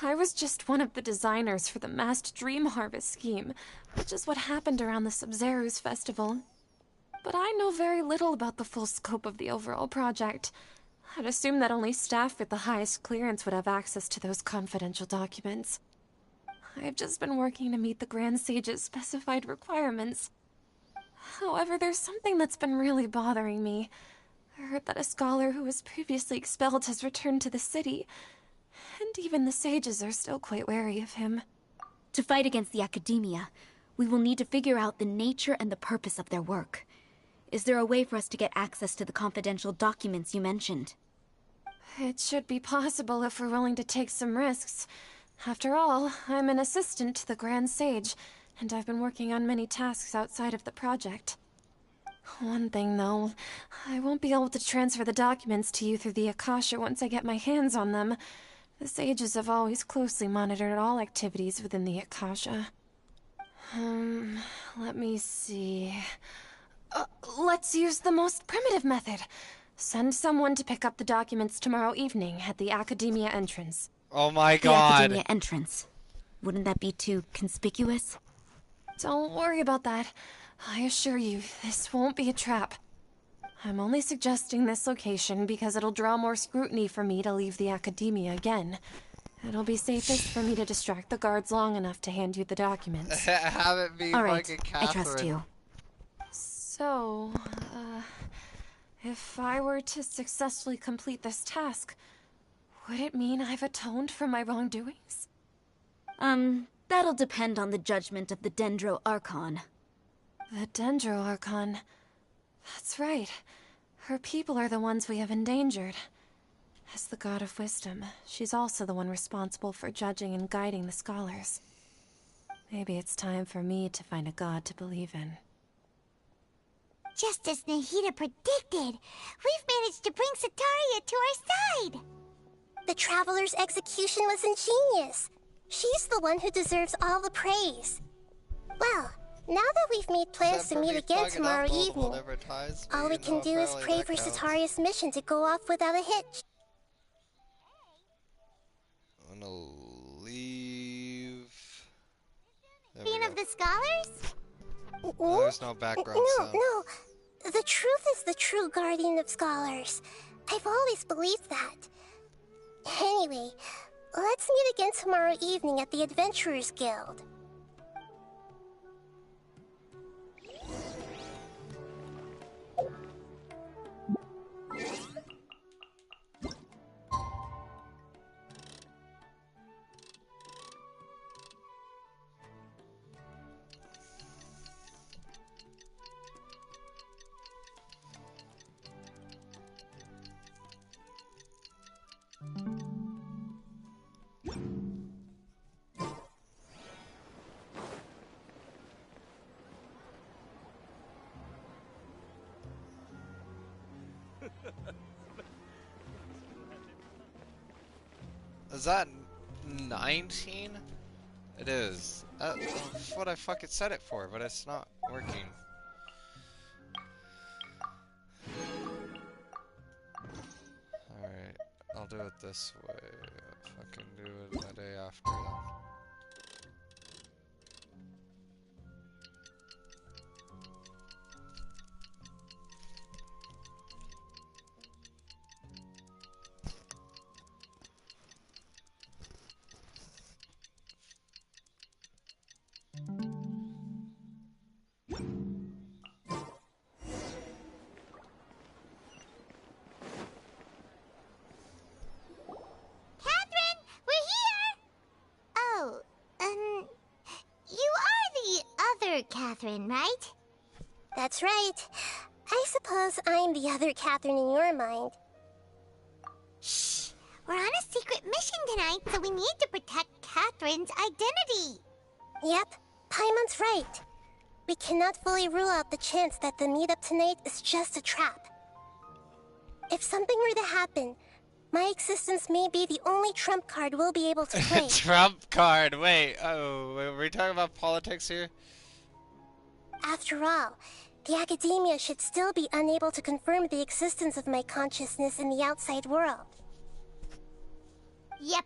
I was just one of the designers for the massed dream harvest scheme, which is what happened around the Sub-Zeru's festival. But I know very little about the full scope of the overall project. I'd assume that only staff with the highest clearance would have access to those confidential documents. I've just been working to meet the Grand Sage's specified requirements. However, there's something that's been really bothering me. I heard that a scholar who was previously expelled has returned to the city, and even the sages are still quite wary of him. To fight against the Academia, we will need to figure out the nature and the purpose of their work. Is there a way for us to get access to the confidential documents you mentioned? It should be possible if we're willing to take some risks. After all, I'm an assistant to the Grand Sage, and I've been working on many tasks outside of the project. One thing, though, I won't be able to transfer the documents to you through the Akasha once I get my hands on them. The sages have always closely monitored all activities within the Akasha. Let me see... let's use the most primitive method. Send someone to pick up the documents tomorrow evening at the Academia entrance. Oh my The god. Academia entrance. Wouldn't that be too conspicuous? Don't worry about that. I assure you, this won't be a trap. I'm only suggesting this location because it'll draw more scrutiny for me to leave the Academia again. It'll be safest for me to distract the guards long enough to hand you the documents. Have it be All right, fucking I Catherine. trust you. So, if I were to successfully complete this task, would it mean I've atoned for my wrongdoings? That'll depend on the judgment of the Dendro Archon. The Dendro Archon. That's right. Her people are the ones we have endangered. As the God of Wisdom, she's also the one responsible for judging and guiding the scholars. Maybe it's time for me to find a god to believe in. Just as Nahida predicted, we've managed to bring Sataria to our side! The Traveler's execution was ingenious. She's the one who deserves all the praise. Well, now that we've made plans to meet again tomorrow evening, all we can do is pray for Sataria's mission to go off without a hitch. I'm gonna leave. Queen of the Scholars? Oh, there's no background sound. No. The truth is the true guardian of scholars. I've always believed that. Anyway, let's meet again tomorrow evening at the Adventurers Guild. Is that 19? It is. That's what I fucking set it for, but it's not working. Alright, I'll do it this way. I'll fucking do it the day after then. Catherine, right? That's right. I suppose I'm the other Catherine in your mind. Shh! We're on a secret mission tonight, so we need to protect Catherine's identity. Yep, Paimon's right. We cannot fully rule out the chance that the meetup tonight is just a trap. If something were to happen, my existence may be the only trump card we'll be able to play. Trump card? Wait, were we talking about politics here? After all, the Academia should still be unable to confirm the existence of my consciousness in the outside world. Yep,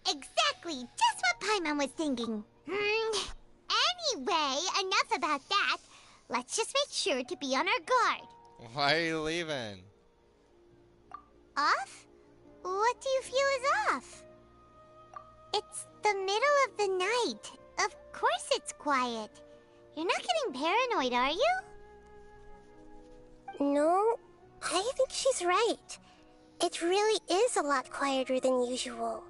exactly. Just what Paimon was thinking. Anyway, enough about that. Let's just make sure to be on our guard. Why are you leaving? Off? What do you feel is off? It's the middle of the night. Of course it's quiet. You're not getting paranoid, are you? No, I think she's right. It really is a lot quieter than usual.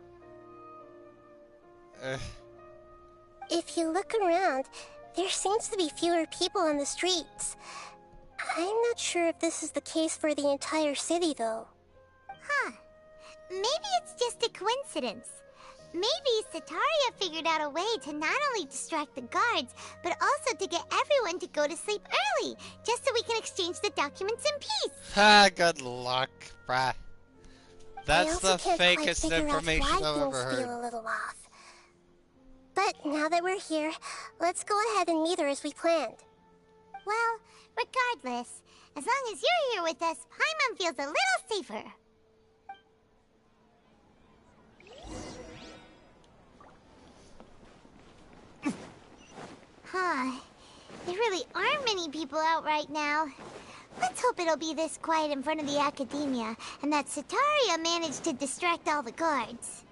If you look around, there seems to be fewer people on the streets. I'm not sure if this is the case for the entire city, though. Huh. Maybe it's just a coincidence. Maybe Sataria figured out a way to not only distract the guards, but also to get everyone to go to sleep early, just so we can exchange the documents in peace. Ha, good luck, bruh. That's the fakest information I've ever heard. Feel a little off. But now that we're here, let's go ahead and meet her as we planned. Well, regardless, as long as you're here with us, Paimon museum feels a little safer. Huh. There really aren't many people out right now. Let's hope it'll be this quiet in front of the academia, and that Sataria managed to distract all the guards.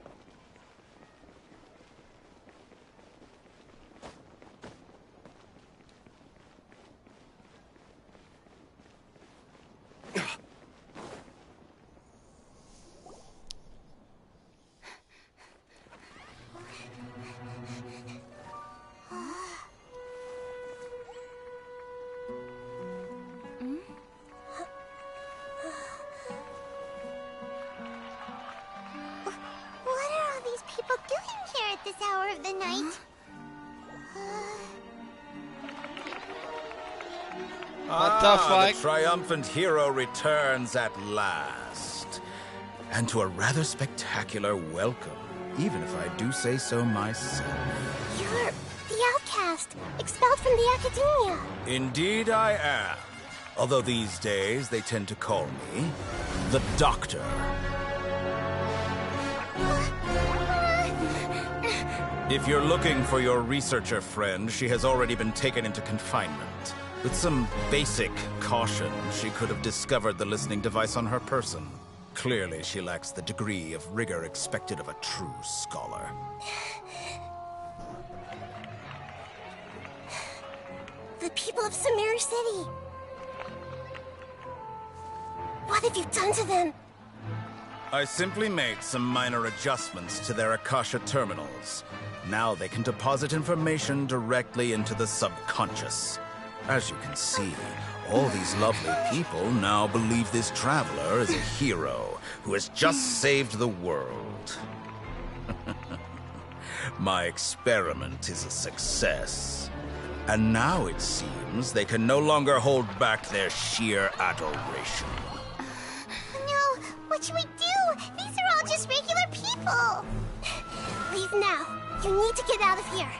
What are all these people doing here at this hour of the night? What the fuck? The triumphant hero returns at last. And to a rather spectacular welcome, even if I do say so myself. You're the outcast, expelled from the academia. Indeed I am. Although these days they tend to call me the Doctor. If you're looking for your researcher friend, she has already been taken into confinement. With some basic caution, she could have discovered the listening device on her person. Clearly, she lacks the degree of rigor expected of a true scholar. The people of Sumeru City. What have you done to them? I simply made some minor adjustments to their Akasha terminals. Now they can deposit information directly into the subconscious. As you can see, all these lovely people now believe this traveler is a hero who has just saved the world. My experiment is a success. And now it seems they can no longer hold back their sheer adoration. No, what should we do? These are all just regular people. Leave now. You need to get out of here.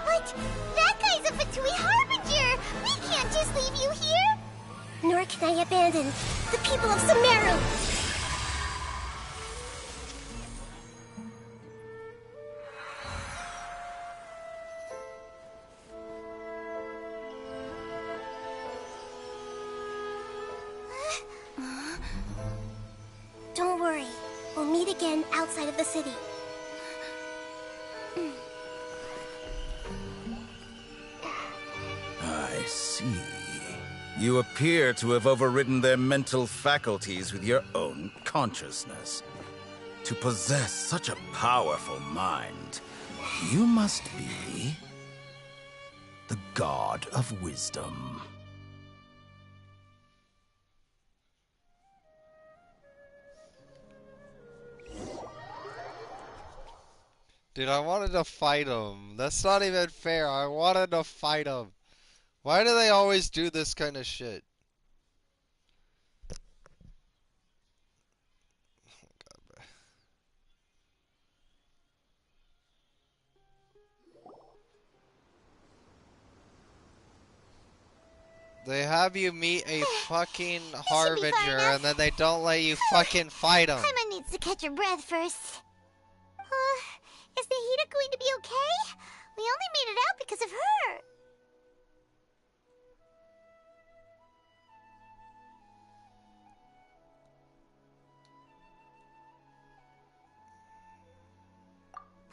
But that guy's a Fatui Harbinger. We can't just leave you here. Nor can I abandon the people of Sumeru. Don't worry. We'll meet again outside of the city. I see. You appear to have overridden their mental faculties with your own consciousness. To possess such a powerful mind, you must be the god of wisdom. Dude, I wanted to fight him. That's not even fair. I wanted to fight him. Why do they always do this kind of shit? They have you meet a fucking Harbinger and then they don't let you fucking fight him. Paimon needs to catch her breath first. Is Nahida going to be okay? We only made it out because of her.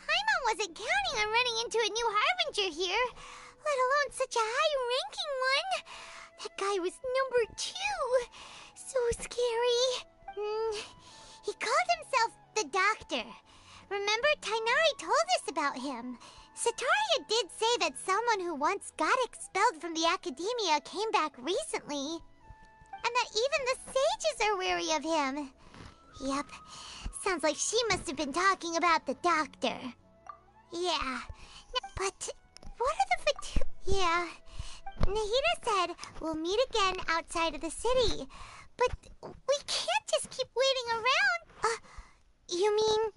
Paimon wasn't counting on running into a new Harbinger here, let alone such a high-ranking one. That guy was number 2. So scary. He called himself the Doctor. Remember, Tainari told us about him. Sataria did say that someone who once got expelled from the academia came back recently. And that even the sages are wary of him. Yep, sounds like she must have been talking about the Doctor. Yeah, but what are the Fatu... Yeah, Nahida said we'll meet again outside of the city. But we can't just keep waiting around. You mean...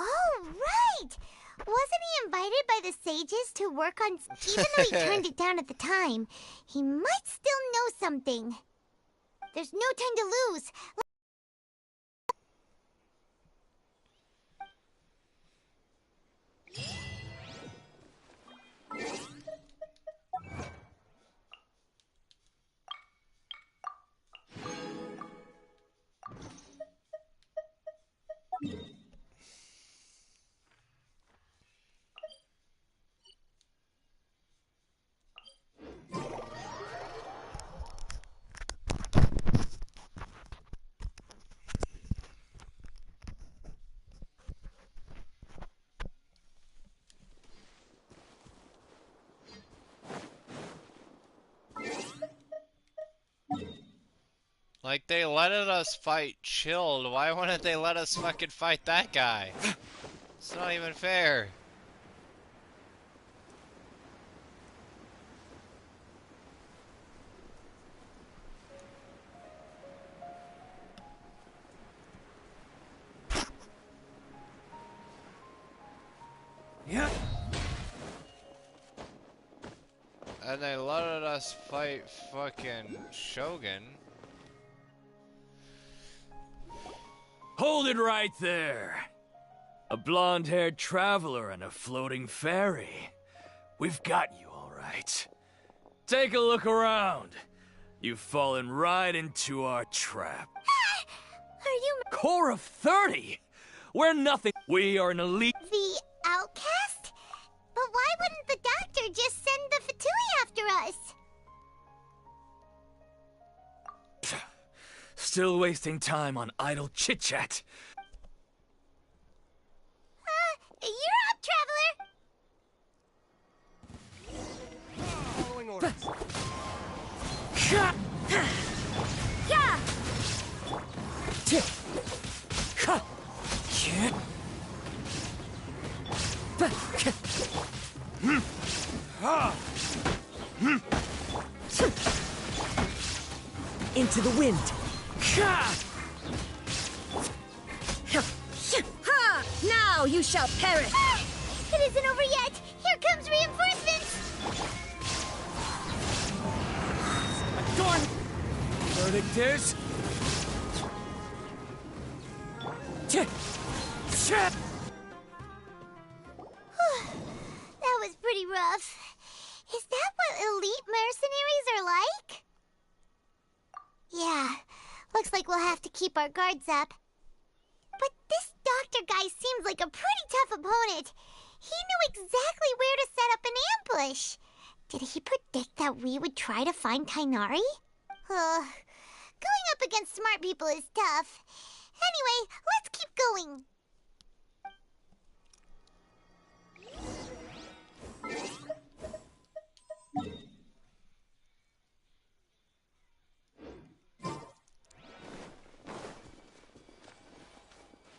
Oh, right! Wasn't he invited by the sages to work on... Even though he turned it down at the time, he might still know something. There's no time to lose. Like, they let us fight Chilled. Why wouldn't they let us fucking fight that guy? It's not even fair. Yeah. And they let us fight fucking Shogun. Hold it right there. A blonde-haired traveler and a floating fairy. We've got you all right. Take a look around. You've fallen right into our trap. Are you... Core of 30? We're nothing. We are an elite... The outcast? But why wouldn't the doctor just send the Fatui after us? Still wasting time on idle chit-chat. You're up, traveler! Following orders. Into the wind. Now you shall perish! It isn't over yet! Here comes reinforcements! Darn! Verdict is... That was pretty rough. Is that what elite mercenaries are like? Yeah, looks like we'll have to keep our guards up. But this doctor guy seems like a pretty tough opponent. He knew exactly where to set up an ambush. Did he predict that we would try to find Tainari? Going up against smart people is tough. Anyway, let's keep going.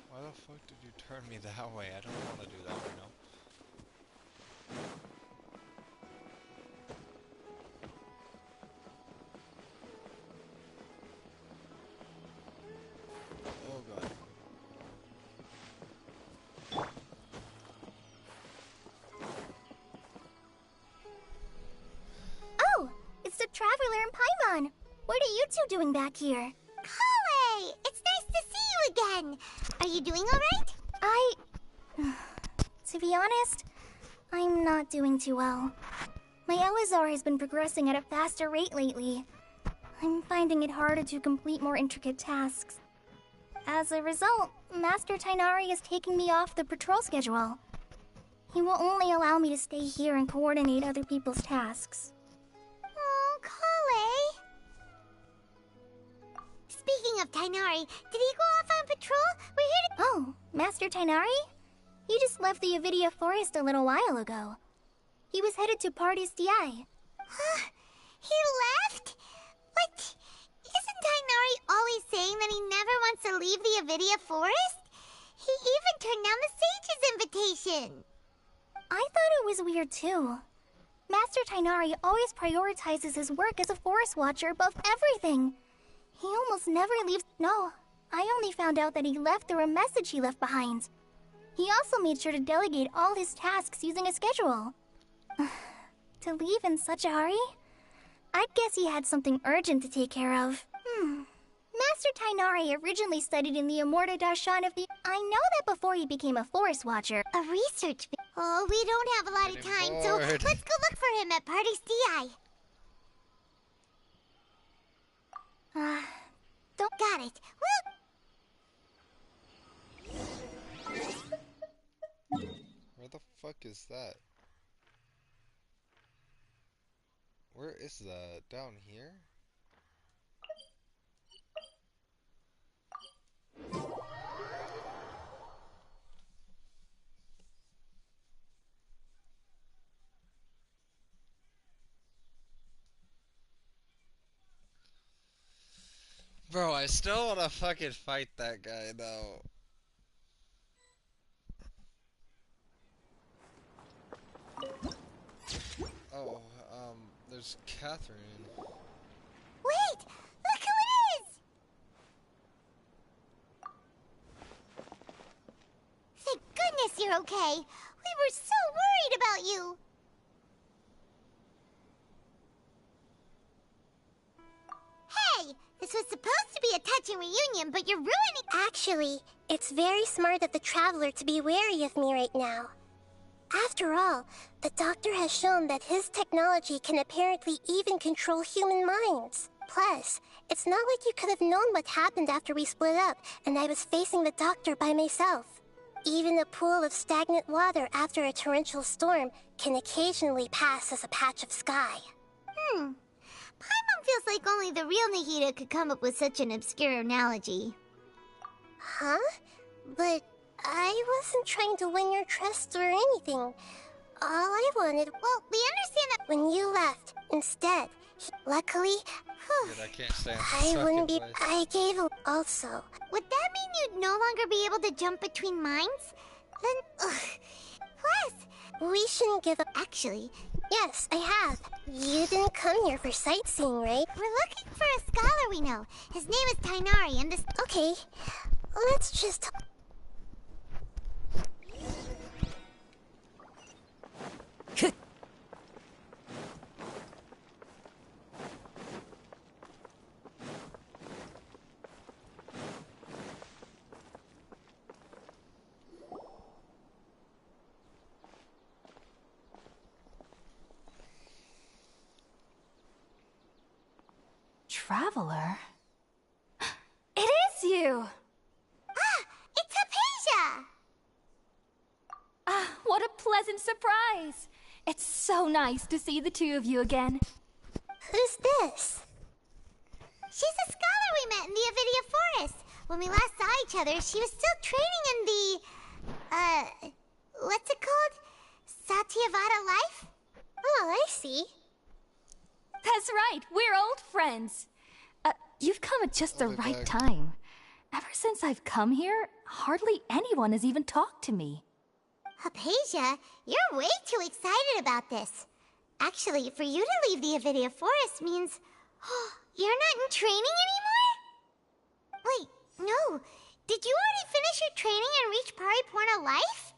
Why the fuck did you turn me that way? I don't want to do that, you know? Oh god. Oh, it's the Traveler and Paimon. What are you two doing back here? Kale! It's nice to see you again. Are you doing alright? To be honest, I'm not doing too well. My Elazar has been progressing at a faster rate lately. I'm finding it harder to complete more intricate tasks. As a result, Master Tainari is taking me off the patrol schedule. He will only allow me to stay here and coordinate other people's tasks. Oh, Kale. Speaking of Tainari, did he go off on patrol? We're here to... Oh, Master Tainari? He just left the Avidia Forest a little while ago. He was headed to Party's DI. Huh? He left? What? Isn't Tainari always saying that he never wants to leave the Avidia Forest? He even turned down the Sage's invitation. I thought it was weird too. Master Tainari always prioritizes his work as a forest watcher above everything. He almost never leaves... No, I only found out that he left through a message he left behind. He also made sure to delegate all his tasks using a schedule. To leave in such a hurry? I guess he had something urgent to take care of. Professor Tainari originally studied in the Immorta Darshan of the... I know that before he became a forest watcher. A research... Oh, we don't have a lot of time, so let's go look for him at Party's DI. Don't got it. Where the fuck is that? Where is that? Down here? Bro, I still wanna fucking fight that guy though. Oh, there's Catherine. Wait! Look who it is! Thank goodness you're okay. We were so worried about you. Hey! This was supposed to be a touching reunion, but you're ruining... Actually, it's very smart of the Traveler to be wary of me right now. After all, the Doctor has shown that his technology can apparently even control human minds. Plus, it's not like you could have known what happened after we split up and I was facing the Doctor by myself. Even a pool of stagnant water after a torrential storm can occasionally pass as a patch of sky. Paimon feels like only the real Nahida could come up with such an obscure analogy. Huh? But I wasn't trying to win your trust or anything. All I wanted... Well, we understand that... When you left, instead, luckily... Dude, I can't stand I wouldn't be... I gave a... Also... Would that mean you'd no longer be able to jump between minds? Then... Plus... We shouldn't give up... Actually... Yes, I have. You didn't come here for sightseeing, right? We're looking for a scholar we know. His name is Tainari, and this... Okay. Let's just... Traveler? It is you! It's Hypatia! What a pleasant surprise! It's so nice to see the two of you again. Who's this? She's a scholar we met in the Avidia Forest. When we last saw each other, she was still training in the... what's it called? Satyavada life? Oh, I see. That's right, we're old friends. You've come at just the right time. Ever since I've come here, hardly anyone has even talked to me. Hypatia, you're way too excited about this. Actually, for you to leave the Avidia Forest means... you're not in training anymore? Wait, no. Did you already finish your training and reach Paripurna life?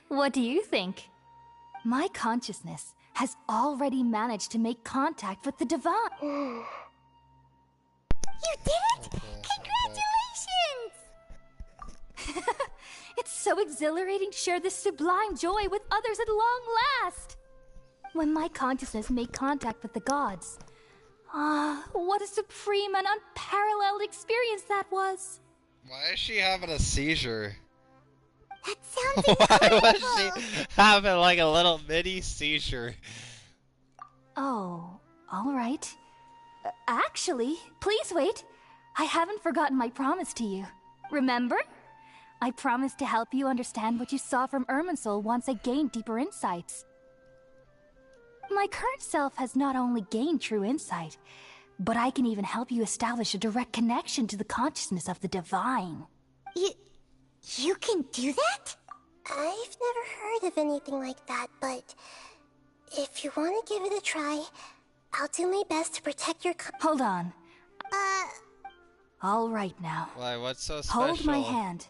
What do you think? My consciousness has already managed to make contact with the divine. You did it! Congratulations! It's so exhilarating to share this sublime joy with others at long last! When my consciousness made contact with the gods. What a supreme and unparalleled experience that was! Why is she having a seizure? That sounds Why was she having like a little mini seizure? Oh, alright. Actually, please wait. I haven't forgotten my promise to you. Remember? I promised to help you understand what you saw from Irminsul once I gained deeper insights. My current self has not only gained true insight, but I can even help you establish a direct connection to the consciousness of the divine. You can do that? I've never heard of anything like that, but if you want to give it a try, I'll do my best to protect your... Hold on. All right now. Why, what's so special? Hold my hand.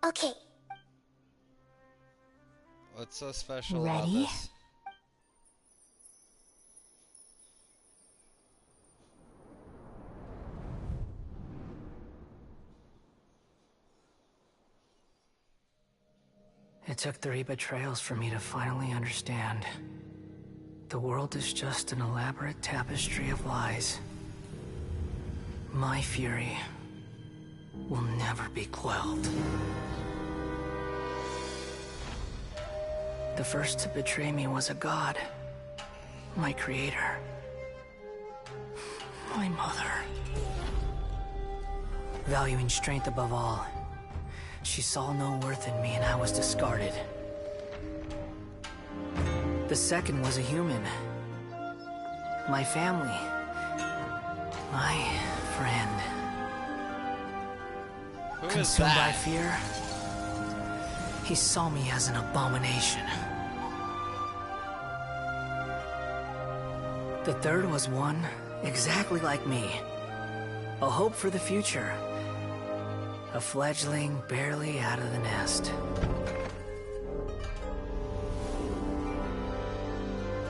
Okay. What's so special Ready? about this? It took 3 betrayals for me to finally understand. The world is just an elaborate tapestry of lies. My fury will never be quelled. The first to betray me was a god. My creator. My mother. Valuing strength above all, she saw no worth in me and I was discarded. The second was a human. My family. My friend. Who is Consumed by that? fear, he saw me as an abomination. The third was one exactly like me. A hope for the future. A fledgling barely out of the nest.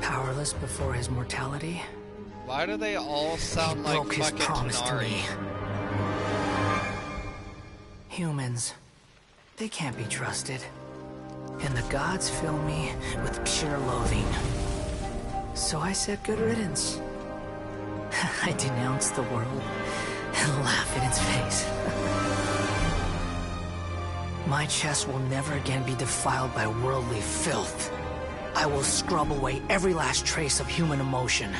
Powerless before his mortality. Why do they all sound like broke his fucking promise to Tenari? me. Humans, they can't be trusted. And the gods fill me with pure loathing. So I said good riddance. I denounce the world and laugh in its face. My chest will never again be defiled by worldly filth. I will scrub away every last trace of human emotion.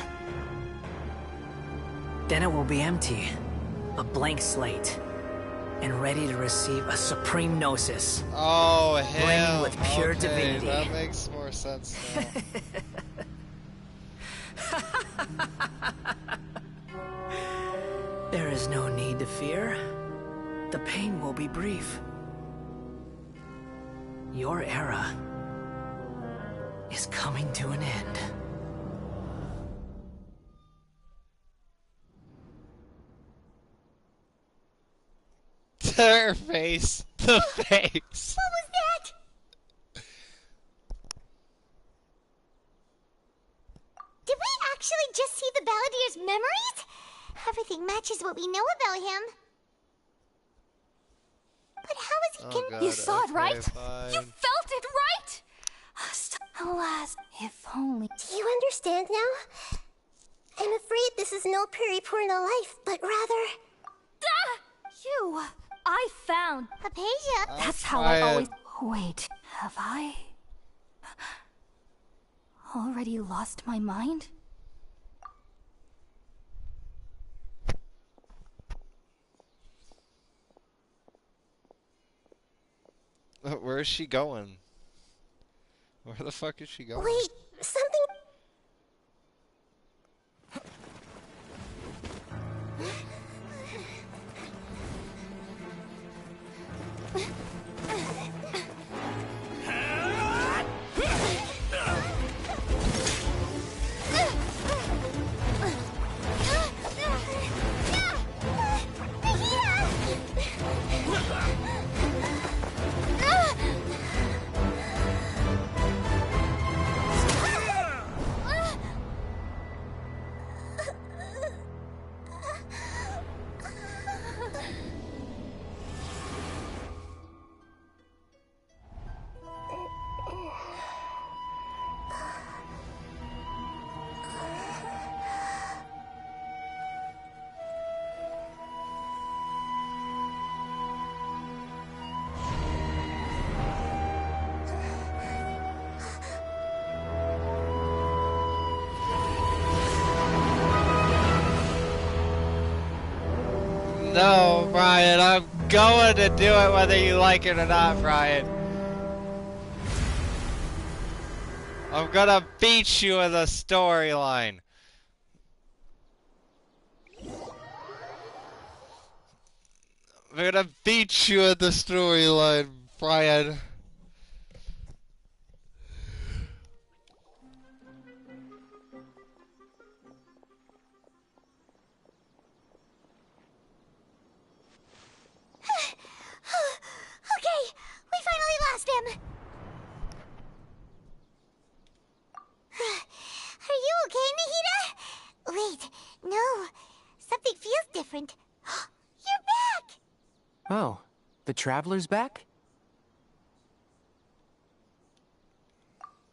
Then it will be empty, a blank slate, and ready to receive a supreme gnosis. Oh, hell. Brimming with pure Okay, divinity. that makes more sense now. There is no need to fear. The pain will be brief. Your era is coming to an end. Her face. The face. What was that? Did we actually just see the Balladier's memories? Everything matches what we know about him. But how is he God, You saw it, right? fine. You felt it, right? Alas, if only. Do you understand now? I'm afraid this is no periporno life, but rather... You! I found... Hypatia. That's how I always... Wait, have I... already lost my mind? Where is she going? Where the fuck is she going? Wait, something... No, Brian, I'm going to do it whether you like it or not, Brian. I'm gonna beat you with a storyline. I'm gonna beat you with the storyline, Brian. Okay, we finally lost him. Are you okay, Nahida? Wait, no. Something feels different. You're back! Oh, the Traveler's back?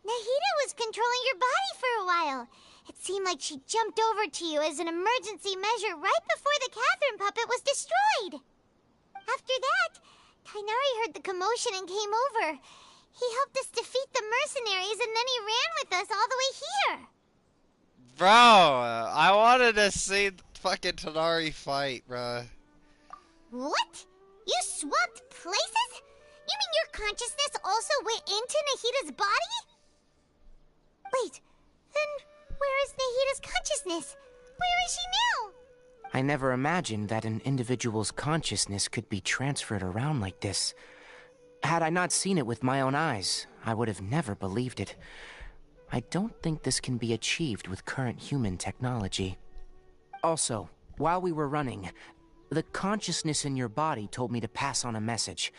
Nahida was controlling your body for a while. It seemed like she jumped over to you as an emergency measure right before the Catherine puppet was destroyed. After that, Tainari heard the commotion and came over. He helped us defeat the mercenaries and then he ran with us all the way here. Bro, I wanted to see the fucking Tanari fight, bro. What? You swapped places? You mean your consciousness also went into Nahida's body? Wait, then where is Nahida's consciousness? Where is she now? I never imagined that an individual's consciousness could be transferred around like this. Had I not seen it with my own eyes, I would have never believed it. I don't think this can be achieved with current human technology. Also, while we were running, the consciousness in your body told me to pass on a message.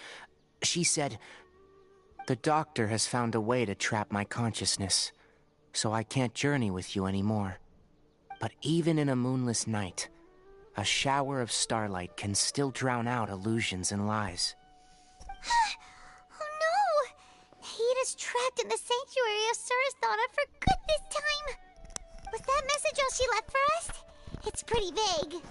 She said, "The doctor has found a way to trap my consciousness, so I can't journey with you anymore. But even in a moonless night, a shower of starlight can still drown out illusions and lies." Oh no! Nahida's trapped in the sanctuary of Surasthana for good this time. Was that message all she left for us? It's pretty vague.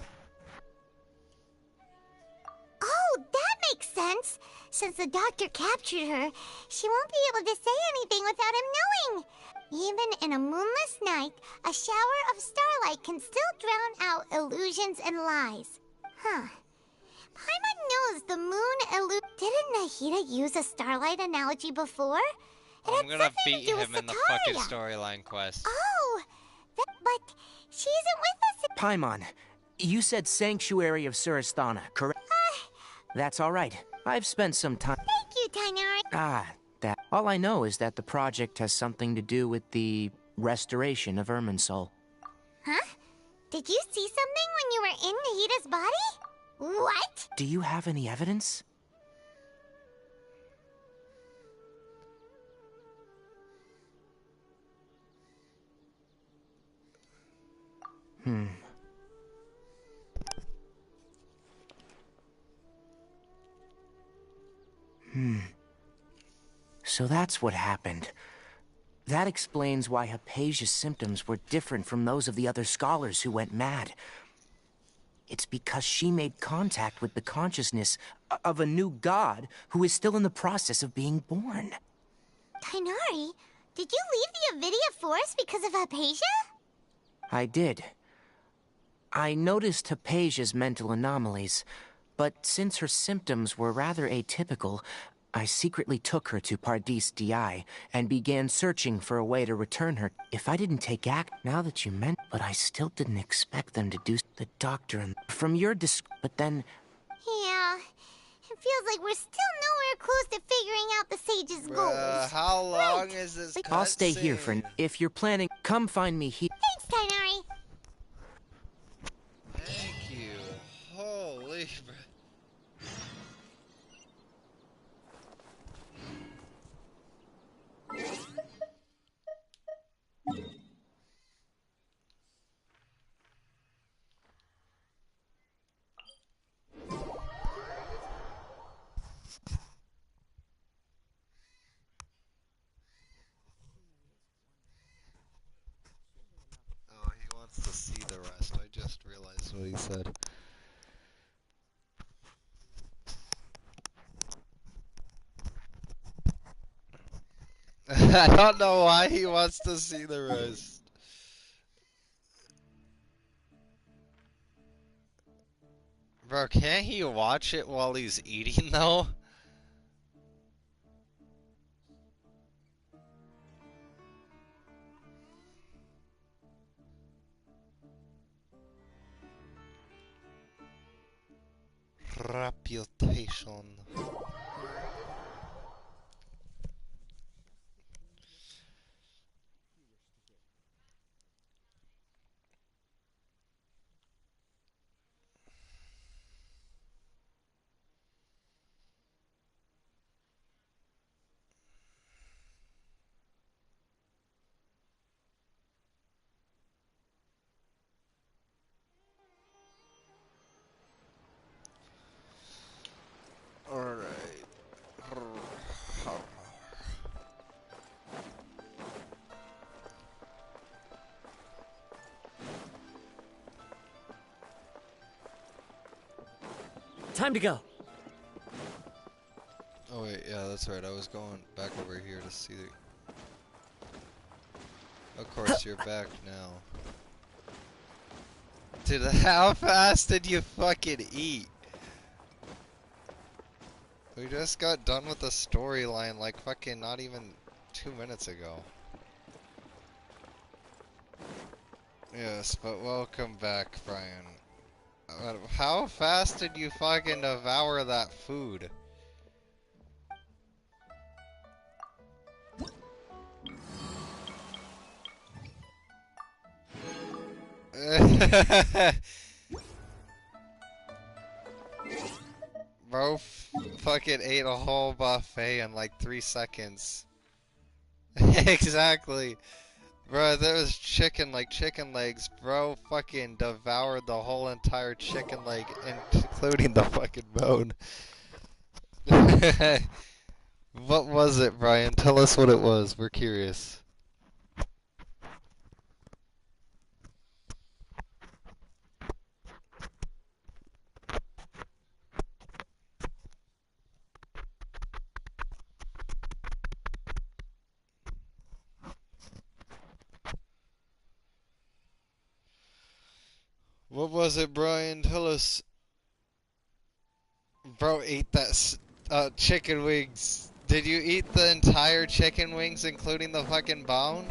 Oh, that makes sense. Since the doctor captured her, she won't be able to say anything without him knowing. Even in a moonless night, a shower of starlight can still drown out illusions and lies. Huh. Paimon knows the moon Didn't Nahida use a starlight analogy before? I'm gonna beat him in the fucking storyline quest. Oh, but she isn't with us. Paimon, you said Sanctuary of Surasthana, correct? That's all right. I've spent some time... Thank you, Tainari. That. All I know is that the project has something to do with the restoration of Irminsul. Huh? Did you see something when you were in Nahida's body? What? Do you have any evidence? So that's what happened. That explains why Hypatia's symptoms were different from those of the other scholars who went mad. It's because she made contact with the consciousness of a new god who is still in the process of being born. Tainari, did you leave the Avidia Forest because of Hypatia? I did. I noticed Hypatia's mental anomalies, but since her symptoms were rather atypical, I secretly took her to Pardis DI and began searching for a way to return her. If I didn't take act, now that you meant, but I still didn't expect them to do the doctor and from your but then... Yeah, it feels like we're still nowhere close to figuring out the sage's goals. How long is this I'll stay here for... If you're planning, come find me here. Thanks, Tainari. Thank you. Holy... Oh, he wants to see the rest. I just realized what he said. I don't know why he wants to see the rest. Bro, can't he watch it while he's eating though? Reputation. Alright. Time to go. Oh wait, yeah, that's right. I was going back over here to see the... Of course, you're back now. Dude, how fast did you fucking eat? We just got done with the storyline like fucking not even 2 minutes ago. Yes, but welcome back, Brian. How fast did you fucking devour that food? Bro fucking ate a whole buffet in like 3 seconds. Exactly. Bro, there was chicken like chicken legs. Bro fucking devoured the whole entire chicken leg, including the fucking bone. What was it, Brian? Tell us what it was. We're curious. What was it, Brian? Tell us. Bro ate that chicken wings. Did you eat the entire chicken wings, including the fucking bone?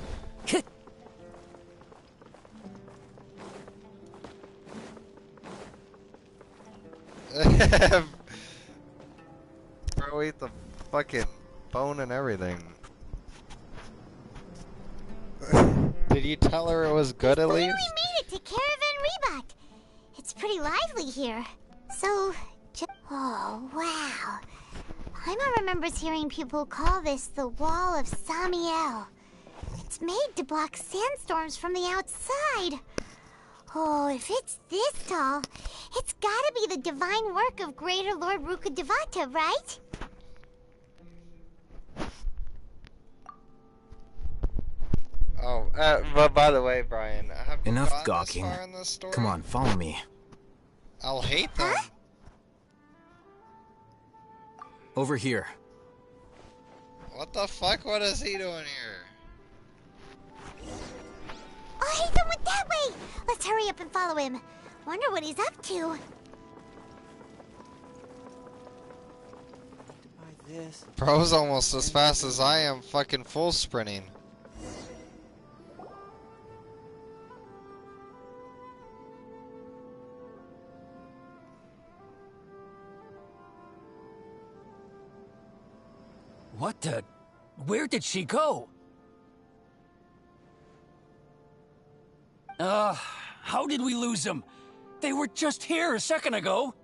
Bro ate the fucking bone and everything. Did you tell her it was good at least? We made it to Caravan Rebot. It's pretty lively here. So, oh wow. Paimon remembers hearing people call this the Wall of Samiel. It's made to block sandstorms from the outside. Oh, if it's this tall, it's gotta be the divine work of Greater Lord Rukkhadevata, right? Oh, but by the way, Brian, have you Enough gone gawking. this far in this story? Come on, follow me. I'll hate them. Huh? Over here. What the fuck? What is he doing here? Oh, hey, someone that way! Let's hurry up and follow him. Wonder what he's up to. Bro's almost as fast as I am fucking full sprinting. What the? Where did she go? How did we lose them? They were just here a second ago.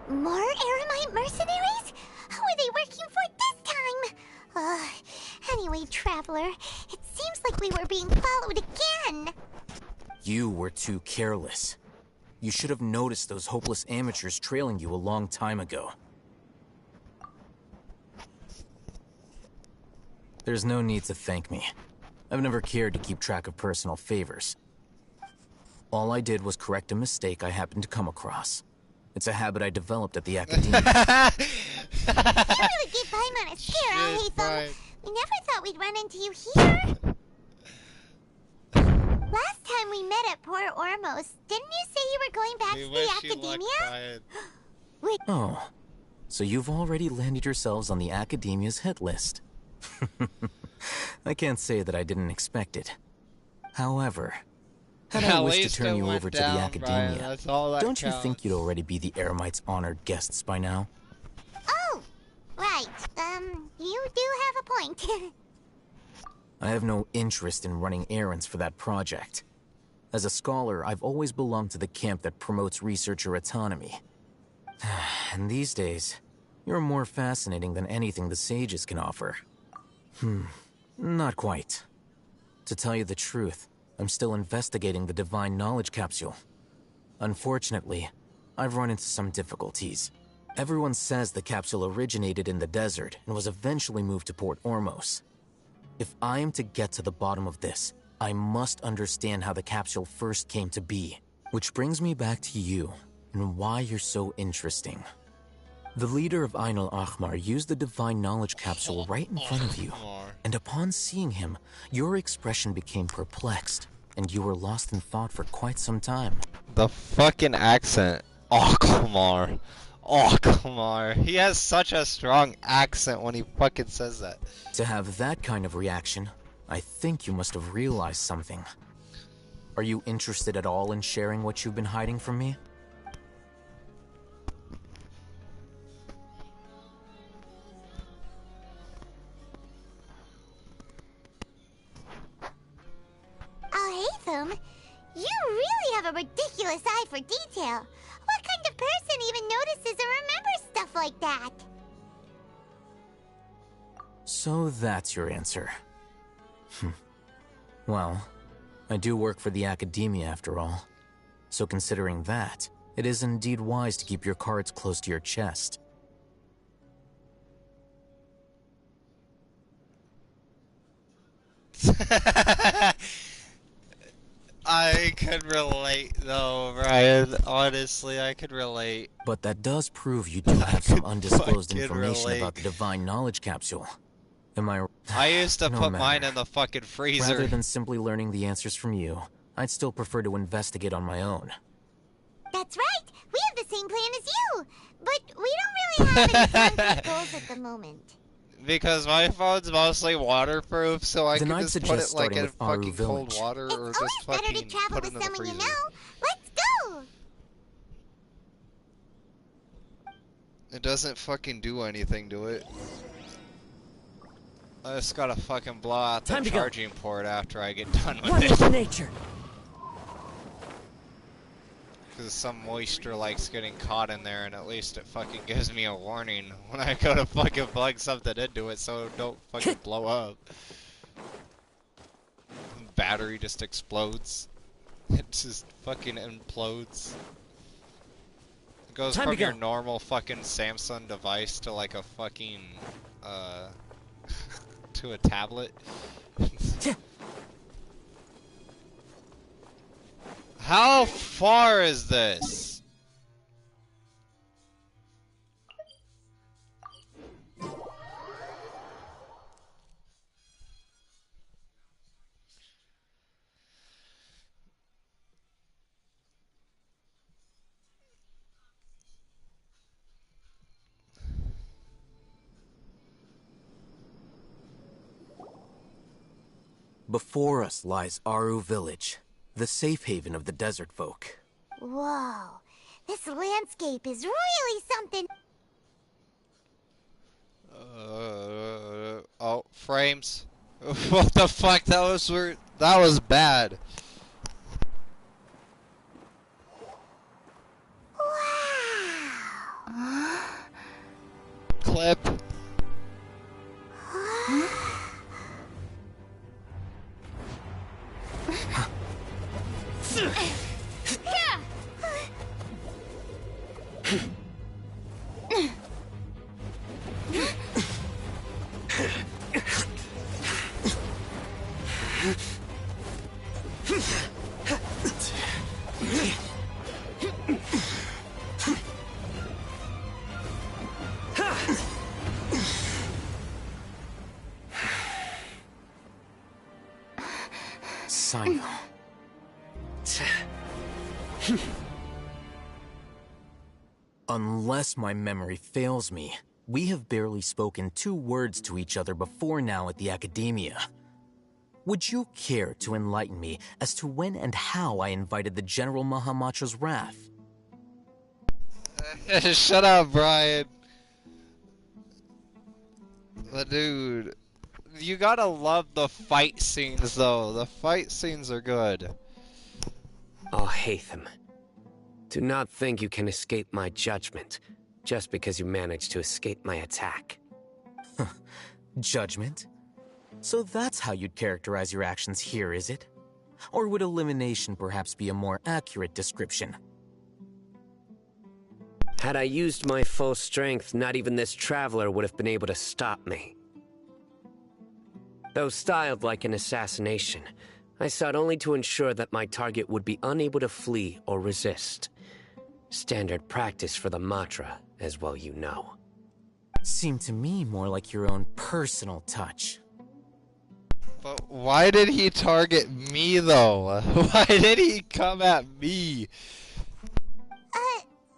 More Eremite mercenaries? Who are they working for this time? Anyway, Traveler, it seems like we were being followed again. You were too careless. You should have noticed those hopeless amateurs trailing you a long time ago. There's no need to thank me. I've never cared to keep track of personal favors. All I did was correct a mistake I happened to come across. It's a habit I developed at the academia. You really gave Paimon a scare, Alhaitham. We never thought we'd run into you here. Last time we met at Port Ormos, didn't you say you were going back to the academia? Wait. Oh, so you've already landed yourselves on the academia's hit list. I can't say that I didn't expect it. However, had I wished to turn you over to the academia, don't you think you'd already be the Eremites' honored guests by now? Oh, right. You do have a point. I have no interest in running errands for that project. As a scholar, I've always belonged to the camp that promotes researcher autonomy. And these days, you're more fascinating than anything the sages can offer. Not quite. To tell you the truth, I'm still investigating the Divine Knowledge Capsule. Unfortunately, I've run into some difficulties. Everyone says the capsule originated in the desert and was eventually moved to Port Ormos. If I am to get to the bottom of this, I must understand how the capsule first came to be. Which brings me back to you, and why you're so interesting. The leader of Ain al-Ahmar used the Divine Knowledge Capsule right in front of you, and upon seeing him, your expression became perplexed, and you were lost in thought for quite some time. The fucking accent. Ahmar. Ahmar. He has such a strong accent when he fucking says that. To have that kind of reaction, I think you must have realized something. Are you interested at all in sharing what you've been hiding from me? Oh, Haytham, you really have a ridiculous eye for detail. What kind of person even notices or remembers stuff like that? So that's your answer. Well, I do work for the Academia after all. So considering that, it is indeed wise to keep your cards close to your chest. I could relate though, Ryan. Honestly, I could relate. But that does prove you do have some undisclosed information about the Divine Knowledge Capsule. Am I... I used to No put matter. mine in the fucking freezer. Rather than simply learning the answers from you, I'd still prefer to investigate on my own. That's right. We have the same plan as you. But we don't really have any concrete goals at the moment. Because my phone's mostly waterproof, so I Then can I'd just put suggest it like starting in with Aru fucking cold Village. water, or just Better to fucking travel put it with in the someone you freezer. know. Let's go. It doesn't fucking do anything to it. I just gotta fucking blow out the charging port after I get done with Run it. into nature. Because some moisture likes getting caught in there, and at least it fucking gives me a warning when I go to fucking plug something into it so it don't fucking blow up. Battery just explodes. It just fucking implodes. It goes from your normal fucking Samsung device to like a fucking, to a tablet. How far is this? Before us lies Aru Village, the safe haven of the desert folk. Whoa. This landscape is really something. Oh, frames. What the fuck? That was weird. That was bad. Wow. Clip. Sino. Unless my memory fails me, we have barely spoken 2 words to each other before now at the Academia. Would you care to enlighten me as to when and how I invited the General Mahamatra's wrath? Shut up, Brian. But dude, you gotta love the fight scenes though. The fight scenes are good. Oh, Haytham. Do not think you can escape my judgment just because you managed to escape my attack. Judgment? So that's how you'd characterize your actions here, is it? Or would elimination perhaps be a more accurate description? Had I used my full strength, not even this traveler would have been able to stop me. Though styled like an assassination, I sought only to ensure that my target would be unable to flee or resist. Standard practice for the Matra, as well you know. Seemed to me more like your own personal touch. But why did he target me, though? Why did he come at me?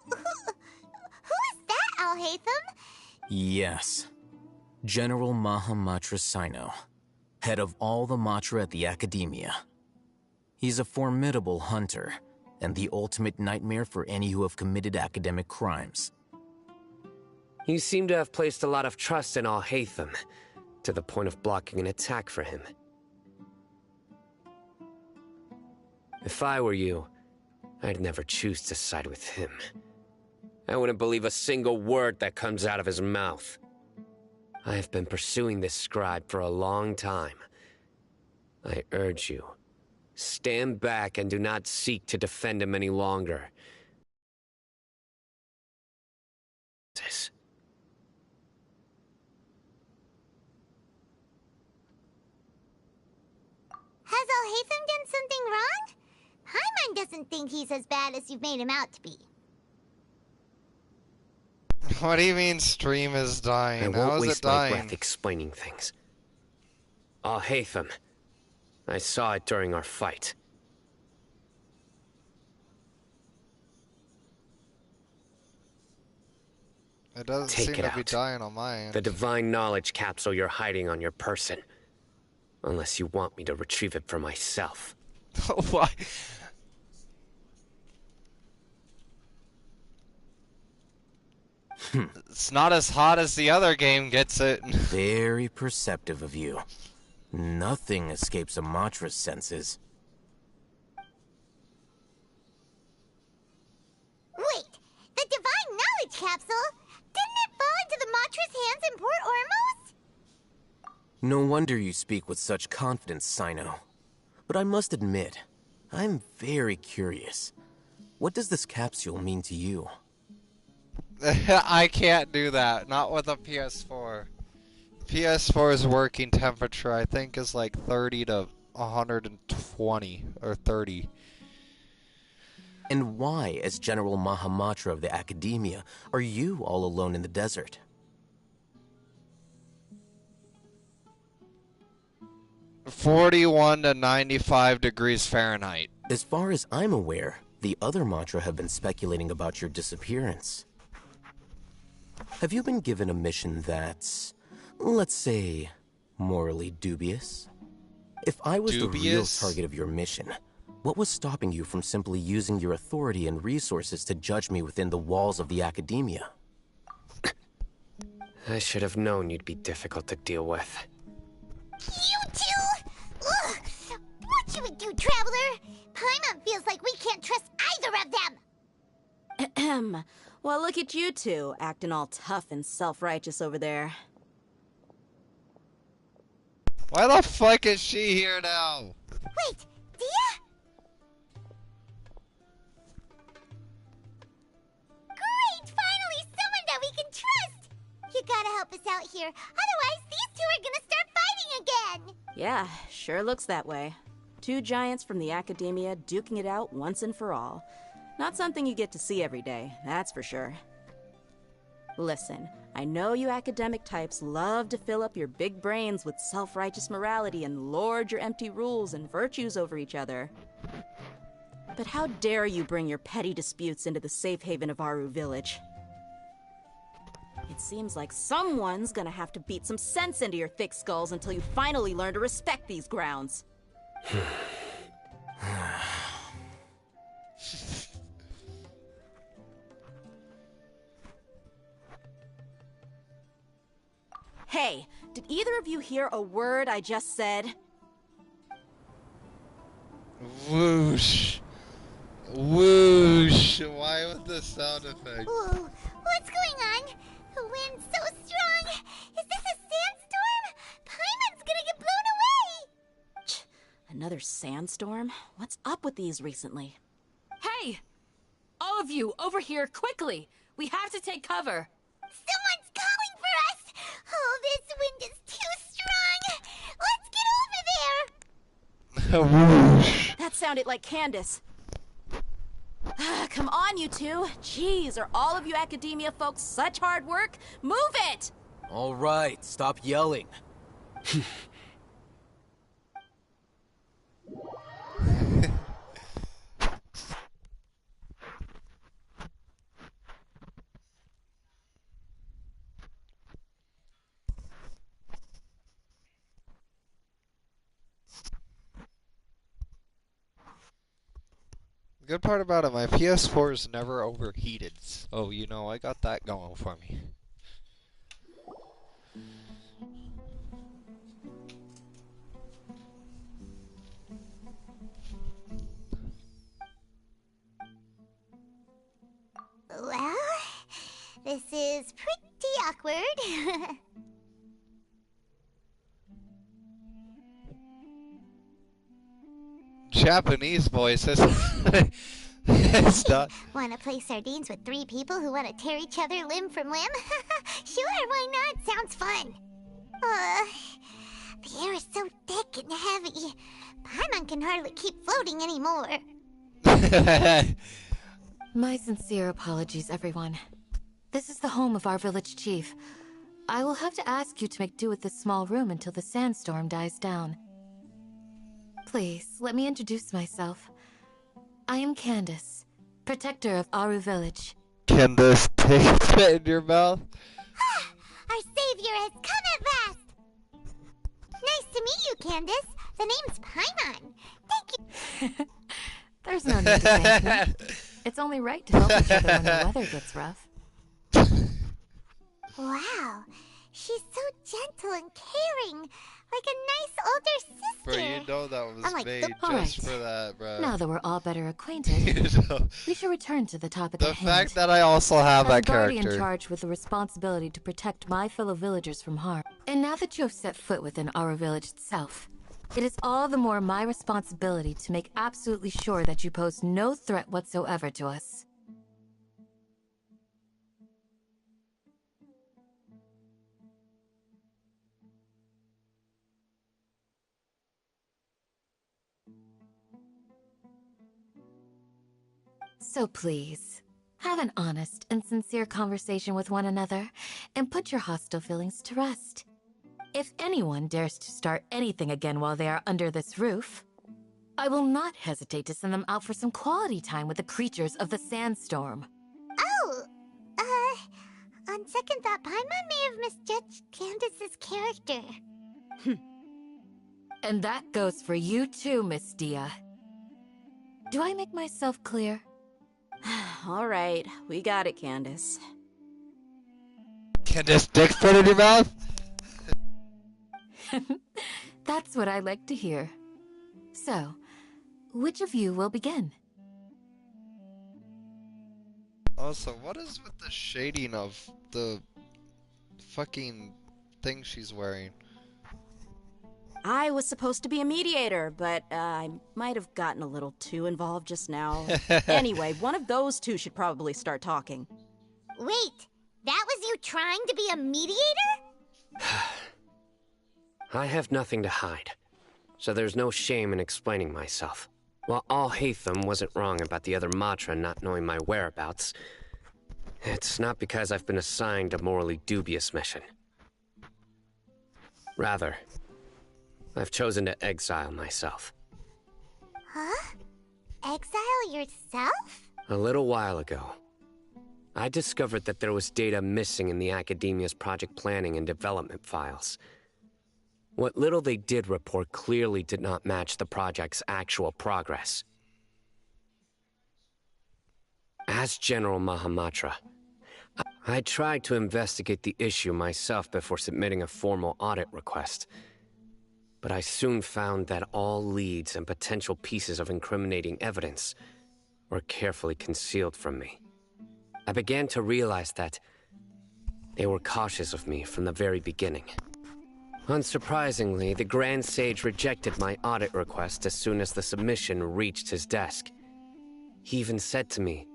Who is that, Alhaitham? Yes. General Mahamatra Sino, head of all the Matra at the Academia. He's a formidable hunter, and the ultimate nightmare for any who have committed academic crimes. You seem to have placed a lot of trust in Alhaitham, to the point of blocking an attack for him. If I were you, I'd never choose to side with him. I wouldn't believe a single word that comes out of his mouth. I have been pursuing this scribe for a long time. I urge you, stand back and do not seek to defend him any longer. Has Alhaitham done something wrong? Paimon doesn't think he's as bad as you've made him out to be. What do you mean stream is dying? I How won't is it waste my dying? breath explaining things. Alhaitham, I saw it during our fight. It doesn't Take seem it to be out. dying on my end. The divine knowledge capsule you're hiding on your person. Unless you want me to retrieve it for myself. Why? It's not as hot as the other game gets it. Very perceptive of you. Nothing escapes a Matra's senses. Wait, the divine knowledge capsule? Didn't it fall into the Matra's hands in Port Ormos? No wonder you speak with such confidence, Sino. But I must admit, I'm very curious. What does this capsule mean to you? I can't do that. Not with a PS4. PS4's working temperature, I think, is like 30 to 120 or 30. And why, as General Mahamatra of the Academia, are you all alone in the desert? (41 to 95 degrees Fahrenheit). As far as I'm aware, the other Matra have been speculating about your disappearance. Have you been given a mission that's, let's say, morally dubious? If I was the real target of your mission, what was stopping you from simply using your authority and resources to judge me within the walls of the Academia? I should have known you'd be difficult to deal with. You two? Ugh! What you would do, Traveler? Paimon feels like we can't trust either of them! Ahem. Well, look at you two, acting all tough and self-righteous over there. Why the fuck is she here now? Wait, Dia? Great! Finally, someone that we can trust! You gotta help us out here, otherwise these two are gonna start fighting again! Yeah, sure looks that way. Two giants from the Academia duking it out once and for all. Not something you get to see every day, that's for sure. Listen, I know you academic types love to fill up your big brains with self-righteous morality and lord your empty rules and virtues over each other. But how dare you bring your petty disputes into the safe haven of Aru Village? It seems like someone's gonna have to beat some sense into your thick skulls until you finally learn to respect these grounds. Hey, did either of you hear a word I just said? Whoosh. Whoosh. Why with the sound effect? Whoa, what's going on? The wind's so strong! Is this a sandstorm? Paimon's gonna get blown away! Another sandstorm? What's up with these recently? Hey! All of you, over here, quickly! We have to take cover! Someone's calling for us! Oh, this wind is too strong! Let's get over there! Whoosh. That sounded like Candace. Come on, you two. Jeez, are all of you academia folks such hard work? Move it! All right, stop yelling. The good part about it, my PS4 is never overheated. So, you know, I got that going for me. Well, this is pretty awkward. Japanese voices. It's not. Want to play sardines with 3 people who want to tear each other limb from limb? Sure, why not? Sounds fun. The air is so thick and heavy. Paimon can hardly keep floating anymore. My sincere apologies, everyone. This is the home of our village chief. I will have to ask you to make do with this small room until the sandstorm dies down. Please, let me introduce myself. I am Candace, protector of Aru Village. Candace, take a spit in your mouth. Our savior has come at last! Nice to meet you, Candace. The name's Paimon. Thank you. There's no need to thank me. It's only right to help each other when the weather gets rough. Wow, she's so gentle and caring, like a nice older sister. Bro, you know that was I'm like, made just Alright. for that, bro. Now that we're all better acquainted, You know, we should return to the topic the at hand. fact that I also have As that a guardian character. charged with the responsibility to protect my fellow villagers from harm. And now that you have set foot within our village itself, it is all the more my responsibility to make absolutely sure that you pose no threat whatsoever to us. So please, have an honest and sincere conversation with one another, and put your hostile feelings to rest. If anyone dares to start anything again while they are under this roof, I will not hesitate to send them out for some quality time with the creatures of the sandstorm. Oh, on second thought, Paimon may have misjudged Candace's character. And that goes for you too, Miss Dia. Do I make myself clear? All right, we got it, Candace. Candace, dick spit in your mouth? That's what I like to hear. So, which of you will begin? Also, what is with the shading of the fucking thing she's wearing? I was supposed to be a mediator, but I might have gotten a little too involved just now. Anyway, one of those two should probably start talking. Wait, that was you trying to be a mediator? I have nothing to hide, so there's no shame in explaining myself. While Al-Haytham wasn't wrong about the other Matra not knowing my whereabouts, it's not because I've been assigned a morally dubious mission. Rather, I've chosen to exile myself. Huh? Exile yourself? A little while ago, I discovered that there was data missing in the Academia's project planning and development files. What little they did report clearly did not match the project's actual progress. As General Mahamatra, I tried to investigate the issue myself before submitting a formal audit request. But I soon found that all leads and potential pieces of incriminating evidence were carefully concealed from me. I began to realize that they were cautious of me from the very beginning. Unsurprisingly, the Grand Sage rejected my audit request as soon as the submission reached his desk. He even said to me,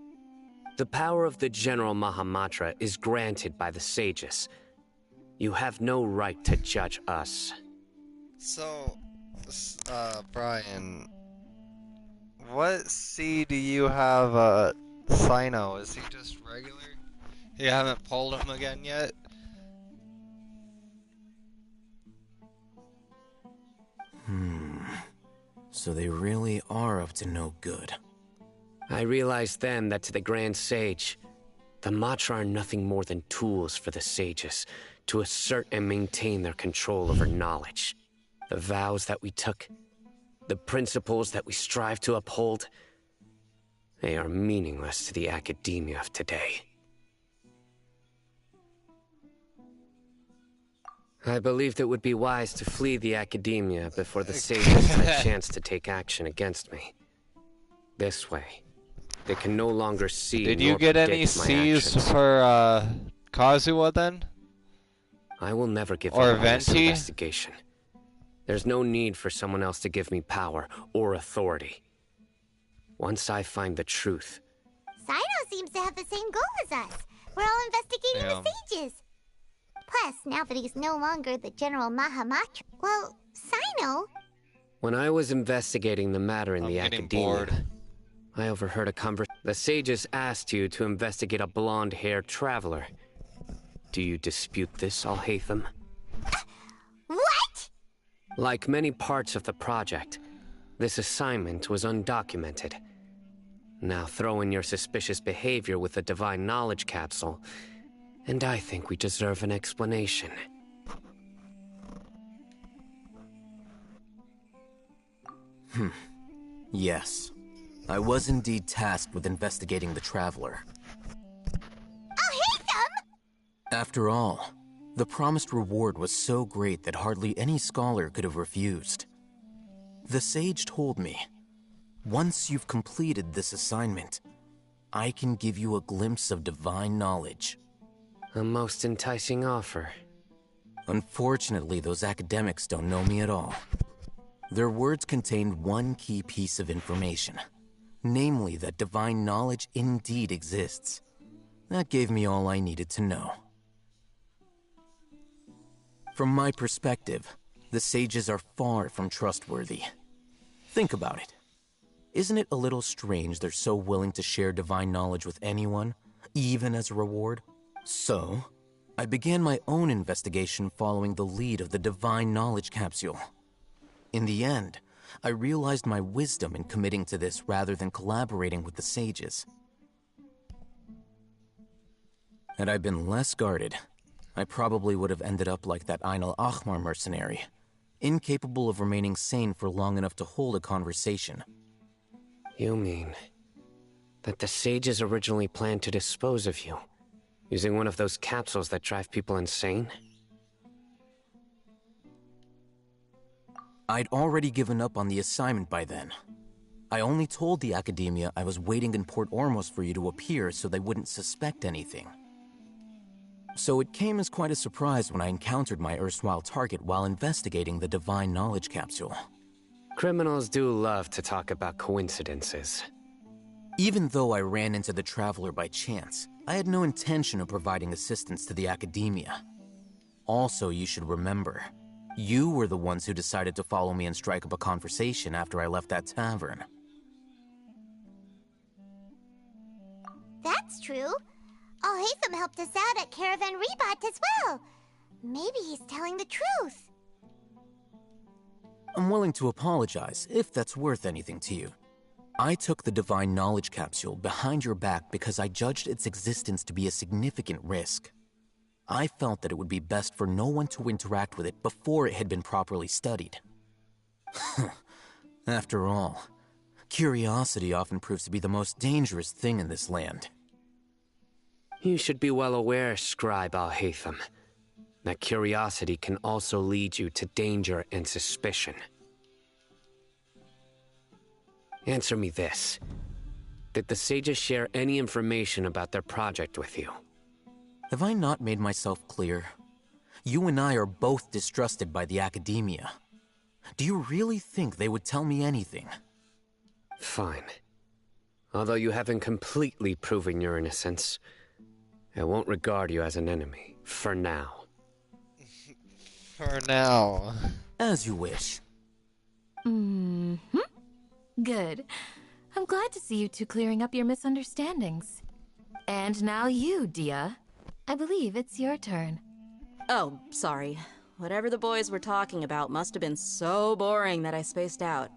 "The power of the General Mahamatra is granted by the sages. You have no right to judge us." So Brian, what C do you have, Sino? Is he just regular? You haven't pulled him again yet? So they really are up to no good. I realized then that to the Grand Sage, the Matra are nothing more than tools for the sages to assert and maintain their control over knowledge. The vows that we took, the principles that we strive to uphold, they are meaningless to the academia of today. I believed it would be wise to flee the academia before the sages had a chance to take action against me. This way, they can no longer see. Did you get any C's for Kazuha then? I will never give or up on this Venti? investigation. There's no need for someone else to give me power or authority. Once I find the truth. Sino seems to have the same goal as us. We're all investigating the sages. Plus, now that he's no longer the General Mahamatra, well, Sino... When I was investigating the matter in the academia, I overheard a conversation. The sages asked you to investigate a blonde-haired traveler. Do you dispute this, Alhaitham? What? Like many parts of the project, this assignment was undocumented. Now throw in your suspicious behavior with the Divine Knowledge Capsule, and I think we deserve an explanation. Yes. I was indeed tasked with investigating the Traveler. After all, the promised reward was so great that hardly any scholar could have refused. The sage told me, once you've completed this assignment, I can give you a glimpse of divine knowledge. A most enticing offer. Unfortunately, those academics don't know me at all. Their words contained one key piece of information, namely that divine knowledge indeed exists. That gave me all I needed to know. From my perspective, the sages are far from trustworthy. Think about it. Isn't it a little strange they're so willing to share divine knowledge with anyone, even as a reward? So, I began my own investigation following the lead of the Divine Knowledge Capsule. In the end, I realized my wisdom in committing to this rather than collaborating with the sages. Had I been less guarded, I probably would have ended up like that Ain al-Ahmar mercenary, incapable of remaining sane for long enough to hold a conversation. You mean that the sages originally planned to dispose of you, using one of those capsules that drive people insane? I'd already given up on the assignment by then. I only told the academia I was waiting in Port Ormos for you to appear so they wouldn't suspect anything. So it came as quite a surprise when I encountered my erstwhile target while investigating the Divine Knowledge Capsule. Criminals do love to talk about coincidences. Even though I ran into the Traveler by chance, I had no intention of providing assistance to the academia. Also, you should remember, you were the ones who decided to follow me and strike up a conversation after I left that tavern. That's true. Alhaitham helped us out at Caravan Rebat as well. Maybe he's telling the truth. I'm willing to apologize, if that's worth anything to you. I took the Divine Knowledge Capsule behind your back because I judged its existence to be a significant risk. I felt that it would be best for no one to interact with it before it had been properly studied. After all, curiosity often proves to be the most dangerous thing in this land. You should be well aware, Scribe Alhaitham, that curiosity can also lead you to danger and suspicion. Answer me this. Did the sages share any information about their project with you? Have I not made myself clear? You and I are both distrusted by the academia. Do you really think they would tell me anything? Fine. Although you haven't completely proven your innocence, I won't regard you as an enemy, for now. For now. As you wish. Mm-hmm. Good. I'm glad to see you two clearing up your misunderstandings. And now you, Dia. I believe it's your turn. Oh, sorry. Whatever the boys were talking about must have been so boring that I spaced out.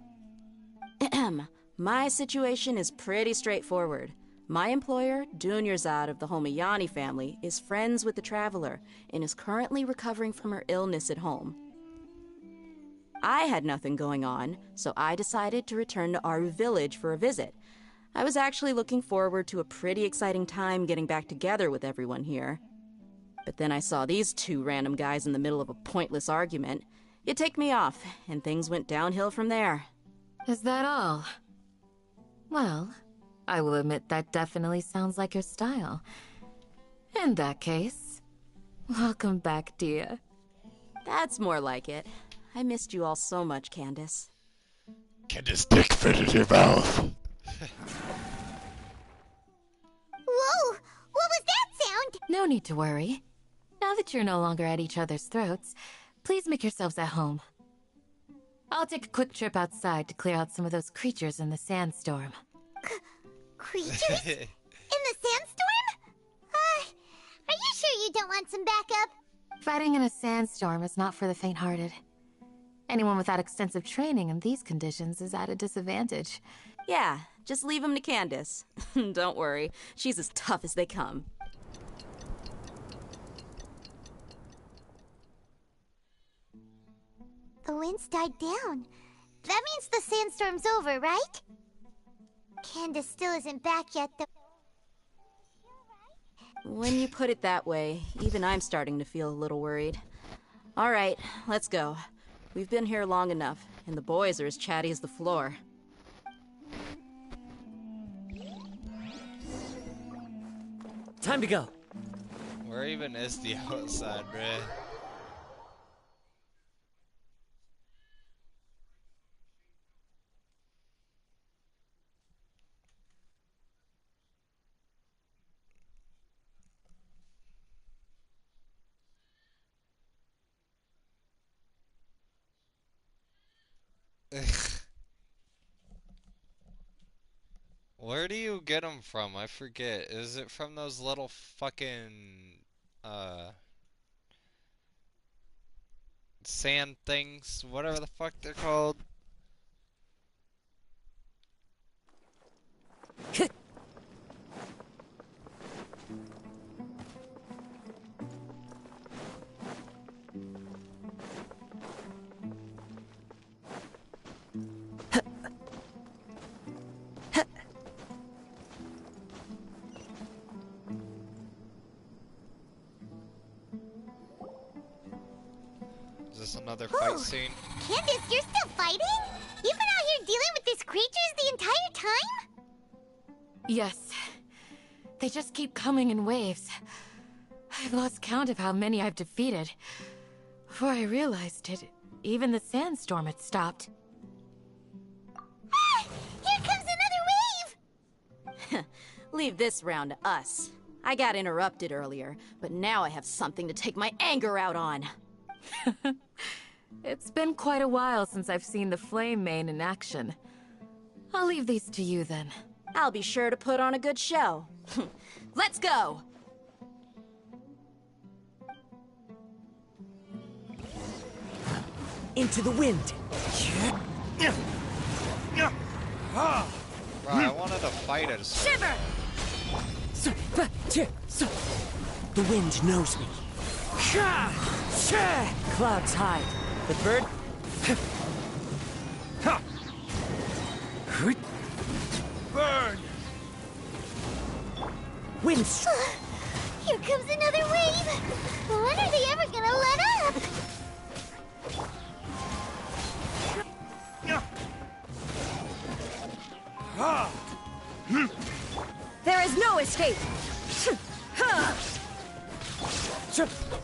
My situation is pretty straightforward. My employer, Dunyarzad of the Homayani family, is friends with the Traveler and is currently recovering from her illness at home. I had nothing going on, so I decided to return to Aru Village for a visit. I was actually looking forward to a pretty exciting time getting back together with everyone here. But then I saw these two random guys in the middle of a pointless argument. It ticked me off, and things went downhill from there. Is that all? Well, I will admit that definitely sounds like your style. In that case, welcome back, Dia. That's more like it. I missed you all so much, Candace. Get his dick fit in your mouth. Whoa! What was that sound? No need to worry. Now that you're no longer at each other's throats, please make yourselves at home. I'll take a quick trip outside to clear out some of those creatures in the sandstorm. Creatures? In the sandstorm? Are you sure you don't want some backup? Fighting in a sandstorm is not for the faint-hearted. Anyone without extensive training in these conditions is at a disadvantage. Yeah, just leave them to Candace. Don't worry, she's as tough as they come. The wind's died down. That means the sandstorm's over, right? Candace still isn't back yet, though. When you put it that way, even I'm starting to feel a little worried. All right, let's go. We've been here long enough, and the boys are as chatty as the floor. Time to go. Where even is the outside, bruh? Where do you get them from? I forget. Is it from those little fucking sand things? Whatever the fuck they're called. Is this another fight scene? Candace, you're still fighting? You've been out here dealing with these creatures the entire time? Yes. They just keep coming in waves. I've lost count of how many I've defeated. Before I realized it, even the sandstorm had stopped. Ah! Here comes another wave! Leave this round to us. I got interrupted earlier, but now I have something to take my anger out on. It's been quite a while since I've seen the Flame Mane in action. I'll leave these to you then. I'll be sure to put on a good show. Let's go! Into the wind. Bro, I wanted to fight it. Shiver! The wind knows me. Clouds hide. The bird. Burn! Wind. Here comes another wave! When are they ever gonna let up? There is no escape!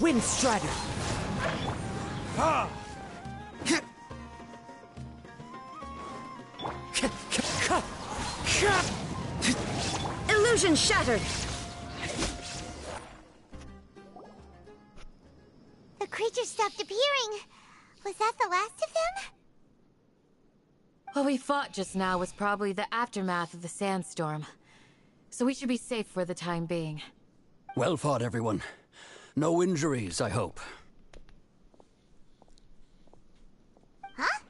Wind Strider! Illusion shattered! The creatures stopped appearing. Was that the last of them? What we fought just now was probably the aftermath of the sandstorm. So we should be safe for the time being. Well fought, everyone. No injuries, I hope. Huh?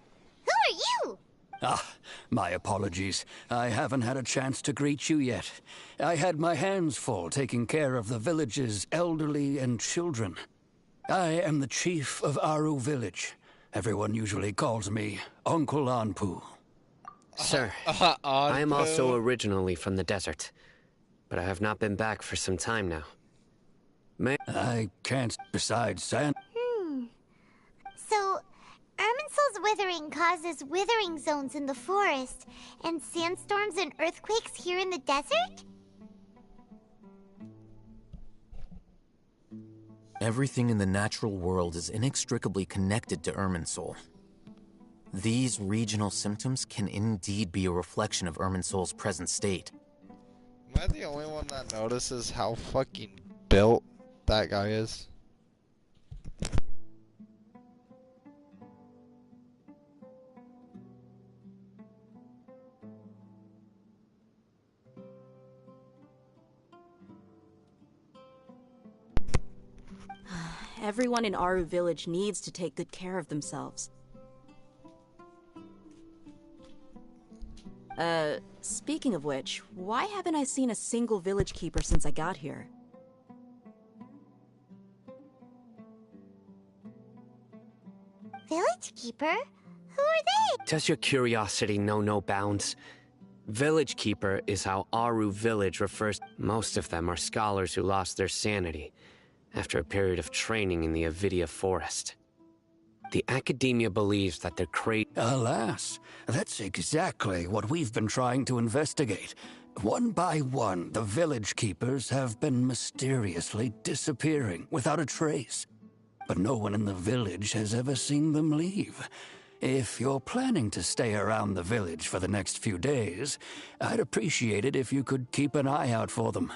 Who are you? Ah, my apologies. I haven't had a chance to greet you yet. I had my hands full taking care of the village's elderly and children. I am the chief of Aru Village. Everyone usually calls me Uncle Anpu. Sir, I am also originally from the desert, but I have not been back for some time now. I can't, besides sand. So, Irminsul's withering causes withering zones in the forest, and sandstorms and earthquakes here in the desert? Everything in the natural world is inextricably connected to Irminsul. These regional symptoms can indeed be a reflection of Irminsul's present state. Am I the only one that notices how fucking built that guy is? Everyone in Aru Village needs to take good care of themselves. Speaking of which, why haven't I seen a single village keeper since I got here? Village keeper? Who are they? Does your curiosity know no bounds? Village Keeper is how Aru Village refers. Most of them are scholars who lost their sanity after a period of training in the Avidia forest. The academia believes that they're Alas, that's exactly what we've been trying to investigate. One by one, the village keepers have been mysteriously disappearing without a trace. But no one in the village has ever seen them leave. If you're planning to stay around the village for the next few days, I'd appreciate it if you could keep an eye out for them.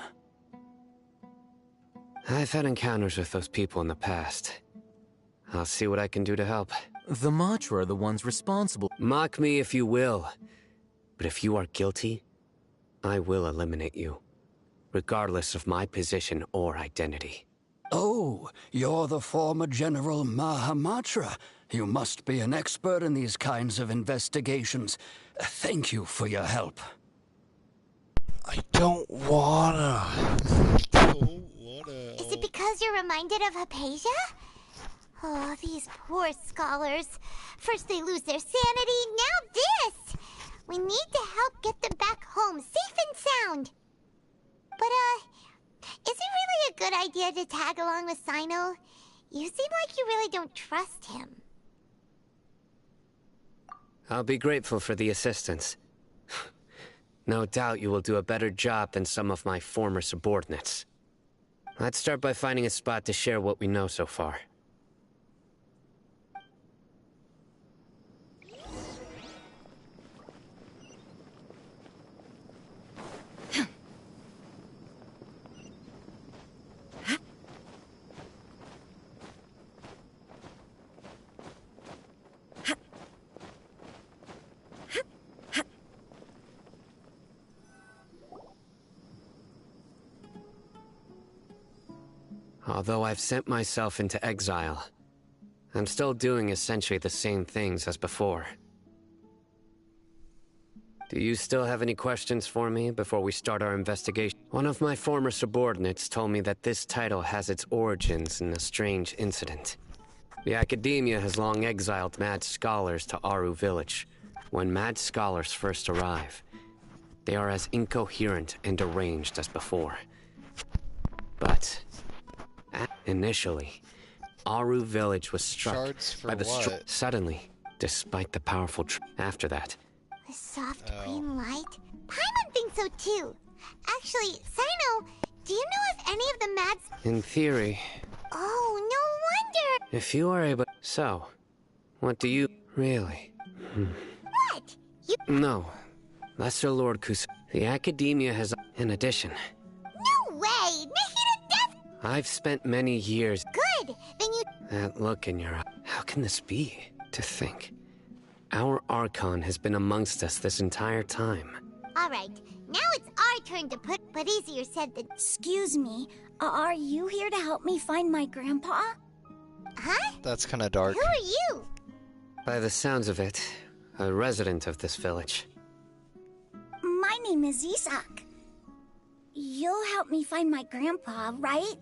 I've had encounters with those people in the past. I'll see what I can do to help. The Matra are the ones responsible. Mock me if you will, but if you are guilty, I will eliminate you, regardless of my position or identity. Oh, you're the former General Mahamatra. You must be an expert in these kinds of investigations. Thank you for your help. I don't wanna. Is it because you're reminded of Hypatia? Oh, these poor scholars. First they lose their sanity, now this! We need to help get them back home, safe and sound. But, is it really a good idea to tag along with Sino? You seem like you really don't trust him. I'll be grateful for the assistance. No doubt you will do a better job than some of my former subordinates. Let's start by finding a spot to share what we know so far. Although I've sent myself into exile, I'm still doing essentially the same things as before. Do you still have any questions for me before we start our investigation? One of my former subordinates told me that this title has its origins in a strange incident. The academia has long exiled mad scholars to Aru Village. When mad scholars first arrive, they are as incoherent and deranged as before. But initially, Aru Village was struck by the suddenly, despite the powerful after that. The soft green light? Paimon thinks so too. Actually, Sino, do you know if any of the mads... In theory. Oh, no wonder! If you are able... So, what do you... Really? What? You... No. Lesser Lord Kus... The academia has... In addition... No way! Nahida death... I've spent many years... Good! Then you... That look in your eye... How can this be? To think... Our Archon has been amongst us this entire time. Alright, now it's our turn to put, but easier said than... Excuse me, are you here to help me find my grandpa? Huh? That's kind of dark. Who are you? By the sounds of it, a resident of this village. My name is Isak. You'll help me find my grandpa, right?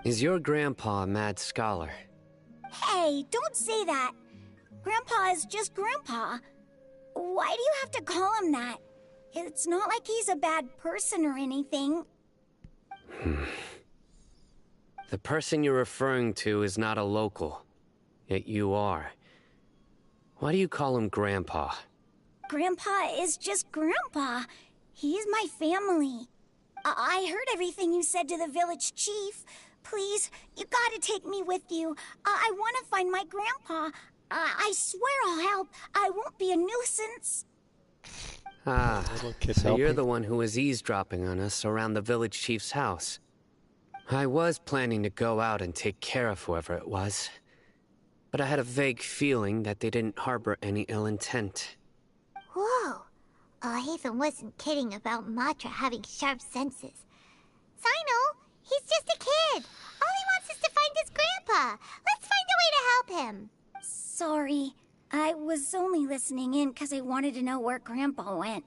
Is your grandpa a mad scholar? Hey, don't say that. Grandpa is just Grandpa. Why do you have to call him that? It's not like he's a bad person or anything. The person you're referring to is not a local, yet you are. Why do you call him Grandpa? Grandpa is just Grandpa. He's my family. I heard everything you said to the village chief. Please, you gotta take me with you. I want to find my grandpa. I swear I'll help. I won't be a nuisance. Ah, so you're the one who was eavesdropping on us around the village chief's house. I was planning to go out and take care of whoever it was, but I had a vague feeling that they didn't harbor any ill intent. Whoa. Hatham wasn't kidding about Matra having sharp senses. Sino, he's just a kid. All he wants is to find his grandpa. Let's find a way to help him. Sorry. I was only listening in because I wanted to know where Grandpa went.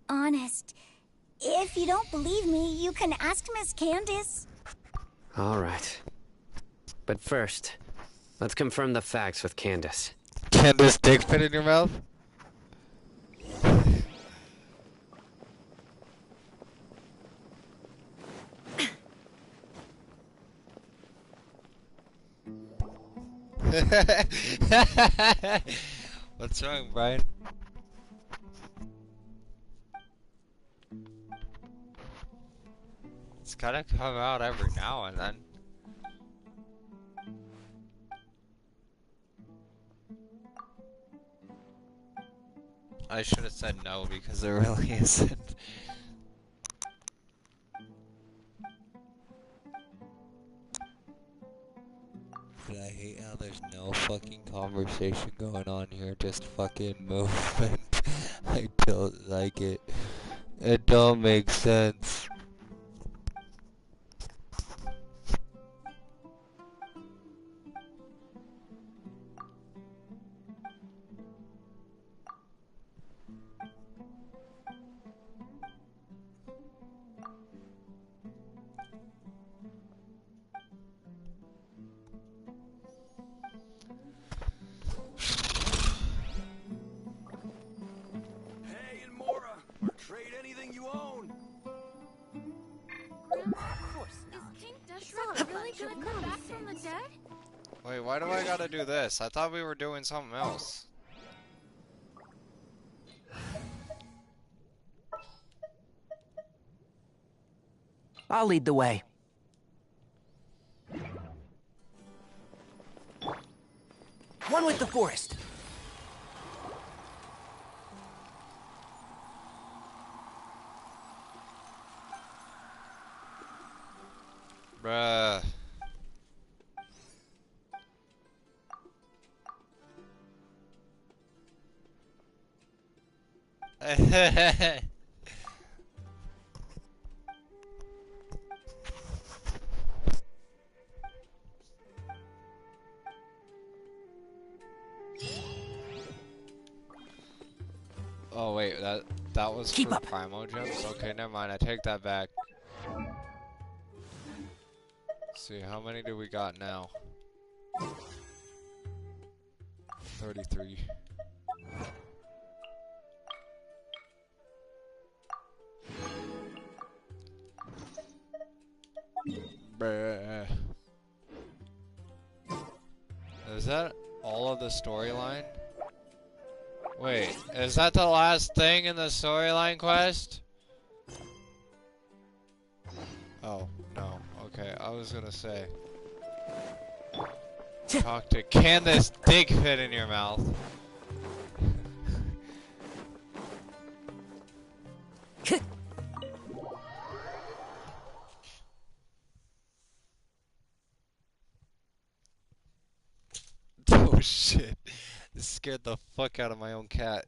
Honest. If you don't believe me, you can ask Miss Candace. All right. But first, let's confirm the facts with Candace. Candace dick fit in your mouth? What's wrong, Brian? It's gotta come out every now and then. I should have said no because there really isn't. But I hate how there's no fucking conversation going on here, just fucking movement. I don't like it. It don't make sense. Wait, why do I gotta do this? I thought we were doing something else. I'll lead the way. One with the forest. Bruh. Oh wait, that was Keep for up. Primo jumps? Okay, never mind, I take that back. Let's see, how many do we got now? 33. Bruh. Is that all of the storyline? Wait, is that the last thing in the storyline quest? Oh, no. Okay, I was gonna say. Talk to... Can this dick fit in your mouth? Oh shit. This scared the fuck out of my own cat.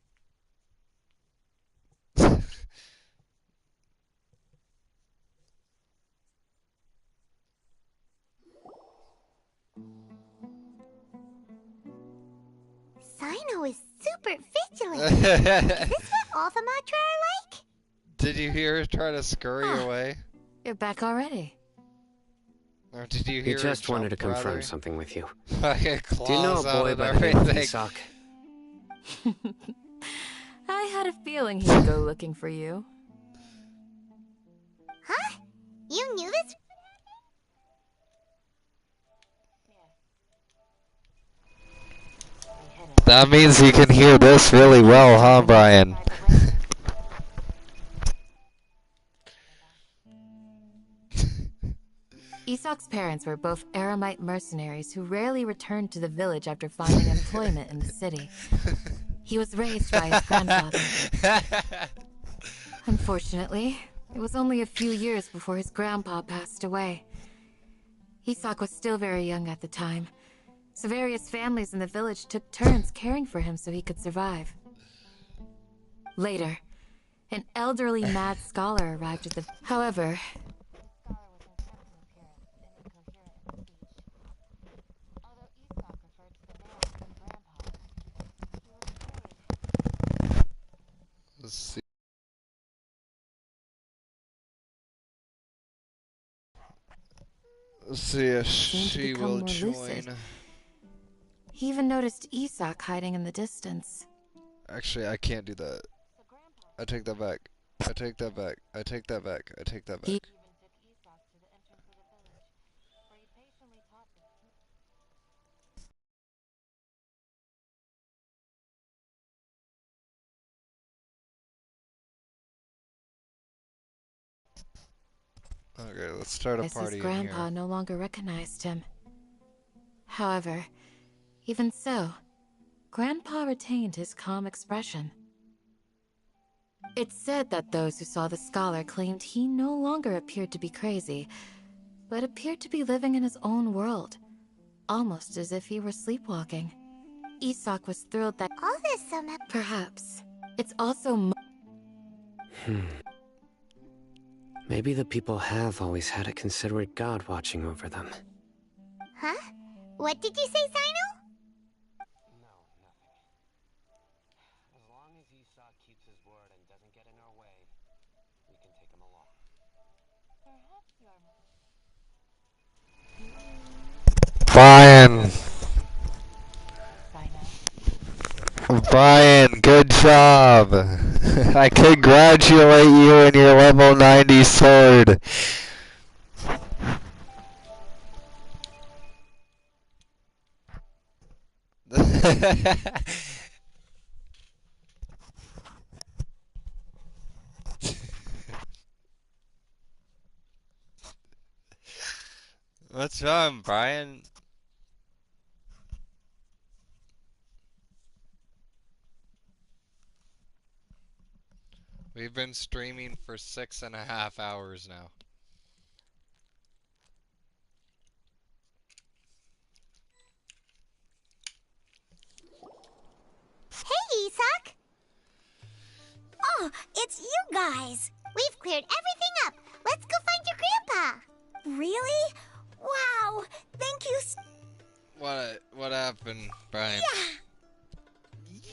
Sino is super vigilant. Is this what all the Matra are like? Did you hear her try to scurry away? You're back already. Or did you He hear just her wanted to jump, confirm rather? something with you. Fucking Do you know claws a out boy and by the name of everything. Isak? I had a feeling he'd go looking for you. Huh? You knew this? That means you can hear this really well, huh, Brian? Isak's parents were both Aramite mercenaries who rarely returned to the village after finding employment in the city. He was raised by his grandfather. Unfortunately, it was only a few years before his grandpa passed away. Isak was still very young at the time, so various families in the village took turns caring for him so he could survive. Later, an elderly mad scholar arrived at the... However, Let's see. Let's see if she will join. Lucid. He even noticed Isak hiding in the distance. Actually, I can't do that. I take that back. I take that back. I take that back. I take that back. Okay, let's start a party His in grandpa here. no longer recognized him. However, even so, Grandpa retained his calm expression. It's said that those who saw the scholar claimed he no longer appeared to be crazy, but appeared to be living in his own world, almost as if he were sleepwalking. Isak was thrilled that all this summer. Perhaps it's also Maybe the people have always had a considerate god watching over them. Huh? What did you say, Sino? No, nothing. As long as Isak keeps his word and doesn't get in our way, we can take him along. Brian, good job. I congratulate you on your level 90 sword. What's wrong, Brian? We've been streaming for 6.5 hours now. Hey, Isak! Oh, it's you guys! We've cleared everything up. Let's go find your grandpa. Really? Wow! Thank you. What happened, Brian?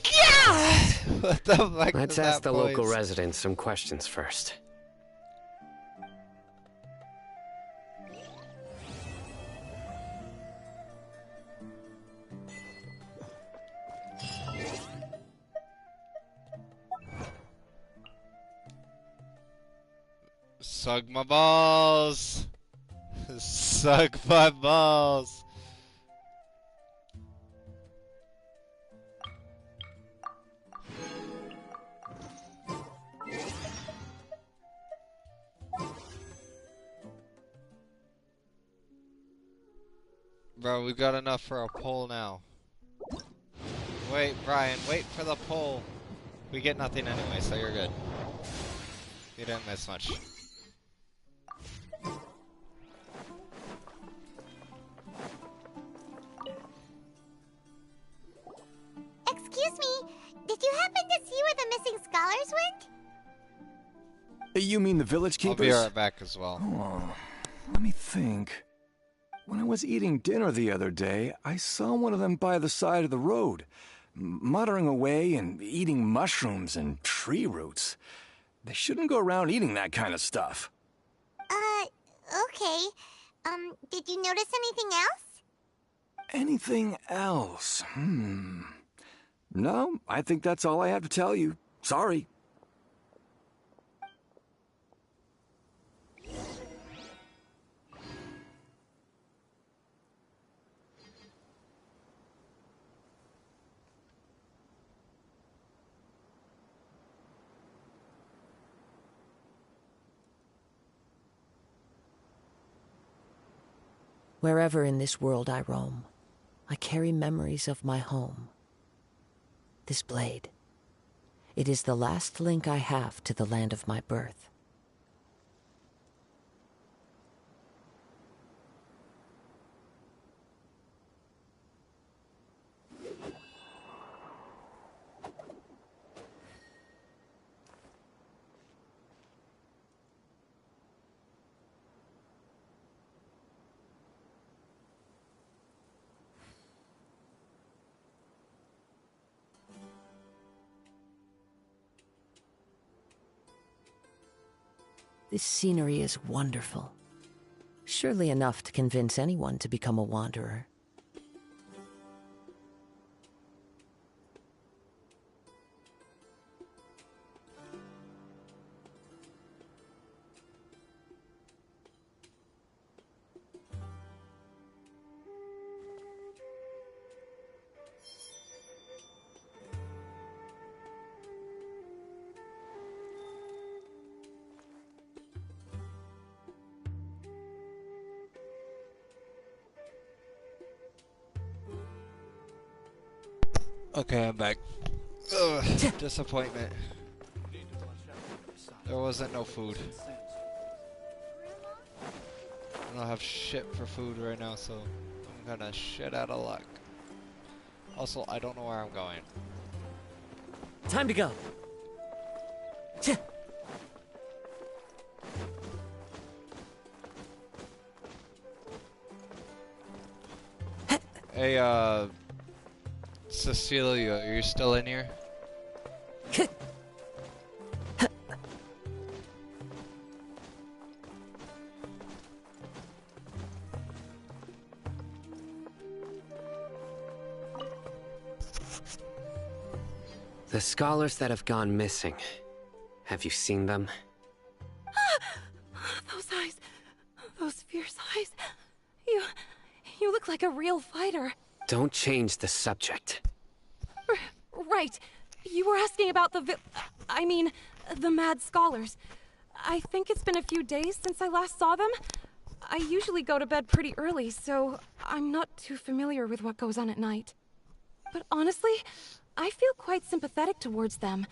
Yeah! What the fuck? Let's ask the local residents some questions first. Suck my balls. Suck my balls. Bro, we've got enough for a poll now. Wait, Brian, wait for the poll. We get nothing anyway, so you're good. You didn't miss much. Excuse where the missing scholars went? You mean the village I'll keepers? be right back as well. Oh, let me think. When I was eating dinner the other day, I saw one of them by the side of the road, muttering away and eating mushrooms and tree roots. They shouldn't go around eating that kind of stuff. Okay. Did you notice anything else? Anything else? No, I think that's all I have to tell you. Sorry. Wherever in this world I roam, I carry memories of my home. This blade, it is the last link I have to the land of my birth. This scenery is wonderful. Surely enough to convince anyone to become a wanderer. Okay, I'm back. Ugh, disappointment. There wasn't no food. I don't have shit for food right now, so I'm gonna shit out of luck. Also, I don't know where I'm going. Time to go. Hey, Cecilia, are you still in here? The scholars that have gone missing. Have you seen them? Those eyes. Those fierce eyes. You look like a real fighter. Don't change the subject. Right. You were asking about the mad scholars. I think it's been a few days since I last saw them. I usually go to bed pretty early, so I'm not too familiar with what goes on at night. But honestly, I feel quite sympathetic towards them.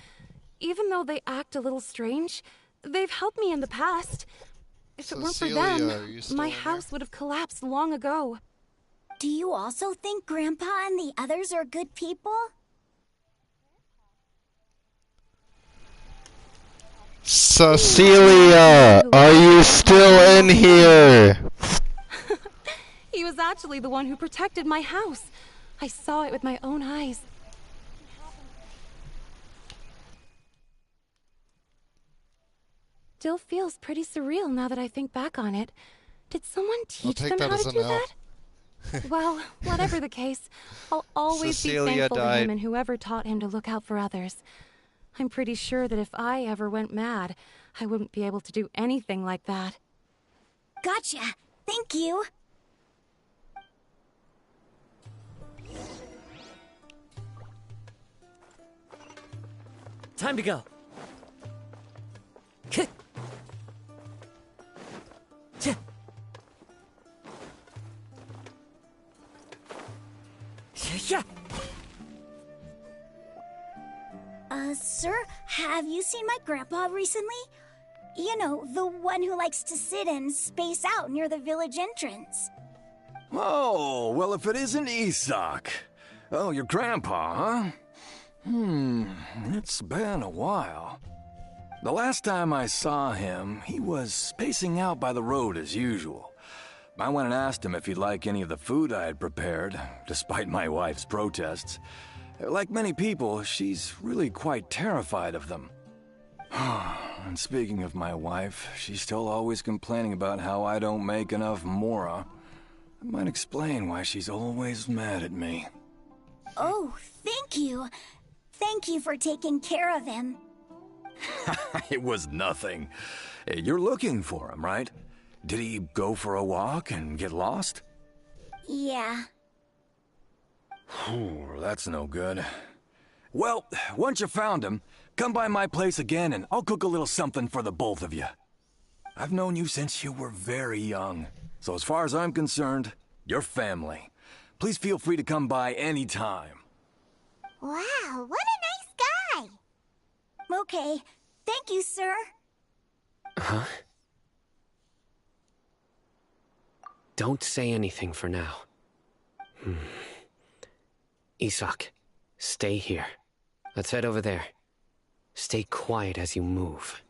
Even though they act a little strange, they've helped me in the past. If it weren't for them, my house would have collapsed long ago. Do you also think Grandpa and the others are good people? Cecilia, are you still in here? He was actually the one who protected my house. I saw it with my own eyes. Still feels pretty surreal now that I think back on it. Did someone teach them how to do that? Well, whatever the case, I'll always be thankful to him and whoever taught him to look out for others. I'm pretty sure that if I ever went mad, I wouldn't be able to do anything like that. Gotcha. Thank you. Time to go. Sir, have you seen my grandpa recently? You know, the one who likes to sit and space out near the village entrance. Oh, well, if it isn't Isak. Oh, your grandpa, huh? It's been a while. The last time I saw him, he was spacing out by the road as usual. I went and asked him if he'd like any of the food I had prepared, despite my wife's protests. Like many people, she's really quite terrified of them. And speaking of my wife, she's still always complaining about how I don't make enough mora. That might explain why she's always mad at me. Oh, thank you. Thank you for taking care of him. It was nothing. You're looking for him, right? Did he go for a walk and get lost? Yeah. That's no good. Well, once you found him, come by my place again and I'll cook a little something for the both of you. I've known you since you were very young, so as far as I'm concerned, you're family. Please feel free to come by anytime. Wow, what a nice guy! Okay, thank you, sir. Huh? Don't say anything for now. Isak, stay here. Let's head over there. Stay quiet as you move.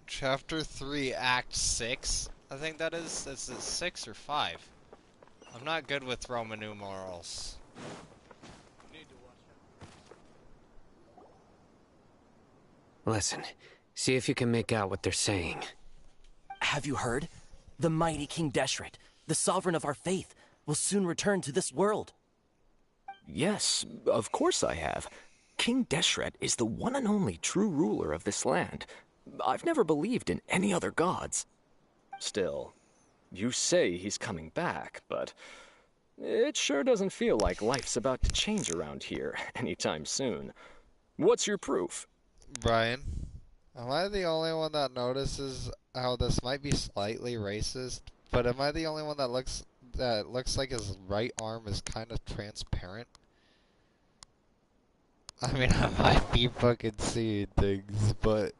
Chapter 3, Act 6. I think that is it 6 or 5? I'm not good with Roman numerals. Listen, see if you can make out what they're saying. Have you heard? The mighty King Deshret, the sovereign of our faith, will soon return to this world. Yes, of course I have. King Deshret is the one and only true ruler of this land. I've never believed in any other gods. Still, you say he's coming back, but it sure doesn't feel like life's about to change around here anytime soon. What's your proof? Brian, am I the only one that notices how this might be slightly racist? But am I the only one that looks like his right arm is kind of transparent? I mean, I might be fucking seeing things, but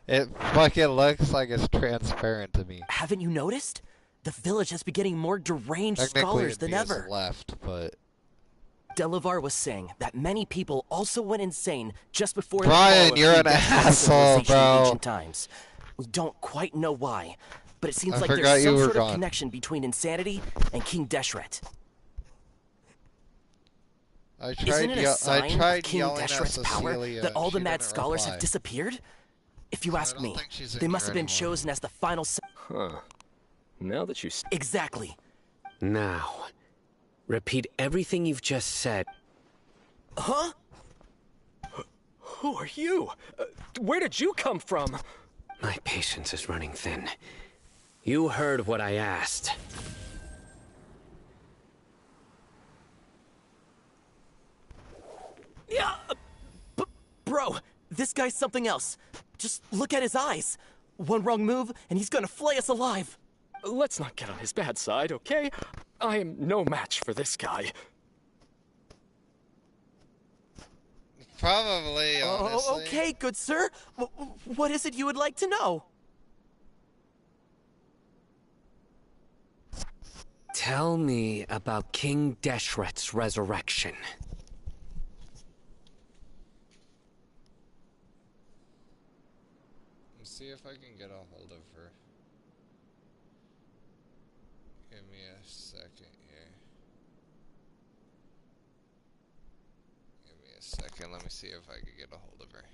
it fucking looks like it's transparent to me. Haven't you noticed? The village has been getting more deranged scholars than ever. Left, but Delavar was saying that many people also went insane just before Brian, the you're an asshole, bro. In ancient times. We don't quite know why, but it seems I like forgot there's you some were sort of gone. connection between insanity and King Deshret. Isn't it a sign of King Deshret's power that all the mad scholars have disappeared? If you ask me, they must have been chosen as the final. Huh. Now that you... Exactly. Now, repeat everything you've just said. Huh? Who are you? Where did you come from? My patience is running thin. You heard what I asked. Yeah, bro, this guy's something else. Just look at his eyes. One wrong move, and he's gonna flay us alive. Let's not get on his bad side, okay? I am no match for this guy. Probably, honestly. Oh, okay, good sir. What is it you would like to know? Tell me about King Deshret's resurrection. Let's see if I can get a hold of her. Give me a second here. Give me a second. Let me see if I can get a hold of her.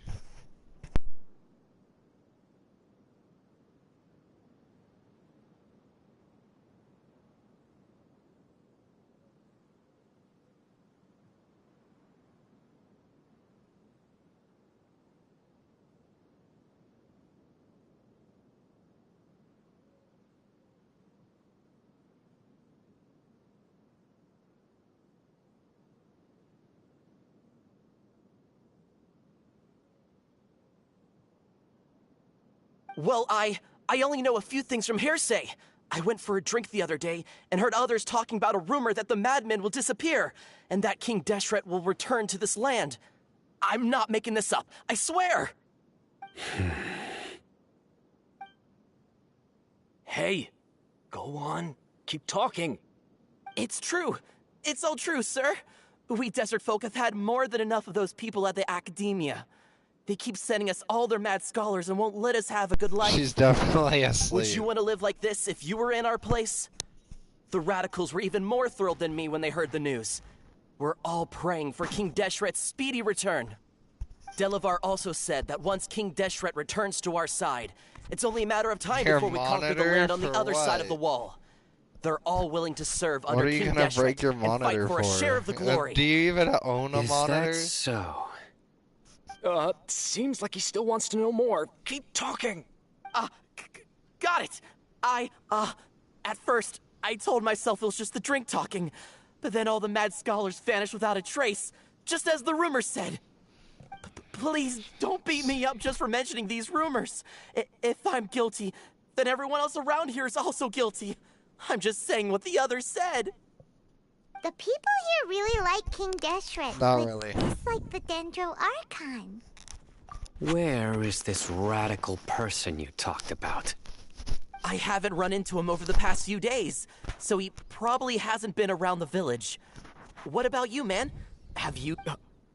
Well, I only know a few things from hearsay. I went for a drink the other day and heard others talking about a rumor that the madmen will disappear and that King Deshret will return to this land. I'm not making this up, I swear! Hey, Go on. Keep talking. It's true. It's all true, sir. We desert folk have had more than enough of those people at the academia. They keep sending us all their mad scholars and won't let us have a good life. She's definitely asleep. Would you want to live like this if you were in our place? The radicals were even more thrilled than me when they heard the news. We're all praying for King Deshret's speedy return. Delavar also said that once King Deshret returns to our side, it's only a matter of time Your before we conquer the monitor land on the for other side of what? the wall. They're all willing to serve What under are you King gonna Deshret break your and fight monitor for a share of the glory. Do you even own a Is monitor? that so? Seems like he still wants to know more. Keep talking. Got it. At first, I told myself it was just the drink talking, but then all the mad scholars vanished without a trace, just as the rumors said. Please don't beat me up just for mentioning these rumors. If I'm guilty, then everyone else around here is also guilty. I'm just saying what the others said. The people here really like King Deshret. Not really. It's like the Dendro Archon. Where is this radical person you talked about? I haven't run into him over the past few days, so he probably hasn't been around the village. What about you, man? Have you...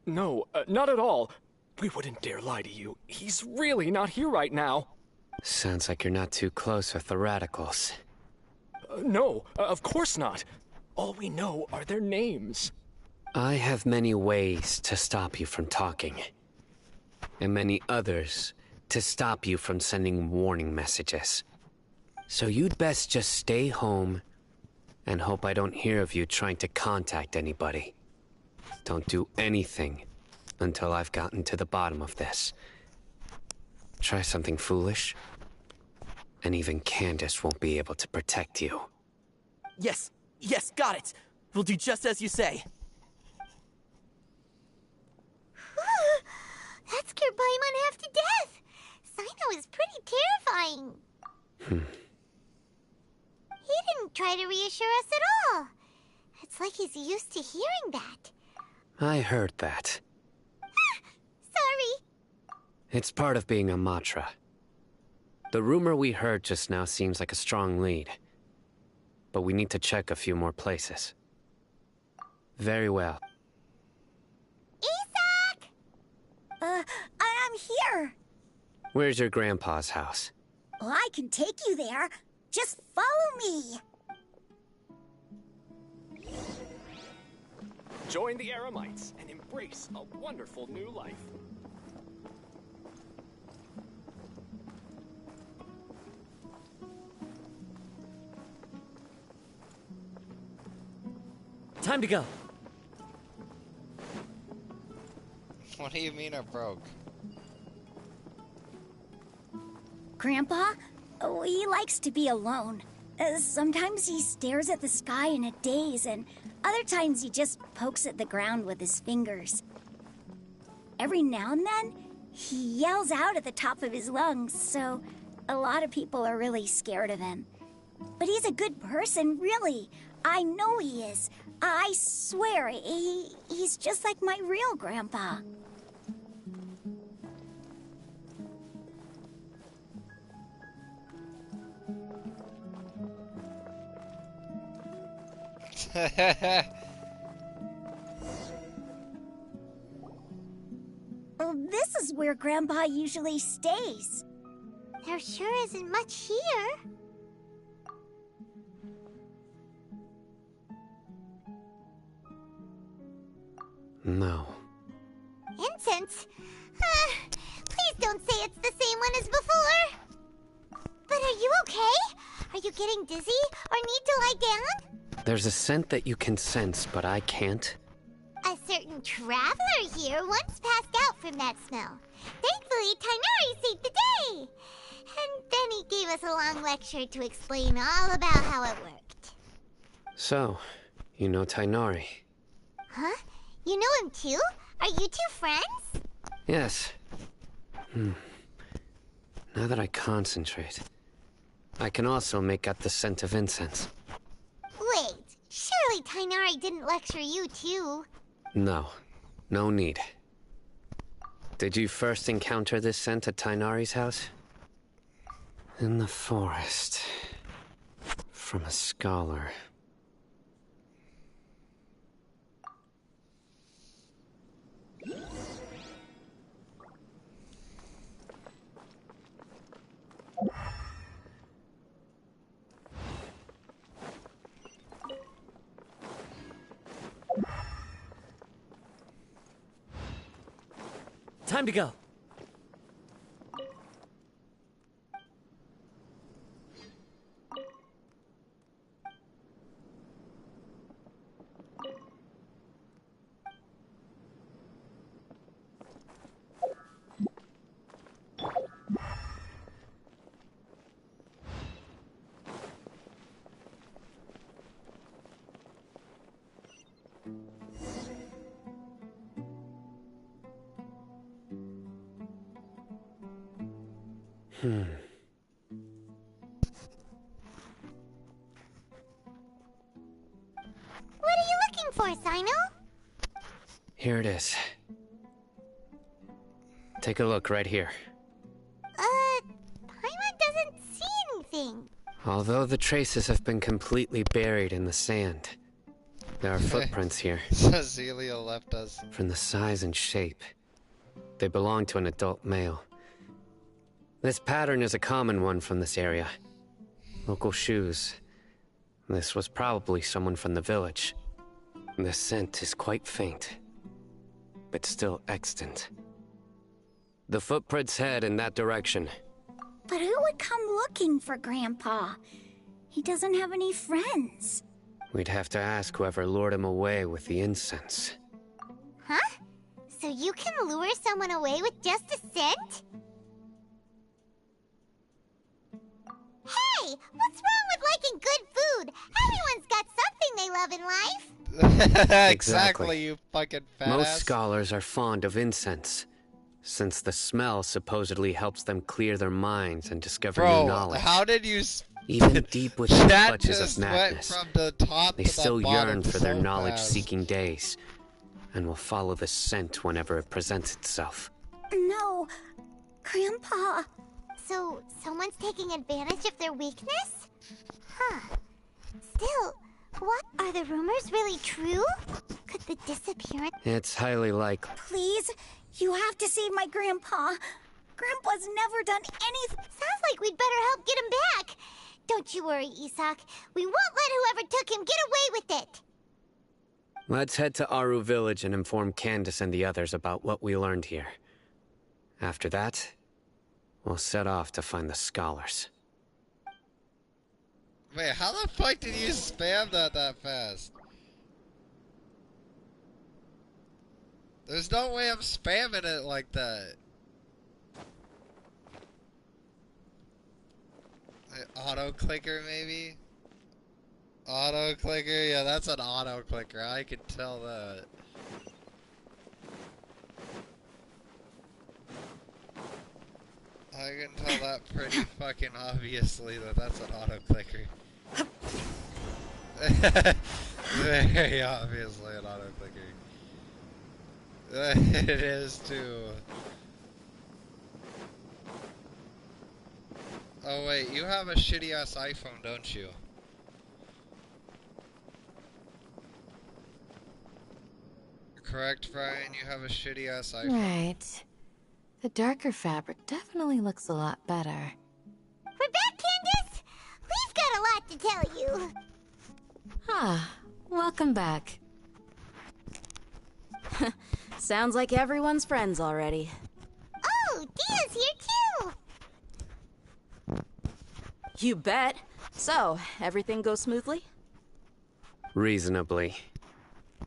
No, not at all. We wouldn't dare lie to you. He's really not here right now. Sounds like you're not too close with the radicals. No, of course not. All we know are their names. I have many ways to stop you from talking. And many others to stop you from sending warning messages. So you'd best just stay home and hope I don't hear of you trying to contact anybody. Don't do anything until I've gotten to the bottom of this. Try something foolish, and even Candace won't be able to protect you. Yes, got it. We'll do just as you say. That scared Paimon half to death. Sino is pretty terrifying. He didn't try to reassure us at all. It's like he's used to hearing that. I heard that. Sorry. It's part of being a Matra. The rumor we heard just now seems like a strong lead. But we need to check a few more places. Very well. Isak! I'm here. Where's your grandpa's house? Well, I can take you there. Just follow me. Join the Eremites and embrace a wonderful new life. Time to go. What do you mean I broke? Grandpa? Oh, he likes to be alone. Sometimes he stares at the sky in a daze, and other times he just pokes at the ground with his fingers. Every now and then, he yells out at the top of his lungs, so a lot of people are really scared of him. But he's a good person, really. I know he is. I swear, he's just like my real grandpa. Well, this is where Grandpa usually stays. There sure isn't much here. No. Incense? Please don't say it's the same one as before. But are you okay? Are you getting dizzy or need to lie down? There's a scent that you can sense, but I can't. A certain traveler here once passed out from that smell. Thankfully, Tainari saved the day. And then he gave us a long lecture to explain all about how it worked. So, you know Tainari? Huh? You know him too? Are you two friends? Yes. Now that I concentrate, I can also make out the scent of incense. Wait, surely Tainari didn't lecture you too? No, no need. Did you first encounter this scent at Tainari's house? In the forest. From a scholar. Time to go. What are you looking for, Sino? Here it is. Take a look right here. Paimon doesn't see anything. Although the traces have been completely buried in the sand, there are footprints here. Cecilia left us. From the size and shape, they belong to an adult male. This pattern is a common one from this area. Local shoes. This was probably someone from the village. The scent is quite faint, but still extant. The footprints head in that direction. But who would come looking for Grandpa? He doesn't have any friends. We'd have to ask whoever lured him away with the incense. Huh? So you can lure someone away with just a scent? Hey! What's wrong with liking good food? Everyone's got something they love in life. Exactly, you fucking fat Most ass. scholars are fond of incense, since the smell supposedly helps them clear their minds and discover new knowledge. How did you... Even deep within the Chat clutches just of went madness, from the top they to the still bottom yearn for so their fast. knowledge-seeking days, and will follow the scent whenever it presents itself. No, Grandpa. So, someone's taking advantage of their weakness? Huh. Still, what? Are the rumors really true? Could the disappearance... It's highly likely. Please, you have to save my Grandpa. Grandpa's never done anything. Sounds like we'd better help get him back. Don't you worry, Isak. We won't let whoever took him get away with it. Let's head to Aru Village and inform Candace and the others about what we learned here. After that, we'll set off to find the scholars. Wait, how the fuck did you spam that fast? There's no way I'm spamming it like that. Auto clicker maybe? Auto clicker? Yeah, that's an auto clicker. I can tell that. I can tell that pretty fucking obviously that that's an auto clicker. Very obviously an auto clicker. It is too. Oh wait, you have a shitty ass iPhone, don't you? Correct, Brian? You have a shitty ass iPhone. Right. The darker fabric definitely looks a lot better. We're back, Candace! We've got a lot to tell you. Ah, welcome back. Sounds like everyone's friends already. Oh, Dia's here too! You bet. So, everything goes smoothly? Reasonably.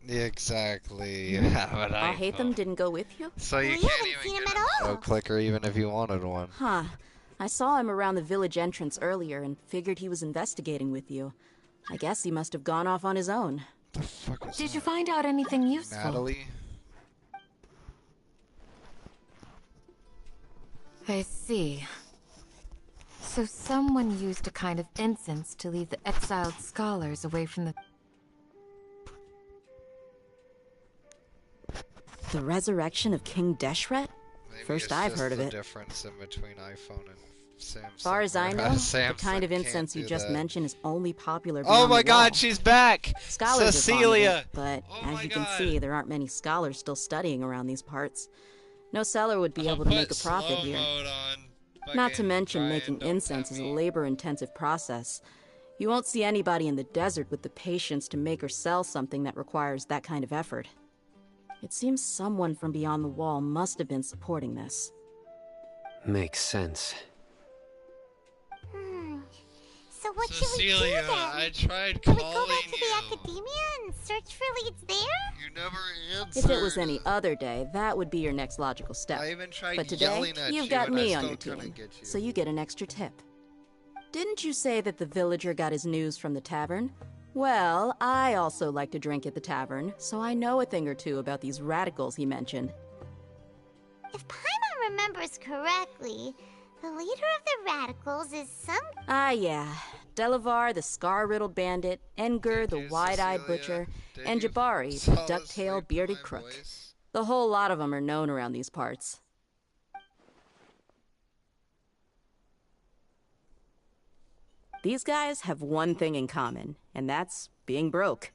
Exactly. You have an Al iPhone. Hatham didn't go with you? So you can't even get an auto clicker even if you wanted one. Huh. I saw him around the village entrance earlier and figured he was investigating with you. I guess he must have gone off on his own. Did you find out anything useful? Natalie? I see. So someone used a kind of incense to lead the exiled scholars away from the... The resurrection of King Deshret? Maybe First it's I've just heard of the it. difference in between iPhone and Far as I know, the Samson kind of can't incense you do just that. mentioned is only popular Oh beyond my the god, wall. she's back! Scholars Cecilia! are fond of it, but as you can see, there aren't many scholars still studying around these parts. No seller would be able to make a profit here. Not to mention making incense is a labor-intensive process. You won't see anybody in the desert with the patience to make or sell something that requires that kind of effort. It seems someone from beyond the wall must have been supporting this. Makes sense. So what Cecilia, should we do then? I tried Can we calling go back to the academia and search for leads there? You never answered. If it was any other day, that would be your next logical step. I even tried But today, yelling at you've you got and I me on still your couldn't team, get you. so you get an extra tip. Didn't you say that the villager got his news from the tavern? Well, I also like to drink at the tavern, so I know a thing or two about these radicals he mentioned. If Paimon remembers correctly, the leader of the radicals is some... Ah, yeah. Delavar, the scar-riddled bandit, Enger, the wide-eyed butcher, and Jabari, the duck-tailed, bearded crook. The whole lot of them are known around these parts. These guys have one thing in common, and that's being broke.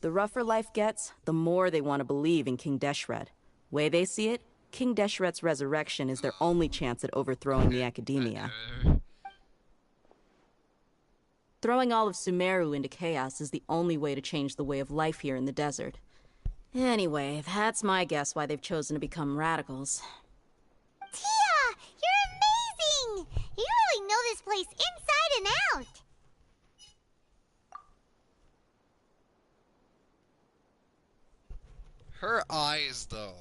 The rougher life gets, the more they want to believe in King Deshret. Way they see it, King Deshret's resurrection is their only chance at overthrowing the academia. Throwing all of Sumeru into chaos is the only way to change the way of life here in the desert. Anyway, that's my guess why they've chosen to become radicals. Tia! You're amazing! You really know this place inside and out! Her eyes, though.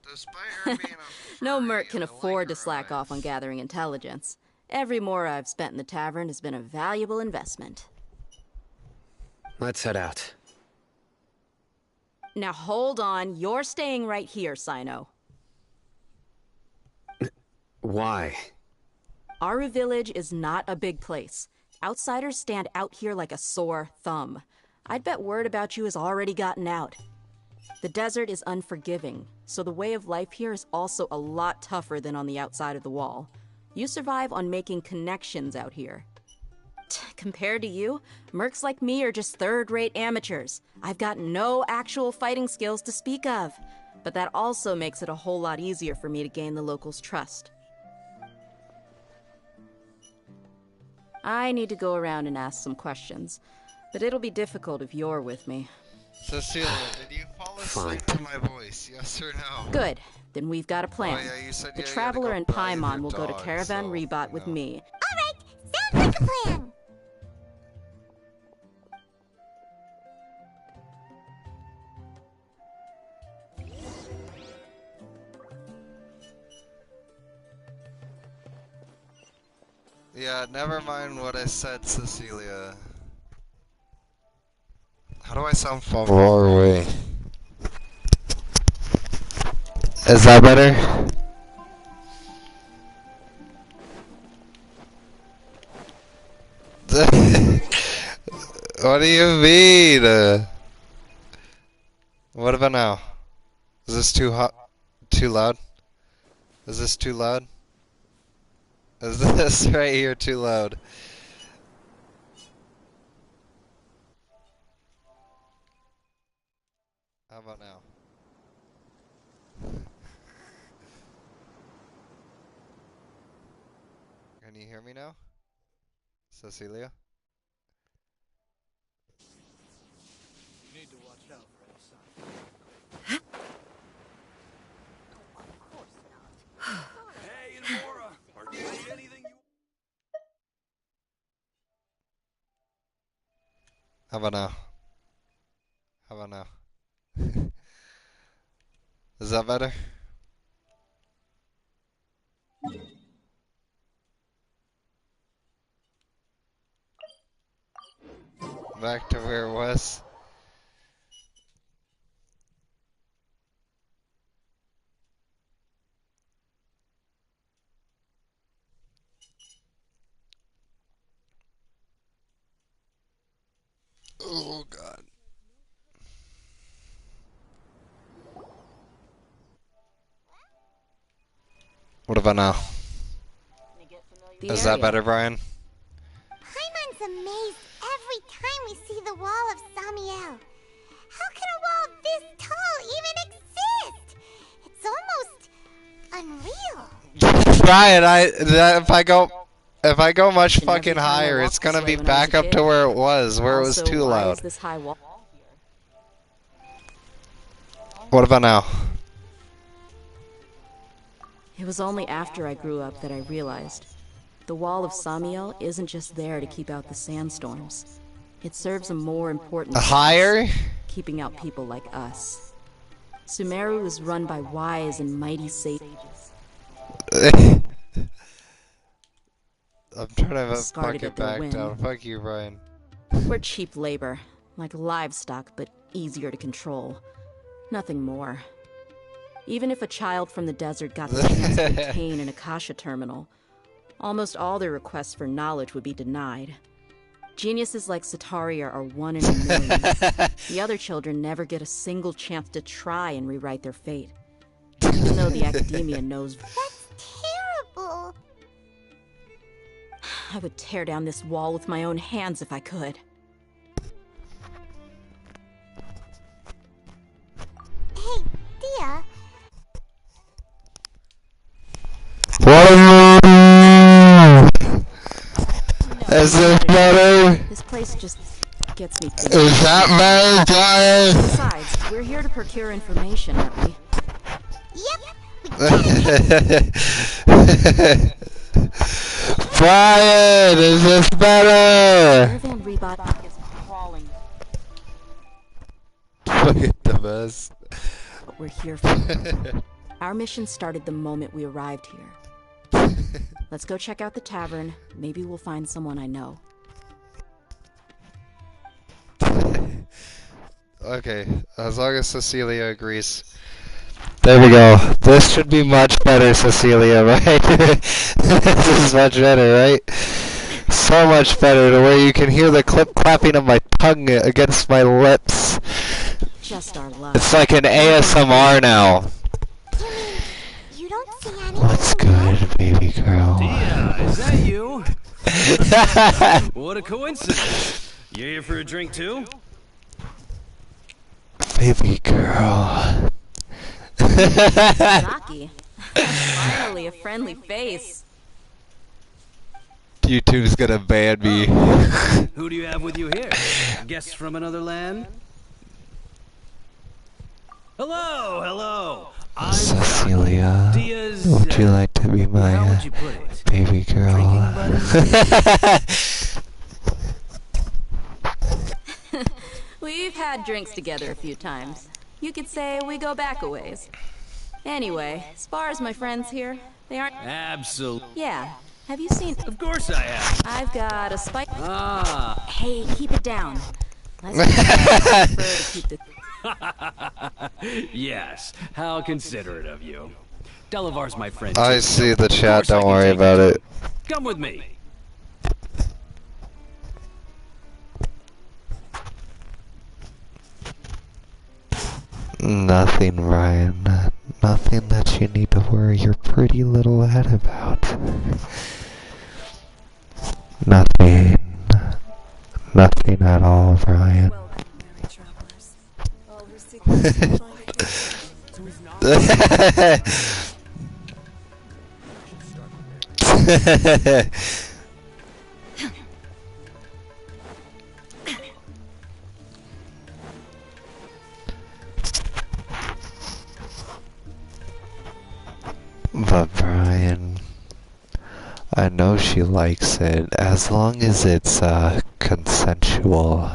Despite her being a No merc can afford to slack off on gathering intelligence. Every more I've spent in the tavern has been a valuable investment. Let's head out. Now hold on, you're staying right here, Sino. Why? Aru Village is not a big place. Outsiders stand out here like a sore thumb. I'd bet word about you has already gotten out. The desert is unforgiving, so the way of life here is also a lot tougher than on the outside of the wall. You survive on making connections out here. Compared to you, mercs like me are just third-rate amateurs. I've got no actual fighting skills to speak of, but that also makes it a whole lot easier for me to gain the locals' trust. I need to go around and ask some questions, but it'll be difficult if you're with me. Cecilia, did you fall asleep to my voice? Yes or no? Good. Then we've got a plan. Oh, yeah, you said, The yeah, you Traveler had to go and bathe Paimon your will go to dog, Caravan so, Rebot with me. Alright, sounds like a plan! Yeah, never mind what I said, Cecilia. How do I sound far away? Is that better? What do you mean? What about now? Is this too hot? Too loud? Is this too loud? Is this right here too loud? How about now? Can you hear me now? Cecilia? You need to watch out for any signs. Hey, Enmora! Are you doing anything you... How about now? How about now? Is that better? Back to where it was. Oh god. What about now? Is that better, Brian? Paimon's amazed every time we see the wall of Samiel. How can a wall this tall even exist? It's almost unreal. Brian, if I go much fucking higher, it's gonna be back up to where it was too loud. This high wall? What about now? It was only after I grew up that I realized the wall of Samiel isn't just there to keep out the sandstorms. It serves a more important higher? Keeping out people like us. Sumeru is run by wise and mighty sages. I'm trying to fuck it back down. Fuck you, Brian. We're cheap labor, like livestock, but easier to control. Nothing more. Even if a child from the desert got the chance to obtain an Akasha terminal, almost all their requests for knowledge would be denied. Geniuses like Sataria are one in a million. The other children never get a single chance to try and rewrite their fate. Even though the academia knows. That's terrible. I would tear down this wall with my own hands if I could. Hey, Dia. Is this better? This place just gets me thinking. Is that better, Brian? Besides, we're here to procure information, aren't we? Brian, is this better? Fucking the best. What we're here for. Our mission started the moment we arrived here. Let's go check out the tavern. Maybe we'll find someone I know. Okay, as long as Cecilia agrees. There we go. This should be much better, Cecilia, right? This is much better, right? So much better, to where you can hear the clip-clapping of my tongue against my lips. Just our luck. It's like an ASMR now. You don't see any. What's good, baby girl? Dia, is that you? What a coincidence. You here for a drink too? Baby girl. Rocky. Finally, a friendly face. YouTube's gonna ban me. Who do you have with you here? Guests from another land? Hello, hello. I'm Cecilia, Dia's, would you like to be my baby girl? We've had drinks together a few times. You could say we go back a ways. Anyway, as far as my friends here, they aren't... Absolutely. Yeah. Have you seen... Of course I have. I've got a spike... Ah. Hey, keep it down. Let's prefer to keep the... Yes, how considerate of you. Delavar's my friend. I see the chat, don't worry about it. Come with me. Nothing, Ryan. Nothing that you need to worry your pretty little head about. Nothing. Nothing at all, Brian. But Brian, I know she likes it as long as it's consensual.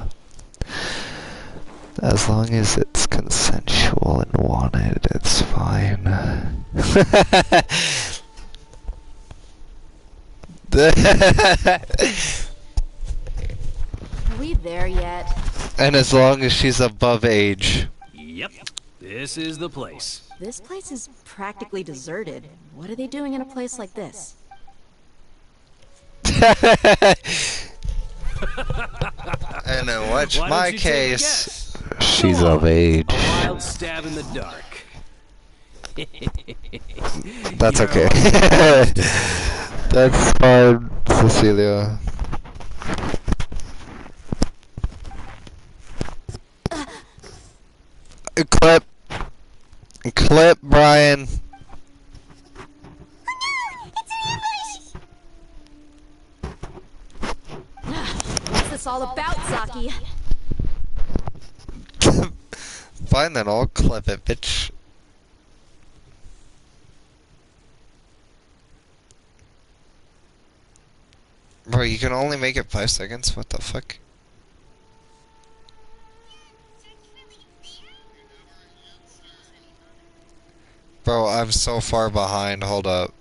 As long as it's consensual and wanted, it's fine. Are we there yet? And as long as she's above age. Yep, this is the place. This place is practically deserted. What are they doing in a place like this? And in my case, she's of age. A wild stab in the dark. That's okay. That's fine, Cecilia. Clip. Clip, Brian. What's this all about, Zaki? Fine then, I'll clip it, bitch. Bro, you can only make it 5 seconds? What the fuck? Bro, I'm so far behind, hold up.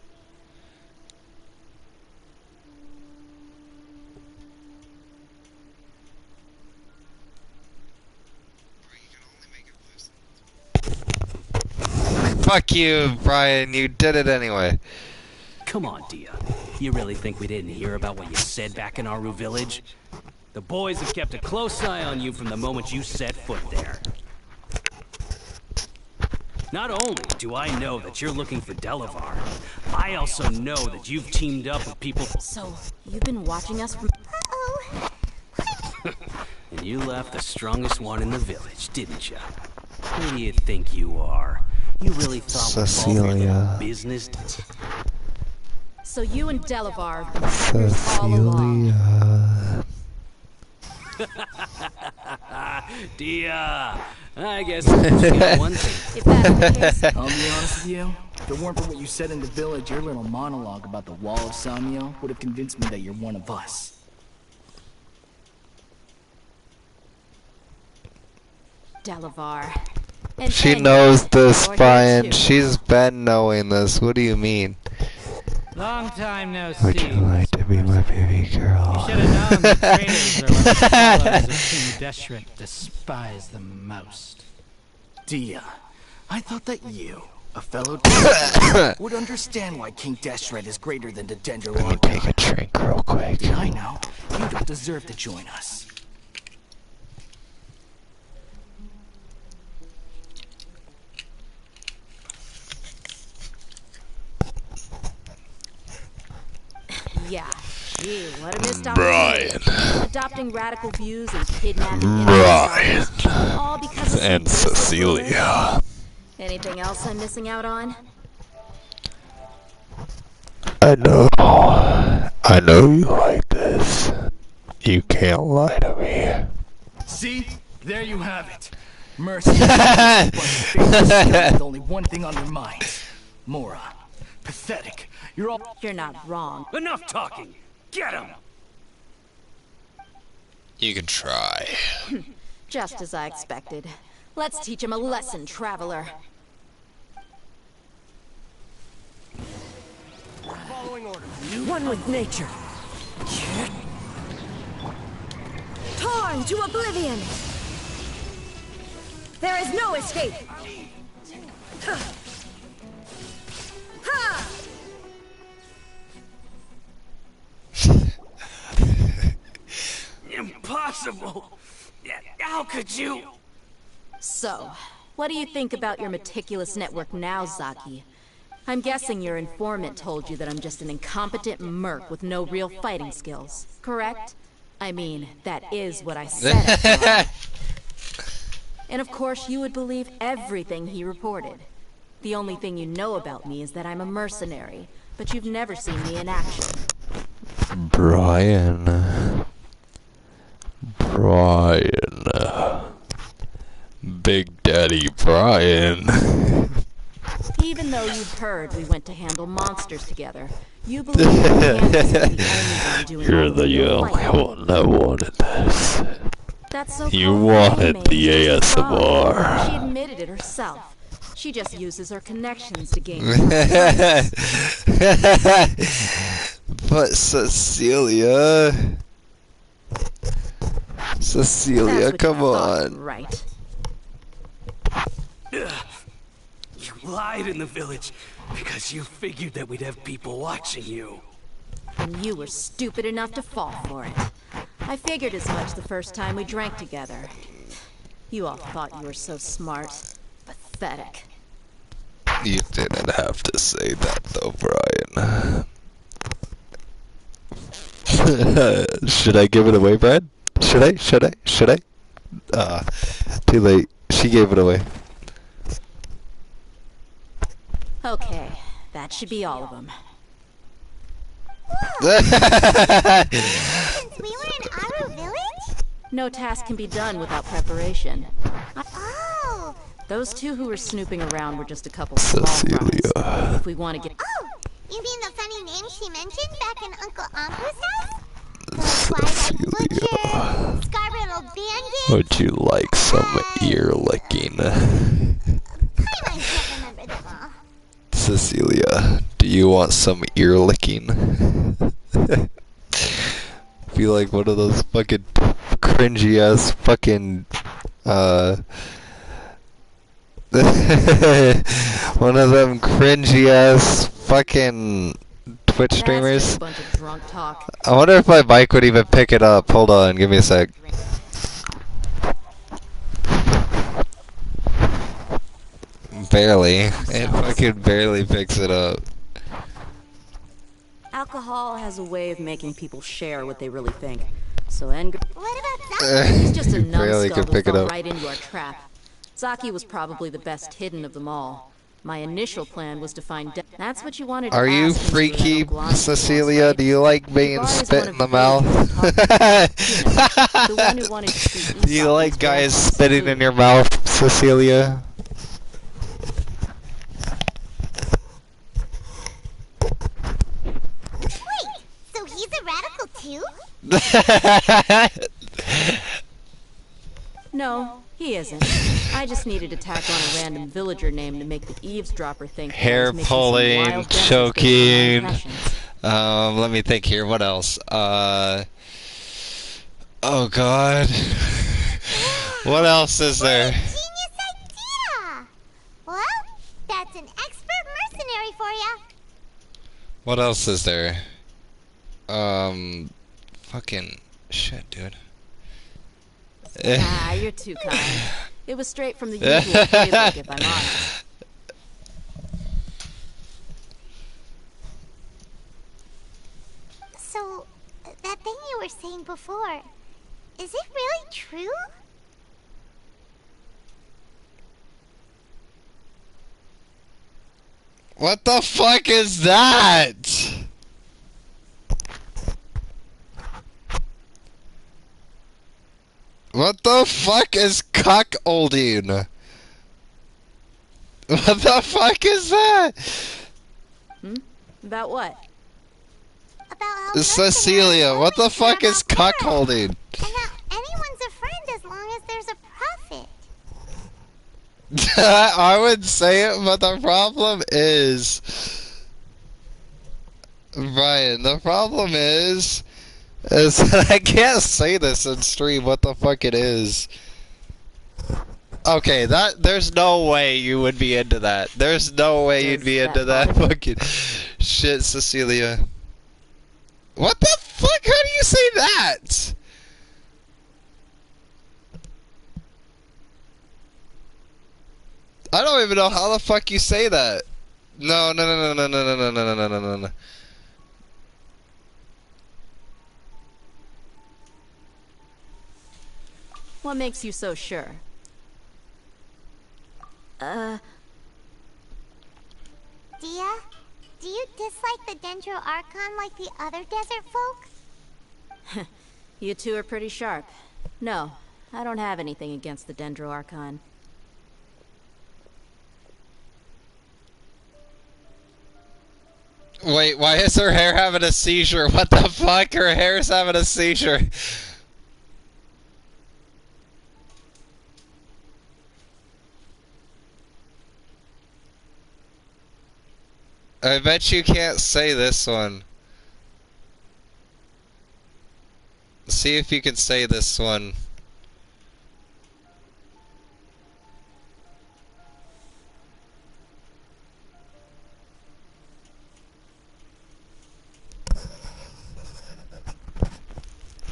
Fuck you, Brian, you did it anyway. Come on, Dia. You really think we didn't hear about what you said back in Aru Village? The boys have kept a close eye on you from the moment you set foot there. Not only do I know that you're looking for Delavar, I also know that you've teamed up with people. So, you've been watching us from... And you left the strongest one in the village, didn't you? Who do you think you are? You really thought Cecilia. Business? So you and Delavar have been partners all along. Dia, I guess that's got one thing. If that's the case, I'll be honest with you. If it weren't for what you said in the village, your little monologue about the Wall of Samio would have convinced me that you're one of us. Delavar. And She then knows this, you're here Brian. too. She's been knowing this. What do you mean? Long time no Would see. you like to be my baby girl? You should have known the traitors are what the followers of King Deshret despise the most. Dia, I thought that you, a fellow Dendro, would understand why King Deshret is greater than the Dendro. Let me take a drink real quick. I know. You don't deserve to join us. Yeah. Gee, what a missed Brian. opportunity. Adopting radical views and kidnapping Brian. innocent souls, all because of And some useless Cecilia. rules. Anything else I'm missing out on? I know you like this. You can't lie to me. See? There you have it. Mercy. With only one thing on their minds. Mora. Pathetic. You're not wrong. Enough talking. Get him. You can try. Just as I expected. Let's teach him a lesson, traveler. One with nature. Torn to oblivion! There is no escape! Ha! Impossible. How could you? So, what do you think about your meticulous network now, Zaki? I'm guessing your informant told you that I'm just an incompetent merc with no real fighting skills, correct? I mean, that is what I said. After all. And of course, you would believe everything he reported. The only thing you know about me is that I'm a mercenary, but you've never seen me in action. Brian. Big Daddy Brian. Even though you've heard we went to handle monsters together, you believe that Candace is the only one doing You're all the real only fighting. one that wanted this. That so-called You wanted playmate the is just wrong. ASMR. She admitted it herself. She just uses her connections to gain friends. But Cecilia, That's what come you thought, on. right? You lied in the village because you figured that we'd have people watching you. And you were stupid enough to fall for it. I figured as much the first time we drank together. You all thought you were so smart. Pathetic. You didn't have to say that though, Brian. Should I give it away, Brad? Should I? Should I? Should I? Too late. She gave it away. Okay, that should be all of them. Since we were in Aru Village? No task can be done without preparation. Oh! Those two who were snooping around were just a couple small fries. If we want to get... Oh! You mean the funny name she mentioned back in Uncle Ambu's house? The Twilight Butcher, Scarlet Bandit... Would you like some ear licking? I can't remember them all. Cecilia, do you want some ear licking? Feel like one of those fucking cringy ass fucking one of them cringy ass fucking Twitch streamers. A bunch of drunk talk. I wonder if my mic would even pick it up. Hold on, give me a sec. Barely. It fucking barely picks it up. Alcohol has a way of making people share what they really think. So Edgar... What about that? He's just a Barely numbskull can pick who it fell up. right into our trap. Zaki was probably the best hidden of them all. My initial plan was to find... That's what you wanted to Are you ask me, freaky, Guano Cecilia? Do you like being Bar is spit one in of the the mouth? the one who wanted to see Do you like guys spitting in your mouth, Cecilia? Wait, so he's a radical too? No, he isn't. I just needed to tack on a random villager name to make the eavesdropper think that I Hair was making some pulling, wild guesses based on my choking. impressions. Let me think here. What else? Oh God. What else is there? Genius idea! Well, that's an expert mercenary for ya. What else is there? Fucking shit, dude. Ah, you're too kind. It was straight from the usual playbook, if I'm honest. So, that thing you were saying before, is it really true? What the fuck is that? What the fuck is cuckolding? What the fuck is that? About what? About how Cecilia, what the fuck is cuckolding? and that anyone's a friend as long as there's a profit. I would say it, but the problem is... Brian, the problem is that I can't say this in stream what the fuck it is. Okay, there's no way you would be into that. There's no way you'd be into that fucking shit, Cecilia. What the fuck? How do you say that? I don't even know how the fuck you say that. No. What makes you so sure? Dia, do you dislike the Dendro Archon like the other desert folk? You two are pretty sharp. No, I don't have anything against the Dendro Archon. Wait, why is her hair having a seizure? What the fuck? Her hair's having a seizure. I bet you can't say this one. See if you can say this one.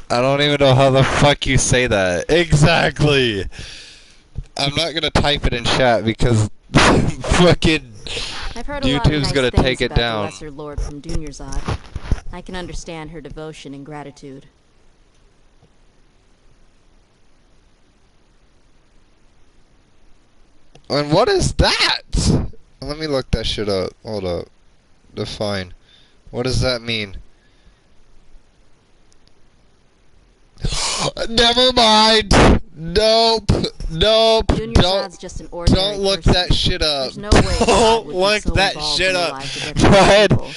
I don't even know how the fuck you say that. Exactly! I'm not gonna type it in chat because fucking I've heard a lot of YouTube's nice gonna things take it about down. the Lesser Lord from Dunyarzad. I can understand her devotion and gratitude. And what is that? Let me look that shit up. Hold up. Define. What does that mean? Never mind. Nope. Nope. Just an Don't look person. that shit up. There's no way God Don't would be look so that involved shit in the up. lives of Go everyday ahead. people,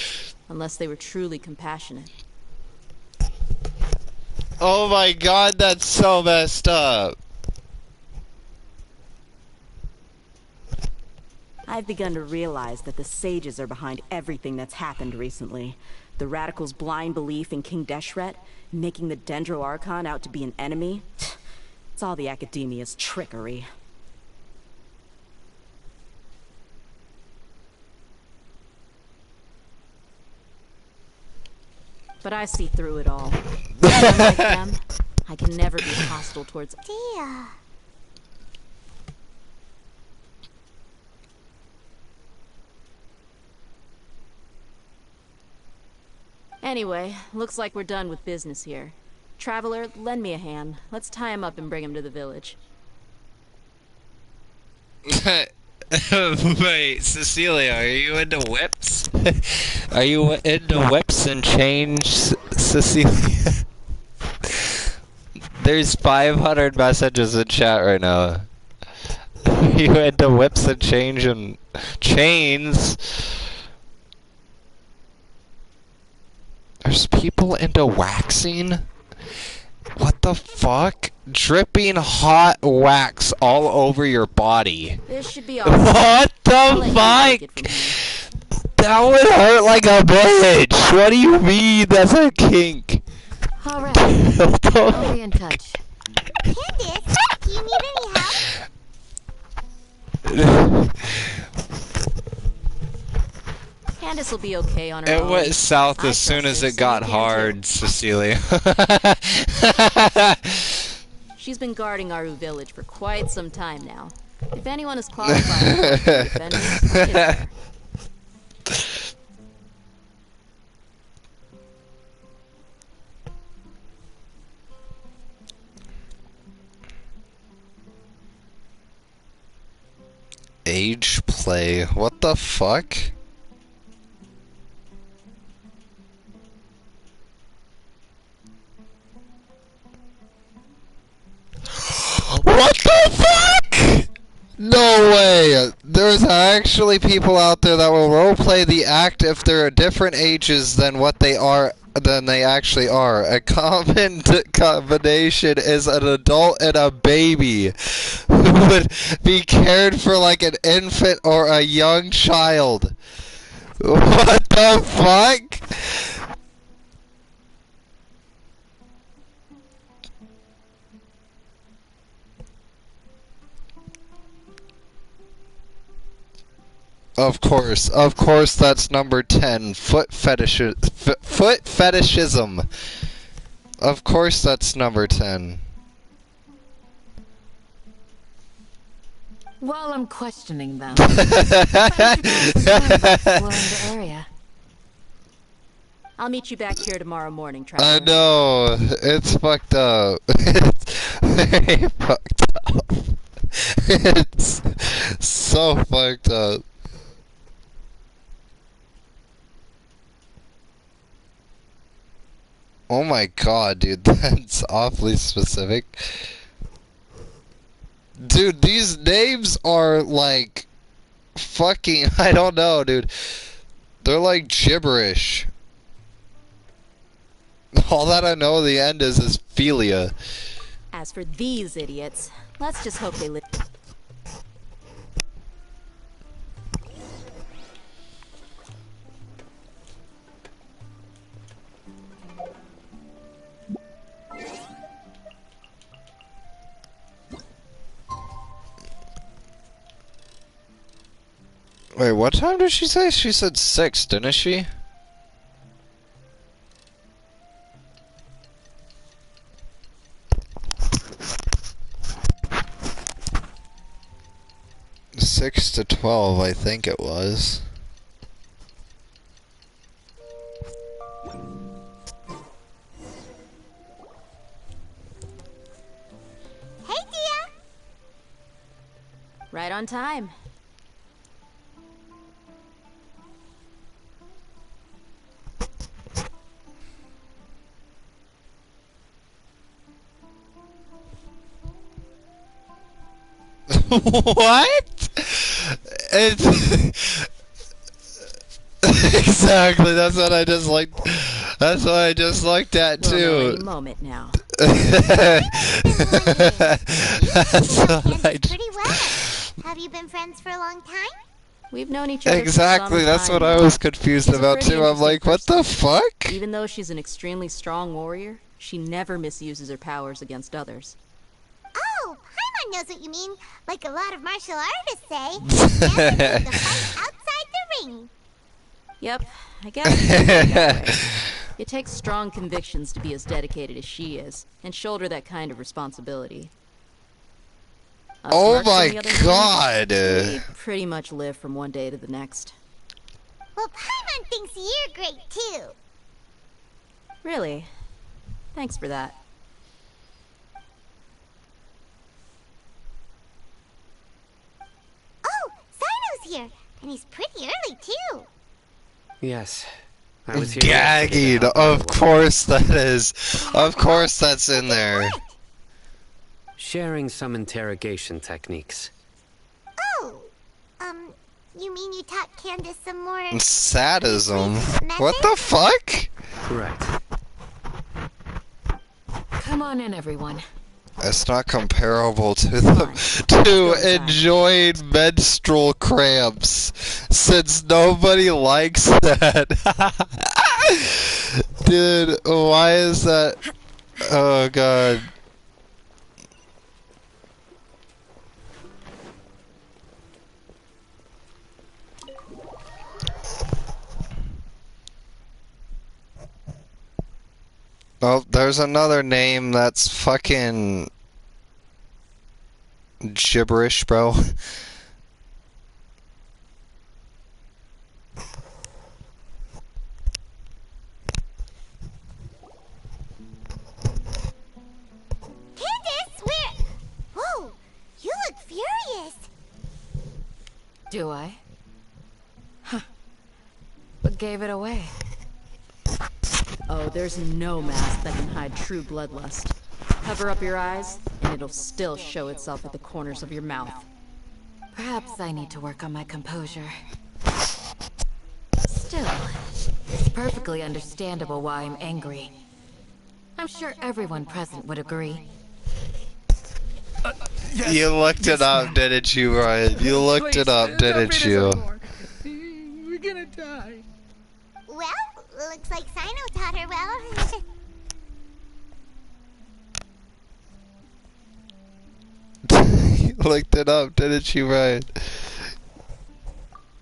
unless they were truly compassionate. Oh my god, that's so messed up. I've begun to realize that the sages are behind everything that's happened recently. The radicals' blind belief in King Deshret, making the Dendro Archon out to be an enemy. It's all the academia's trickery. But I see through it all. Unlike them, I can never be hostile towards... Dear. Anyway, looks like we're done with business here. Traveler, lend me a hand. Let's tie him up and bring him to the village. Wait, Cecilia, are you into whips? Are you into whips and change, Cecilia? There's 500 messages in chat right now. You into whips and change and chains? There's people into waxing? What the fuck? Dripping hot wax all over your body. This should be all. What the fuck? That would hurt like a bitch. What do you mean that's a kink? Alright. I'll be in touch. Candace, do you need any help? Candace will be okay on her It own. went south I as soon trust as her, it so got you can hard, Cecilia. She's been guarding Aru village for quite some time now. If anyone is qualified to defend us, it's her. Age play. What the fuck? What the fuck? No way! There's actually people out there that will roleplay the act if they're different ages than what they are, than they actually are. A common combination is an adult and a baby who would be cared for like an infant or a young child. What the fuck? Of course that's number 10, foot fetishism. Of course that's number 10. While I'm questioning them, why don't you guys learn about exploring the area? I'll meet you back here tomorrow morning, Traveler. I know, it's fucked up. It's very fucked up. It's so fucked up. Oh my god, dude, that's awfully specific. Dude, these names are like fucking, I don't know, dude. They're like gibberish. All that I know at the end is Philia. As for these idiots, let's just hope they live. Wait, what time did she say? She said 6, didn't she? 6 to 12, I think it was. Hey, Dia! Right on time. What? It's exactly. That's what I just like. That's what I just looked at We'll know too. any moment now. That's what I. Pretty well. Have you been friends for a long time? We've known each other Exactly. for some That's time what I now. was confused She's a about pretty too. I'm like, what the fuck? Even though she's an extremely strong warrior, she never misuses her powers against others. Oh, Paimon knows what you mean. Like a lot of martial artists say. Never leave the fight outside the ring. Yep, I guess it's that way. It takes strong convictions to be as dedicated as she is, and shoulder that kind of responsibility. Us Oh mercs, on my the other hand, god. we pretty much live from one day to the next. Well, Paimon thinks you're great too. Really? Thanks for that. Oh, Sino's here, and he's pretty early too. Yes. I was here Gagging. Of course that is. Of course that's in there. sharing some interrogation techniques. Oh, you mean you taught Candace some more? Sadism. What the fuck? Correct. Come on in, everyone. It's not comparable to enjoying menstrual cramps, since nobody likes that. Dude, why is that? Oh god. Oh, there's another name that's fucking gibberish, bro. Candace, where? Whoa, you look furious. Do I? Huh. What gave it away? Oh, there's no mask that can hide true bloodlust. Cover up your eyes, and it'll still show itself at the corners of your mouth. Perhaps I need to work on my composure. Still, it's perfectly understandable why I'm angry. I'm sure everyone present would agree. Yes, you looked it up, didn't you, Ryan? You looked it up, didn't you? We're gonna die. Well, looks like Sino taught her well. You looked it up, didn't you, Ryan?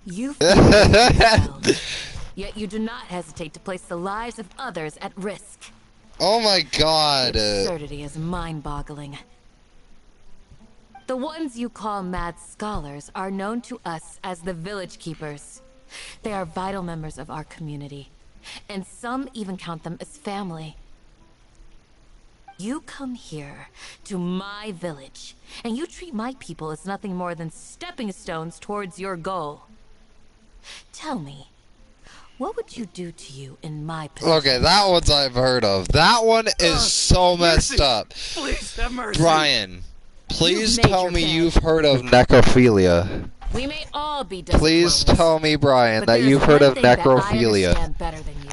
You well, yet you do not hesitate to place the lives of others at risk. Oh my god. The absurdity is mind-boggling. The ones you call mad scholars are known to us as the Village Keepers. They are vital members of our community, and some even count them as family. You come here, to my village, and you treat my people as nothing more than stepping stones towards your goal. Tell me, what would you do to you in my position? Okay, that one's I've heard of. That one is so messed up. Please have mercy. Brian, please tell me you've heard of necrophilia. We may all be Please disclosed, tell me, Brian, but that there's you've heard one of thing that I necrophilia. understand better than you.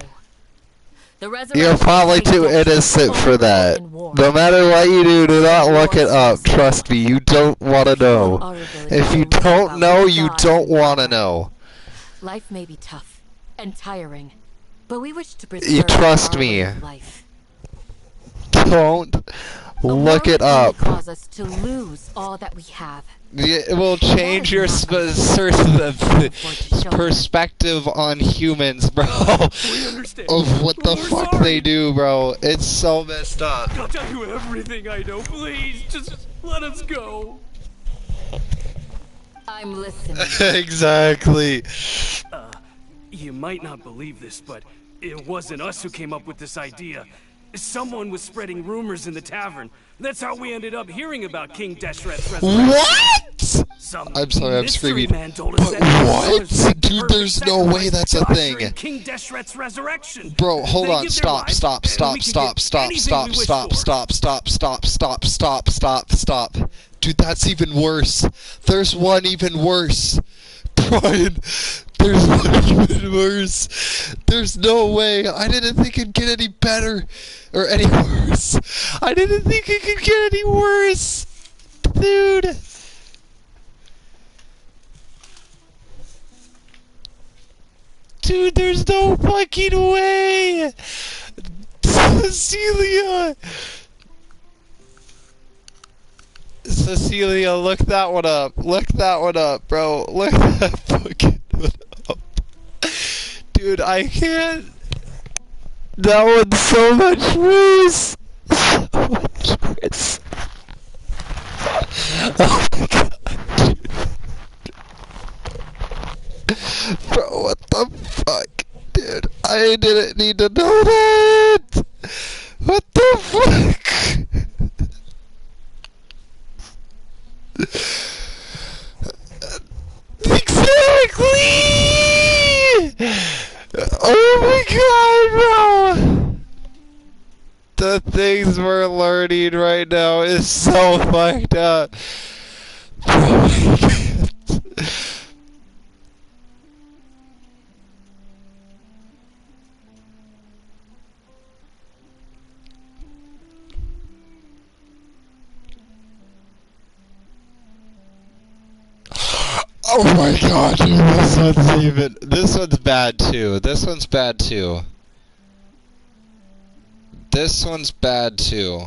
The resurrection You're probably of too King Genshin innocent for only that. in war. No matter what you do not look it up. Trust me, you don't want to know. If you don't know, you don't want to know. Life may be tough and tiring, but we wish to preserve You trust our me. way of life. Don't look it up. Cause us to lose all that we have. It will change your perspective on humans, bro. Of what the fuck they do, bro. It's so messed up. I'll tell you everything I know. Please, just let us go. I'm listening. Exactly. You might not believe this, but it wasn't us who came up with this idea. Someone was spreading rumors in the tavern. That's how we ended up hearing about King Deshret's resurrection. What? Some I'm sorry, I'm mystery screaming. man told us But that what? Dude, there's no way that's a thing. King Deshret's resurection. Bro, hold They on, give their stop, lives, stop, and stop, we can stop, get stop, anything stop, we wish stop, for. stop, stop, stop, stop, stop, stop, stop. Dude, that's even worse. There's one even worse. Brian, there's one even worse. There's no way. I didn't think it'd get any better. Or any worse. I didn't think it could get any worse. Dude. Dude, there's no fucking way! Cecilia! Cecilia, look that one up. Look that one up, bro. Look that fucking one up. Dude, I can't. That one's so much worse. So much worse. Oh my god. Bro, what the fuck? Dude, I didn't need to know that! What the fuck? Exactly! Oh my god, bro! The things we're learning right now is so fucked up. Oh my god. Oh my god, dude, this one's bad too. This one's bad too. This one's bad too.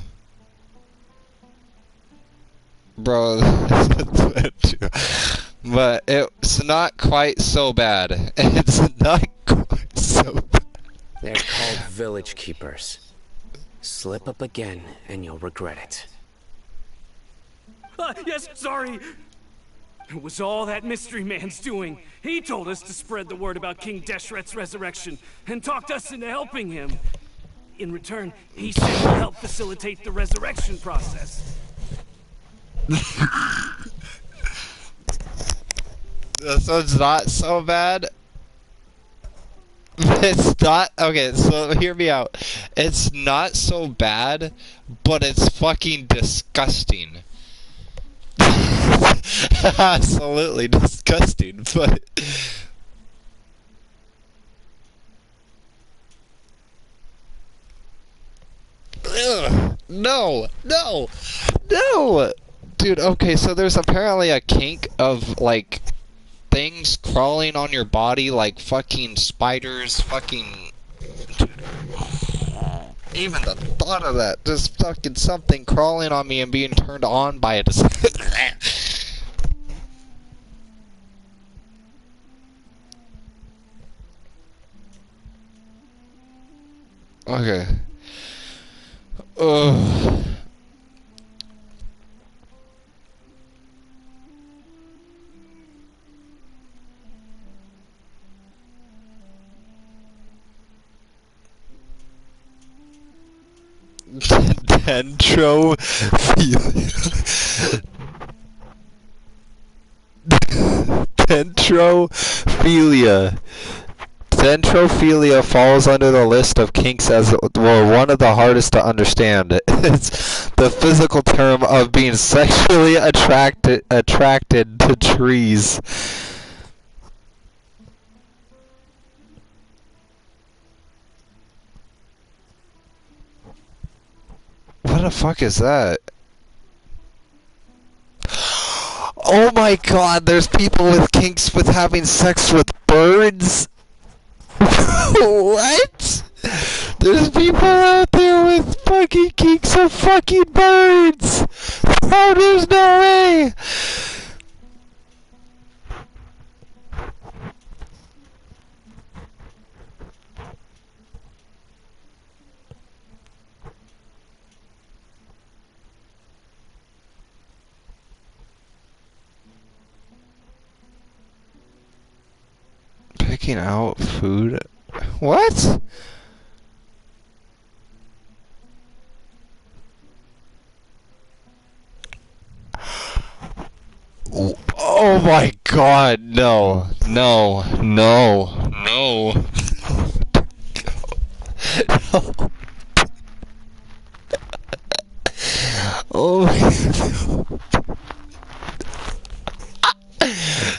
Bro, this one's bad too. But it's not quite so bad. It's not quite so bad. They're called village keepers. Slip up again and you'll regret it. Yes, sorry. It was all that mystery man's doing. He told us to spread the word about King Deshret's resurrection and talked us into helping him. In return, he said he'll help facilitate the resurrection process. This one's not so bad. It's not. Okay, so hear me out. It's not so bad, but it's fucking disgusting. Absolutely disgusting, but. Ugh, no, no, no! Dude, okay, so there's apparently a kink of, like, things crawling on your body, like fucking spiders, fucking... Even the thought of that, just fucking something crawling on me and being turned on by it is... Okay. Ugh. Dentrophilia. Dentrophilia falls under the list of kinks as well, one of the hardest to understand. It's the physical term of being sexually attracted to trees. What the fuck is that? Oh my god, there's people with kinks with having sex with birds? What? There's people out there with fucking kinks of fucking birds! Oh, there's no way! picking out food? What? Oh my god, no. No. No. No. No. Oh my god.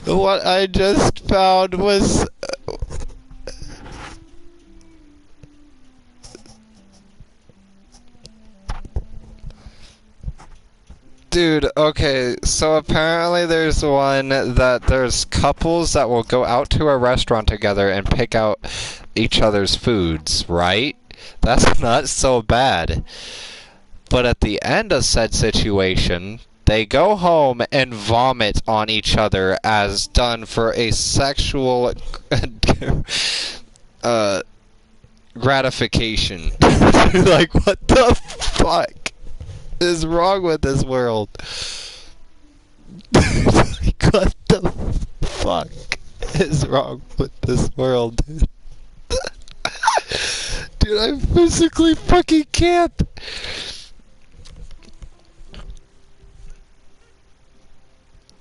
What I just found was... Dude, okay, so apparently there's one that there's couples that will go out to a restaurant together and pick out each other's foods, right? That's not so bad. But at the end of said situation, they go home and vomit on each other as done for a sexual gratification. Like, what the fuck is wrong with this world? Like, what the fuck is wrong with this world, dude? Dude, I physically fucking can't.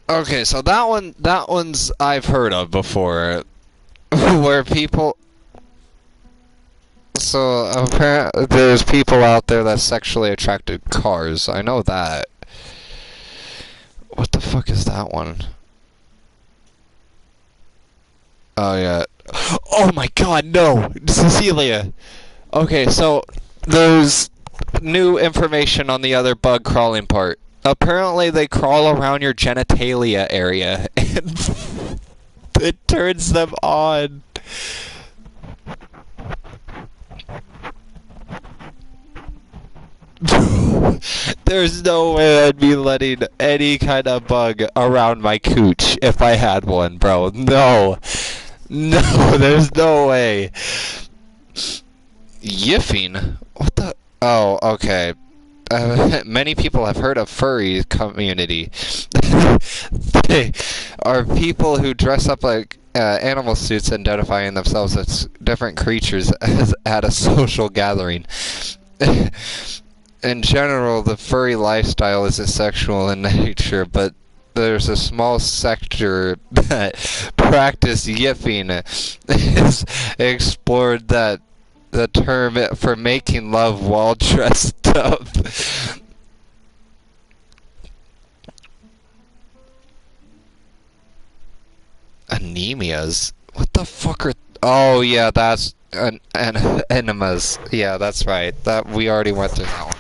Okay, so that one's I've heard of before, where people. So apparently, there's people out there that sexually attracted cars. I know that. What the fuck is that one? Oh yeah. Oh my god, no, Cecilia. Okay, so there's new information on the other bug crawling part. Apparently they crawl around your genitalia area and it turns them on. There's no way I'd be letting any kind of bug around my cooch if I had one, bro. No. No, there's no way. Yiffing? What the? Oh, okay. Many people have heard of furry community. They are people who dress up like animal suits, identifying themselves as different creatures at a social gathering. In general, the furry lifestyle is asexual in nature, but there's a small sector that practice yiffing is explored that the term for making love while dressed up. Anemias? What the fuck are... Oh, yeah, that's... enemas. Yeah, that's right. That we already went through that one.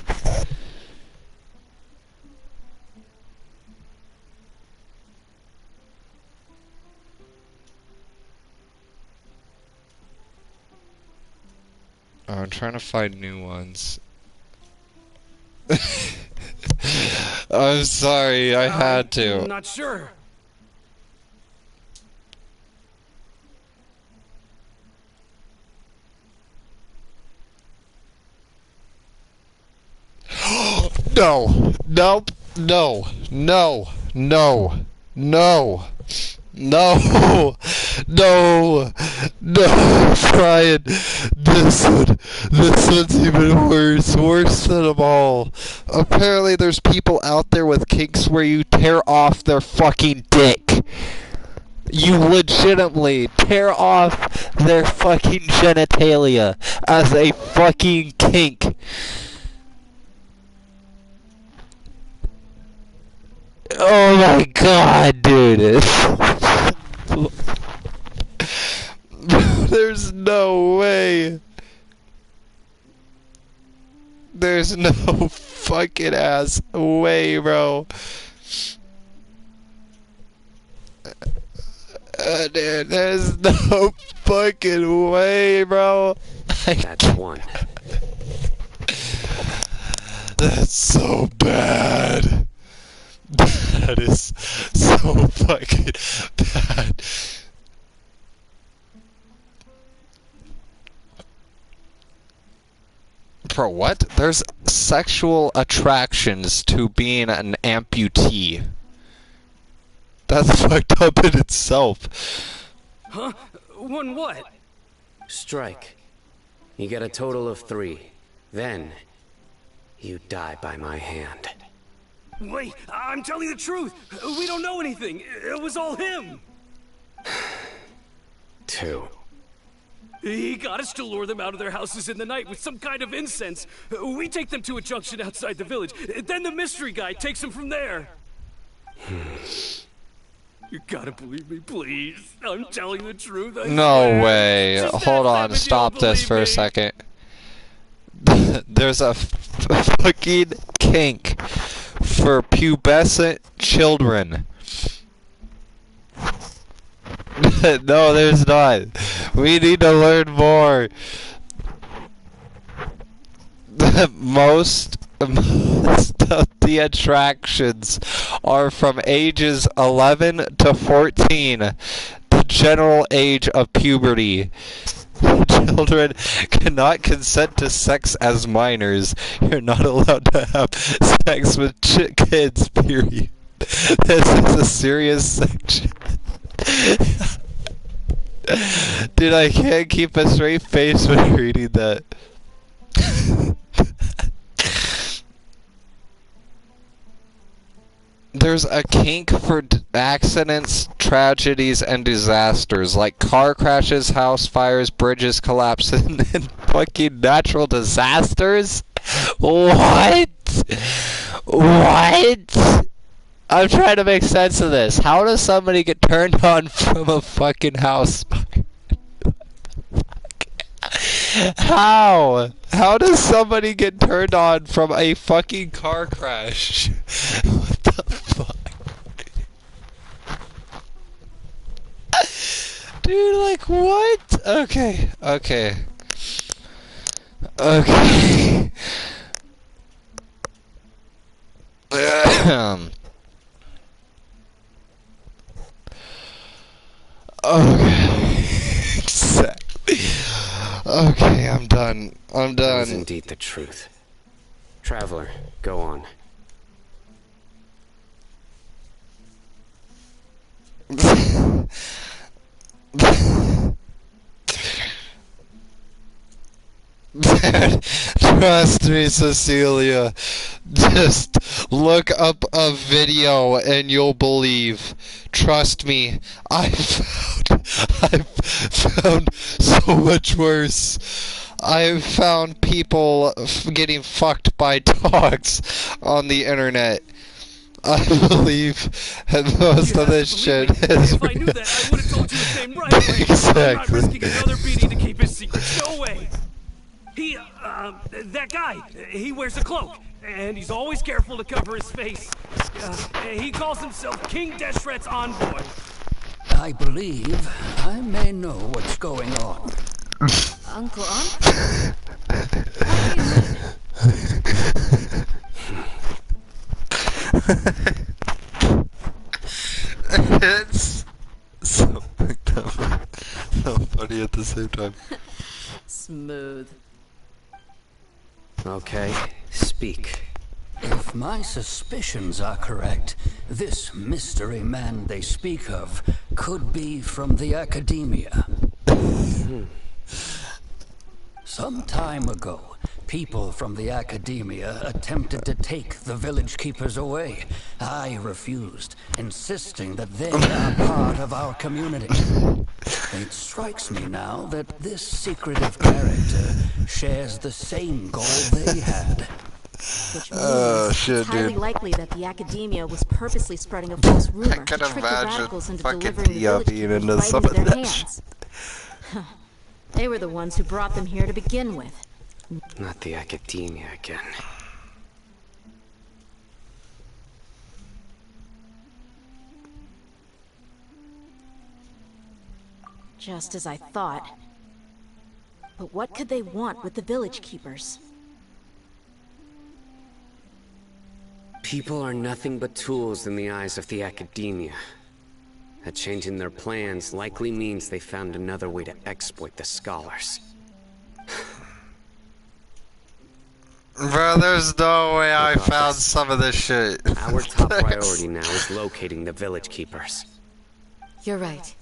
Oh, I'm trying to find new ones. I'm sorry, I had to. I'm not sure. No. Nope. No. No. No. No. No. No. No. Brian. This one's even worse. Worse than them all. Apparently there's people out there with kinks where you tear off their fucking dick. You legitimately tear off their fucking genitalia as a fucking kink. Oh my god, dude. There's no way. There's no fucking ass way, bro. Dude, there's no fucking way, bro. That's one. That's so bad. That is so fucking bad. Bro, what? There's sexual attractions to being an amputee. That's fucked up in itself. Huh? One what? Strike. You get a total of 3. Then, you die by my hand. Wait, I'm telling the truth. We don't know anything. It was all him. 2. He got us to lure them out of their houses in the night with some kind of incense. We take them to a junction outside the village. Then the mystery guy takes them from there. You gotta believe me, please. I'm telling the truth. I No swear. way. Hold on, stop this for a second. There's a fucking kink for pubescent children. No, there's not. We need to learn more. Most of the attractions are from ages 11 to 14, the general age of puberty. Children cannot consent to sex as minors. You're not allowed to have sex with kids, period. This is a serious section. Dude, I can't keep a straight face when reading that. There's a kink for accidents, tragedies, and disasters, like car crashes, house fires, bridges collapses, and fucking natural disasters? What? What? I'm trying to make sense of this. How does somebody get turned on from a fucking house fire? How? How does somebody get turned on from a fucking car crash? What the fuck? Dude, like, what? Okay, okay. Okay. Okay. Exactly. Okay, I'm done. I'm done. That was indeed the truth. Traveler, go on. Trust me, Cecilia. Just look up a video and you'll believe. Trust me, I've found so much worse. I've found people getting fucked by dogs on the internet. I believe most of this shit is If I knew that, I would have told you his name right away. Exactly. I'm not risking another beating to keep his secret. No way. That guy, he wears a cloak, and he's always careful to cover his face. He calls himself King Deshret's envoy. I believe I may know what's going on. Uncle It's so fucked up. So funny at the same time. Smooth. Okay, speak. If my suspicions are correct, this mystery man they speak of could be from the academia. Some time ago, people from the academia attempted to take the village keepers away. I refused, insisting that they are part of our community. It strikes me now that this secretive character shares the same goal they had. Which means it's highly likely that the academia was purposely spreading a false rumor to trick the radicals into delivering the village keepers right into their hands. They were the ones who brought them here to begin with. Not the academia again. Just as I thought. But what could they want with the village keepers? People are nothing but tools in the eyes of the academia. A change in their plans likely means they found another way to exploit the scholars. Bro, there's no way I found some of this shit. Our top priority now is locating the village keepers. You're right.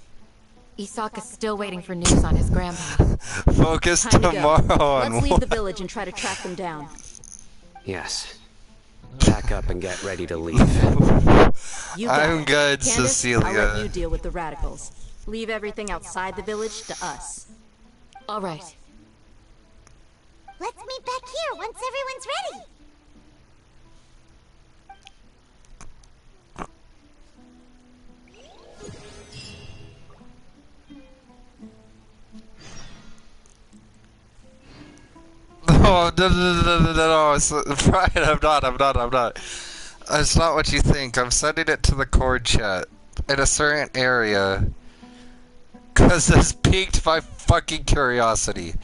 Isaka's still waiting for news on his grandpa. Focus Time to go. tomorrow on Let's leave the village and try to track them down. Yes. Pack up and get ready to leave. You got I'm it. good, Candace, Cecilia. I'll let you deal with the radicals. Leave everything outside the village to us. All right. Let's meet back here once everyone's ready. No, Brian, I'm not. It's not what you think. I'm sending it to the cord chat in a certain area. Cause this piqued my fucking curiosity.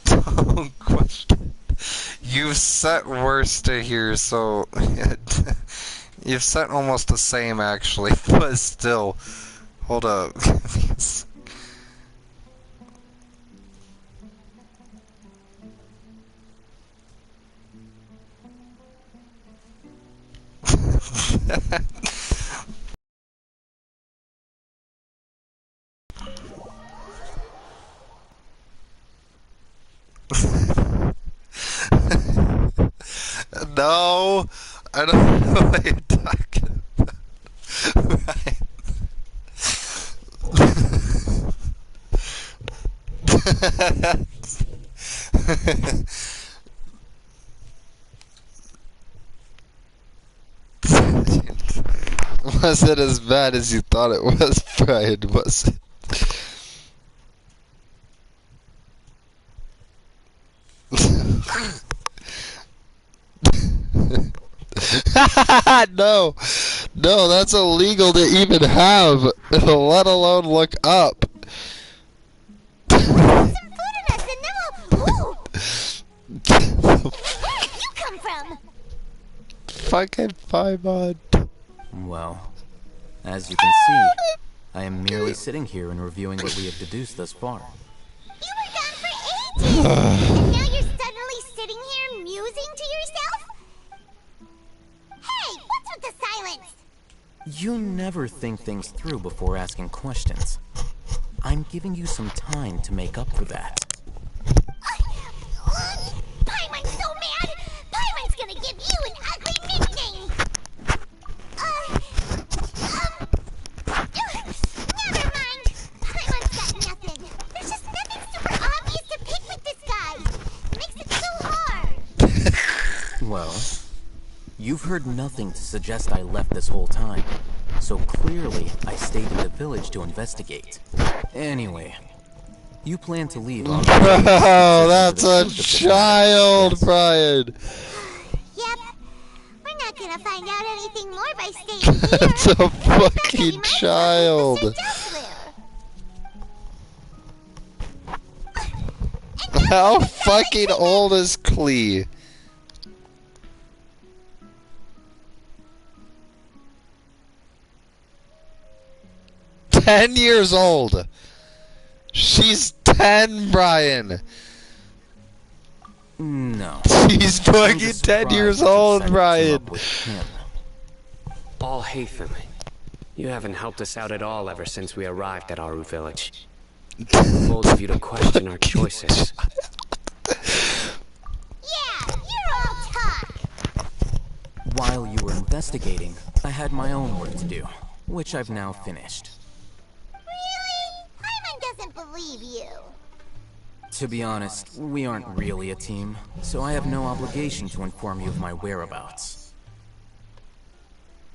Don't question. You've sent worse to here, so... You've sent almost the same, actually, but still. Hold up. No, I don't know what you're talking about. Right. Was it as bad as you thought it was, Brian? Was it? No, that's illegal to even have, let alone look up. Some food in us and then we'll... Where did you come from? Fucking Paimon. Well, as you can see, I am merely sitting here and reviewing what we have deduced thus far. You were gone for ages! And now you're suddenly sitting here musing to yourself? Hey, what's with the silence? You never think things through before asking questions. I'm giving you some time to make up for that. Paimon's so mad! Paimon's gonna give you an ugly nickname! Never mind! Paimon's got nothing. There's just nothing super obvious to pick with this guy. It makes it so hard. Well, you've heard nothing to suggest I left this whole time, so clearly I stayed in the village to investigate. Anyway, you plan to leave on Oh, that's a child, yes. Brian. Yep. We're not gonna find out anything more by staying here. That's a fucking child. How fucking old is Klee? $10 old. She's 10, Brian. No. She's fucking 10 years old, Brian. All Hatham, you haven't helped us out at all ever since we arrived at Aru village. Bold of you to question our choices. Yeah, you're all talk. While you were investigating, I had my own work to do, which I've now finished. Really? Paimon doesn't believe you. To be honest, we aren't really a team, so I have no obligation to inform you of my whereabouts.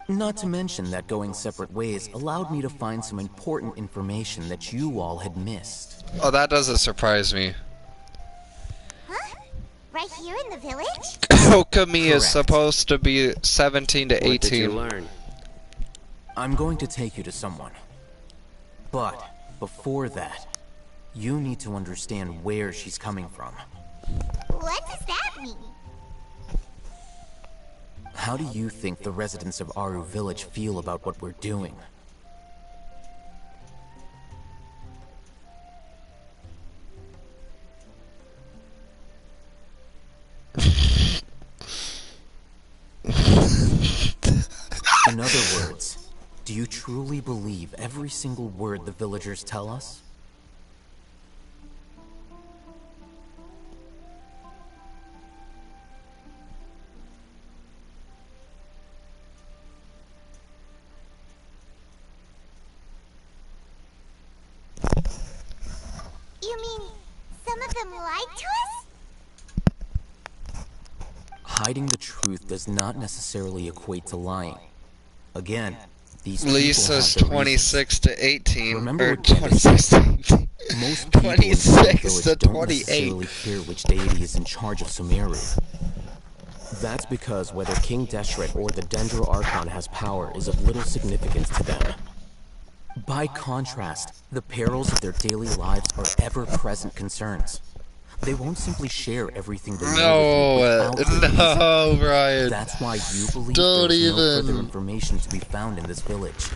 Not to mention that going separate ways allowed me to find some important information that you all had missed. Oh, that doesn't surprise me. Huh? Right here in the village? Okami is supposed to be 17 to 18. What did you learn? I'm going to take you to someone. But before that, you need to understand where she's coming from. What does that mean? How do you think the residents of Aru village feel about what we're doing? In other words, do Do you truly believe every single word the villagers tell us? You mean some of them lied to us? Hiding the truth does not necessarily equate to lying. Again, these Lisa's people have their 26 to 18, Remember or what Geta 26 to 18. Most people in the 26 to village don't 28. necessarily care which deity is in charge of Sumeru. That's because whether King Deshret or the Dendro Archon has power is of little significance to them. By contrast, the perils of their daily lives are ever-present concerns. They won't simply share everything they know with you without No, Brian. That's why you believe Don't there is no further even. information to be found in this village.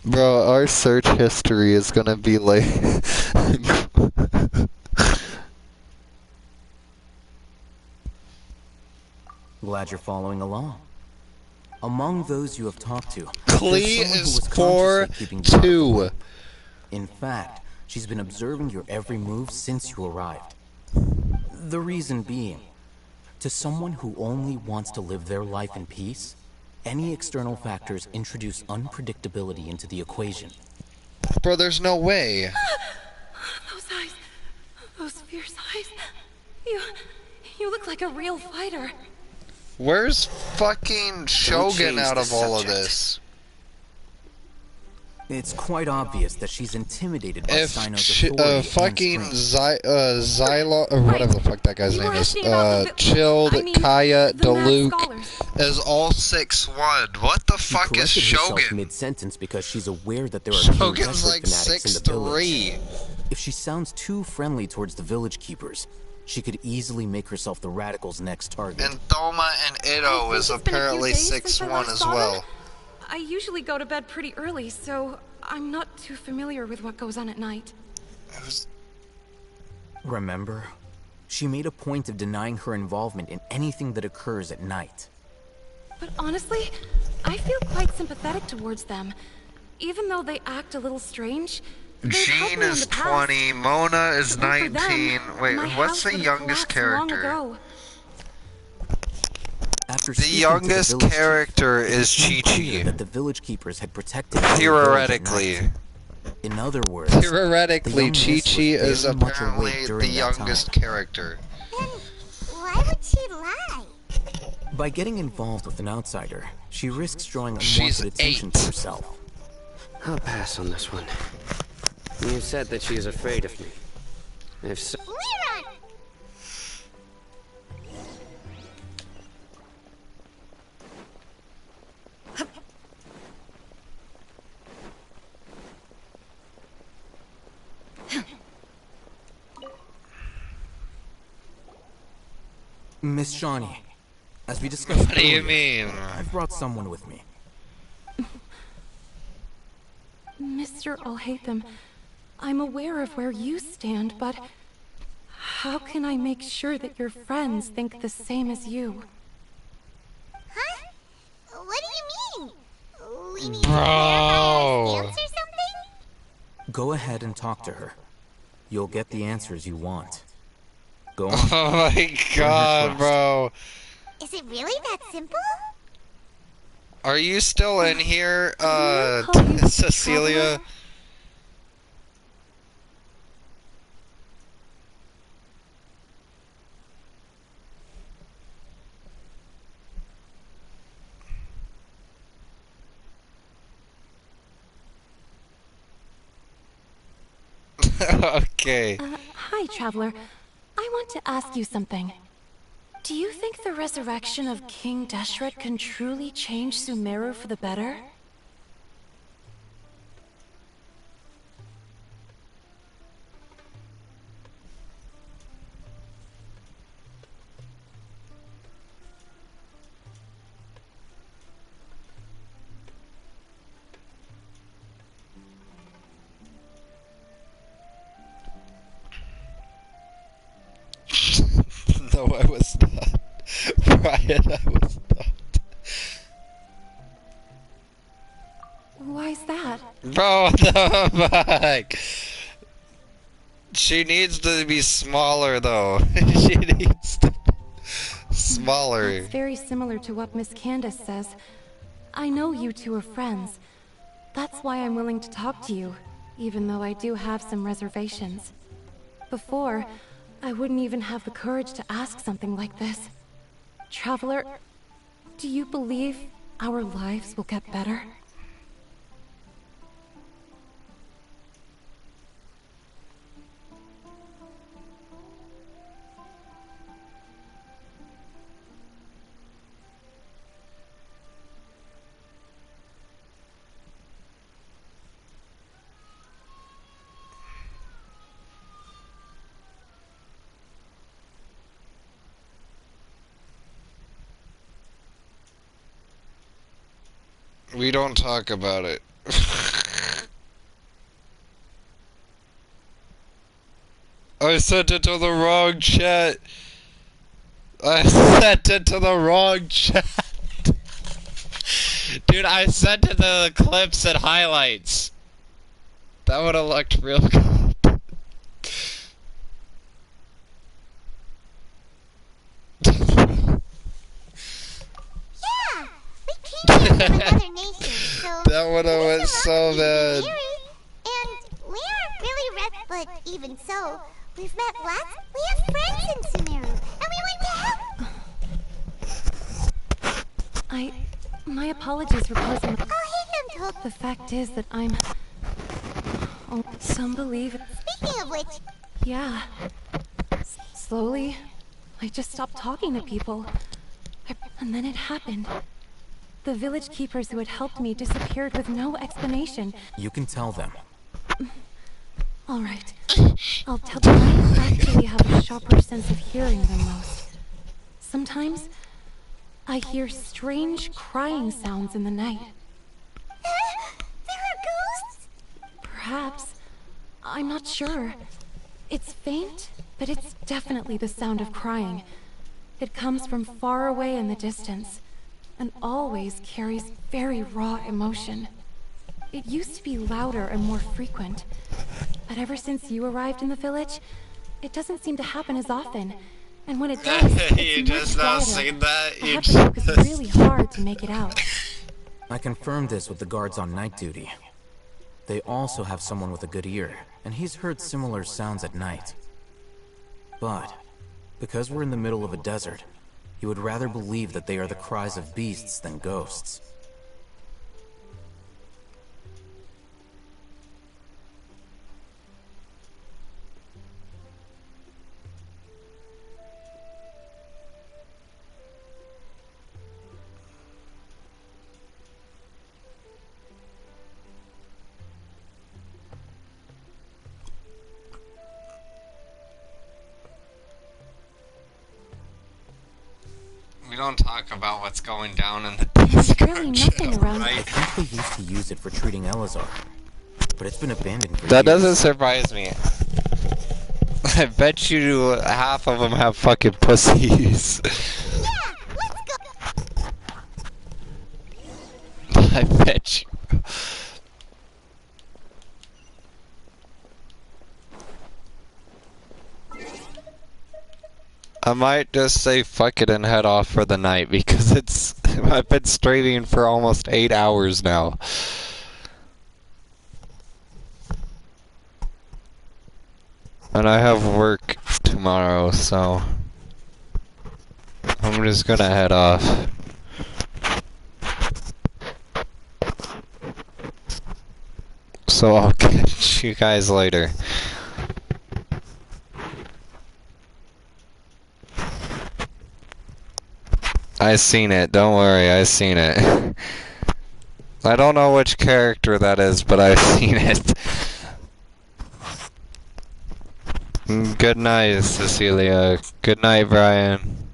Bro, our search history is gonna be like... Glad you're following along. Among those you have talked to, Klee there's someone who is was consciously keeping you out of the 4'2". loop. In fact, she's been observing your every move since you arrived. The reason being, to someone who only wants to live their life in peace, any external factors introduce unpredictability into the equation. Bro, there's no way. Those eyes. Those fierce eyes. You look like a real fighter. Where's fucking Shogun out of all of this? It's quite obvious that she's intimidated by If Sino's authority fucking and strength. Xylo, or whatever the fuck that guy's name is, Chilled, Kaya, Daluk, is all 6'1". What the She fuck is corrected herself Shogun? mid-sentence because she's aware that there are Shogun's King like Deshret fanatics in the village. 6'3". If she sounds too friendly towards the village keepers, she could easily make herself the radicals' next target. And Thoma and Ito is apparently 6'1" as well. I usually go to bed pretty early, so I'm not too familiar with what goes on at night. Remember? She made a point of denying her involvement in anything that occurs at night. But honestly, I feel quite sympathetic towards them. Even though they act a little strange, Jean is 20, Mona is 19. Wait, what's the youngest character? After The youngest character is Chi-Chi. That the village keepers had protected Theoretically. In other words, Theoretically, Chi-Chi is apparently the youngest character. Why would she lie? By getting involved with an outsider, she risks drawing She's unwanted attention to herself. I'll pass on this one. You said that she is afraid of me. If so... Miss Shawnee, as we discussed What do you earlier, mean? I've brought someone with me. Mr. Alhaitham, I'm aware of where you stand, but how can I make sure that your friends think the same as you? Huh? What do you mean? We need Bro. to verify our stance or something? Go ahead and talk to her. You'll get the answers you want. Go on. Oh my god, bro. Is it really that simple? Are you still in here, Cecilia? Okay. Hi, Traveler. I want to ask you something. Do you think the resurrection of King Deshret can truly change Sumeru for the better? No, I was not. Brian, I was not. Why's that? Bro, what the fuck? She needs to be smaller, though. She needs to be smaller. It's very similar to what Miss Candace says. I know you two are friends. That's why I'm willing to talk to you, even though I do have some reservations. Before, I wouldn't even have the courage to ask something like this. Traveler, do you believe our lives will get better? We don't talk about it. I sent it to the wrong chat. I sent it to the wrong chat. Dude, I sent it to the clips and highlights. That would have looked real good. Another nation, so that would have went so bad. And we aren't really rest, but even so, we've met lots. We have friends in Sumeru, and we want to help. My apologies for posing. Oh, hey, I'm told. The fact is that I'm. Oh, some believe it. Speaking of which. Yeah. Slowly, I just stopped talking to people. And then it happened. The village keepers who had helped me disappeared with no explanation. You can tell them. All right. I'll tell them I actually have a sharper sense of hearing than most. Sometimes, I hear strange crying sounds in the night. There are ghosts? Perhaps. I'm not sure. It's faint, but it's definitely the sound of crying. It comes from far away in the distance, and always carries very raw emotion. It used to be louder and more frequent, but ever since you arrived in the village, it doesn't seem to happen as often. And when it does, You just not seen that? I have to focus really hard to make it out. I confirmed this with the guards on night duty. They also have someone with a good ear, and he's heard similar sounds at night. But, because we're in the middle of a desert, he would rather believe that they are the cries of beasts than ghosts. We don't talk about what's going down in the Discord. Really nothing around. I think they used to use it for treating Elazar, but it's been abandoned for That years. doesn't surprise me. I bet you half of them have fucking pussies. Yeah, let's go. I bet you. I might just say fuck it and head off for the night because I've been streaming for almost 8 hours now. And I have work tomorrow, so I'm just gonna head off. So I'll catch you guys later. I seen it, don't worry, I seen it. I don't know which character that is, but I've seen it. Good night, Cecilia. Good night, Brian.